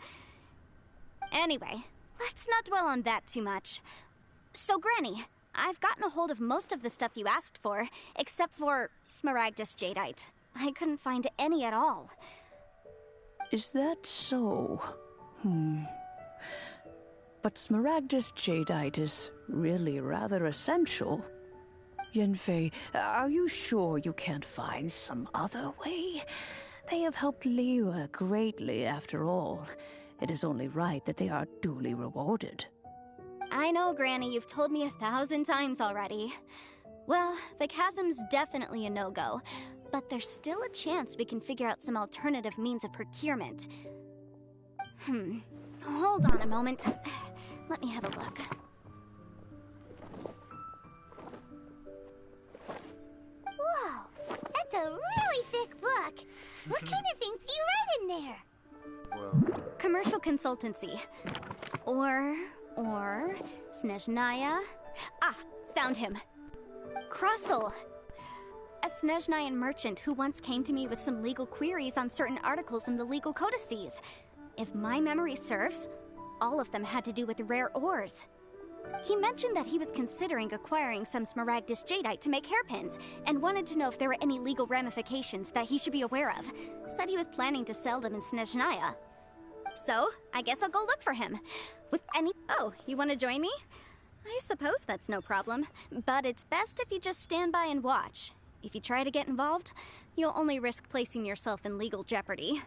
Anyway, let's not dwell on that too much. So, Granny, I've gotten a hold of most of the stuff you asked for, except for Smaragdus Jadeite. I couldn't find any at all. Is that so? But Smaragdus Jadeite is really rather essential. Yenfei, are you sure you can't find some other way? They have helped Liyue greatly, after all. It is only right that they are duly rewarded. I know, Granny, you've told me 1,000 times already. Well, the chasm's definitely a no-go, but there's still a chance we can figure out some alternative means of procurement. Hold on a moment. Let me have a look. Whoa, that's a really thick book. What kind of things do you write in there? Whoa. Commercial consultancy. Or Snezhnaya. Ah, found him. Krusel. A Snezhnayan merchant who once came to me with some legal queries on certain articles in the legal codices. If my memory serves, all of them had to do with rare ores. He mentioned that he was considering acquiring some Smaragdus Jadeite to make hairpins, and wanted to know if there were any legal ramifications that he should be aware of. Said he was planning to sell them in Snezhnaya. So, I guess I'll go look for him. With any— Oh, you want to join me? I suppose that's no problem, but it's best if you just stand by and watch. If you try to get involved, you'll only risk placing yourself in legal jeopardy.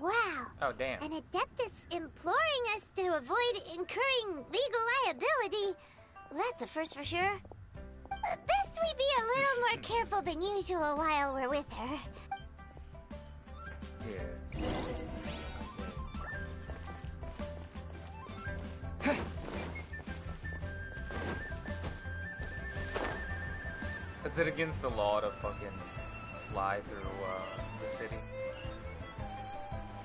Wow. Oh, damn. An Adeptus imploring us to avoid incurring legal liability. That's a first for sure. Best we be a little more careful than usual while we're with her. Yeah. Is it against the law to fucking fly through the city?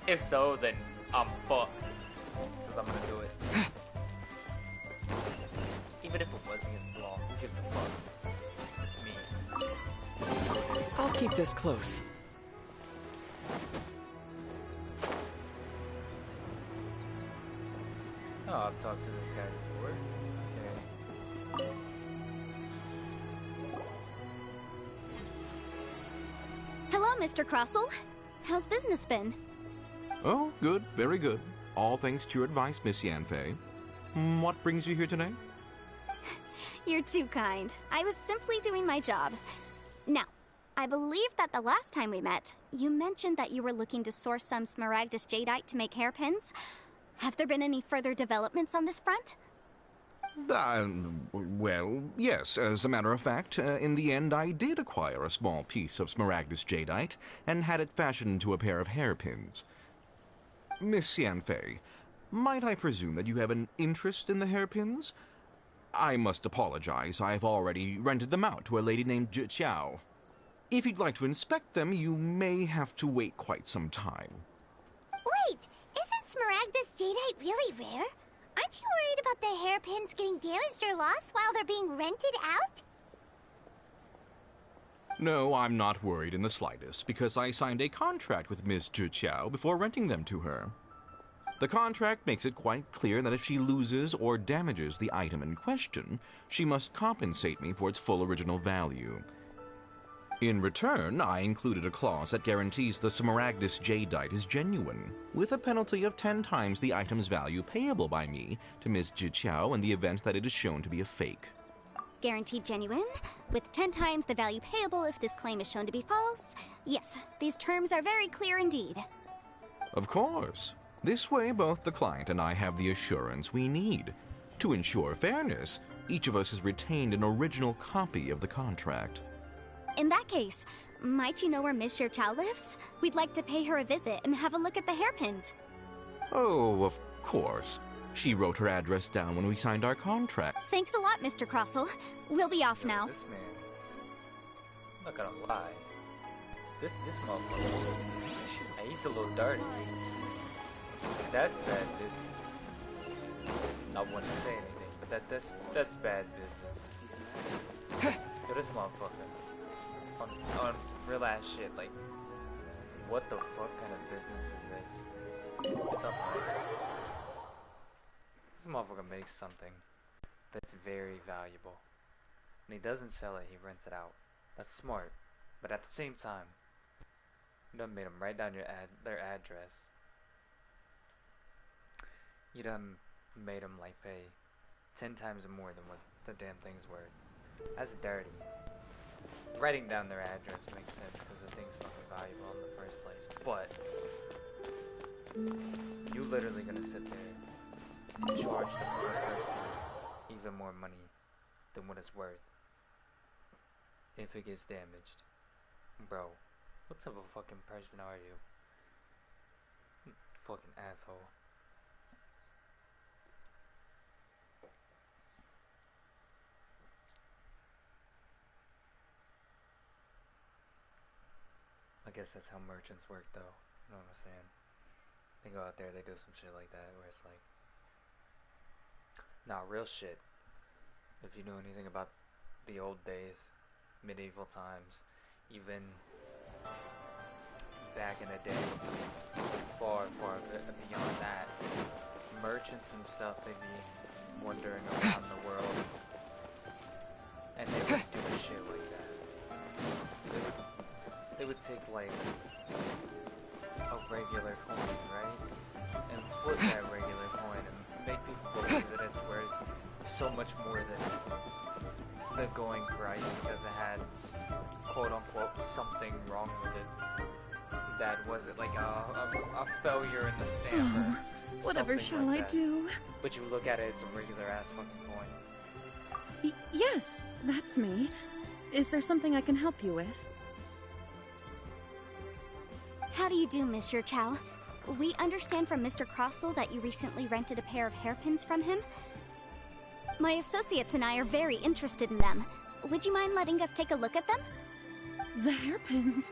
If so, then I'm fucked. Because I'm gonna do it. Even if it was against the law, who gives a fuck? It's me. I'll keep this close. Oh, I've talked to this guy before. Okay. Hello, Mr. Crossell. How's business been? Oh, good, very good. All thanks to your advice, Miss Yanfei. What brings you here today? You're too kind. I was simply doing my job. Now, I believe that the last time we met, you mentioned that you were looking to source some Smaragdus jadeite to make hairpins. Have there been any further developments on this front? Well, yes. As a matter of fact, in the end, I did acquire a small piece of Smaragdus jadeite and had it fashioned into a pair of hairpins. Miss Yanfei, might I presume that you have an interest in the hairpins? I must apologize. I've already rented them out to a lady named Zhi. If you'd like to inspect them, you may have to wait quite some time. Wait, isn't Smaragdus jadeite really rare? Aren't you worried about the hairpins getting damaged or lost while they're being rented out? No, I'm not worried in the slightest, because I signed a contract with Miss Zhi before renting them to her. The contract makes it quite clear that if she loses or damages the item in question, she must compensate me for its full original value. In return, I included a clause that guarantees the Smaragdus jadeite is genuine, with a penalty of 10 times the item's value payable by me to Miss Zhi in the event that it is shown to be a fake. Guaranteed genuine, with 10 times the value payable if this claim is shown to be false. Yes, these terms are very clear indeed. Of course. This way, both the client and I have the assurance we need. To ensure fairness, each of us has retained an original copy of the contract. In that case, might you know where Miss Zhi lives? We'd like to pay her a visit and have a look at the hairpins. Oh, of course. She wrote her address down when we signed our contract. Thanks a lot, Mr. Crossell. We'll be off now. This man, I'm not gonna lie. This motherfucker, he's a little dirty. That's bad business. I wouldn't say anything, but that's bad business. Yo, this motherfucker. On some real ass shit, like, what the fuck kind of business is this? It's up right. This motherfucker makes something that's very valuable. And he doesn't sell it, he rents it out. That's smart. But at the same time, you done made them write down their address. You done made them, like, pay 10 times more than what the damn thing's worth. That's dirty. Writing down their address makes sense because the thing's fucking valuable in the first place. But you literally gonna sit there and charge the poor person even more money than what it's worth if it gets damaged. Bro, what type of fucking person are you? Fucking asshole. I guess that's how merchants work, though. You know what I'm saying? They go out there, they do some shit like that, where it's like, nah, real shit. If you know anything about the old days, medieval times, even back in the day, far beyond that, merchants and stuff, they'd be wandering around the world, and they would do shit like that. They would take, like, a regular coin, right? And flip that regular coin and make people believe that it's worth so much more than the going price because it had quote unquote something wrong with it. That was it like a failure in the stamp or Whatever something shall like I that. do? But you look at it as a regular ass fucking coin. Yes, that's me. Is there something I can help you with? How do you do, Monsieur Chow? We understand from Mr. Crossell that you recently rented a pair of hairpins from him. My associates and I are very interested in them. Would you mind letting us take a look at them? The hairpins?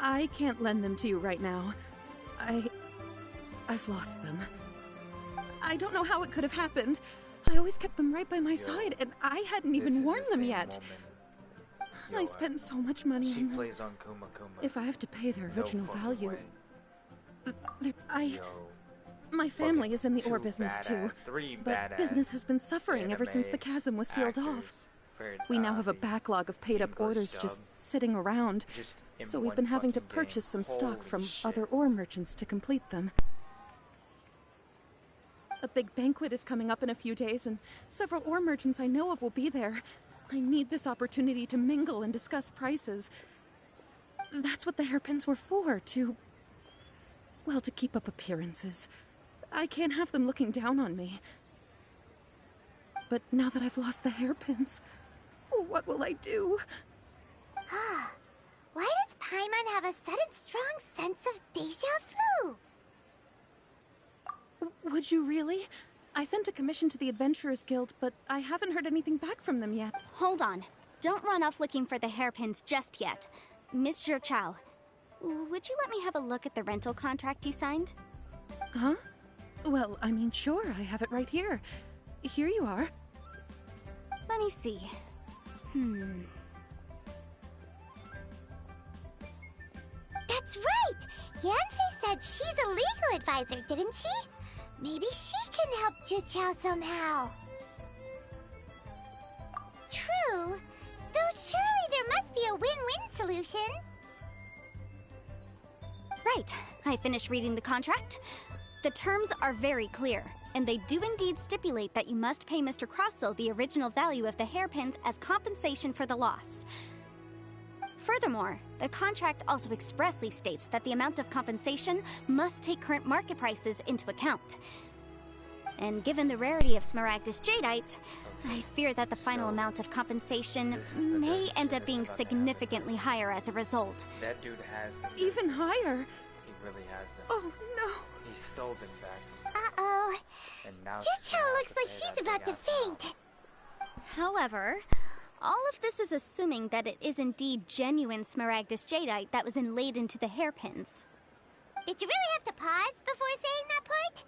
I can't lend them to you right now. I've lost them. I don't know how it could have happened. I always kept them right by my side, and I hadn't even worn them yet. I spent so much money on them. Plays on Kuma Kuma. If I have to pay their original value... Yo. My family is in the ore business too, but business has been suffering ever since the chasm was sealed off. We now have a backlog of paid-up orders just sitting around, so we've been having to purchase some stock from other ore merchants to complete them. A big banquet is coming up in a few days, and several ore merchants I know of will be there. I need this opportunity to mingle and discuss prices. That's what the hairpins were for, well, to keep up appearances. I can't have them looking down on me. But now that I've lost the hairpins, what will I do? Why does Paimon have a sudden strong sense of deja vu? Would you really? I sent a commission to the Adventurers Guild, but I haven't heard anything back from them yet. Hold on. Don't run off looking for the hairpins just yet. Monsieur Chow, would you let me have a look at the rental contract you signed? Huh? Well, I mean, sure, I have it right here. Here you are. Let me see. That's right! Yanfei said she's a legal advisor, didn't she? Maybe she can help Juqiao somehow. True, though surely there must be a win-win solution. Right. I finished reading the contract. The terms are very clear, and they do indeed stipulate that you must pay Mr. Crossell the original value of the hairpins as compensation for the loss. Furthermore, the contract also expressly states that the amount of compensation must take current market prices into account. And given the rarity of Smaragdus Jadeite, I fear that the final amount of compensation may end up being significantly higher as a result. That dude has them. Even higher? He really has them. Oh, no. He stole them back. Uh-oh. And now Juqiao looks like she's about to faint. However, all of this is assuming that it is indeed genuine Smaragdus Jadeite that was inlaid into the hairpins. Did you really have to pause before saying that part?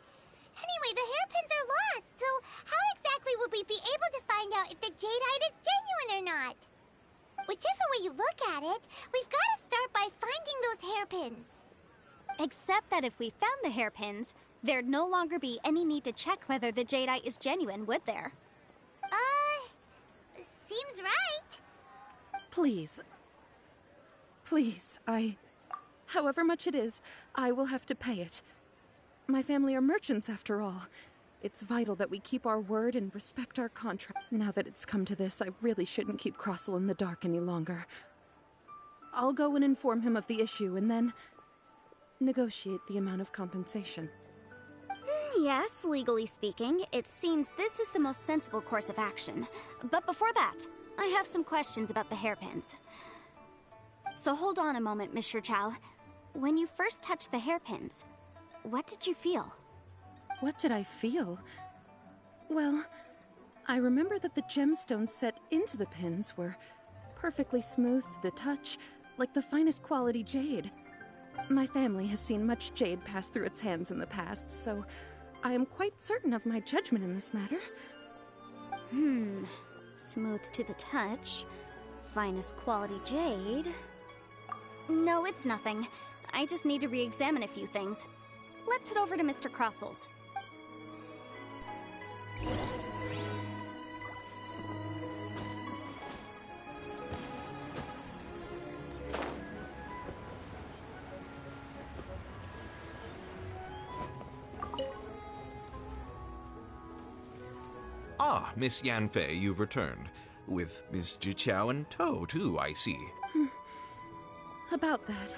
Anyway, the hairpins are lost, so how exactly would we be able to find out if the jadeite is genuine or not? Whichever way you look at it, we've got to start by finding those hairpins. Except that if we found the hairpins, there'd no longer be any need to check whether the jadeite is genuine, would there? Seems right. Please. Please, however much it is, I will have to pay it. My family are merchants, after all. It's vital that we keep our word and respect our contract. Now that it's come to this, I really shouldn't keep Crossell in the dark any longer. I'll go and inform him of the issue, and then negotiate the amount of compensation. Yes, legally speaking, it seems this is the most sensible course of action. But before that, I have some questions about the hairpins. So hold on a moment, Monsieur Chow. When you first touched the hairpins, what did you feel? What did I feel? Well, I remember that the gemstones set into the pins were perfectly smooth to the touch, like the finest quality jade. My family has seen much jade pass through its hands in the past, so I am quite certain of my judgment in this matter. Smooth to the touch. Finest quality jade. No, it's nothing. I just need to re-examine a few things. Let's head over to Mr. Crossell's. Ah, Miss Yanfei, you've returned. With Miss Jiqiao in tow, too, I see. About that.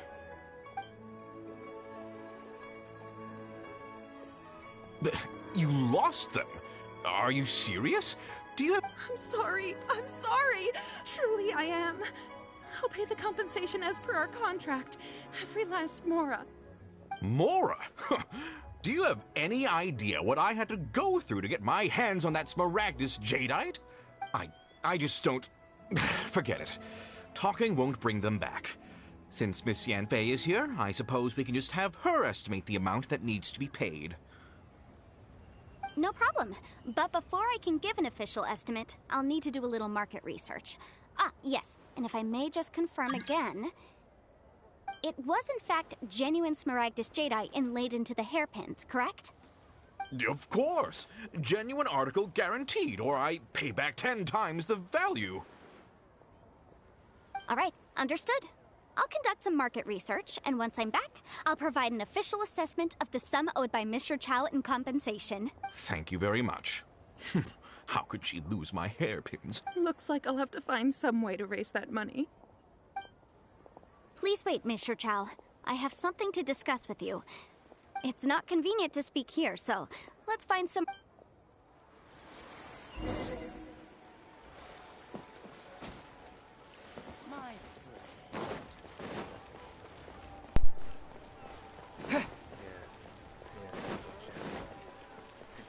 You lost them? Are you serious? Do you have... I'm sorry. Truly I am. I'll pay the compensation as per our contract. Every last mora. Mora? Do you have any idea what I had to go through to get my hands on that Smaragdus jadeite? I just don't... Forget it. Talking won't bring them back. Since Miss Yanfei is here, I suppose we can just have her estimate the amount that needs to be paid. No problem. But before I can give an official estimate, I'll need to do a little market research. Ah, yes. And if I may just confirm again, it was in fact genuine Smaragdus jadeite inlaid into the hairpins, correct? Of course. Genuine article guaranteed, or I pay back 10 times the value. All right, understood. I'll conduct some market research, and once I'm back, I'll provide an official assessment of the sum owed by Mr. Chow in compensation. Thank you very much. How could she lose my hairpins? Looks like I'll have to find some way to raise that money. Please wait, Mr. Chow. I have something to discuss with you. It's not convenient to speak here, so let's find some...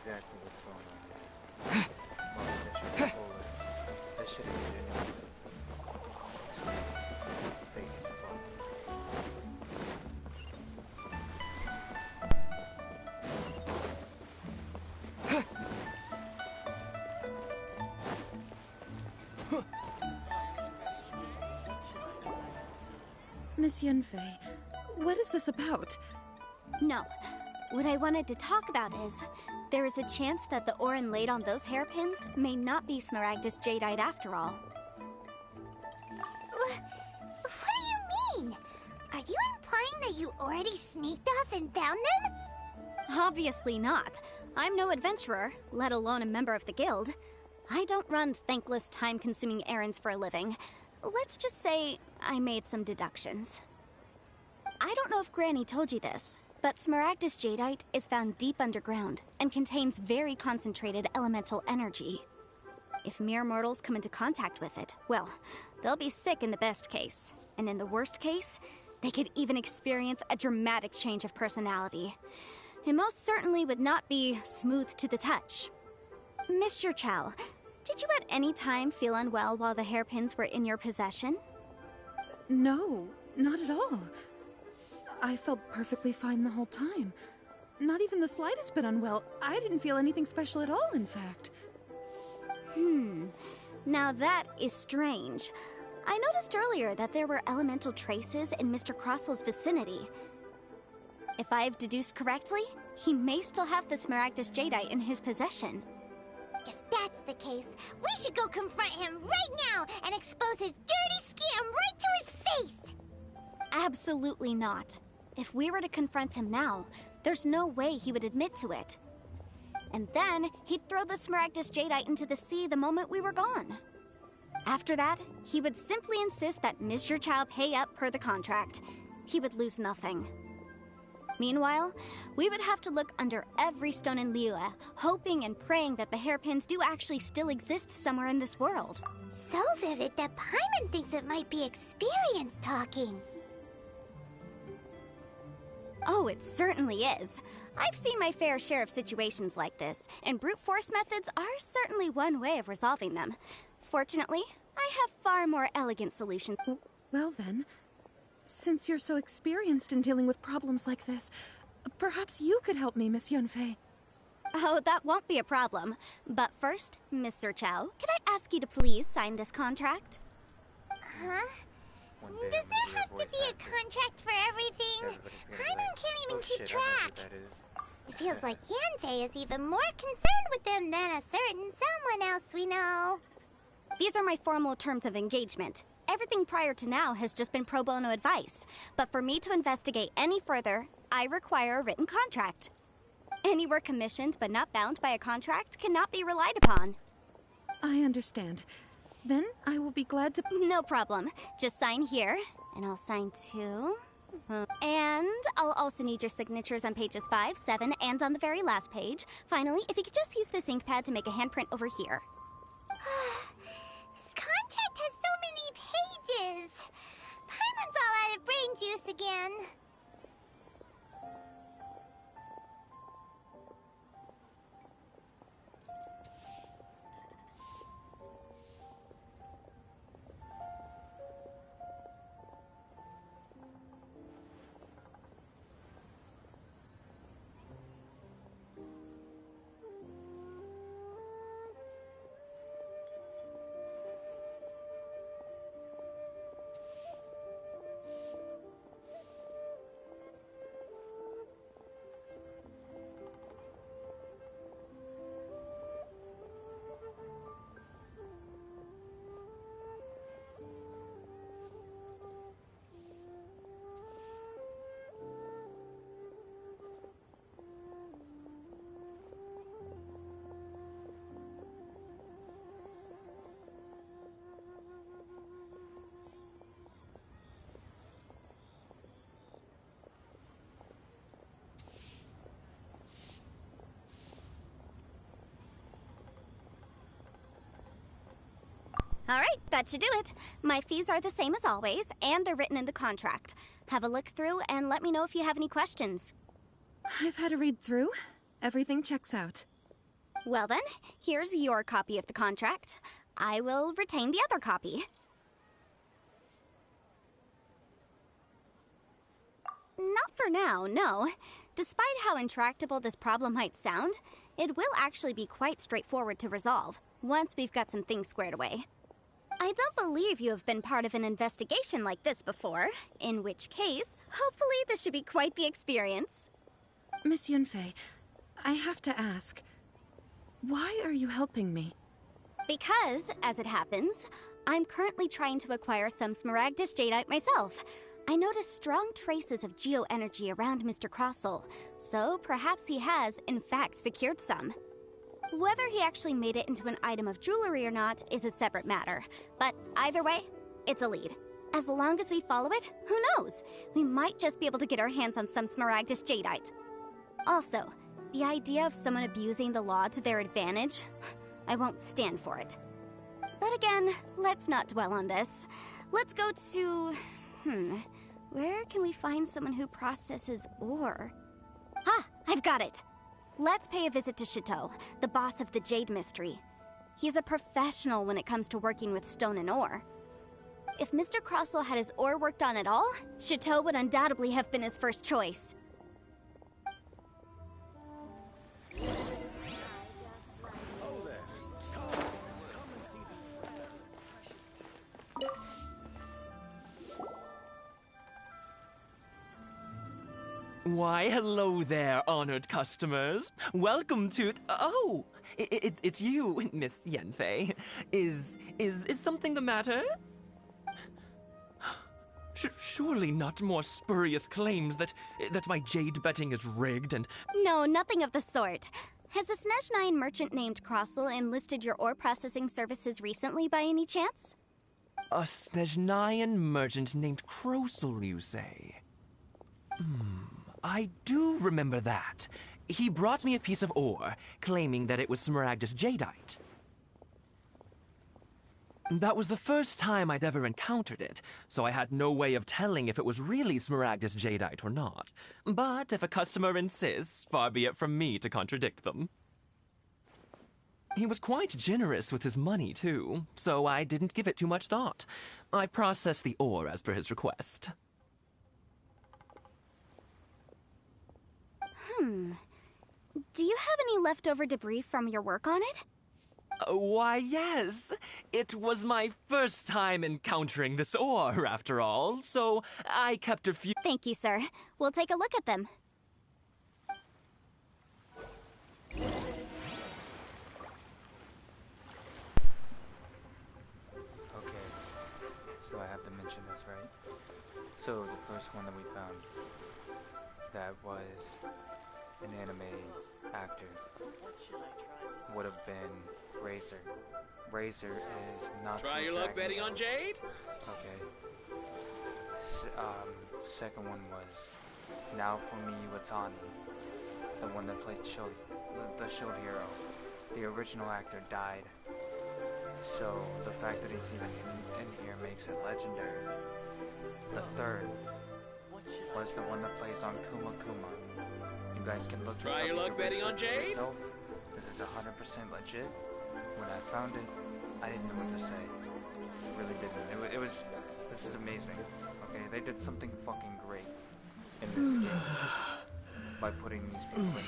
Exactly what's going on here. This shit is genuine. Fake as fuck. Miss Yanfei, what is this about? No. What I wanted to talk about is, there is a chance that the ore inlaid on those hairpins may not be Smaragdus jadeite after all. What do you mean? Are you implying that you already sneaked off and found them? Obviously not. I'm no adventurer, let alone a member of the guild. I don't run thankless, time-consuming errands for a living. Let's just say I made some deductions. I don't know if Granny told you this, but Smaragdus jadeite is found deep underground and contains very concentrated elemental energy. If mere mortals come into contact with it, well, they'll be sick in the best case. And in the worst case, they could even experience a dramatic change of personality. It most certainly would not be smooth to the touch. Mr. Chow, did you at any time feel unwell while the hairpins were in your possession? No, not at all. I felt perfectly fine the whole time. Not even the slightest bit unwell. I didn't feel anything special at all, in fact. Now that is strange. I noticed earlier that there were elemental traces in Mr. Crossel's vicinity. If I've deduced correctly, he may still have the Smaragdus jadeite in his possession. If that's the case, we should go confront him right now and expose his dirty scam right to his face! Absolutely not. If we were to confront him now, there's no way he would admit to it. And then, he'd throw the Smaragdus jadeite into the sea the moment we were gone. After that, he would simply insist that Mr. Chow pay up per the contract. He would lose nothing. Meanwhile, we would have to look under every stone in Liyue, hoping and praying that the hairpins do actually still exist somewhere in this world. So vivid that Paimon thinks it might be experience talking. Oh, it certainly is. I've seen my fair share of situations like this, and brute force methods are certainly one way of resolving them. Fortunately, I have far more elegant solutions. Well then, since you're so experienced in dealing with problems like this, perhaps you could help me, Miss Yanfei. Oh, that won't be a problem. But first, Mr. Chow, can I ask you to please sign this contract? Huh? Does there have to be a contract for everything? Paimon can't even keep track. It feels like Yanfei is even more concerned with them than a certain someone else we know. These are my formal terms of engagement. Everything prior to now has just been pro bono advice. But for me to investigate any further, I require a written contract. Any work commissioned but not bound by a contract cannot be relied upon. I understand. Then I will be glad to... No problem. Just sign here, and I'll sign too. And I'll also need your signatures on pages 5, 7, and on the very last page. Finally, if you could just use this ink pad to make a handprint over here. This contract has so many pages. Paimon's all out of brain juice again. All right, that should do it. My fees are the same as always, and they're written in the contract. Have a look through and let me know if you have any questions. I've had a read through. Everything checks out. Well then, here's your copy of the contract. I will retain the other copy. Not for now, no. Despite how intractable this problem might sound, it will actually be quite straightforward to resolve, once we've got some things squared away. I don't believe you have been part of an investigation like this before, in which case, hopefully this should be quite the experience. Miss Yunfei, I have to ask, why are you helping me? Because, as it happens, I'm currently trying to acquire some Smaragdus Jadeite myself. I noticed strong traces of geoenergy around Mr. Crossel, so perhaps he has, in fact, secured some. Whether he actually made it into an item of jewelry or not is a separate matter, but either way, it's a lead. As long as we follow it, who knows? We might just be able to get our hands on some Smaragdus Jadeite. Also, the idea of someone abusing the law to their advantage, I won't stand for it. But again, let's not dwell on this. Let's go to... where can we find someone who processes ore? Ah, I've got it! Let's pay a visit to Chateau, the boss of the Jade Mystery. He's a professional when it comes to working with stone and ore. If Mr. Crossel had his ore worked on at all, Chateau would undoubtedly have been his first choice. Why, hello there, honored customers. Welcome to... Oh, it's you, Miss Yanfei. Is something the matter? Surely not more spurious claims that my jade betting is rigged and... No, nothing of the sort. Has a Snezhnayan merchant named Crossel enlisted your ore processing services recently by any chance? A Snezhnayan merchant named Crossel, you say? I do remember that. He brought me a piece of ore, claiming that it was Smaragdus Jadeite. That was the first time I'd ever encountered it, so I had no way of telling if it was really Smaragdus Jadeite or not. But if a customer insists, far be it from me to contradict them. He was quite generous with his money, too, so I didn't give it too much thought. I processed the ore as per his request. Do you have any leftover debris from your work on it? Why, yes. It was my first time encountering this ore, after all, so I kept a few... Thank you, sir. We'll take a look at them. Okay, so I have to mention this, right? So the first one that we found, that was an anime actor would have been Razor. Razor is not Try too your luck attractive. betting on Jade? Okay. Second one was Now For Me Watani, the one that played the Shield Hero. The original actor died, so the fact that he's even in here makes it legendary. The third was the one that plays on Kuma Kuma. You guys can look. Try your luck betting on Jade? This is 100% legit. When I found it, I didn't know what to say. I really didn't. It was. This is amazing. Okay, they did something fucking great in this game by putting these people in here.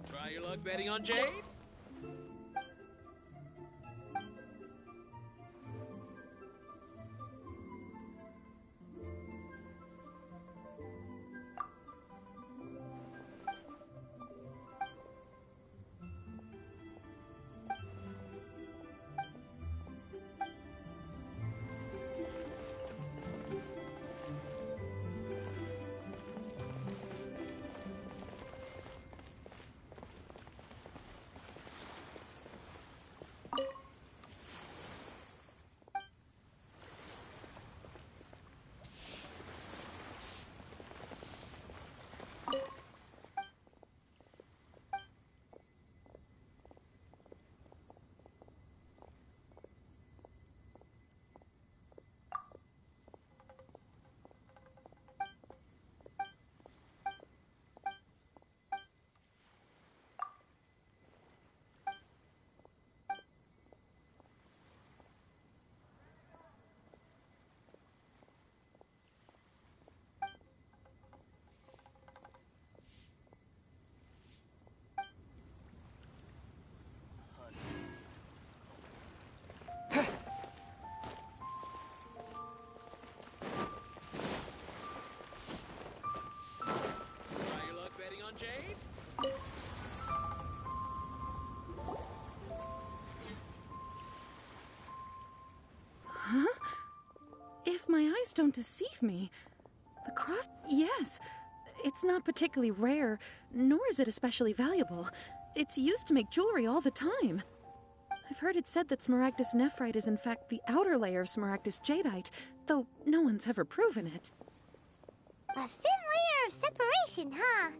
Try your luck betting on Jade? Huh? If my eyes don't deceive me, the cross... Yes, it's not particularly rare, nor is it especially valuable. It's used to make jewelry all the time. I've heard it said that Smaragdus nephrite is in fact the outer layer of Smaragdus jadeite, though no one's ever proven it. A thin layer of separation, huh?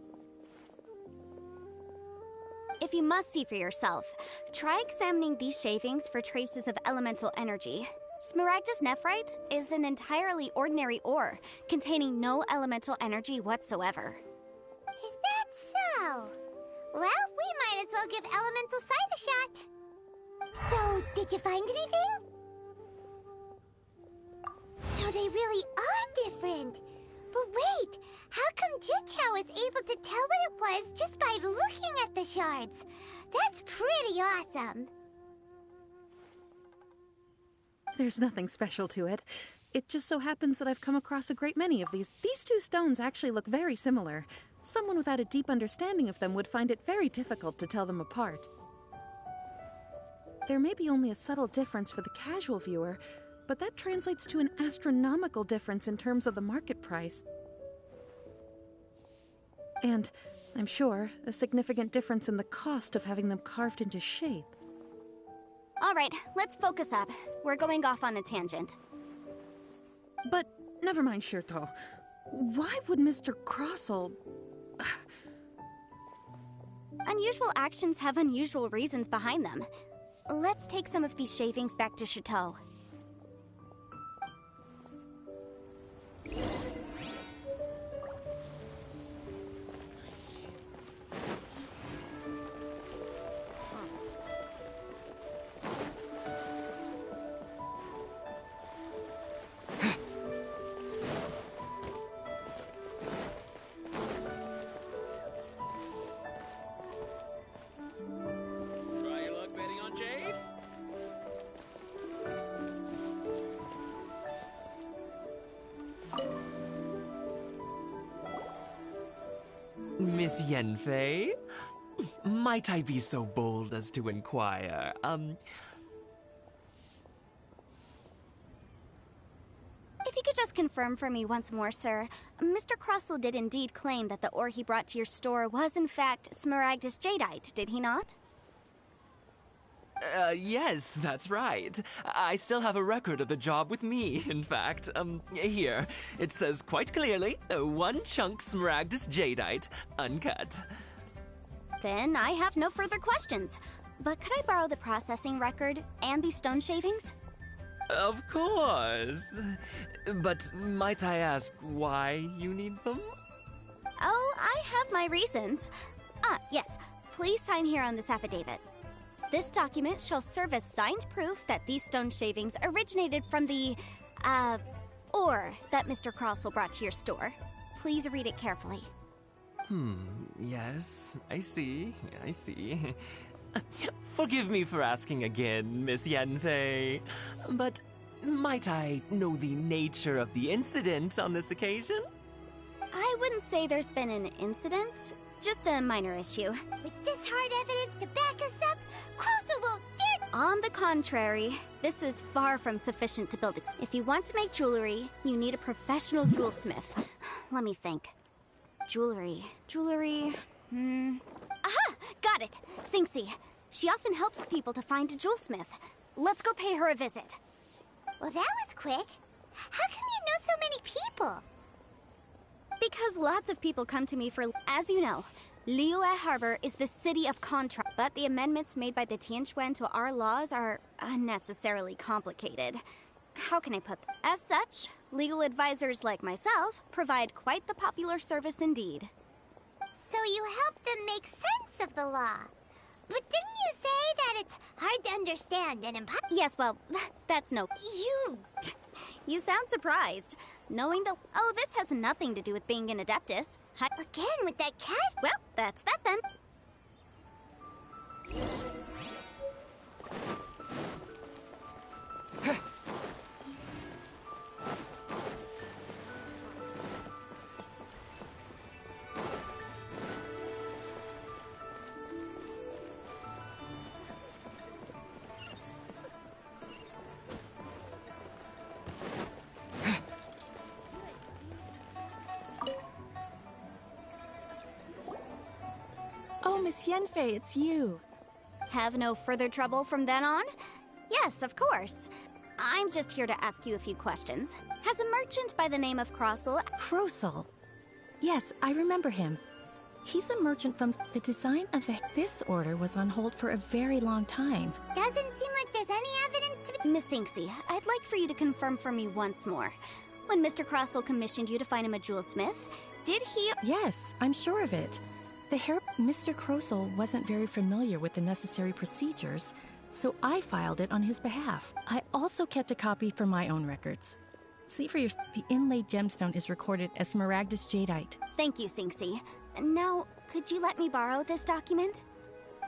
If you must see for yourself, try examining these shavings for traces of elemental energy. Smaragdus nephrite is an entirely ordinary ore, containing no elemental energy whatsoever. Is that so? Well, we might as well give elemental sight a shot. So, did you find anything? So they really are different. But wait, how come Jichao is able to tell what it was just by looking at the shards? That's pretty awesome. There's nothing special to it. It just so happens that I've come across a great many of these. These two stones actually look very similar. Someone without a deep understanding of them would find it very difficult to tell them apart. There may be only a subtle difference for the casual viewer, but that translates to an astronomical difference in terms of the market price. And, I'm sure, a significant difference in the cost of having them carved into shape. All right, let's focus up. We're going off on a tangent. But, never mind, Shirto. Why would Mr. Crossell... Unusual actions have unusual reasons behind them. Let's take some of these shavings back to Chateau. Try your luck betting on Jade? Miss Yenfei? Might I be so bold as to inquire, If you could just confirm for me once more, sir. Mr. Crossell did indeed claim that the ore he brought to your store was in fact Smaragdus Jadeite, did he not? Yes, that's right. I still have a record of the job with me, in fact. Here. It says quite clearly, 1 chunk Smaragdus Jadeite, uncut. Then I have no further questions. But could I borrow the processing record and these stone shavings? Of course. But might I ask why you need them? Oh, I have my reasons. Yes. Please sign here on this affidavit. This document shall serve as signed proof that these stone shavings originated from the, ore that Mr. Crossell brought to your store. Please read it carefully. Yes, I see. Forgive me for asking again, Miss Yanfei, but might I know the nature of the incident on this occasion? I wouldn't say there's been an incident, just a minor issue. With this hard evidence to back us up, Crossell won't dare— On the contrary, this is far from sufficient to build it. If you want to make jewelry, you need a professional jewelsmith. Let me think. Jewelry. Aha! Got it! Sinxie. She often helps people to find a jewelsmith. Let's go pay her a visit. Well, that was quick. How come you know so many people? Because lots of people come to me for— As you know, Liyue Harbor is the city of contract, but the amendments made by the Tianquan to our laws are unnecessarily complicated. How can I put that? As such, legal advisors like myself provide quite the popular service indeed. So you help them make sense of the law. But didn't you say that it's hard to understand and impossible? Yes, well, that's no— You sound surprised, knowing that— Oh, this has nothing to do with being an Adeptus. Again, with that cash? Well, that's that then. Oh, Miss Yanfei, it's you. Have no further trouble from then on? Yes, of course. I'm just here to ask you a few questions. Has a merchant by the name of Crossell— Crossell? Yes, I remember him. He's a merchant from— The design of this order was on hold for a very long time. Doesn't seem like there's any evidence to— Miss Sinxie, I'd like for you to confirm for me once more. When Mr. Crossell commissioned you to find him a jewelsmith, did he— Yes, I'm sure of it. Mr. Crossell wasn't very familiar with the necessary procedures, so I filed it on his behalf. I also kept a copy for my own records. See for yourself, the inlaid gemstone is recorded as Smaragdus Jadeite. Thank you, Sinxie. Now, could you let me borrow this document?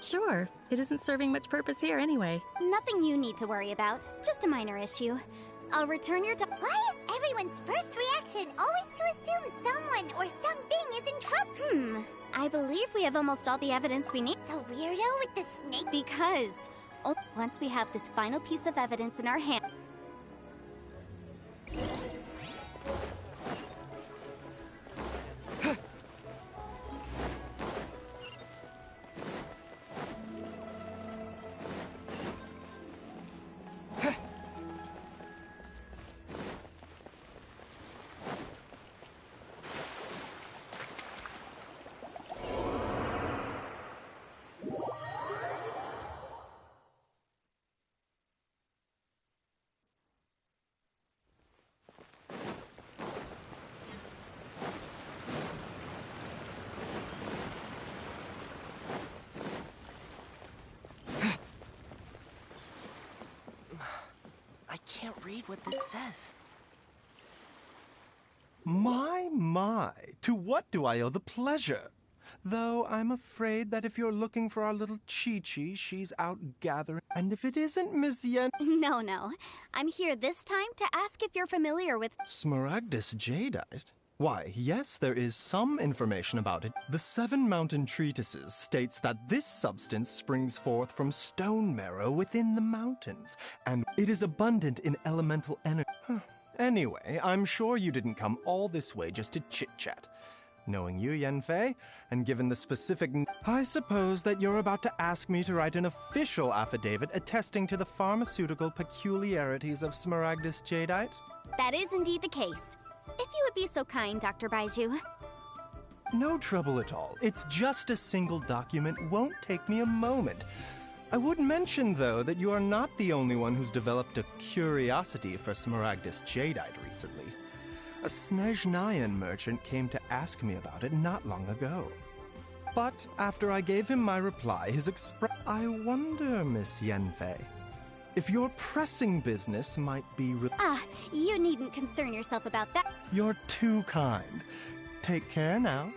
Sure. It isn't serving much purpose here anyway. Nothing you need to worry about. Just a minor issue. I'll return your— Why is everyone's first reaction always to assume someone or something is in trouble? I believe we have almost all the evidence we need. The weirdo with the snake? Because once we have this final piece of evidence in our hand— I can't read what this says. My, to what do I owe the pleasure? Though I'm afraid that if you're looking for our little Chi-Chi, she's out gathering. And if it isn't Miss Yen— No. I'm here this time to ask if you're familiar with— Smaragdus Jadeite? Why, yes, there is some information about it. The 7 Mountain Treatises states that this substance springs forth from stone marrow within the mountains, and it is abundant in elemental energy. Anyway, I'm sure you didn't come all this way just to chit-chat. Knowing you, Yanfei, and given the specific... I suppose that you're about to ask me to write an official affidavit attesting to the pharmaceutical peculiarities of Smaragdus jadeite? That is indeed the case. If you would be so kind, Dr. Baiju. No trouble at all. It's just a single document. Won't take me a moment. I would mention, though, that you are not the only one who's developed a curiosity for Smaragdus jadeite recently. A Snezhnayan merchant came to ask me about it not long ago. But after I gave him my reply, I wonder, Miss Yanfei, if your pressing business might be You needn't concern yourself about that. You're too kind. Take care now.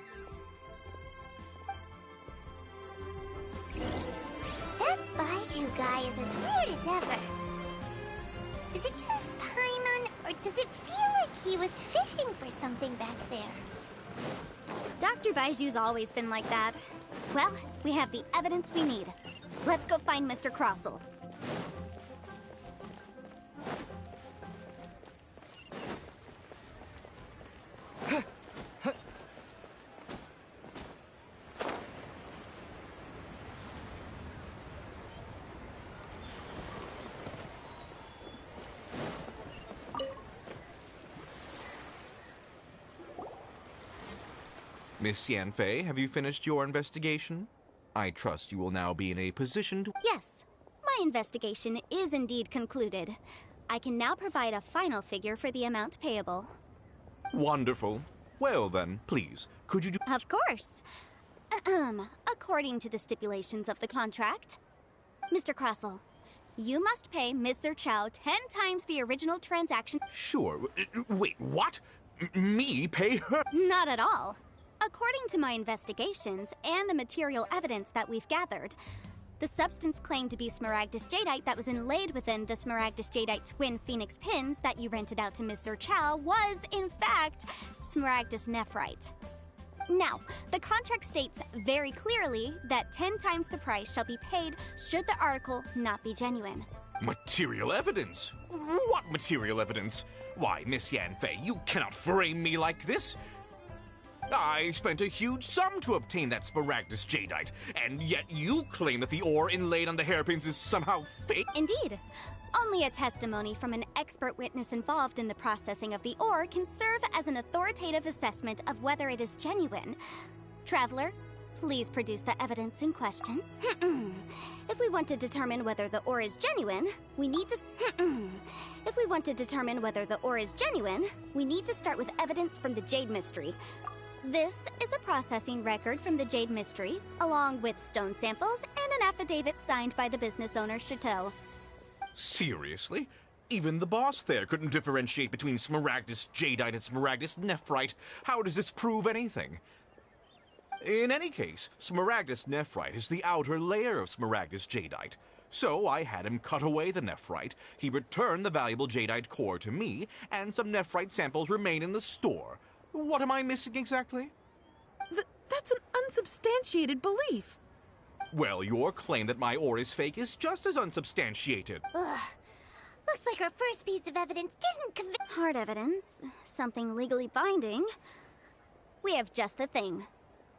That Baiju guy is as weird as ever. Is it just Paimon, or does it feel like he was fishing for something back there? Dr. Baiju's always been like that. Well, we have the evidence we need. Let's go find Mr. Crossel. Miss Yanfei, have you finished your investigation? I trust you will now be in a position to... Yes, my investigation is indeed concluded. I can now provide a final figure for the amount payable. Wonderful. Well then, please, could you do... Of course. According to the stipulations of the contract, Mr. Crossel, you must pay Mr. Chow 10 times the original transaction. Sure. Wait, what? Me pay her? Not at all. According to my investigations and the material evidence that we've gathered, the substance claimed to be Smaragdus jadeite that was inlaid within the Smaragdus jadeite twin phoenix pins that you rented out to Mr. Chow was, in fact, Smaragdus nephrite. Now, the contract states very clearly that 10 times the price shall be paid should the article not be genuine. Material evidence? What material evidence? Why, Miss Yanfei, you cannot frame me like this. I spent a huge sum to obtain that Smaragdus jadeite, and yet you claim that the ore inlaid on the hairpins is somehow fake? Indeed. Only a testimony from an expert witness involved in the processing of the ore can serve as an authoritative assessment of whether it is genuine. Traveler, please produce the evidence in question. If we want to determine whether the ore is genuine, we need to... If we want to determine whether the ore is genuine, we need to start with evidence from the Jade Mystery. This is a processing record from the Jade Mystery, along with stone samples and an affidavit signed by the business owner, Chateau. Seriously? Even the boss there couldn't differentiate between Smaragdus jadeite and Smaragdus nephrite. How does this prove anything? In any case, Smaragdus nephrite is the outer layer of Smaragdus jadeite. So I had him cut away the nephrite, he returned the valuable jadeite core to me, and some nephrite samples remain in the store. What am I missing exactly? That's an unsubstantiated belief. Well, your claim that my ore is fake is just as unsubstantiated. Ugh. Looks like our first piece of evidence didn't convince... Hard evidence, something legally binding. We have just the thing.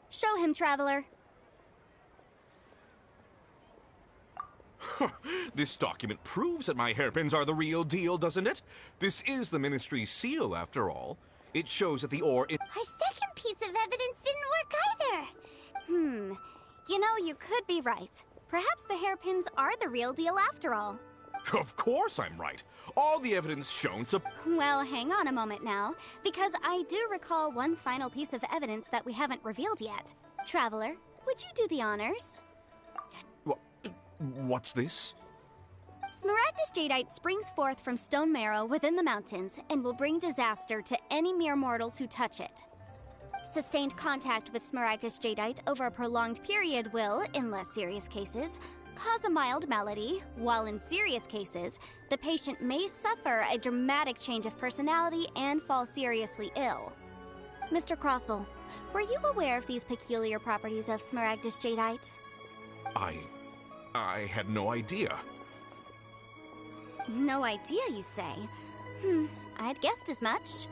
Show him, Traveler. This document proves that my hairpins are the real deal, doesn't it? This is the Ministry's seal, after all. It shows that the ore... Our second piece of evidence didn't work either. You know, you could be right. Perhaps the hairpins are the real deal after all. Of course I'm right. All the evidence shown Well, hang on a moment now, because I do recall one final piece of evidence that we haven't revealed yet. Traveler, would you do the honors? What's this? Smaragdus jadeite springs forth from stone marrow within the mountains and will bring disaster to any mere mortals who touch it. Sustained contact with Smaragdus jadeite over a prolonged period will, in less serious cases, cause a mild malady, while in serious cases, the patient may suffer a dramatic change of personality and fall seriously ill. Mr. Crossel, were you aware of these peculiar properties of Smaragdus jadeite? I had no idea. No idea, you say? I'd guessed as much.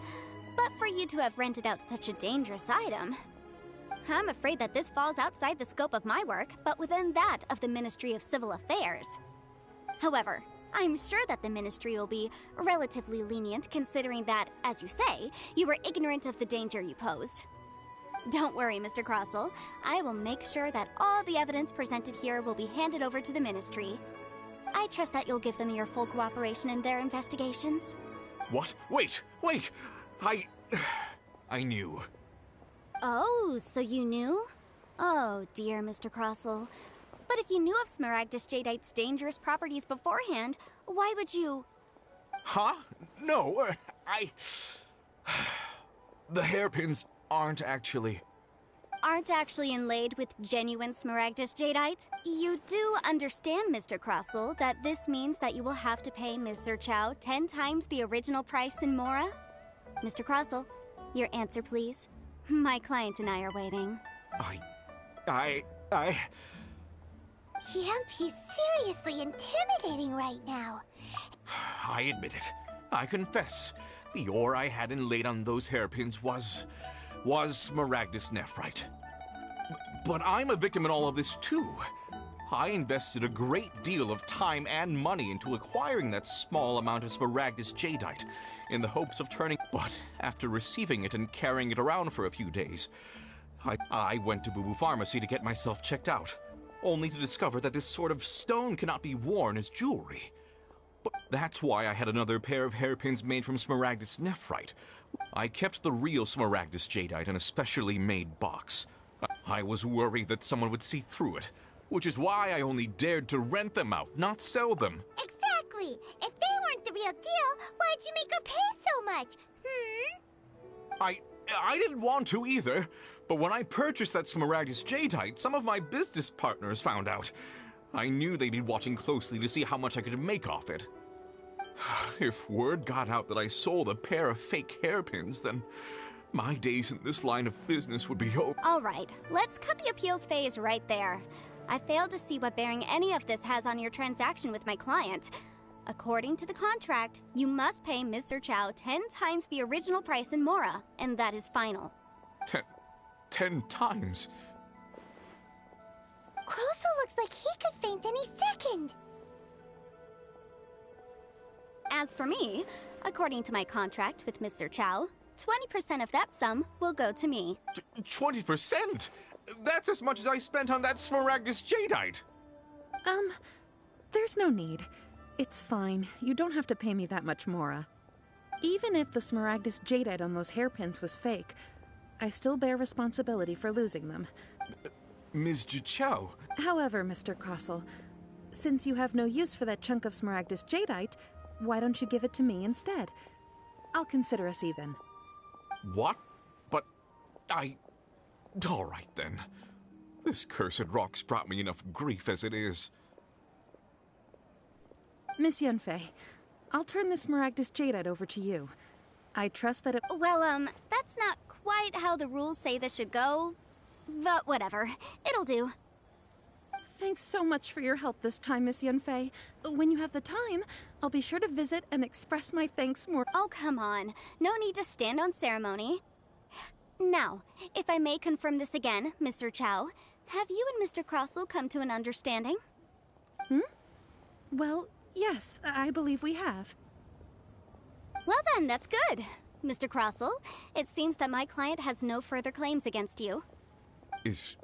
But for you to have rented out such a dangerous item... I'm afraid that this falls outside the scope of my work, but within that of the Ministry of Civil Affairs. However, I'm sure that the Ministry will be relatively lenient considering that, as you say, you were ignorant of the danger you posed. Don't worry, Mr. Crossell. I will make sure that all the evidence presented here will be handed over to the Ministry. I trust that you'll give them your full cooperation in their investigations. What? Wait! I knew. Oh, so you knew? Oh, dear Mr. Crossell. But if you knew of Smaragdus Jadeite's dangerous properties beforehand, why would you... Huh? No, The hairpins aren't actually inlaid with genuine Smaragdus Jadeite? You do understand, Mr. Crossell, that this means that you will have to pay Ms. Zerchow 10 times the original price in Mora? Mr. Crossell, your answer, please. My client and I are waiting. Yep, he's seriously intimidating right now. I admit it. I confess. The ore I had inlaid on those hairpins was Smaragdus Nephrite. But I'm a victim in all of this too. I invested a great deal of time and money into acquiring that small amount of Smaragdus Jadeite in the hopes of turning... But after receiving it and carrying it around for a few days, I went to Boo Boo Pharmacy to get myself checked out, only to discover that this sort of stone cannot be worn as jewelry. But that's why I had another pair of hairpins made from Smaragdus Nephrite. I kept the real Smaragdus Jadeite in a specially made box. I was worried that someone would see through it, which is why I only dared to rent them out, not sell them. Exactly! If they weren't the real deal, why'd you make her pay so much? I didn't want to either, but when I purchased that Smaragdus Jadeite, some of my business partners found out. I knew they'd be watching closely to see how much I could make off it. If word got out that I sold a pair of fake hairpins, then my days in this line of business would be over. All right, let's cut the appeals phase right there. I failed to see what bearing any of this has on your transaction with my client. According to the contract, you must pay Ms. Zerchow 10 times the original price in Mora, and that is final. 10 times? Crossell looks like he could faint any second. As for me, according to my contract with Ms. Zerchow, 20% of that sum will go to me. 20%? That's as much as I spent on that Smaragdus Jadeite. There's no need. It's fine. You don't have to pay me that much, Mora. Even if the Smaragdus Jadeite on those hairpins was fake, I still bear responsibility for losing them. Ms. Zerchow. However, Mr. Crossell, since you have no use for that chunk of Smaragdus Jadeite, why don't you give it to me instead? I'll consider us even. What? But all right then. This cursed rock's brought me enough grief as it is. Miss Yunfei, I'll turn the Smaragdus Jadeite over to you. I trust that it... Well, that's not quite how the rules say this should go. But whatever. It'll do. Thanks so much for your help this time, Miss Yunfei. When you have the time, I'll be sure to visit and express my thanks more... Oh, come on. No need to stand on ceremony. Now, if I may confirm this again, Mr. Chow, have you and Mr. Crossell come to an understanding? Well, yes, I believe we have. Well then, that's good. Mr. Crossell, it seems that my client has no further claims against you. Is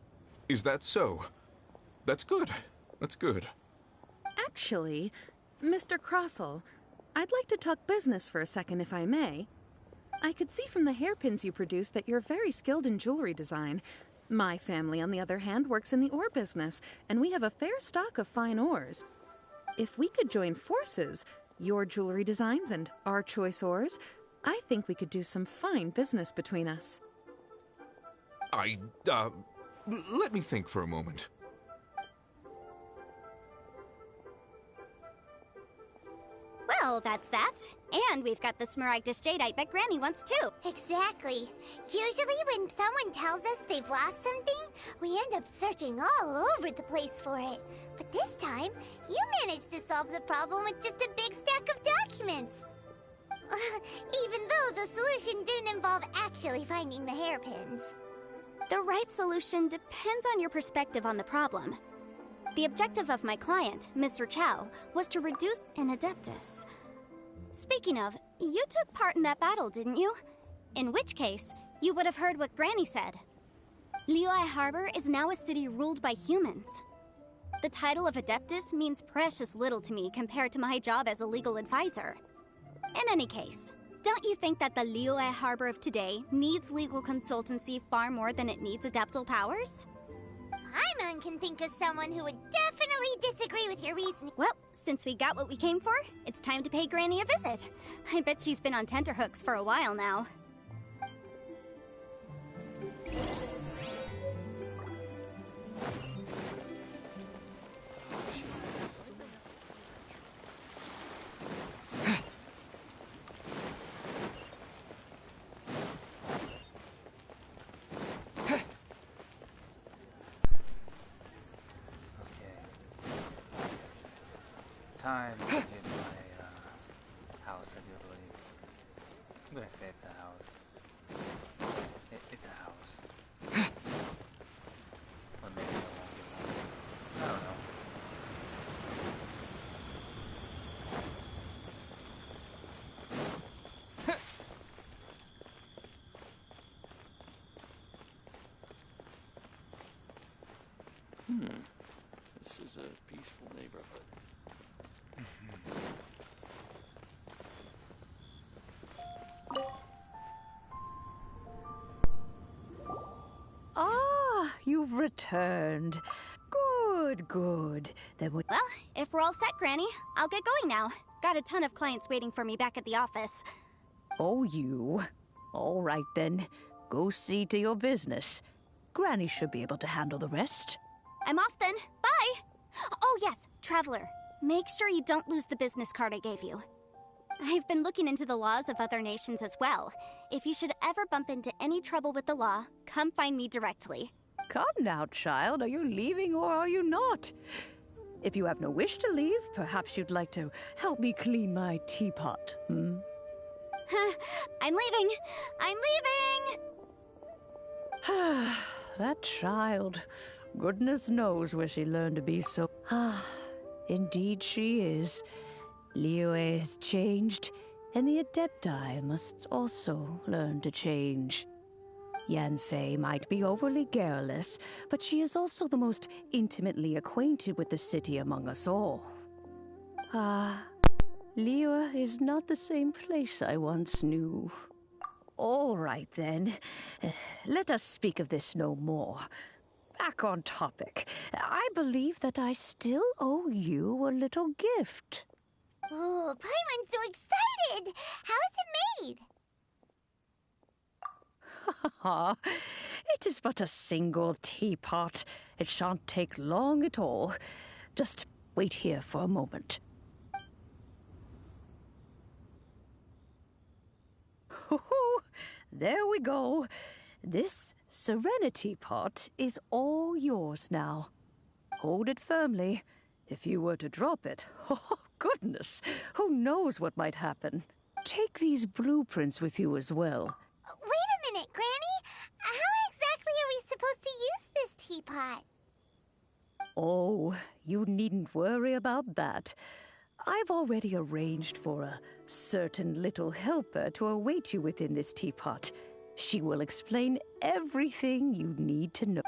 that so? That's good. That's good. Actually, Mr. Crossell, I'd like to talk business for a second, if I may. I could see from the hairpins you produce that you're very skilled in jewelry design. My family, on the other hand, works in the ore business, and we have a fair stock of fine ores. If we could join forces, your jewelry designs and our choice ores, I think we could do some fine business between us. Let me think for a moment. Well, that's that. And we've got the Smaragdus Jadeite that Granny wants too. Exactly. Usually when someone tells us they've lost something, we end up searching all over the place for it. But this time, you managed to solve the problem with just a big stack of documents. Even though the solution didn't involve actually finding the hairpins. The right solution depends on your perspective on the problem. The objective of my client, Mr. Chow, was to reduce an Adeptus. Speaking of, you took part in that battle, didn't you? In which case, you would have heard what Granny said. Liyue Harbor is now a city ruled by humans. The title of Adeptus means precious little to me compared to my job as a legal advisor. In any case, don't you think that the Liyue Harbor of today needs legal consultancy far more than it needs adeptal powers? Paimon can think of someone who would definitely disagree with your reasoning. Well, since we got what we came for, it's time to pay Granny a visit. I bet she's been on tenterhooks for a while now. Time to get my house, I do believe. I'm gonna say it's a house. It's a house. Or maybe I won't get one. I don't know. This is a peaceful neighborhood. Ah, you've returned. Good, good. Then we... Well, if we're all set, Granny, I'll get going now. Got a ton of clients waiting for me back at the office. Oh, you. All right, then. Go see to your business. Granny should be able to handle the rest. I'm off then. Bye! Oh yes, Traveler. Make sure you don't lose the business card I gave you. I've been looking into the laws of other nations as well. If you should ever bump into any trouble with the law, come find me directly. Come now, child. Are you leaving or are you not? If you have no wish to leave, perhaps you'd like to help me clean my teapot, hmm? I'm leaving! I'm leaving! That child. Goodness knows where she learned to be so... Ah, indeed she is. Liyue has changed, and the Adepti must also learn to change. Yanfei might be overly garrulous, but she is also the most intimately acquainted with the city among us all. Ah, Liyue is not the same place I once knew. All right, then. Let us speak of this no more. Back on topic. I believe that I still owe you a little gift. Oh, Paimon's so excited! How is it made? It is but a single teapot. It shan't take long at all. Just wait here for a moment. There we go. This Serenity pot is all yours now. Hold it firmly. If you were to drop it, oh goodness, who knows what might happen. Take these blueprints with you as well. Wait a minute, Granny. How exactly are we supposed to use this teapot? Oh, you needn't worry about that. I've already arranged for a certain little helper to await you within this teapot. She will explain everything you need to know.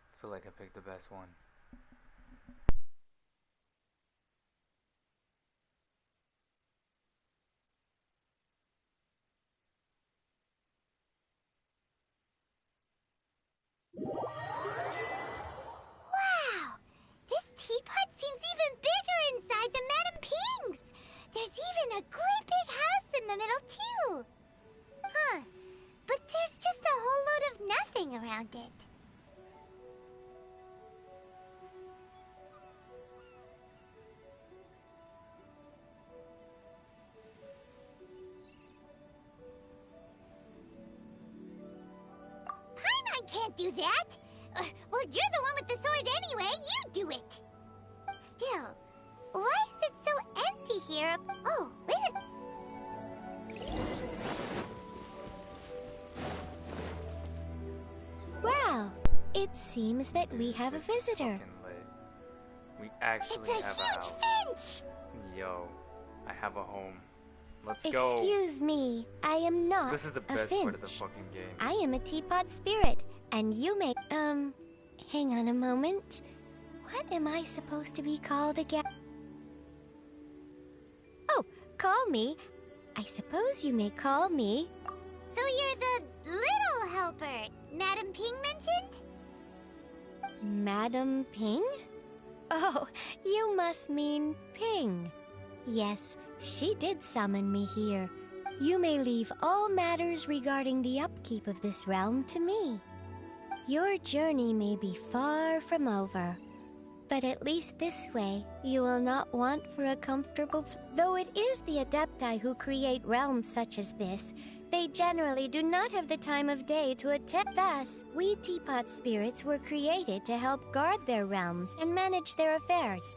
I feel like I picked the best one. feeling around it. Paimon can't do that! Well, you're the one with the sword anyway, you do it! Still, why is it so empty here? Oh, wait a... Well, it seems that we have a visitor. We actually It's a have huge a house. finch! Yo, I have a home. Let's go. Excuse me, I am not This is the a best finch. part of the fucking game. I am a teapot spirit, and you may... hang on a moment. What am I supposed to be called again? Oh, call me. I suppose you may call me... So you're the little helper Madam Ping mentioned? Madam Ping? Oh, you must mean Ping. Yes, she did summon me here. You may leave all matters regarding the upkeep of this realm to me. Your journey may be far from over, but at least this way you will not want for a comfortable... Though it is the Adepti who create realms such as this, they generally do not have the time of day to attend. Thus, we teapot spirits were created to help guard their realms and manage their affairs.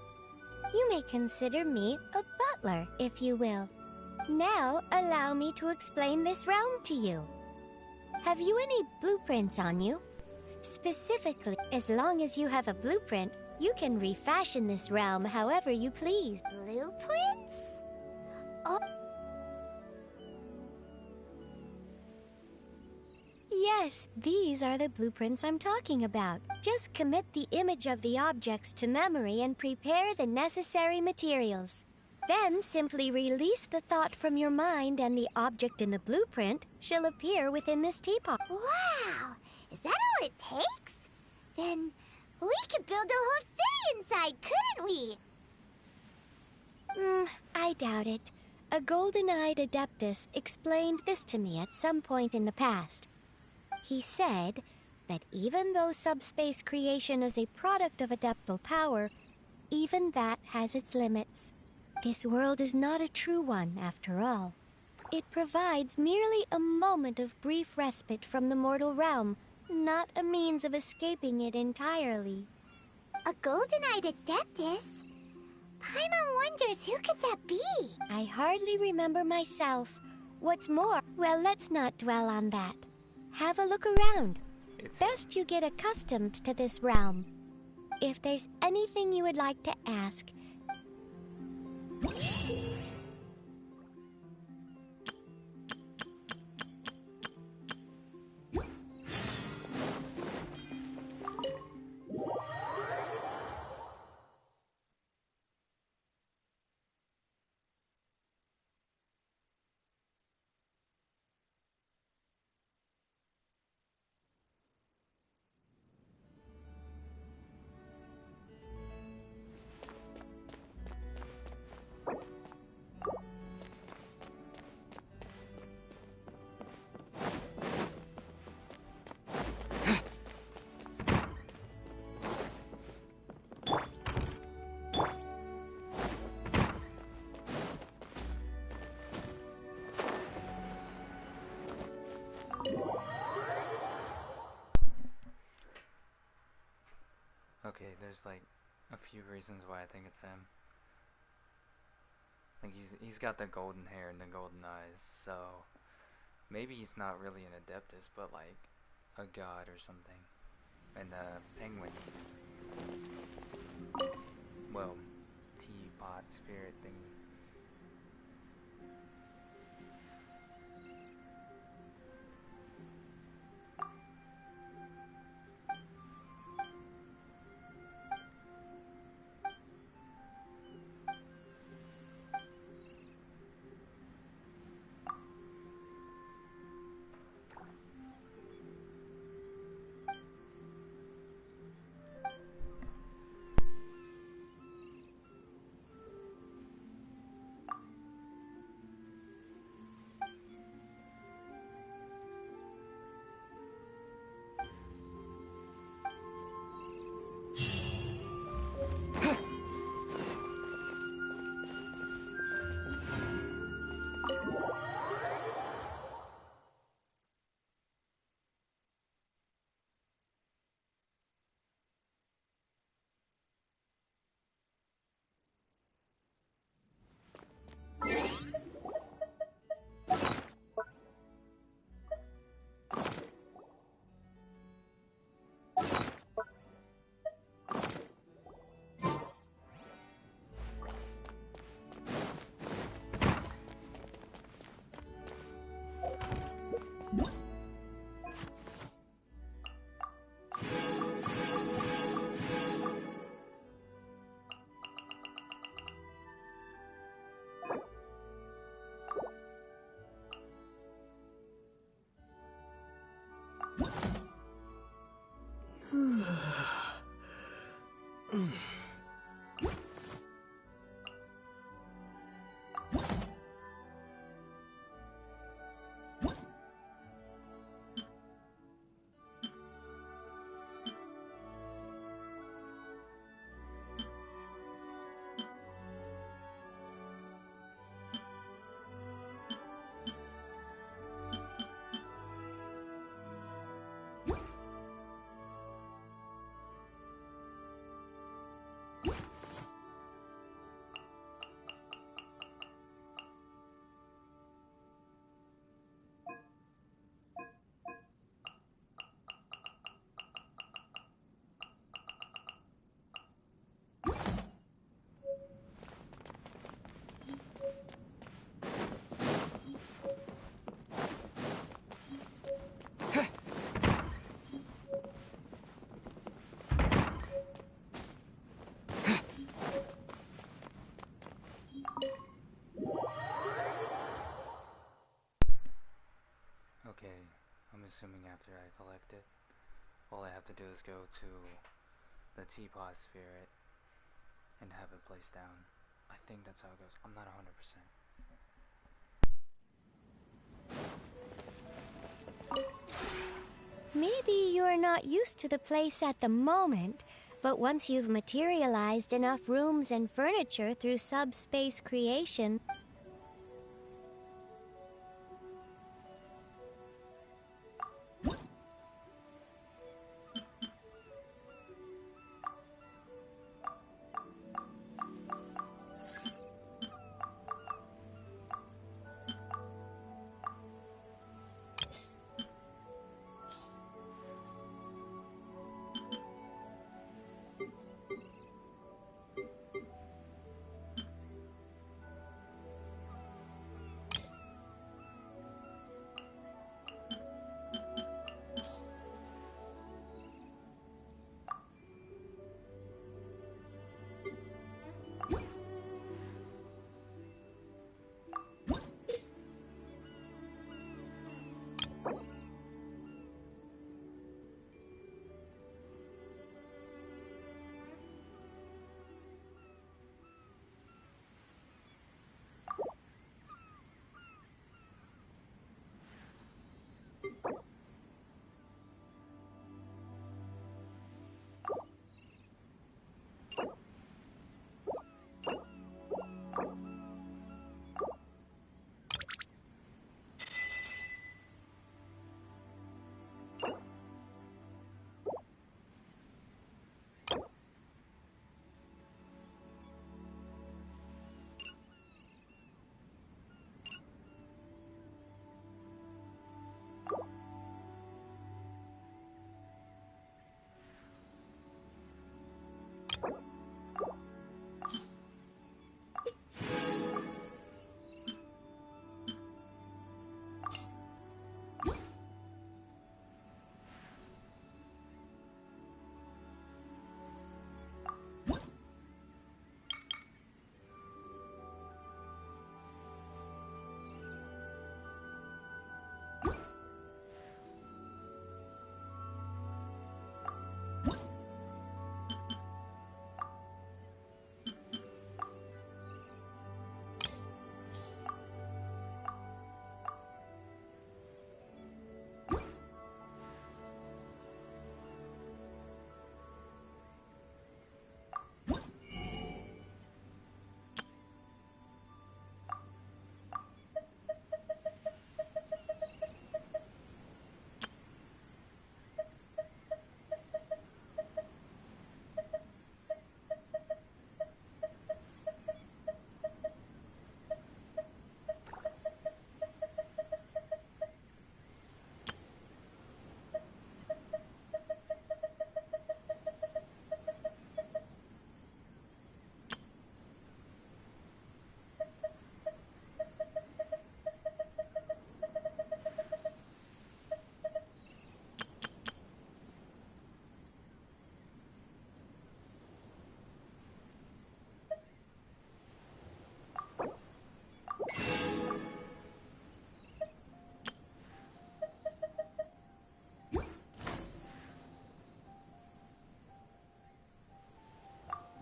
You may consider me a butler, if you will. Now, allow me to explain this realm to you. Have you any blueprints on you? Specifically, as long as you have a blueprint, you can refashion this realm however you please. Blueprints? Oh. Yes, these are the blueprints I'm talking about. Just commit the image of the objects to memory and prepare the necessary materials. Then simply release the thought from your mind and the object in the blueprint shall appear within this teapot. Wow! Is that all it takes? Then we could build a whole city inside, couldn't we? I doubt it. A golden-eyed adeptus explained this to me at some point in the past. He said that even though subspace creation is a product of adeptal power, even that has its limits. This world is not a true one, after all. It provides merely a moment of brief respite from the mortal realm, not a means of escaping it entirely. A golden-eyed adeptus? Paimon wonders who could that be? I hardly remember myself. What's more, well, let's not dwell on that. Have a look around. It's best you get accustomed to this realm. If there's anything you would like to ask... Okay, there's like a few reasons why I think it's him. Like he's got the golden hair and the golden eyes, so maybe he's not really an adeptus, but like a god or something. And the penguin. Well, teapot spirit thingy. Okay, I'm assuming after I collect it, all I have to do is go to the teapot spirit and have it placed down. I think that's how it goes. I'm not 100%. Maybe you're not used to the place at the moment, but once you've materialized enough rooms and furniture through subspace creation,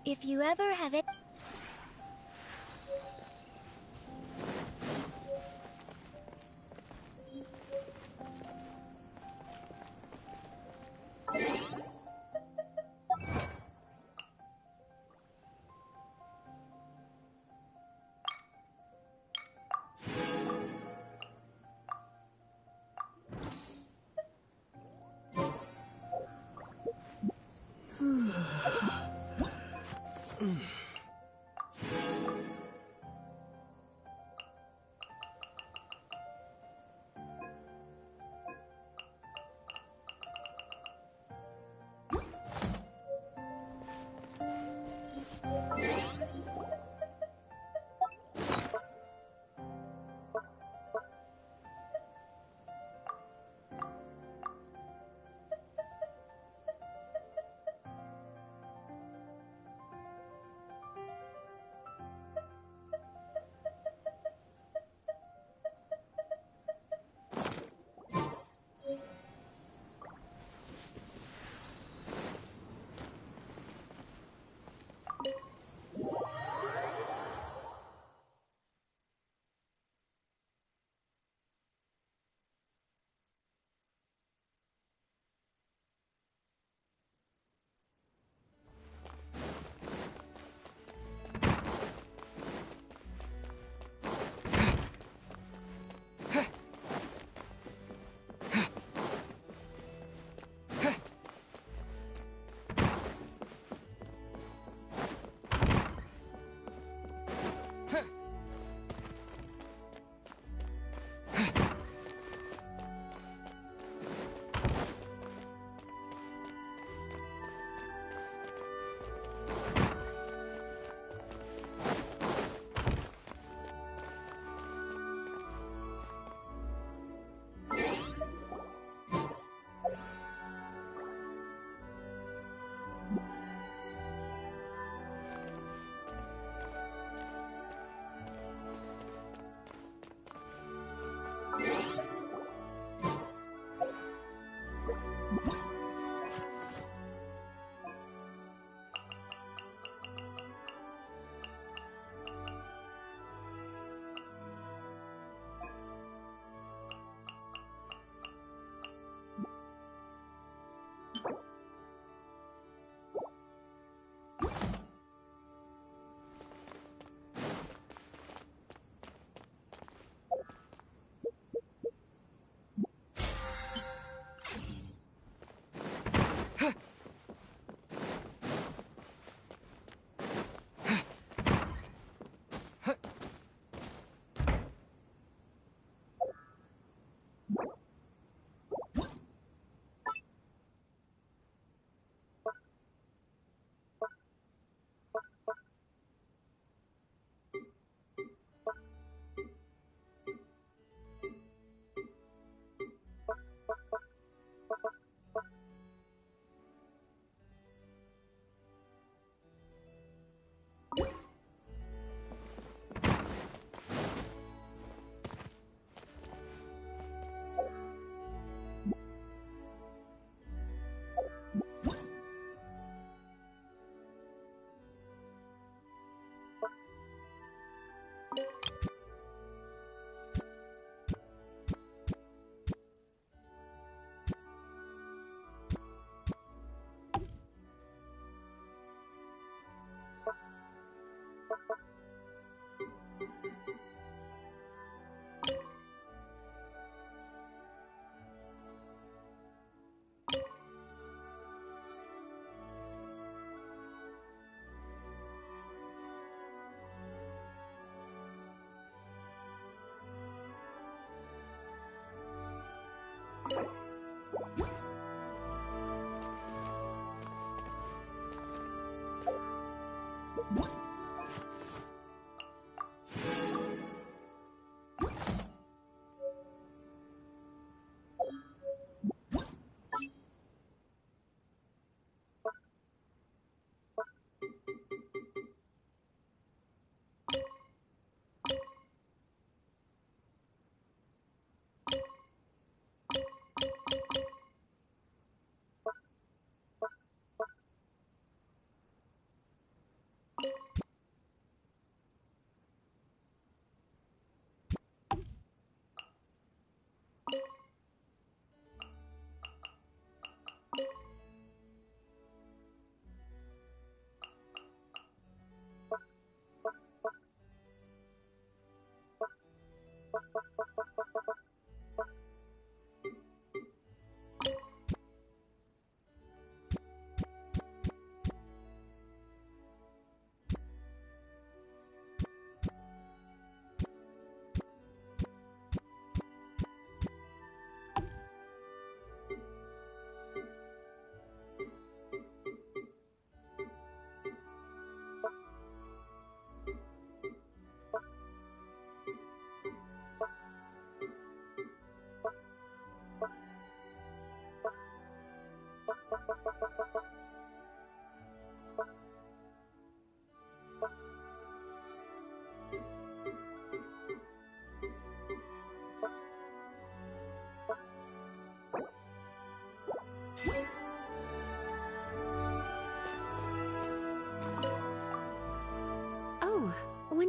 If you ever have it...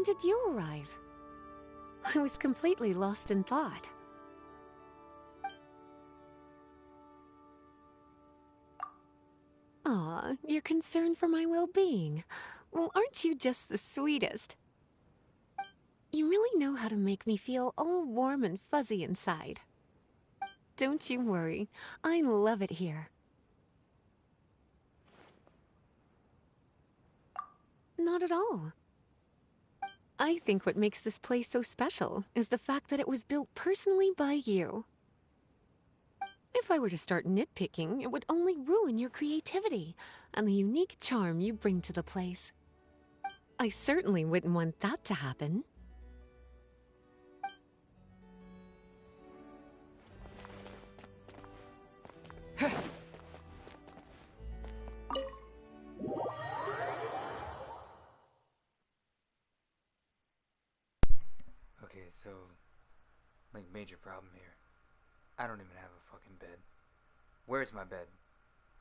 did you arrive? I was completely lost in thought. Aw, you're concerned for my well-being. Well, aren't you just the sweetest? You really know how to make me feel all warm and fuzzy inside. Don't you worry, I love it here. Not at all. I think what makes this place so special is the fact that it was built personally by you. If I were to start nitpicking, it would only ruin your creativity and the unique charm you bring to the place. I certainly wouldn't want that to happen. Okay, so, like, major problem here. I don't even have a fucking bed. Where's my bed?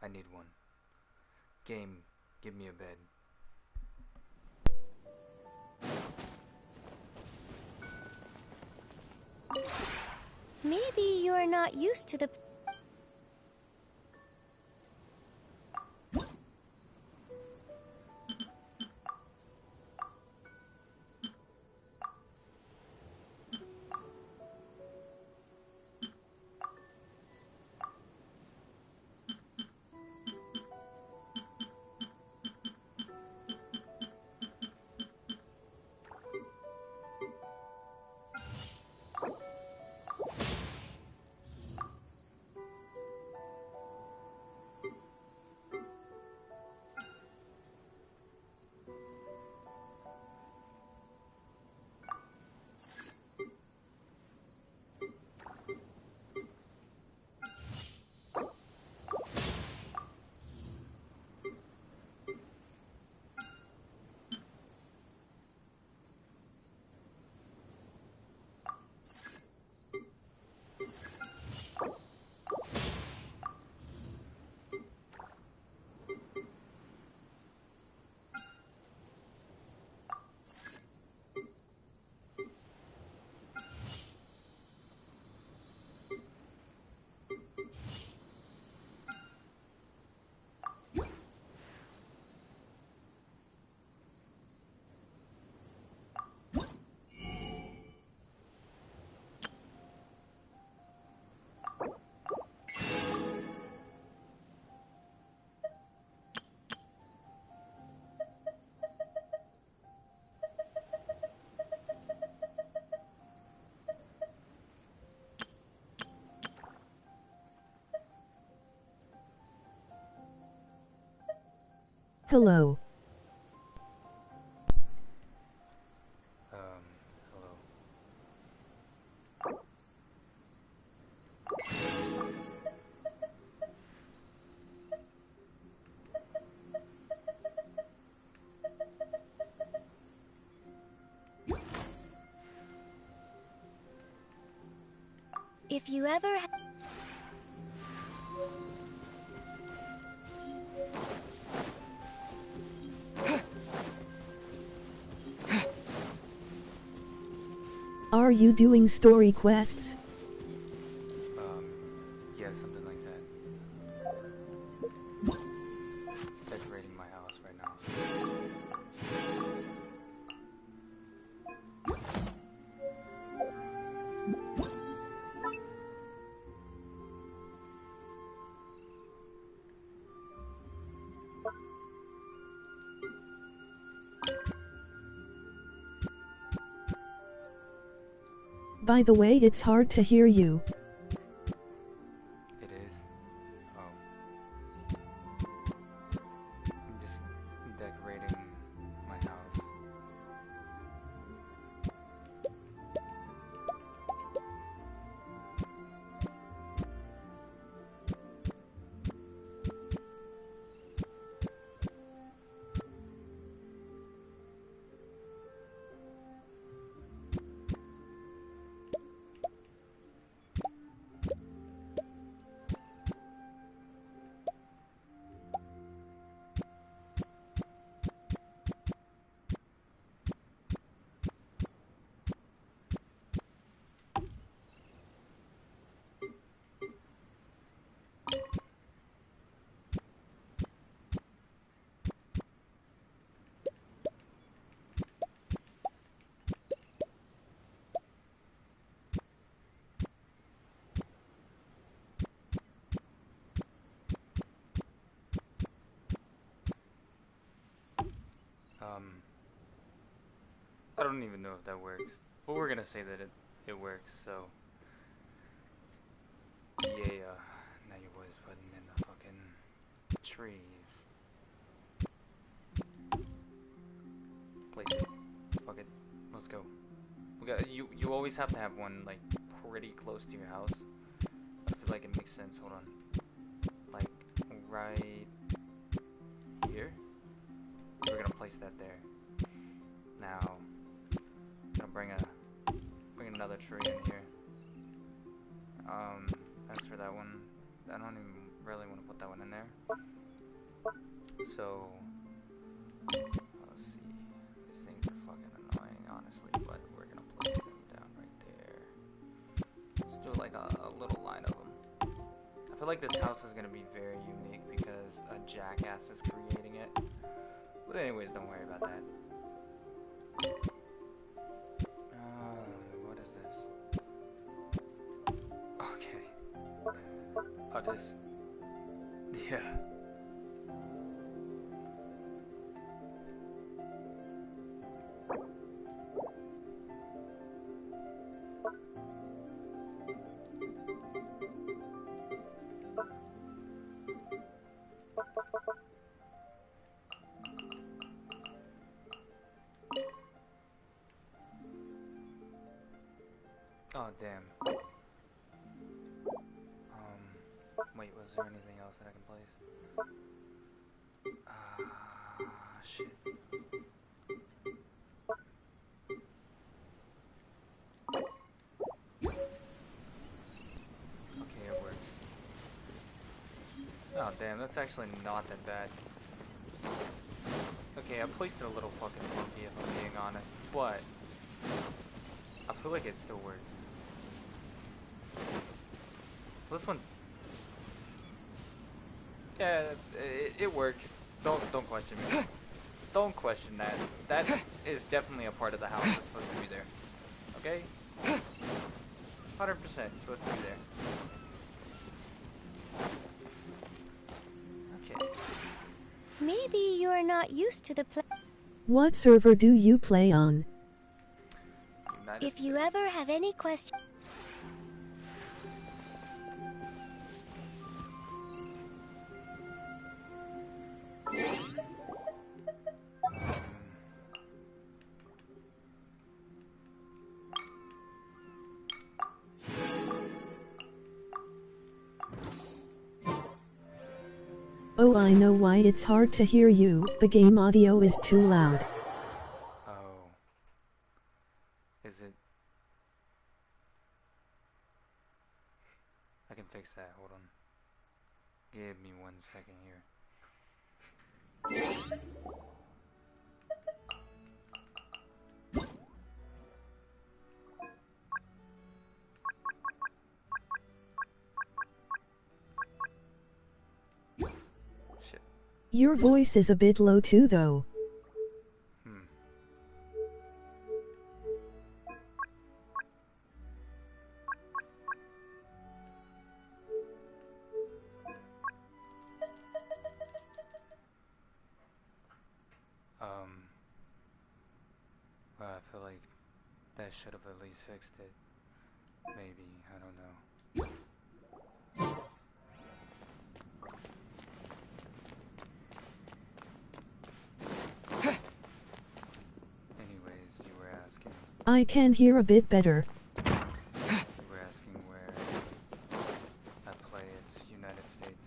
I need one. Game, give me a bed. Maybe you're not used to the... Hello. Hello. If you ever... Are you doing story quests? Yeah, something like that. Decorating my house right now. By the way, it's hard to hear you. It is? Oh. I'm just decorating my house. I don't even know if that works, but we're gonna say that it works. So yeah, now your boy's putting in the fucking trees. Place it. Fuck it. Let's go. We got you. You always have to have one like pretty close to your house. I feel like it makes sense. Hold on. Like right here. We're gonna place that there. Now, I'm gonna bring another tree in here. As for that one, I don't even really want to put that one in there. So, let's see. These things are fucking annoying, honestly, but we're gonna place them down right there. Let's do like a little line of them. I feel like this house is gonna be very unique because a jackass is creating it. But anyways, don't worry about that. What is this? Okay. Oh, this. Yeah. Oh, damn. Wait, was there anything else that I can place? Shit. Okay, it works. Oh, damn, that's actually not that bad. Okay, I placed it a little fucking funky if I'm being honest, but I feel like it still works. This one, yeah, it works. Don't question me. Don't question that. That is definitely a part of the house that's supposed to be there. Okay? 100% supposed to be there. Okay. Maybe you're not used to the What server do you play on? If you ever have any questions... Oh, I know why it's hard to hear you. The game audio is too loud. Oh. Is it? I can fix that. Hold on. Give me 1 second here. Your voice is a bit low too, though. Well, I feel like that should have at least fixed it. Maybe, I don't know. Anyways, you were asking. I can hear a bit better. You were asking where I play. It's United States.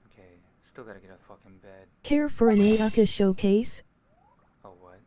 Okay, still gotta get a fucking bed. Care for an Ayaka showcase? Oh, what?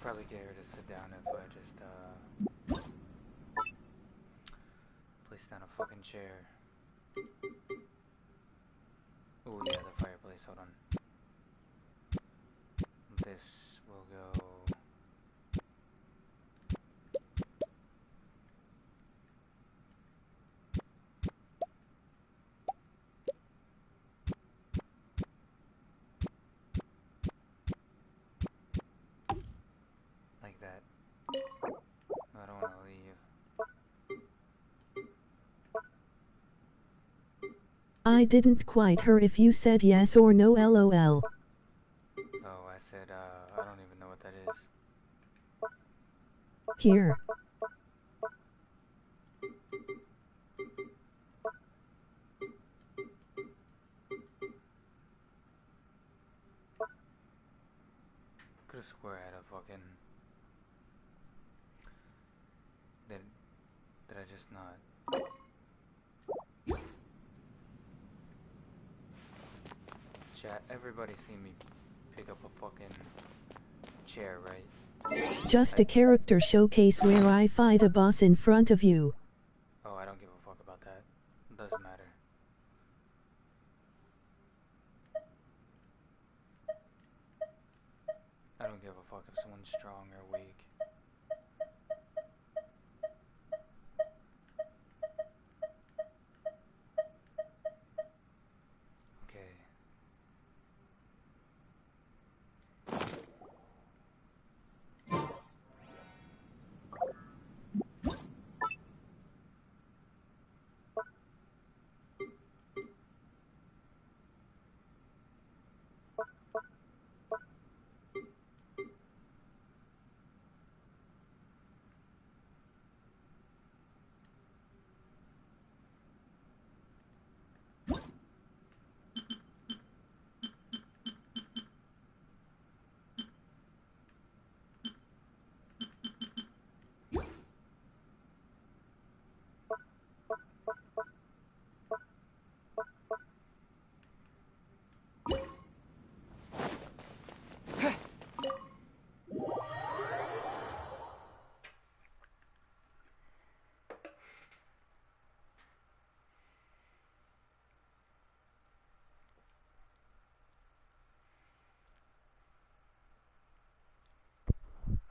probably get her to sit down if I just, place down a fucking chair. Oh yeah, the fireplace, hold on. This will go... like that. I don't want to leave. I didn't quite hear if you said yes or no, lol. Oh, I said, I don't even know what that is. Here. Could've swore I had a fucking... Did I just not? Chat, everybody seen me pick up a fucking chair, right? Just a character showcase where I fight a boss in front of you. Oh, I don't give a fuck about that. It doesn't matter. I don't give a fuck if someone's strong or weak. Okay.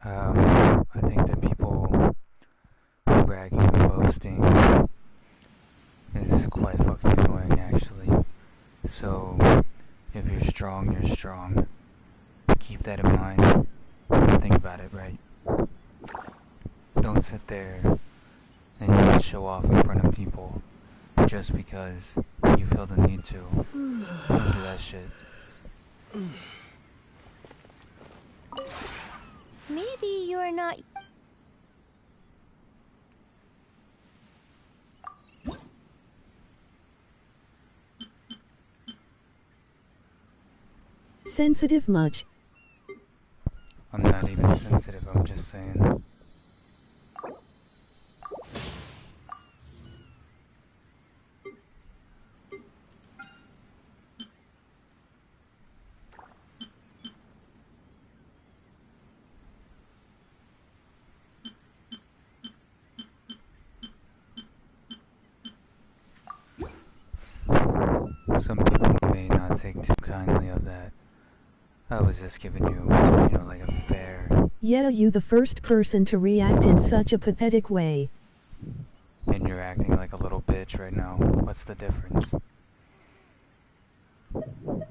I think that people bragging and boasting is quite fucking annoying, actually. So, if you're strong, you're strong. Keep that in mind. Think about it, right? Don't sit there and you show off in front of people just because you feel the need to. Don't do that shit. Maybe you're not... Sensitive much. I'm not even sensitive, I'm just saying. Some people may not take too kindly of that. I was just giving you, like a fair... Yeah, you the first person to react in such a pathetic way. And you're acting like a little bitch right now. What's the difference?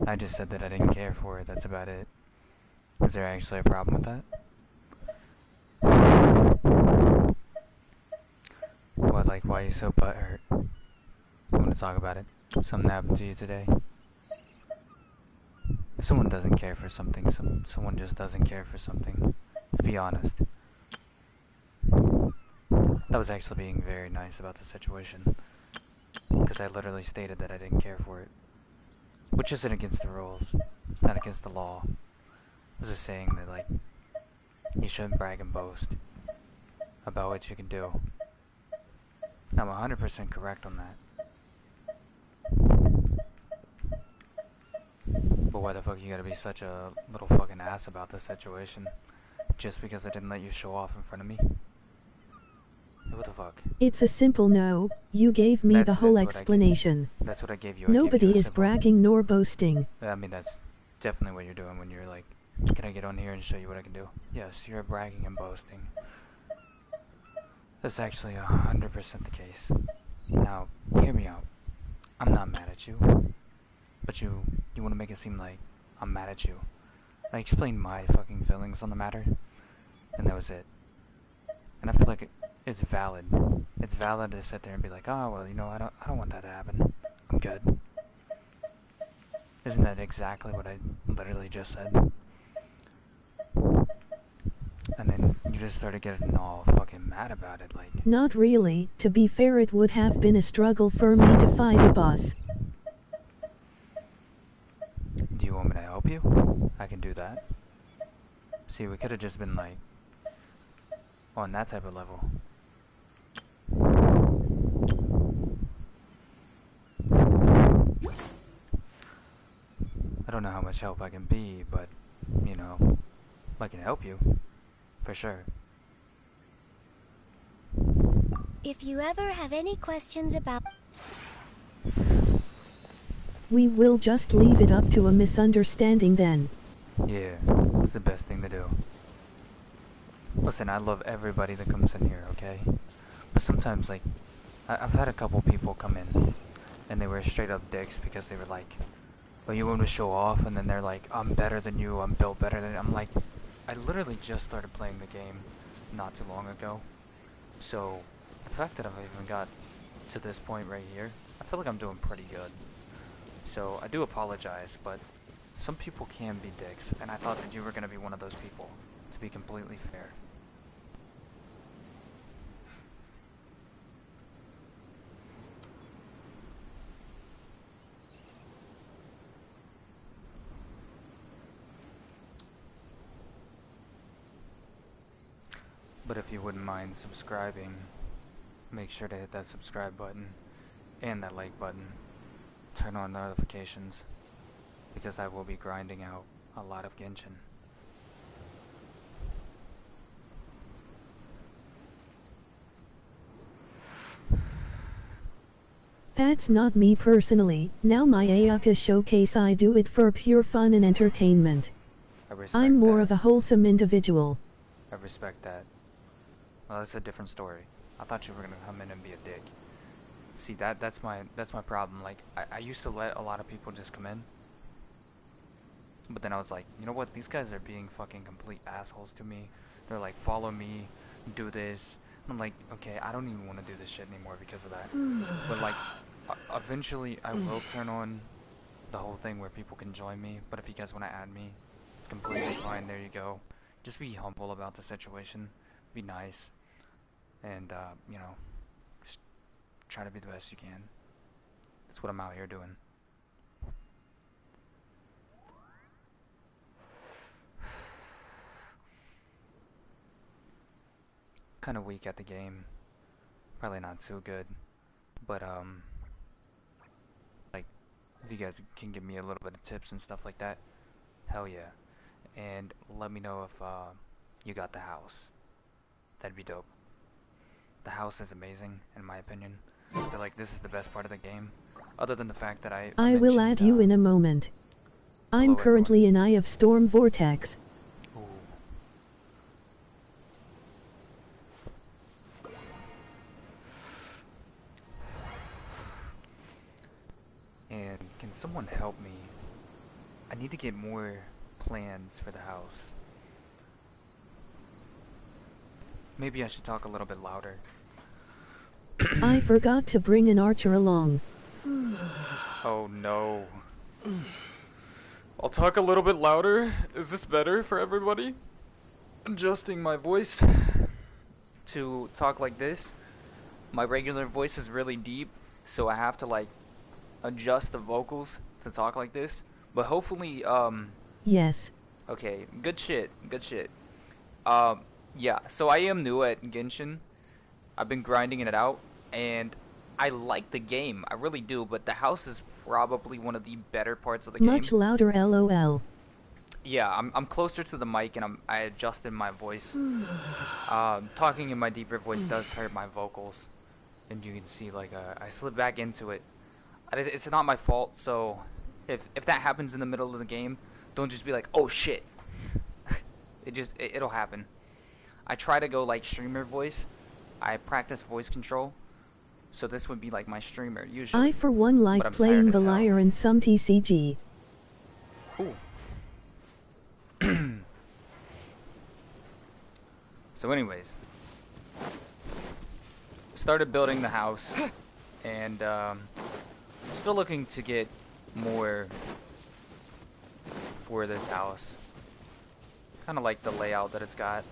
I just said that I didn't care for it, that's about it. Is there actually a problem with that? What, like, why are you so butthurt? You want to talk about it? Something happened to you today? If someone doesn't care for something, someone just doesn't care for something. Let's be honest. That was actually being very nice about the situation. Because I literally stated that I didn't care for it. Which isn't against the rules. It's not against the law. I was just saying that, like, you shouldn't brag and boast about what you can do. I'm 100% correct on that. But why the fuck you gotta be such a little fucking ass about this situation? Just because I didn't let you show off in front of me? What the fuck? It's a simple no. You gave me the whole explanation. That's what I gave you. Nobody is bragging nor boasting. I mean, that's definitely what you're doing when you're like, can I get on here and show you what I can do? Yes, you're bragging and boasting. That's actually 100% the case. Now, hear me out. I'm not mad at you. But you want to make it seem like I'm mad at you. I explained my fucking feelings on the matter, and that was it. And I feel like it's valid. It's valid to sit there and be like, oh well, you know, I don't want that to happen. I'm good. Isn't that exactly what I literally just said? And then you just started getting all fucking mad about it, like. Not really. To be fair, it would have been a struggle for me to fight a boss. Do you want me to help you? I can do that. See, we could have just been like on that type of level. I don't know how much help I can be, but, you know, I can help you. For sure. If you ever have any questions about... We will just leave it up to a misunderstanding then. Yeah, it's the best thing to do. Listen, I love everybody that comes in here, okay? But sometimes, like, I've had a couple people come in, and they were straight up dicks because they were like, well, you want to show off, and then they're like, I'm better than you, I'm built better than you. I'm like, I literally just started playing the game not too long ago. So, the fact that I've even got to this point right here, I feel like I'm doing pretty good. So, I do apologize, but some people can be dicks, and I thought that you were going to be one of those people, to be completely fair. But if you wouldn't mind subscribing, make sure to hit that subscribe button and that like button. Turn on notifications, because I will be grinding out a lot of Genshin. That's not me personally. Now my Ayaka showcase, I do it for pure fun and entertainment. I'm more of a wholesome individual. I respect that. Well, that's a different story. I thought you were gonna come in and be a dick. See, that's my problem. Like, I used to let a lot of people just come in, but then I was like, you know what? These guys are being fucking complete assholes to me. They're like, follow me, do this. I'm like, okay, I don't even want to do this shit anymore because of that. But like, eventually I will turn on the whole thing where people can join me. But if you guys want to add me, it's completely fine. There you go. Just be humble about the situation. Be nice. And, you know, just try to be the best you can. That's what I'm out here doing. Kind of weak at the game. Probably not too good. But, like, if you guys can give me a little bit of tips and stuff like that, hell yeah. And let me know if, you got the house. That'd be dope. The house is amazing, in my opinion. I feel like this is the best part of the game. Other than the fact that I will add you in a moment. I'm currently in Eye of Storm Vortex. Ooh. And can someone help me? I need to get more plans for the house. Maybe I should talk a little bit louder. I forgot to bring an archer along. Oh no. I'll talk a little bit louder. Is this better for everybody? Adjusting my voice to talk like this. My regular voice is really deep, so I have to like adjust the vocals to talk like this. But hopefully, Yes. Okay, good shit, good shit. Yeah, so I am new at Genshin. I've been grinding it out, and I like the game. I really do, but the house is probably one of the better parts of the game. Much louder, LOL. Yeah, I'm closer to the mic and I adjusted my voice. Talking in my deeper voice does hurt my vocals, and you can see like I slid back into it. It's not my fault, so if that happens in the middle of the game, don't just be like, oh shit. It'll happen. I try to go like streamer voice. I practice voice control, so this would be like my streamer usually. I for one like playing the lyre in some TCG. Ooh. So anyways, started building the house, and still looking to get more for this house. Kind of like the layout that it's got.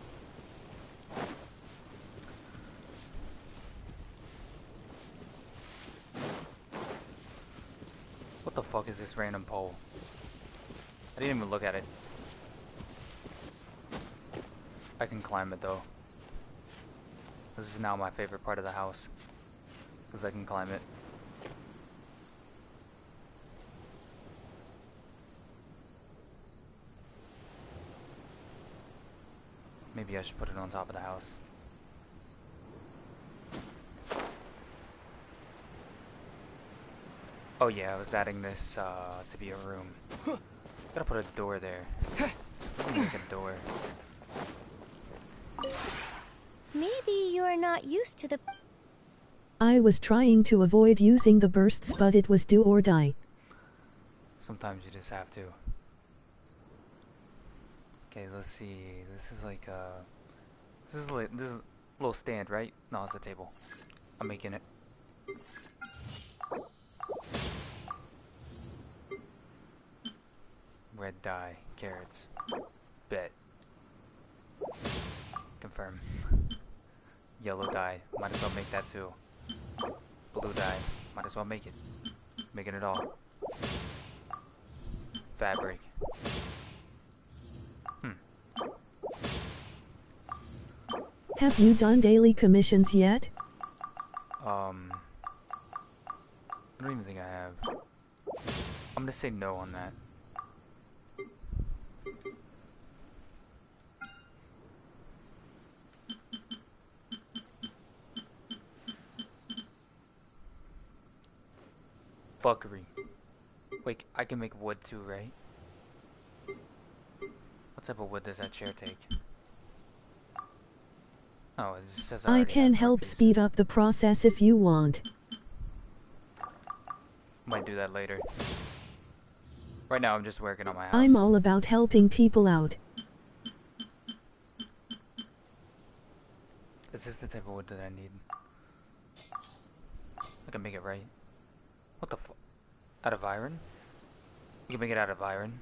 What the fuck is this random pole? I didn't even look at it. I can climb it though. This is now my favorite part of the house, because I can climb it. Maybe I should put it on top of the house. Oh yeah, I was adding this to be a room. Gotta put a door there. Make a door. Maybe you're not used to the... I was trying to avoid using the bursts, but it was do or die. Sometimes you just have to. Okay, let's see. This is like this is a little stand, right? No, it's a table. I'm making it. Red dye, carrots. Bet. Confirm. Yellow dye, might as well make that too. Blue dye, might as well make it. Making it all. Fabric. Have you done daily commissions yet? I don't even think I have. I'm gonna say no on that. Fuckery. Wait, I can make wood too, right? What type of wood does that chair take? Oh, it just says I can help speed up the process if you want. Might do that later. Right now I'm just working on my house. I'm all about helping people out. Is this the type of wood that I need? I can make it right. What the fuck? Out of iron? You can make it out of iron.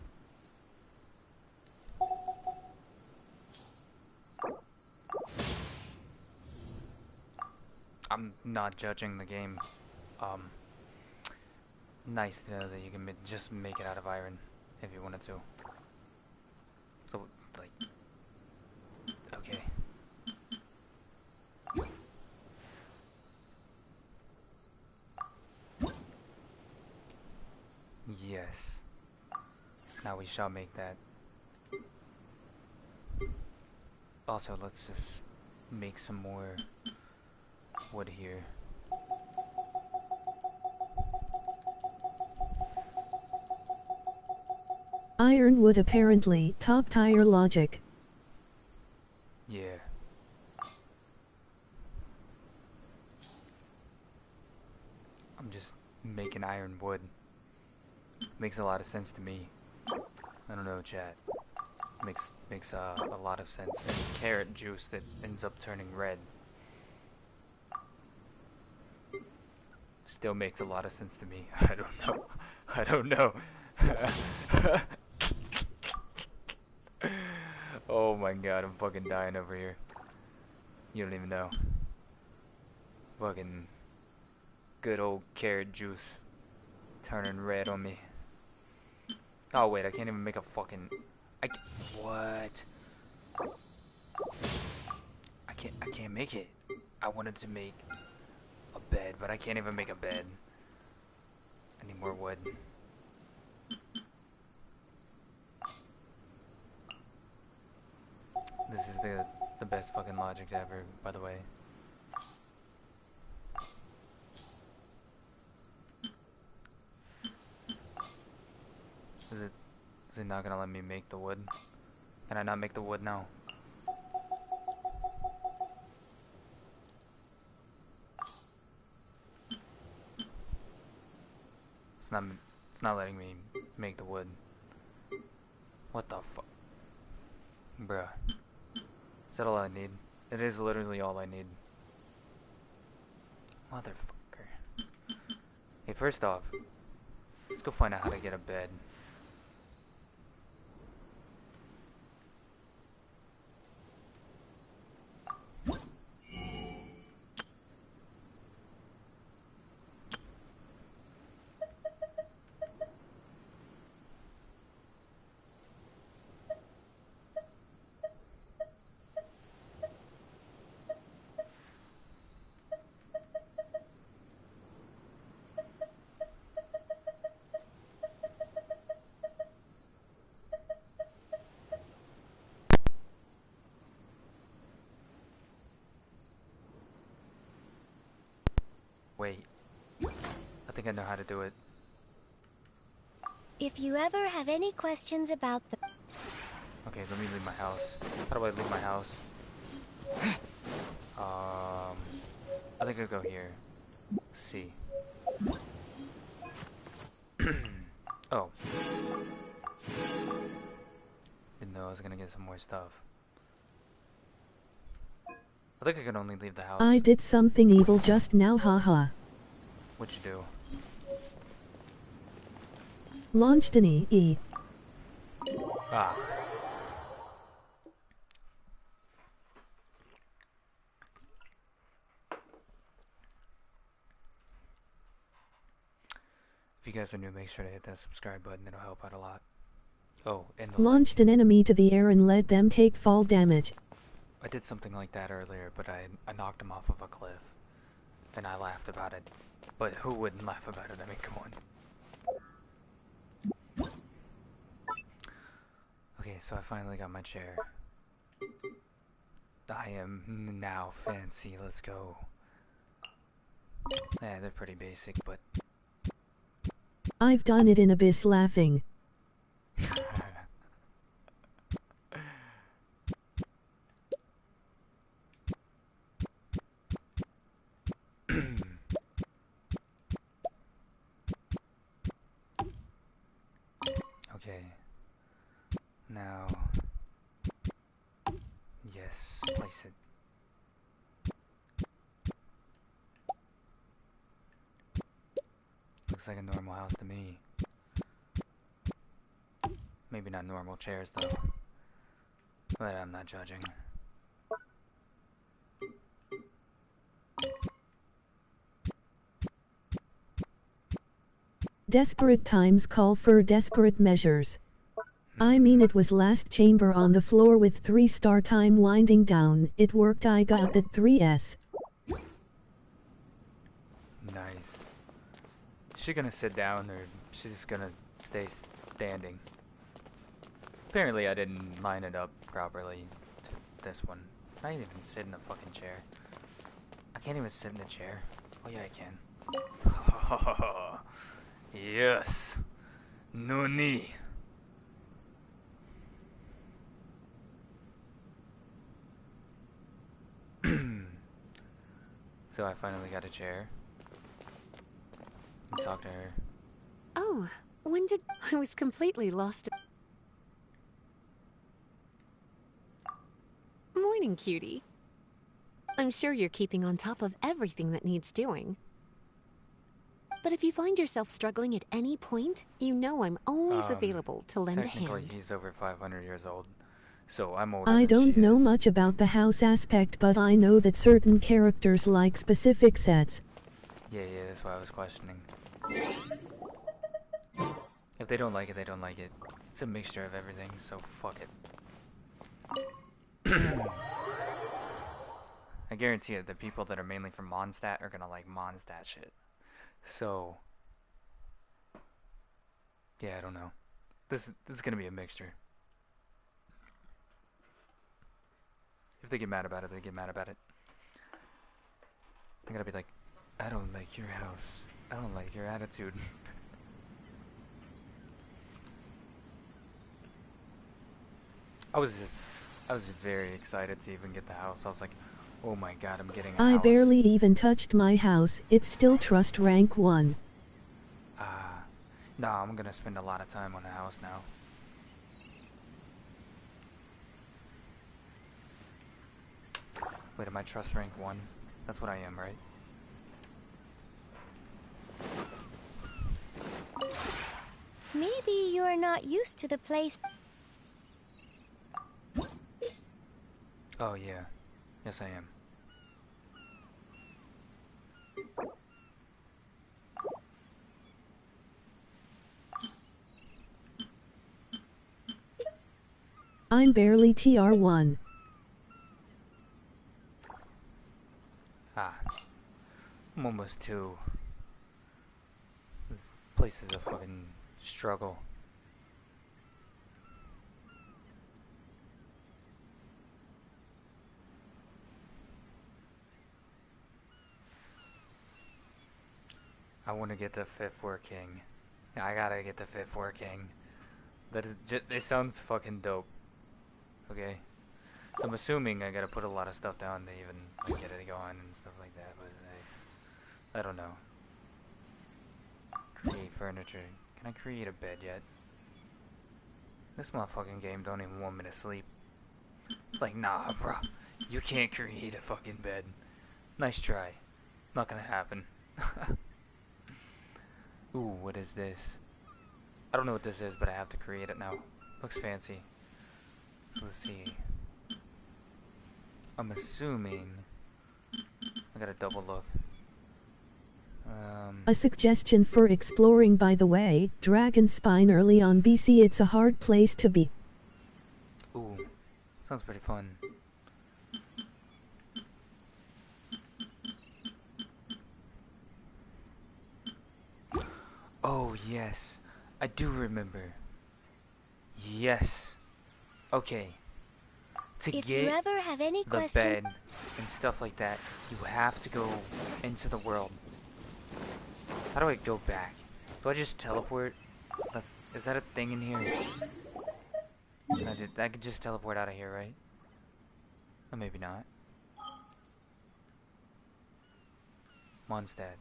I'm not judging the game. Nice to know that you can just make it out of iron if you wanted to. So, like, okay. Yes. Now we shall make that. Also, let's just make some more wood here. Ironwood apparently, top tier logic. Yeah. I'm just making iron wood. Makes a lot of sense to me. I don't know, chat. Makes a lot of sense. And carrot juice that ends up turning red still makes a lot of sense to me. I don't know. I don't know. Oh my god, I'm fucking dying over here. You don't even know. Fucking good old carrot juice turning red on me. Oh wait, I can't even make a fucking... What? I can't make it. I wanted to make a bed, but I can't even make a bed. I need more wood. the best fucking logic ever, by the way. Is it not gonna let me make the wood? Can I not make the wood now? It's not letting me make the wood. What the fuck? Bruh. Is that all I need? It is literally all I need. Motherfucker. Hey, first off, let's go find out how to get a bed. Wait. I think I know how to do it. If you ever have any questions about the... Okay, let me leave my house. How do I leave my house? I think I'll go here. Let's see. Oh. Didn't know I was gonna get some more stuff. I think I can only leave the house. I did something evil just now, haha. What'd you do? Launched an EE. Ah. If you guys are new, make sure to hit that subscribe button. It'll help out a lot. Oh, and the Launched an enemy to the air and let them take fall damage. I did something like that earlier, but I knocked him off of a cliff. And I laughed about it. But who wouldn't laugh about it? I mean, come on. Okay, so I finally got my chair. I am now fancy. Let's go. Yeah, they're pretty basic, but... I've done it in Abyss laughing. Okay. Now... Yes, place it. Looks like a normal house to me. Maybe not normal chairs though. But I'm not judging. Desperate times call for desperate measures. I mean, it was last chamber on the floor with 3-star time winding down. It worked, I got that 3S. Nice. Is she gonna sit down or she's just gonna stay standing? Apparently I didn't line it up properly to this one. I can't even sit in the fucking chair. I can't even sit in the chair. Oh yeah, I can. Yes. Noni. So I finally got a chair. Talk to her. Oh, when did... I was completely lost. Morning, cutie. I'm sure you're keeping on top of everything that needs doing. But if you find yourself struggling at any point, you know I'm always available to lend a hand. Technically, he's over 500 years old, so I'm older I than don't she know is. much about the house aspect, but I know that certain characters like specific sets. Yeah, that's why I was questioning. If they don't like it, they don't like it. It's a mixture of everything, so fuck it. I guarantee you, the people that are mainly from Mondstadt are gonna like Mondstadt shit. So, yeah, I don't know. This is gonna be a mixture. If they get mad about it, they get mad about it. I gotta be like, I don't like your house. I don't like your attitude. I was very excited to even get the house. I was like, oh my god, I'm getting a I house. barely even touched my house. It's still trust rank 1. No, I'm gonna spend a lot of time on the house now. Wait, am I trust rank 1? That's what I am, right? Maybe you're not used to the place. Oh yeah. Yes, I am. I'm barely TR1. I'm almost 2. This place is a fucking struggle. I want to get the 5th War King. I gotta get the 5th War King. That is just, it sounds fucking dope. Okay? So I'm assuming I gotta put a lot of stuff down to even like, get it going and stuff like that, but I don't know. Create furniture. Can I create a bed yet? This motherfucking game don't even want me to sleep. It's like, nah, bro. You can't create a fucking bed. Nice try. Not gonna happen. Ooh, what is this? I don't know what this is, but I have to create it now. Looks fancy. So let's see. I'm assuming I gotta double look. A suggestion for exploring, by the way, Dragonspine early on BC. It's a hard place to be. Ooh, sounds pretty fun. Oh yes, I do remember. Yes. Okay. To If get you ever have any the question, bed and stuff like that, you have to go into the world. How do I go back? Do I just teleport? Is that a thing in here? I could just teleport out of here, right? Or maybe not. Mondstadt.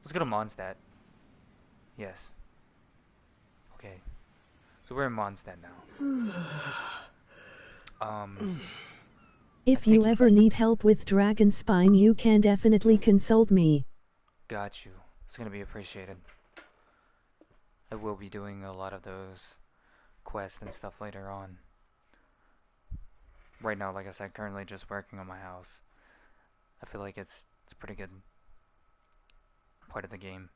Let's go to Mondstadt. Yes. Okay. So we're in Mondstadt now. If you ever need help with Dragonspine, you can definitely consult me. Got you. It's gonna be appreciated. I will be doing a lot of those quests and stuff later on. Right now, like I said, currently just working on my house. I feel like it's a pretty good part of the game.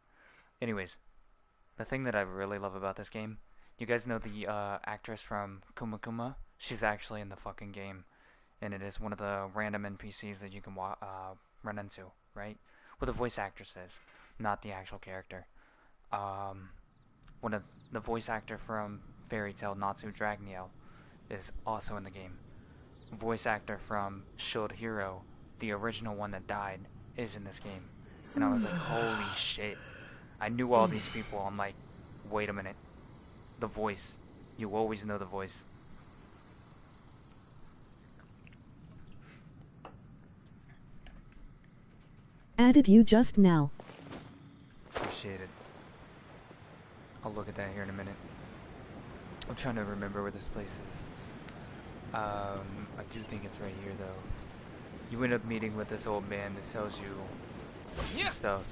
Anyways, the thing that I really love about this game, you guys know the actress from Kuma Kuma? She's actually in the fucking game, and it is one of the random NPCs that you can run into, right? Well, the voice actress is, not the actual character. One of the voice actor from Fairy Tail, Natsu Dragniel, is also in the game. Voice actor from Shield Hero, the original one that died, is in this game. And I was like, holy shit. I knew all these people. I'm like, wait a minute. The voice. You always know the voice. Added you just now. Appreciate it. I'll look at that here in a minute. I'm trying to remember where this place is. I do think it's right here though. You end up meeting with this old man that sells you stuff.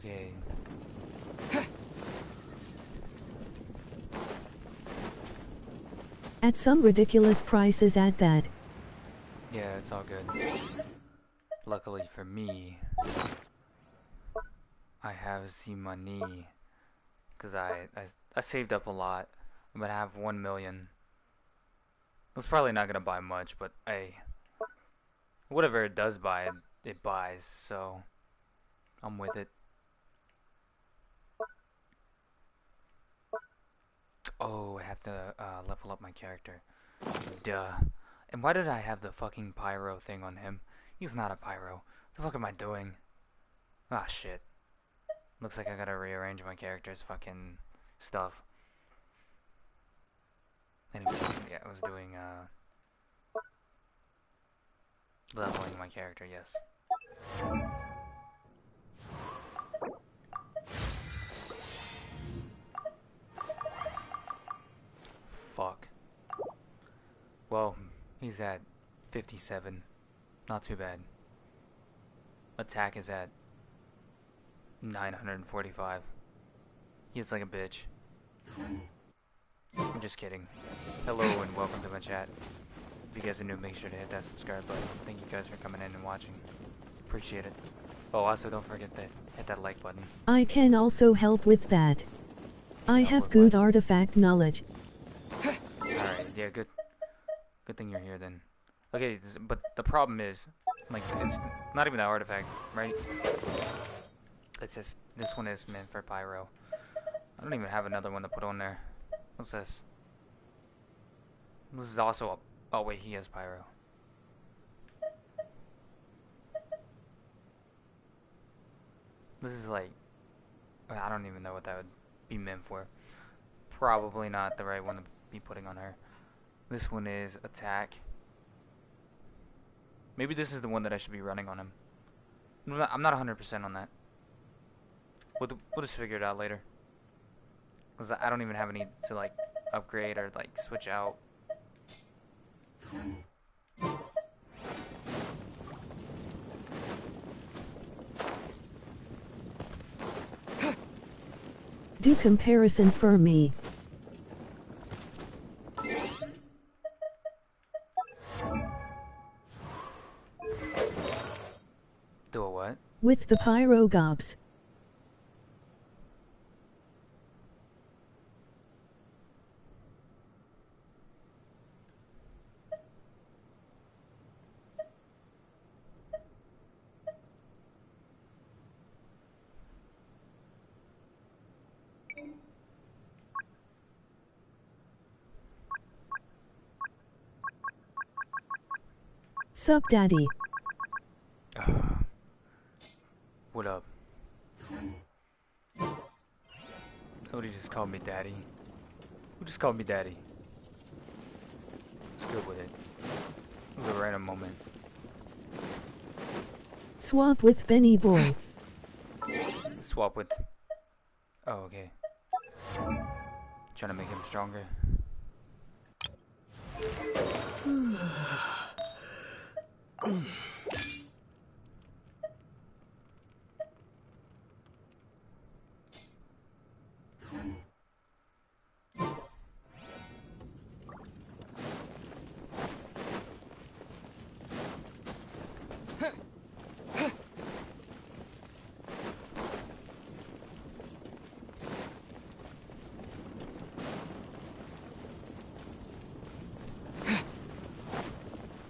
Okay. At some ridiculous prices at that. Yeah, it's all good. luckily for me, I have the money. Because I saved up a lot. I'm gonna have 1 million. It's probably not gonna buy much, but whatever it does buy, it buys, so I'm with it. Oh, I have to level up my character. Duh. And why did I have the fucking pyro thing on him? He's not a pyro. What the fuck am I doing? Ah, shit. Looks like I gotta rearrange my character's fucking stuff. Anyway, yeah, I was doing, leveling my character, yes. Fuck. Well, he's at 57. Not too bad. Attack is at 945. He hits like a bitch. I'm just kidding. Hello and welcome to my chat. If you guys are new, make sure to hit that subscribe button. Thank you guys for coming in and watching. Appreciate it. Oh, also don't forget to hit that like button. I can also help with that. I have good artifact knowledge. Alright, yeah, good. Good thing you're here then. Okay, but the problem is, like, it's not even the artifact, right? It's just, this one is meant for pyro. I don't even have another one to put on there. What's this? This is also a... Oh wait, he has pyro. This is like... I don't even know what that would be meant for. Probably not the right one to be putting on her. This one is attack. Maybe this is the one that I should be running on him. I'm not 100% on that. We'll just figure it out later. Because I don't even have any to like upgrade or like switch out. Do comparison for me. Do a what? With the pyro gobs. Sup, daddy? What up? Somebody just called me daddy. Who just called me daddy? Let's go with it. It was a random moment. Swap with Benny Boy. Swap with... Oh, okay. Trying to make him stronger.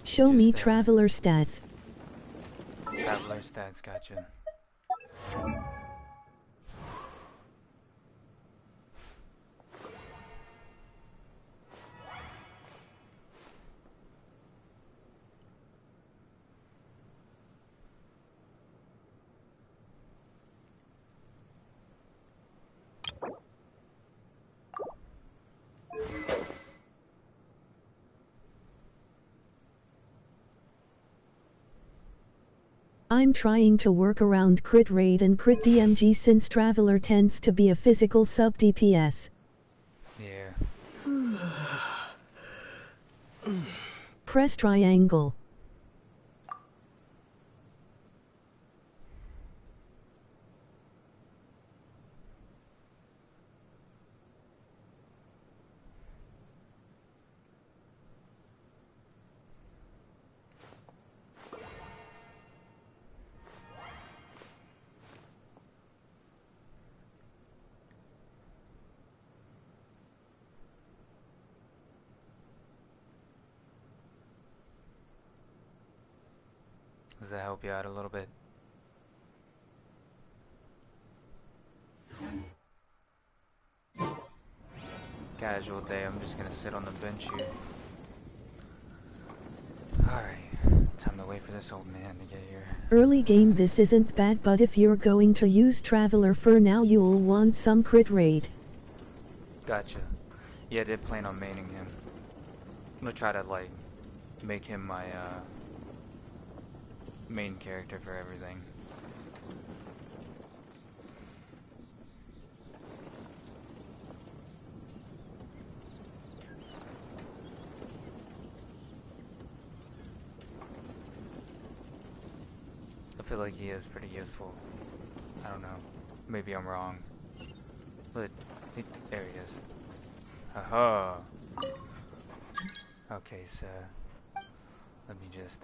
Show me traveler stats. Traveler stats, gotcha. I'm trying to work around crit rate and crit DMG since Traveler tends to be a physical sub DPS. Yeah. Press triangle. Does that help you out a little bit? Casual day, I'm just gonna sit on the bench here. Alright, time to wait for this old man to get here. Early game this isn't bad, but if you're going to use Traveler for now you'll want some crit rate. Gotcha. Yeah, I did plan on maining him. I'm gonna try to, like, make him my, main character for everything. I feel like he is pretty useful. I don't know. Maybe I'm wrong. But, there he is. Haha! Okay, so... let me just,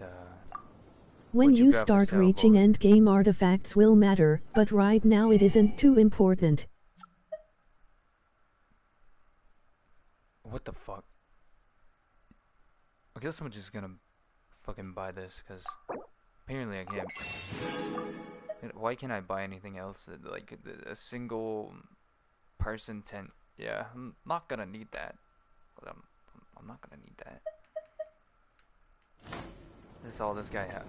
When you start reaching endgame, artifacts will matter, but right now it isn't too important. What the fuck? I guess I'm just gonna fucking buy this, because apparently I can't. Why can't I buy anything else? Like, a single person tent. Yeah, I'm not gonna need that. I'm not gonna need that. This is all this guy has.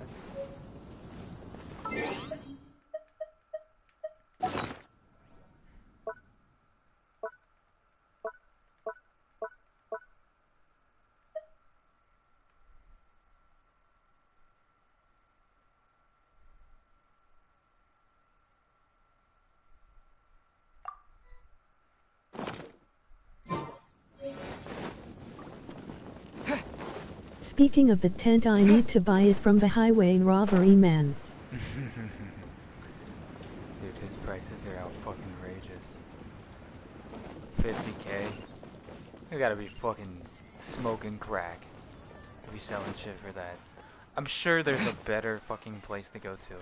Speaking of the tent, I need to buy it from the highway robbery man. Dude, his prices are out fucking outrageous. 50K? You gotta be fucking smoking crack to be selling shit for that. I'm sure there's a better fucking place to go to.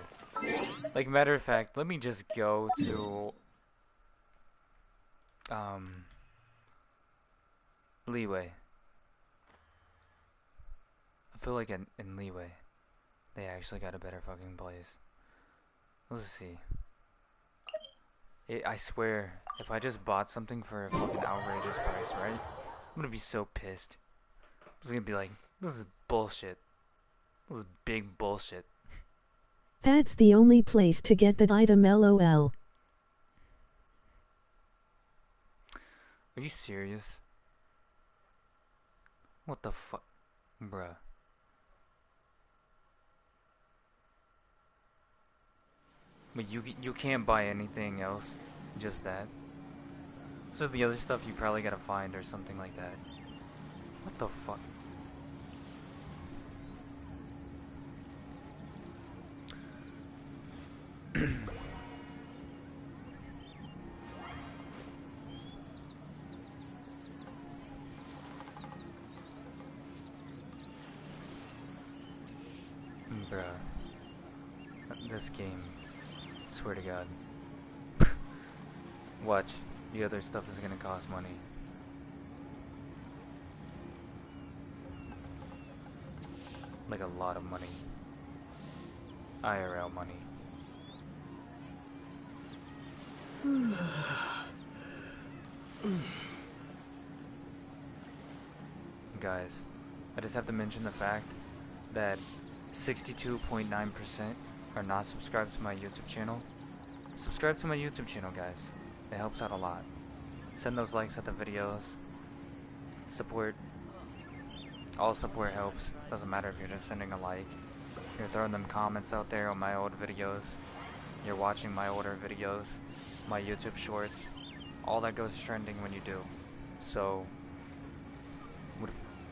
Like, matter of fact, let me just go to Leeway. I feel like in Leeway, they actually got a better fucking place. Let's see. I swear, if I just bought something for a fucking outrageous price, right? I'm gonna be so pissed. I'm just gonna be like, this is bullshit. This is big bullshit. That's the only place to get that item, LOL. Are you serious? What the fuck? Bruh. But you can't buy anything else, just that. So the other stuff you probably gotta find or something like that. What the fuck? Bruh. This game. Swear to God. Watch. The other stuff is gonna cost money. Like a lot of money. IRL money. Guys, I just have to mention the fact that 62.9% are not subscribed to my YouTube channel. Subscribe to my YouTube channel, guys. It helps out a lot. Send those likes at the videos. Support. All support helps. Doesn't matter if you're just sending a like. You're throwing them comments out there on my old videos. You're watching my older videos. My YouTube shorts. All that goes trending when you do. So,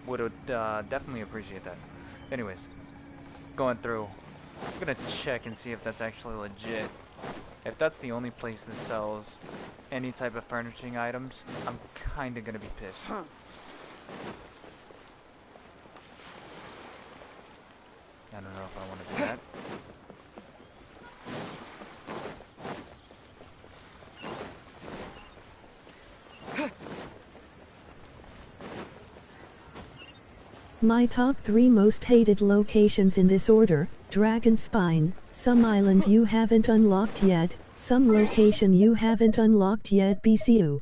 would definitely appreciate that. Anyways, going through. I'm gonna check and see if that's actually legit. If that's the only place that sells any type of furnishing items, I'm kinda gonna be pissed. I don't know if I want to do that. My top 3 most hated locations in this order: Dragon Spine, some island you haven't unlocked yet, some location you haven't unlocked yet, BCU.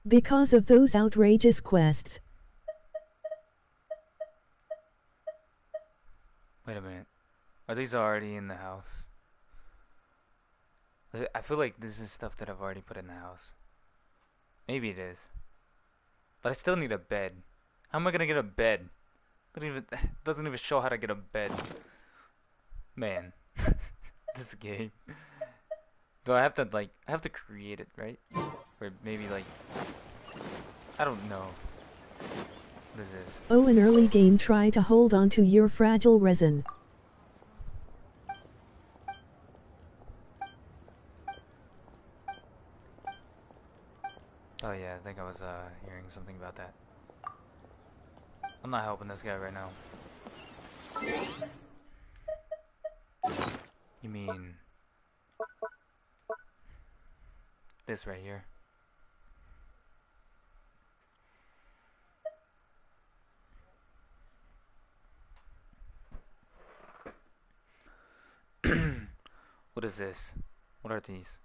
Because of those outrageous quests. Wait a minute. Are these already in the house? I feel like this is stuff that I've already put in the house. Maybe it is. But I still need a bed. How am I gonna get a bed? Doesn't even show how to get a bed. Man. This game. Do I have to, like, I have to create it, right? Or maybe, like, I don't know. What is this? Oh, an early game, try to hold on to your fragile resin. Oh yeah, I think I was hearing something about that. I'm not helping this guy right now. You mean this right here? What is this? What are these?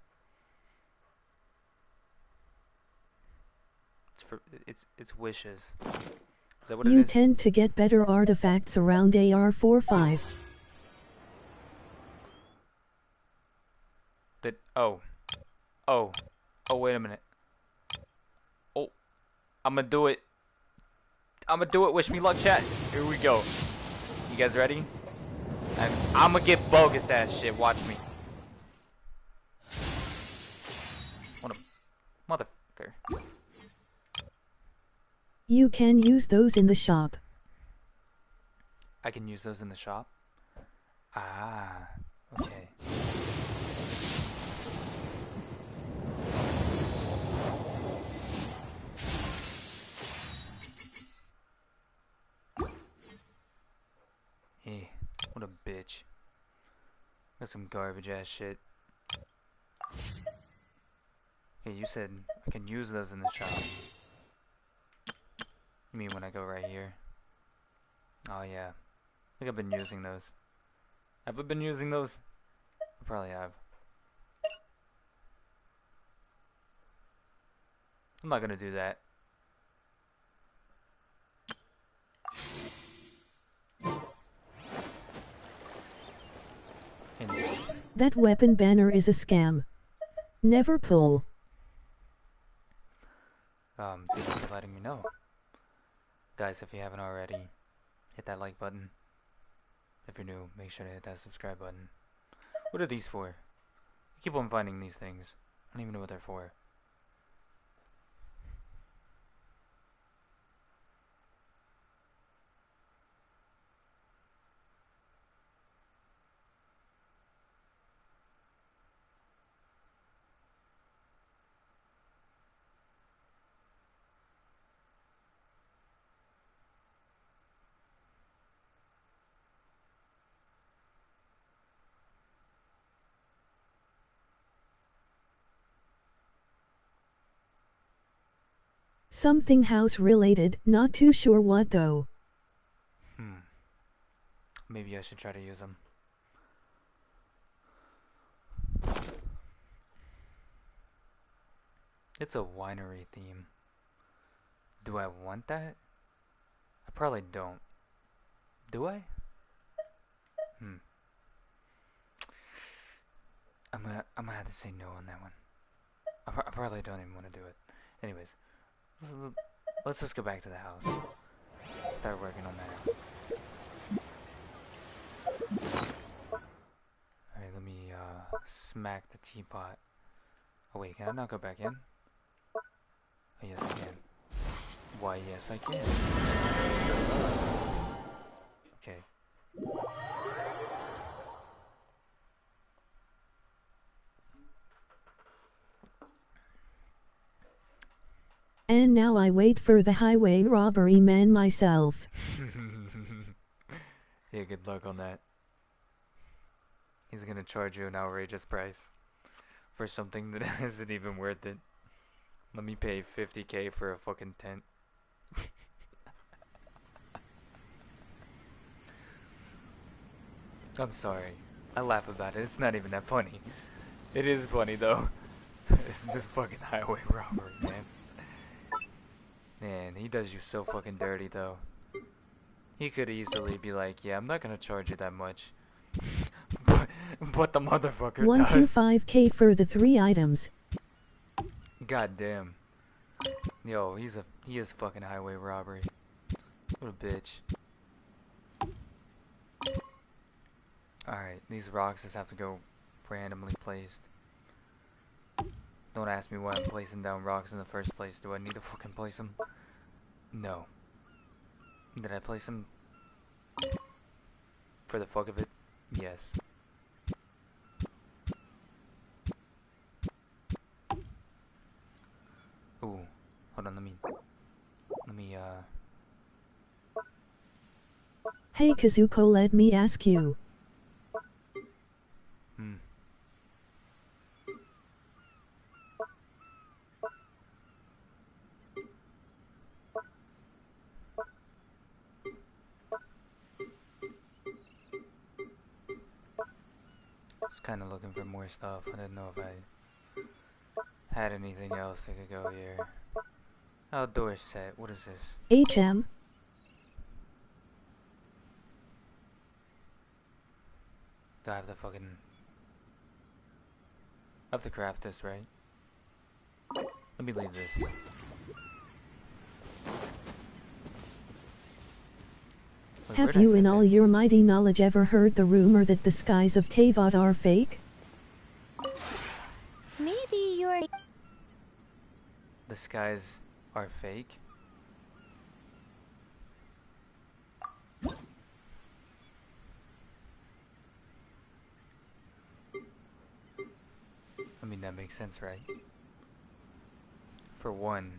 It's wishes. Is that what it You is? tend to get better artifacts around AR45. Oh, wait a minute. Oh, I'm gonna do it. Wish me luck, chat. Here we go. You guys ready? And I'm gonna get bogus ass shit. Watch me. What a motherfucker. You can use those in the shop. I can use those in the shop? Ah, okay. Hey, what a bitch. That's some garbage ass shit. Hey, you said I can use those in the shop. You mean when I go right here? Oh yeah. I think I've been using those. Have I been using those? I probably have. I'm not gonna do that. That weapon banner is a scam. Never pull. Thank you for letting me know. Guys, if you haven't already, hit that like button. If you're new, make sure to hit that subscribe button. What are these for? I keep on finding these things. I don't even know what they're for. Something house related, not too sure what though. Maybe I should try to use them. It's a winery theme. Do I want that? I probably don't. Do I? I'm gonna have to say no on that one. I probably don't even want to do it. Anyways, let's just go back to the house. Start working on that. Alright, let me smack the teapot. Oh wait, can I not go back in? Oh yes I can. Why, yes, I can. Okay. And now I wait for the highway robbery man myself. Yeah, good luck on that. He's gonna charge you an outrageous price for something that isn't even worth it. Let me pay 50K for a fucking tent. I'm sorry. I laugh about it. It's not even that funny. It is funny though. The fucking highway robbery, man. Man, he does you so fucking dirty though. He could easily be like, yeah, I'm not gonna charge you that much. But the motherfucker does. 125K for the 3 items. God damn. Yo, he is fucking highway robbery. What a bitch. Alright, these rocks just have to go randomly placed. Don't ask me why I'm placing down rocks in the first place. Do I need to fucking place them? No. Did I place them for the fuck of it? Yes. Ooh, hold on, let me, Hey Kazuko, let me ask you. I was kinda looking for more stuff. I didn't know if I had anything else that could go here. Outdoor set, what is this? HM. Do I have to fucking... I have to craft this, right? Let me leave this. Wait, Have you in all your mighty knowledge ever heard the rumor that the skies of Teyvat are fake? Maybe you're... The skies are fake? I mean, that makes sense, right? For one,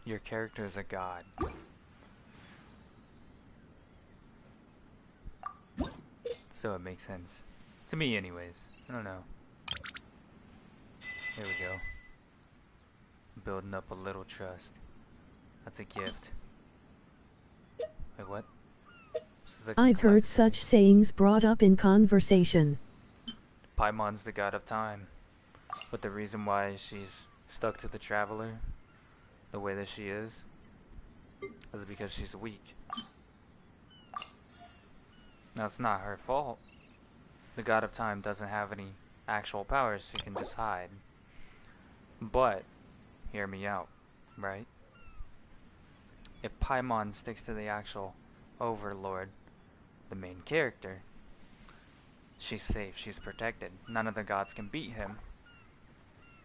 your character is a god. So it makes sense. To me, anyways. I don't know. Here we go. Building up a little trust. That's a gift. Wait, what? I've heard such sayings brought up in conversation. Paimon's the god of time. But the reason why she's stuck to the Traveler the way that she is because she's weak. Now, it's not her fault. The god of time doesn't have any actual powers, she can just hide. But, hear me out, right? If Paimon sticks to the actual Overlord, the main character, she's safe, she's protected. None of the gods can beat him.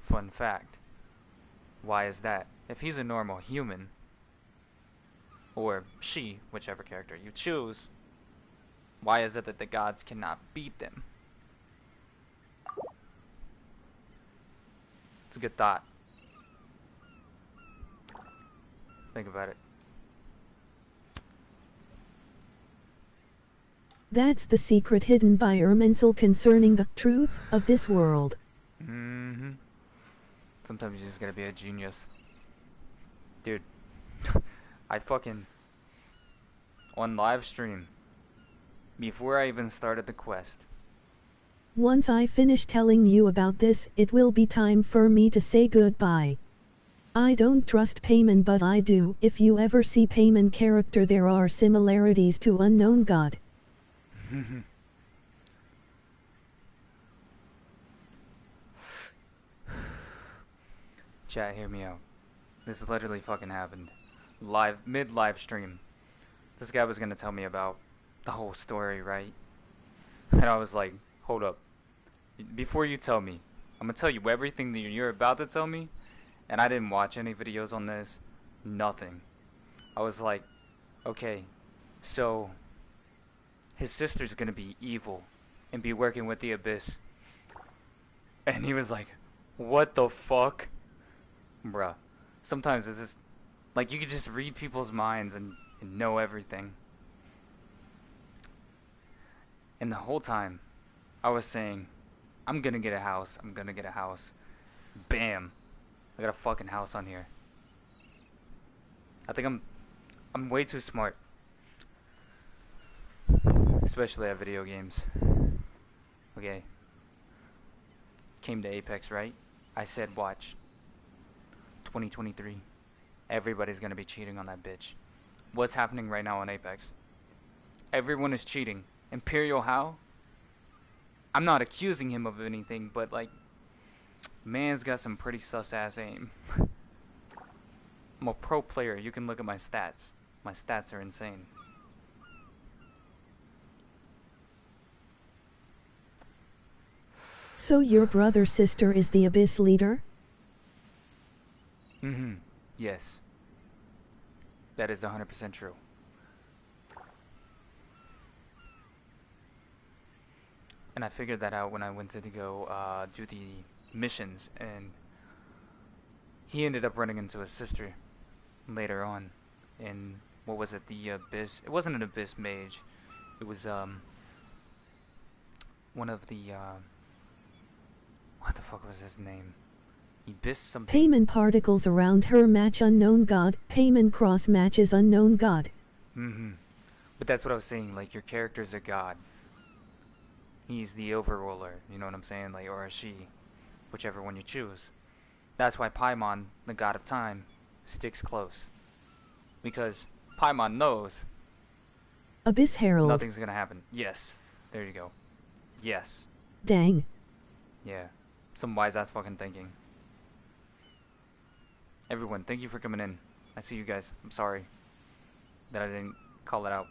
Fun fact. Why is that? If he's a normal human, or she, whichever character you choose, why is it that the gods cannot beat them? It's a good thought. Think about it. That's the secret hidden by Ermensel concerning the truth of this world. Mm-hmm. Sometimes you just gotta be a genius. Dude, I fucking... on live stream, before I even started the quest. Once I finish telling you about this, it will be time for me to say goodbye. I don't trust Paimon, but I do. If you ever see Paimon character, there are similarities to Unknown God. Chat, hear me out. This literally fucking happened. Mid-live stream. This guy was gonna tell me about the whole story, right? And I was like, hold up. Before you tell me, I'm gonna tell you everything that you're about to tell me. And I didn't watch any videos on this. Nothing. I was like, okay, so his sister's gonna be evil and be working with the Abyss. And he was like, what the fuck? Bruh. Sometimes it's just, like, you could just read people's minds and know everything. And the whole time, I was saying, I'm gonna get a house, I'm gonna get a house. Bam! I got a fucking house on here. I think I'm way too smart. Especially at video games. Okay. Came to Apex, right? I said, watch. 2023. Everybody's gonna be cheating on that bitch. What's happening right now on Apex? Everyone is cheating. Imperial how? I'm not accusing him of anything, but like, man's got some pretty sus-ass aim. I'm a pro player. You can look at my stats. My stats are insane. So your brother-sister is the Abyss leader? Mm-hmm. Yes. That is 100% true. And I figured that out when I went to go do the missions, and he ended up running into his sister later on. In, what was it, the Abyss? It wasn't an Abyss mage. It was one of the what the fuck was his name? Abyss something. Payment particles around her match unknown god. Payment cross matches unknown god. Mm-hmm. But that's what I was saying. Like, your character's a god. He's the overruler. You know what I'm saying? Like, or a she, whichever one you choose. That's why Paimon, the god of time, sticks close. Because Paimon knows Abyss Herald. nothing's gonna happen. Yes. There you go. Yes. Dang. Yeah. Some wise ass fucking thinking. Everyone, thank you for coming in. I see you guys. I'm sorry that I didn't call it out.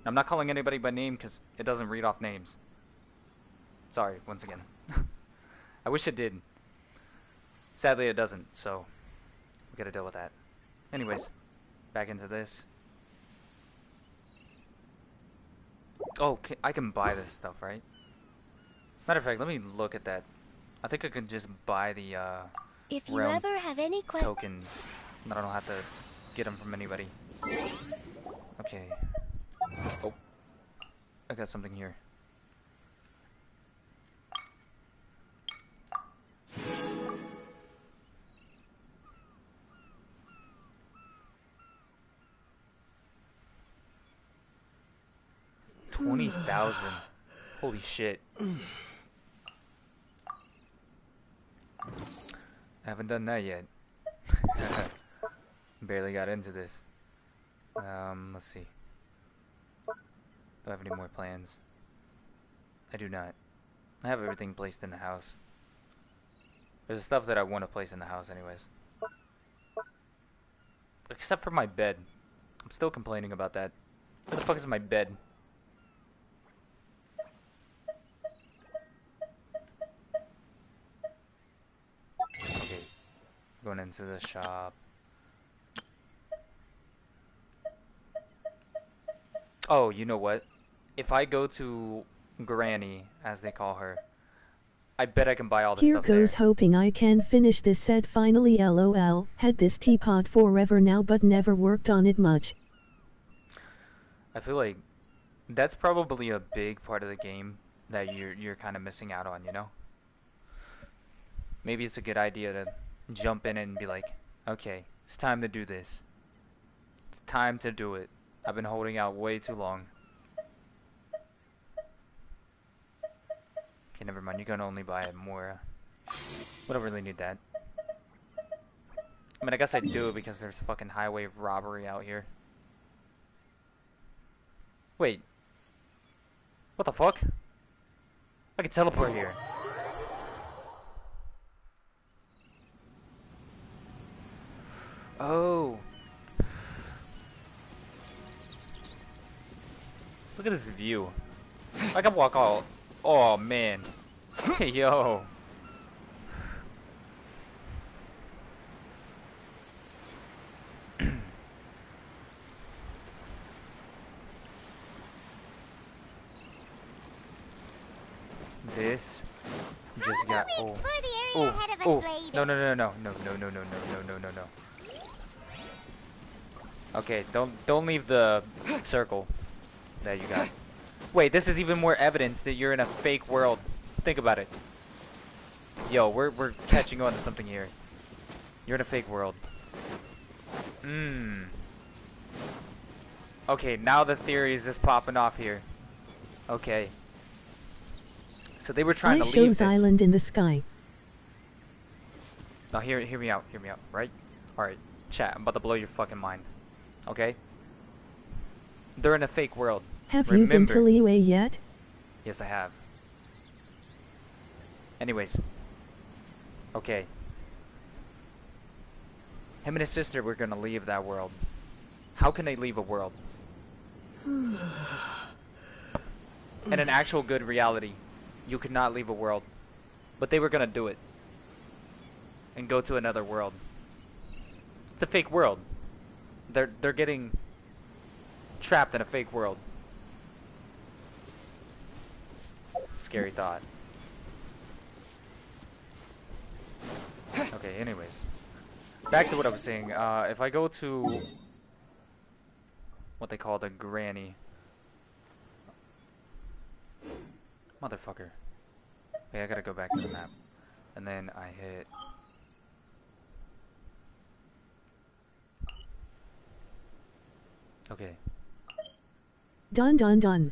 I'm not calling anybody by name because it doesn't read off names. Sorry, once again. I wish it did. Sadly, it doesn't, so we gotta deal with that. Anyways, back into this. Oh, I can buy this stuff, right? Matter of fact, let me look at that. I think I can just buy the If you realm ever have any questions, tokens. I don't have to get them from anybody. Okay. Oh, I got something here. $20,000. Holy shit. I haven't done that yet. Barely got into this. Let's see. Do I have any more plans? I do not. I have everything placed in the house. There's stuff that I want to place in the house anyways. Except for my bed. I'm still complaining about that. Where the fuck is my bed? Okay. Going into the shop. Oh, you know what? If I go to Granny, as they call her, I bet I can buy all the Here stuff goes there. hoping I can finish this set finally. LOL. Had this teapot forever now but never worked on it much. I feel like that's probably a big part of the game that you're kind of missing out on, you know? Maybe it's a good idea to jump in and be like, okay, it's time to do this. It's time to do it. I've been holding out way too long. Okay, never mind. You can only buy more. We don't really need that. I mean, I guess I do because there's fucking highway robbery out here. Wait. What the fuck? I can teleport here. Oh. Look at this view. I can walk all... Oh, man. Hey, yo. this just got. Oh. Explore the area Oh. ahead of us Oh. later. No, no, no, no, no, no, no, no, no, no, no, no, no. Okay, don't leave the circle that you got. Wait, this is even more evidence that you're in a fake world. Think about it. Yo, we're catching on to something here. You're in a fake world. Okay, now the theory is just popping off here. Okay. So they were trying to leave shows this. island in the sky. Now hear me out, right? Alright, chat, I'm about to blow your fucking mind. Okay? They're in a fake world. Have you been to Liyue yet? Yes, I have. Anyways. Okay. Him and his sister were gonna leave that world. How can they leave a world? In an actual good reality, you could not leave a world. But they were gonna do it. And go to another world. It's a fake world. They're getting trapped in a fake world. Scary thought. Okay, anyways. Back to what I was saying. If I go to what they call the granny. Motherfucker. Okay, I gotta go back to the map. And then I hit... Okay. Done, done, done.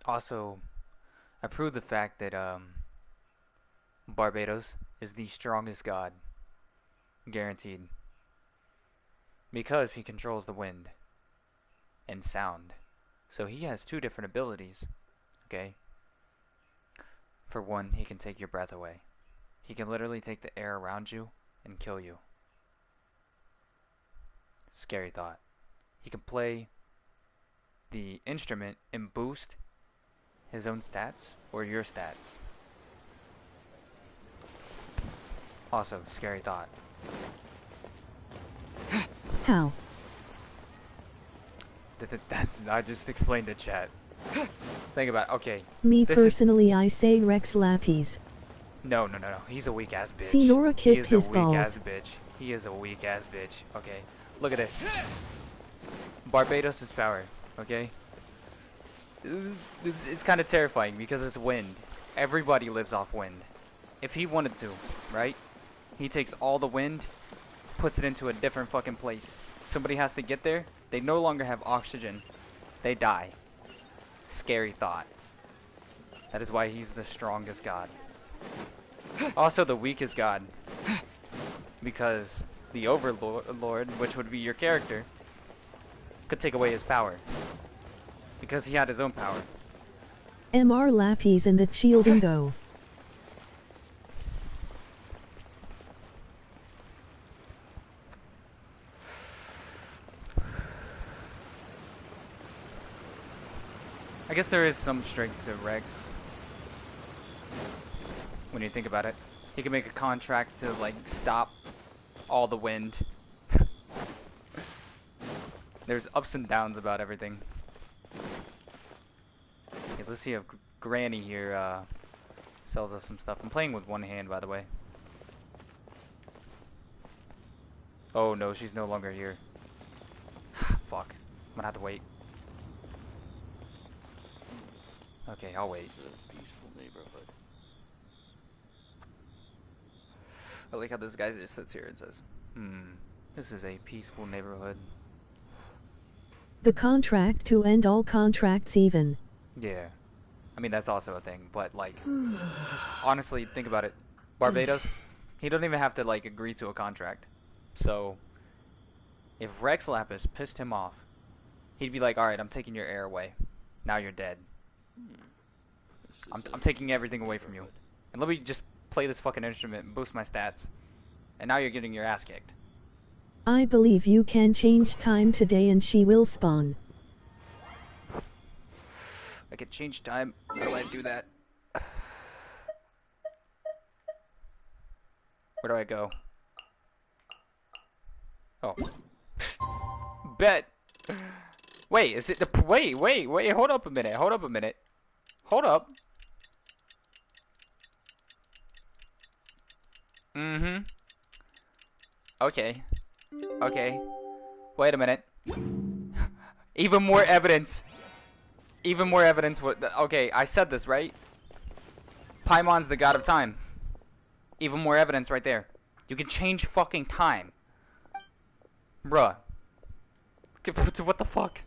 Also, I proved the fact that Barbados is the strongest god. Guaranteed. Because he controls the wind and sound. So he has two different abilities. Okay? For one, he can take your breath away. He can literally take the air around you and kill you. Scary thought. He can play the instrument and boost his own stats or your stats. Also, scary thought. How? That's I just explained the chat. Think about it. Okay. Me personally, I say Rex Lapis. No. He's a weak ass bitch. Sinora kicked his balls. He is a weak ass bitch. He is a weak ass bitch. Okay. Look at this. Barbados' power. Okay. It's kind of terrifying because it's wind. Everybody lives off wind. If he wanted to, right? He takes all the wind, puts it into a different fucking place. Somebody has to get there. They no longer have oxygen. They die. Scary thought. That is why he's the strongest god. Also the weakest god. Because the Overlord, which would be your character, could take away his power. Because he had his own power. MR Lapis and the shielding go. I guess there is some strength to Rex. When you think about it. He can make a contract to, like, stop all the wind. There's ups and downs about everything. Okay, let's see if Granny here sells us some stuff. I'm playing with one hand, by the way. Oh no, she's no longer here. Fuck. I'm gonna have to wait. Okay, I'll wait. This is a peaceful neighborhood. I like how this guy just sits here and says, this is a peaceful neighborhood. The contract to end all contracts even. Yeah. I mean, that's also a thing, but, like, honestly, think about it. Barbados, he don't even have to, like, agree to a contract. So, if Rex Lapis pissed him off, he'd be like, alright, I'm taking your air away. Now you're dead. I'm taking everything away from you. And let me just play this fucking instrument and boost my stats. And now you're getting your ass kicked. I believe you can change time today and she will spawn. I could change time. How do I do that? Where do I go? Oh. Bet. Wait, is it the... Wait, hold up a minute. Hold up. Mm-hmm. Okay. Wait a minute. Even more evidence. Okay, I said this, right? Paimon's the god of time. Even more evidence right there. You can change fucking time. Bruh. What the fuck?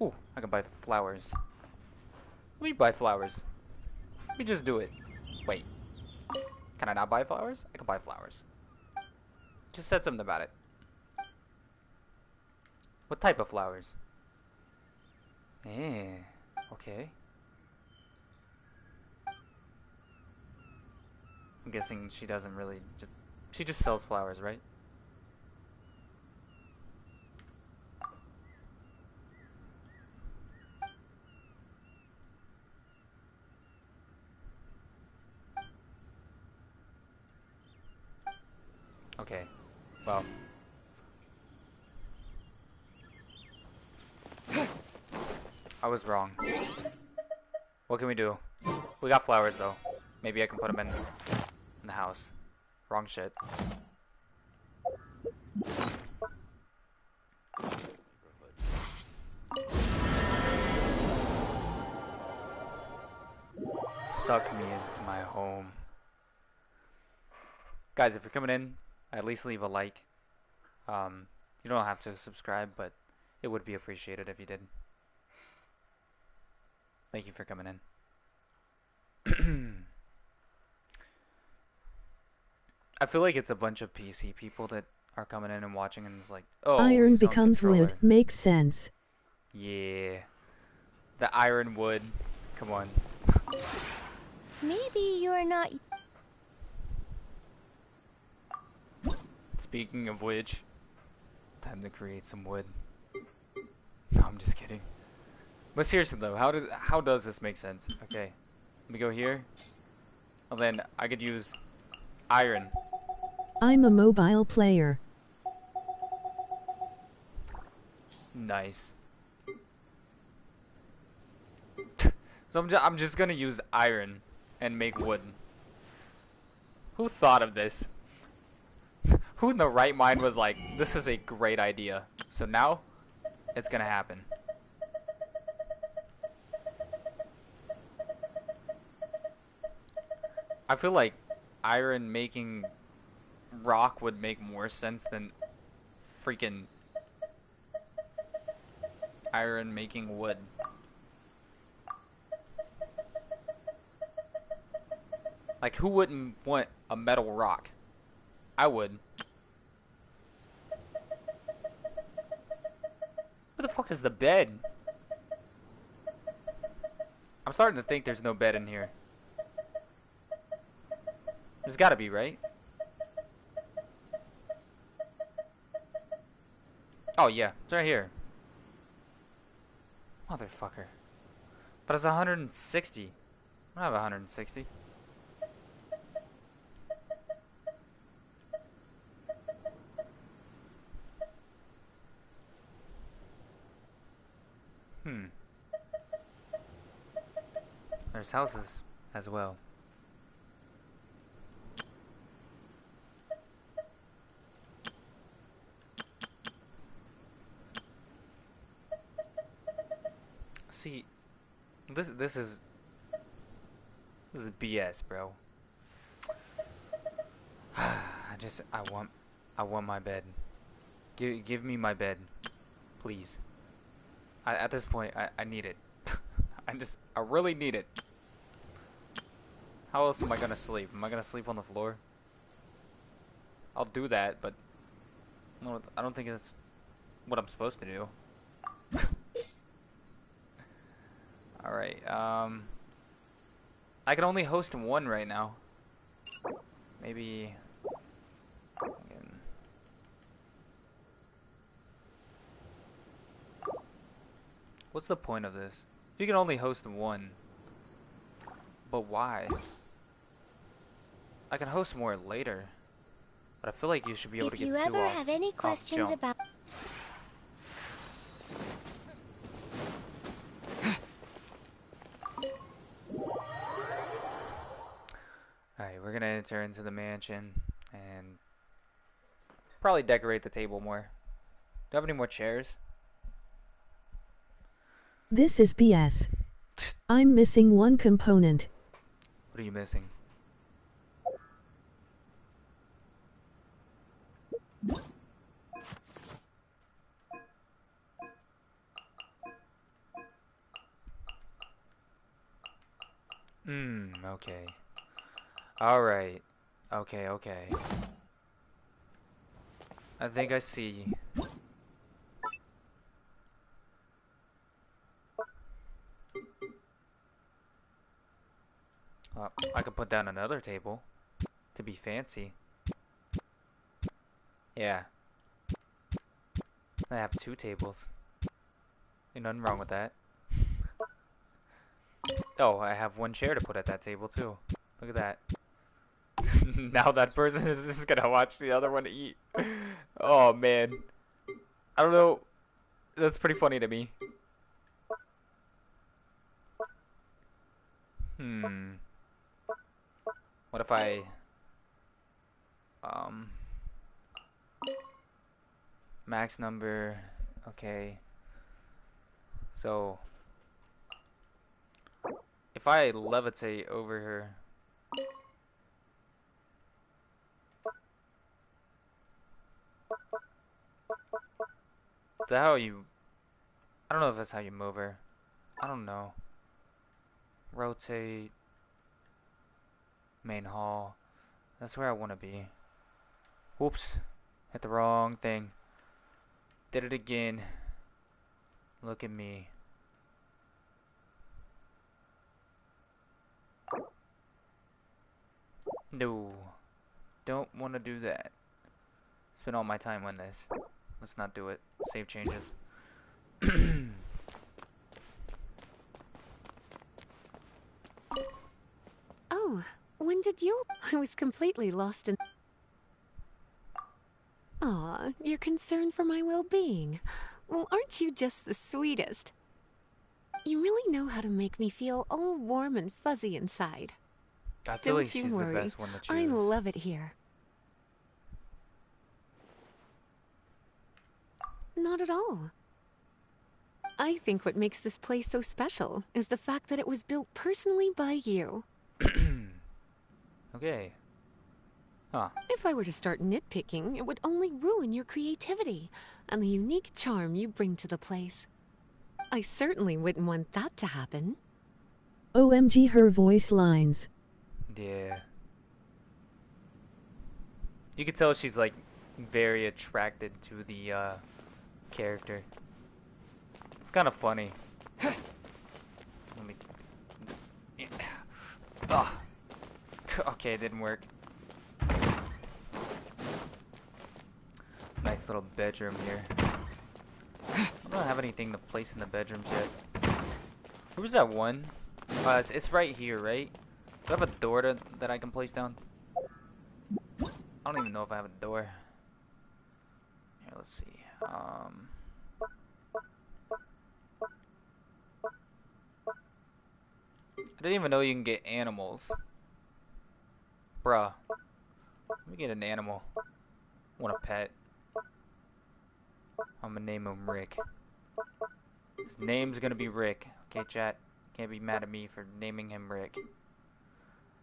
Ooh, I can buy flowers. Let me buy flowers. Let me just do it. Wait. Can I not buy flowers? I can buy flowers. Just said something about it. What type of flowers? Okay. I'm guessing she doesn't really just... She just sells flowers, right? Okay. Well. I was wrong. What can we do? We got flowers though. Maybe I can put them in the house. Wrong shit. Suck me into my home. Guys, if you're coming in, at least leave a like. You don't have to subscribe, but it would be appreciated if you did. Thank you for coming in. I feel like it's a bunch of PC people that are coming in and watching, and it's like, oh, Iron becomes wood. Makes sense. Yeah. The iron wood. Come on. Maybe you're not... Speaking of which, time to create some wood. No, I'm just kidding. But seriously though, how does this make sense? Okay. Let me go here. And then I could use iron. I'm a mobile player. Nice. So I'm just gonna use iron and make wood. Who thought of this? Who in the right mind was like, this is a great idea. So now, it's gonna happen. I feel like iron making rock would make more sense than freaking iron making wood. Like, who wouldn't want a metal rock? I would. Where the fuck is the bed? I'm starting to think there's no bed in here. There's gotta be, right? Oh yeah, it's right here. Motherfucker. But it's 160. I don't have 160. There's houses as well. See, this is BS, bro. I want my bed. Give me my bed, please. At this point, I need it. I really need it. How else am I gonna sleep? Am I gonna sleep on the floor? I'll do that, but I don't think it's what I'm supposed to do. Alright, I can only host one right now. Maybe... What's the point of this? You can only host one. But why? I can host more later. But I feel like you should be able to get two If you ever off, have any off questions jump. about... Alright, we're gonna enter into the mansion and probably decorate the table more. Do you have any more chairs? This is BS. I'm missing one component. What are you missing? Okay. Alright. Okay. I think I see. I could put down another table to be fancy. Yeah. I have two tables. Ain't nothing wrong with that. Oh, I have one chair to put at that table too. Look at that. Now that person is just gonna watch the other one eat. Oh man. I don't know. That's pretty funny to me. What if I max number, okay. So if I levitate over her, is that how you, I don't know if that's how you move her. I don't know. Rotate. Main hall. That's where I want to be. Whoops. Hit the wrong thing. Did it again. Look at me. No. Don't want to do that. Spend all my time on this. Let's not do it. Save changes. Oh, when did you? I was completely lost in... Aw, you're concerned for my well-being. Well, aren't you just the sweetest? You really know how to make me feel all warm and fuzzy inside. I feel like Don't you she's worry. the best one to choose. I love it here. Not at all. I think what makes this place so special is the fact that it was built personally by you. Okay. Huh. If I were to start nitpicking, it would only ruin your creativity and the unique charm you bring to the place. I certainly wouldn't want that to happen. OMG, her voice lines. Yeah. You can tell she's like very attracted to the character. It's kind of funny. Let me. Oh. Okay, it didn't work. Nice little bedroom here. I don't have anything to place in the bedrooms yet. Where was that one? It's right here, right? Do I have a door that I can place down? I don't even know if I have a door. Here, let's see. I didn't even know you can get animals. Bruh. Let me get an animal. I want a pet. I'm gonna name him Rick. His name's gonna be Rick. Okay, chat? Can't be mad at me for naming him Rick.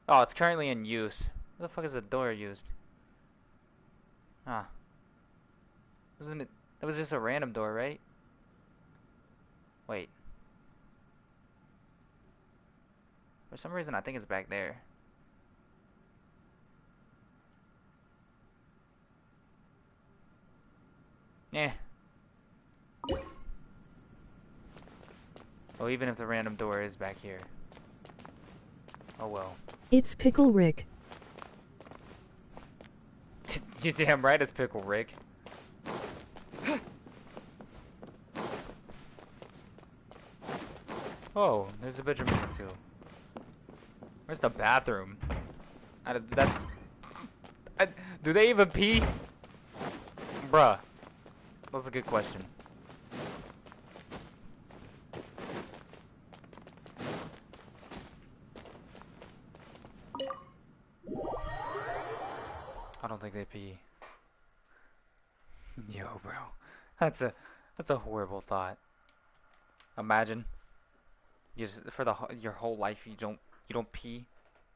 Oh, it's currently in use. Where the fuck is the door used? Huh. Isn't it? That was just a random door, right? Wait. For some reason, I think it's back there. Yeah. Oh, even if the random door is back here. Oh well. It's Pickle Rick. You're damn right it's Pickle Rick. Oh, there's a bedroom here too. Where's the bathroom? Do they even pee? Bruh. That's a good question. I don't think they pee. Yo, bro. That's a horrible thought. Imagine. You just, for your whole life you don't pee.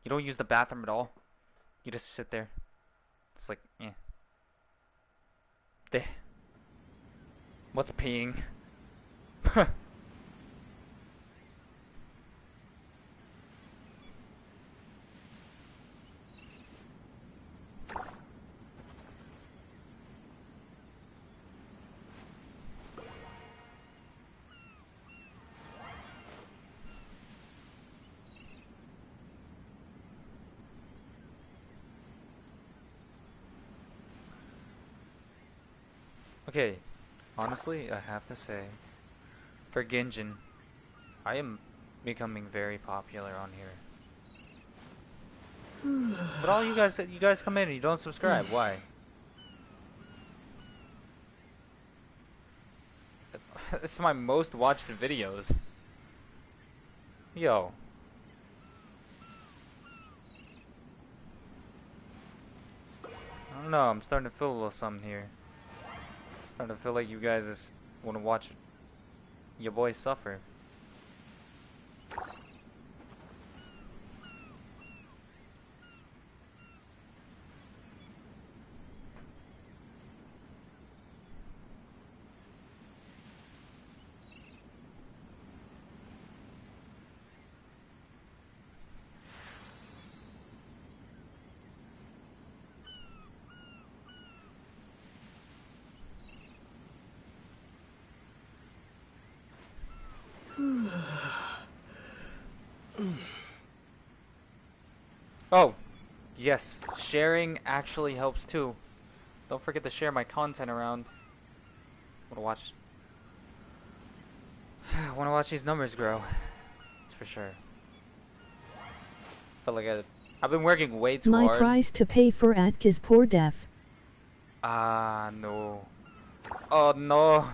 You don't use the bathroom at all. You just sit there. It's like, eh. What's peeing? Okay, honestly, I have to say, for Genshin, I am becoming very popular on here. But all you guys come in and you don't subscribe. Why? It's my most watched videos. Yo. I don't know, I'm starting to feel a little something here. Starting to feel like you guys just want to watch your boy suffer. Oh, yes, sharing actually helps too. Don't forget to share my content around. Wanna watch these numbers grow. That's for sure. Felt like I've been working way too hard. My price to pay for Atk is poor def. Ah, no. Oh, no.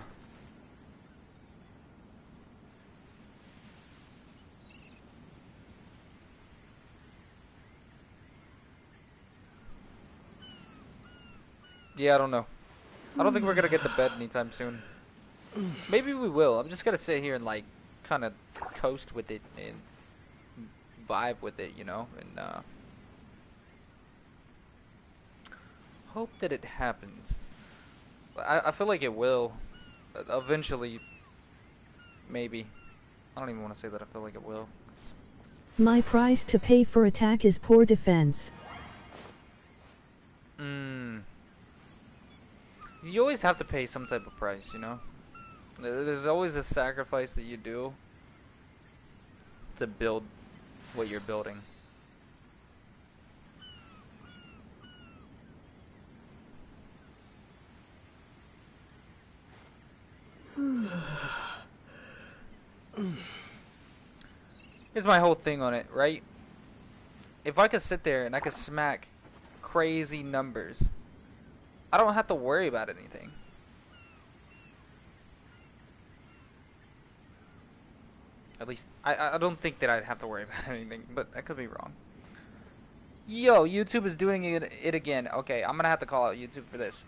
Yeah, I don't know. I don't think we're gonna get to bed anytime soon. Maybe we will. I'm just gonna sit here and like kind of coast with it and vibe with it, you know, and hope that it happens. I feel like it will. Eventually, maybe. I don't even want to say that I feel like it will. My price to pay for attack is poor defense. You always have to pay some type of price, you know? There's always a sacrifice that you do to build what you're building. Here's my whole thing on it, right? If I could sit there and I could smack crazy numbers, I don't have to worry about anything. At least, I don't think that I'd have to worry about anything, but I could be wrong. Yo, YouTube is doing it again. Okay, I'm gonna have to call out YouTube for this.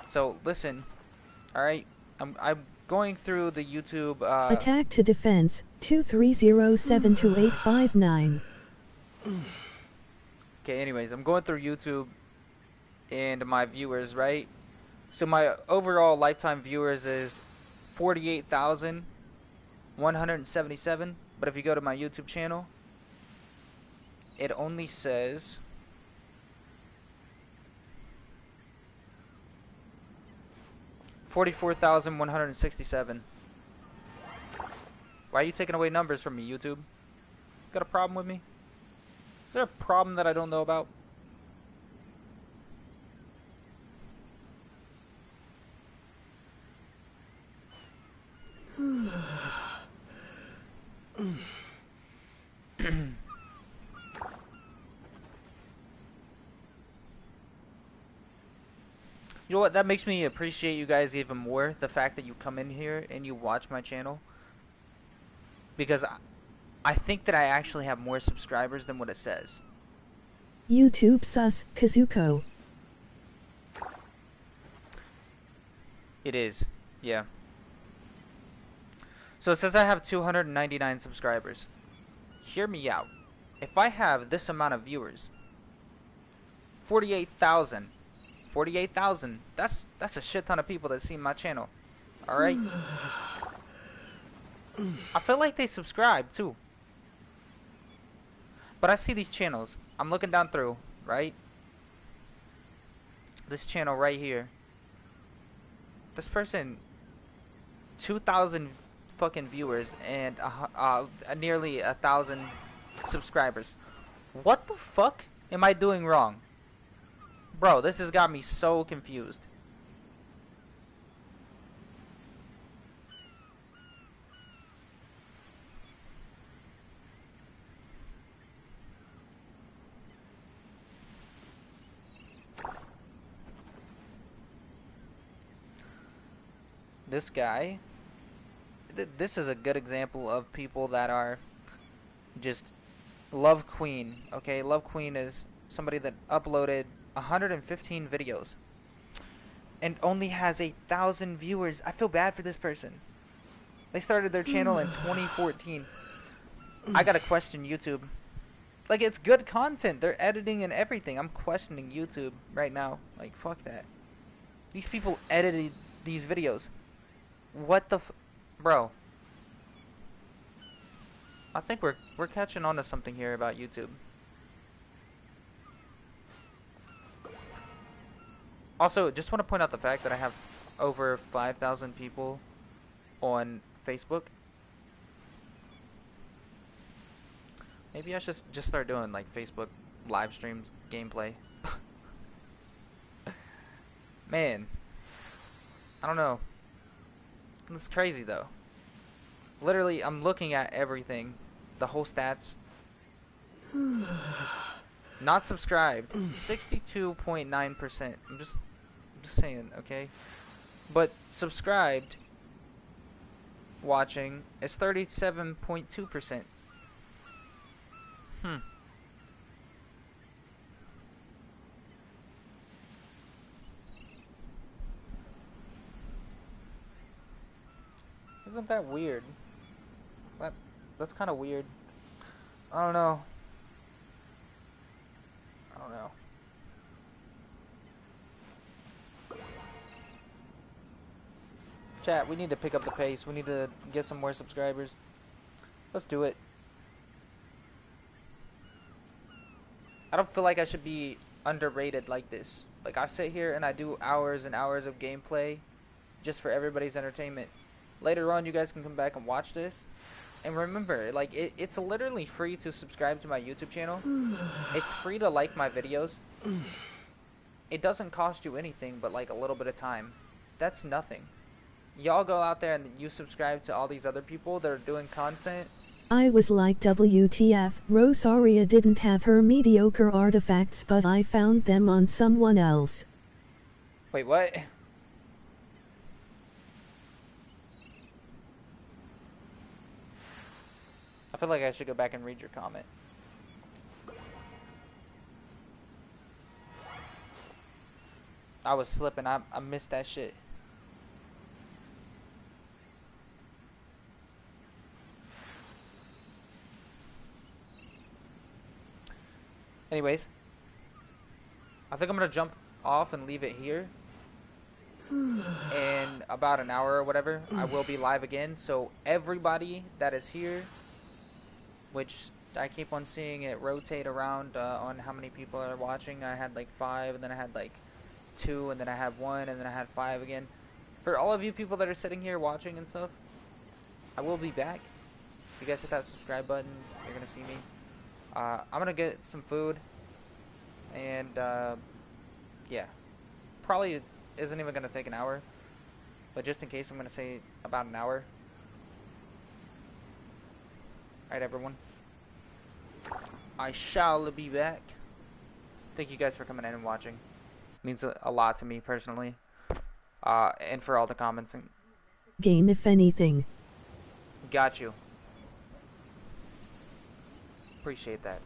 So, listen, alright? I'm going through the YouTube, Attack to defense, 23072859. Okay, anyways, I'm going through YouTube and my viewers, right? So my overall lifetime viewers is 48,177. But if you go to my YouTube channel, it only says 44,167. Why are you taking away numbers from me, YouTube? Got a problem with me? Is there a problem that I don't know about? You know what? That makes me appreciate you guys even more. The fact that you come in here and you watch my channel. Because I think that I actually have more subscribers than what it says. YouTube sus, Kazuko. It is. Yeah. So it says I have 299 subscribers. Hear me out. If I have this amount of viewers, 48,000. 48,000. That's a shit ton of people that see my channel. Alright? I feel like they subscribe too. But I see these channels. I'm looking down through, right? This channel right here. This person, 2,000 fucking viewers and nearly 1,000 subscribers. What the fuck am I doing wrong? Bro, this has got me so confused. This guy, this is a good example of people that are just Love Queen. Okay, Love Queen is somebody that uploaded 115 videos and only has 1,000 viewers. I feel bad for this person. They started their channel in 2014. I gotta question YouTube. Like, it's good content. They're editing and everything. I'm questioning YouTube right now. Like, fuck that. These people edited these videos. What the bro? I think we're catching on to something here about YouTube. Also, just want to point out the fact that I have over 5,000 people on Facebook. Maybe I should just start doing like Facebook live streams, gameplay. Man, I don't know. It's crazy though. Literally, I'm looking at everything, the whole stats. Not subscribed, 62.9%. I'm just saying, okay. But subscribed, watching is 37.2%. Isn't that weird? That's kind of weird. I don't know. Chat, we need to pick up the pace. We need to get some more subscribers. Let's do it. I don't feel like I should be underrated like this. Like, I sit here and I do hours and hours of gameplay just for everybody's entertainment. Later on, you guys can come back and watch this. And remember, like, it's literally free to subscribe to my YouTube channel. It's free to like my videos. It doesn't cost you anything but, like, a little bit of time. That's nothing. Y'all go out there and you subscribe to all these other people that are doing content. I was like, WTF, Rosaria didn't have her mediocre artifacts, but I found them on someone else. Wait, what? I feel like I should go back and read your comment. I was slipping. I missed that shit. Anyways, I think I'm gonna jump off and leave it here. In about an hour or whatever, I will be live again. So everybody that is here, which I keep on seeing it rotate around on how many people are watching. I had like 5, and then I had like 2, and then I had 1, and then I had 5 again. For all of you people that are sitting here watching and stuff, I will be back. If you guys hit that subscribe button, you're gonna see me. I'm gonna get some food, and yeah, probably isn't even gonna take an hour, but just in case, I'm gonna say about an hour. Alright, everyone. I shall be back. Thank you guys for coming in and watching. It means a lot to me personally. And for all the comments. Game, if anything. Got you. Appreciate that.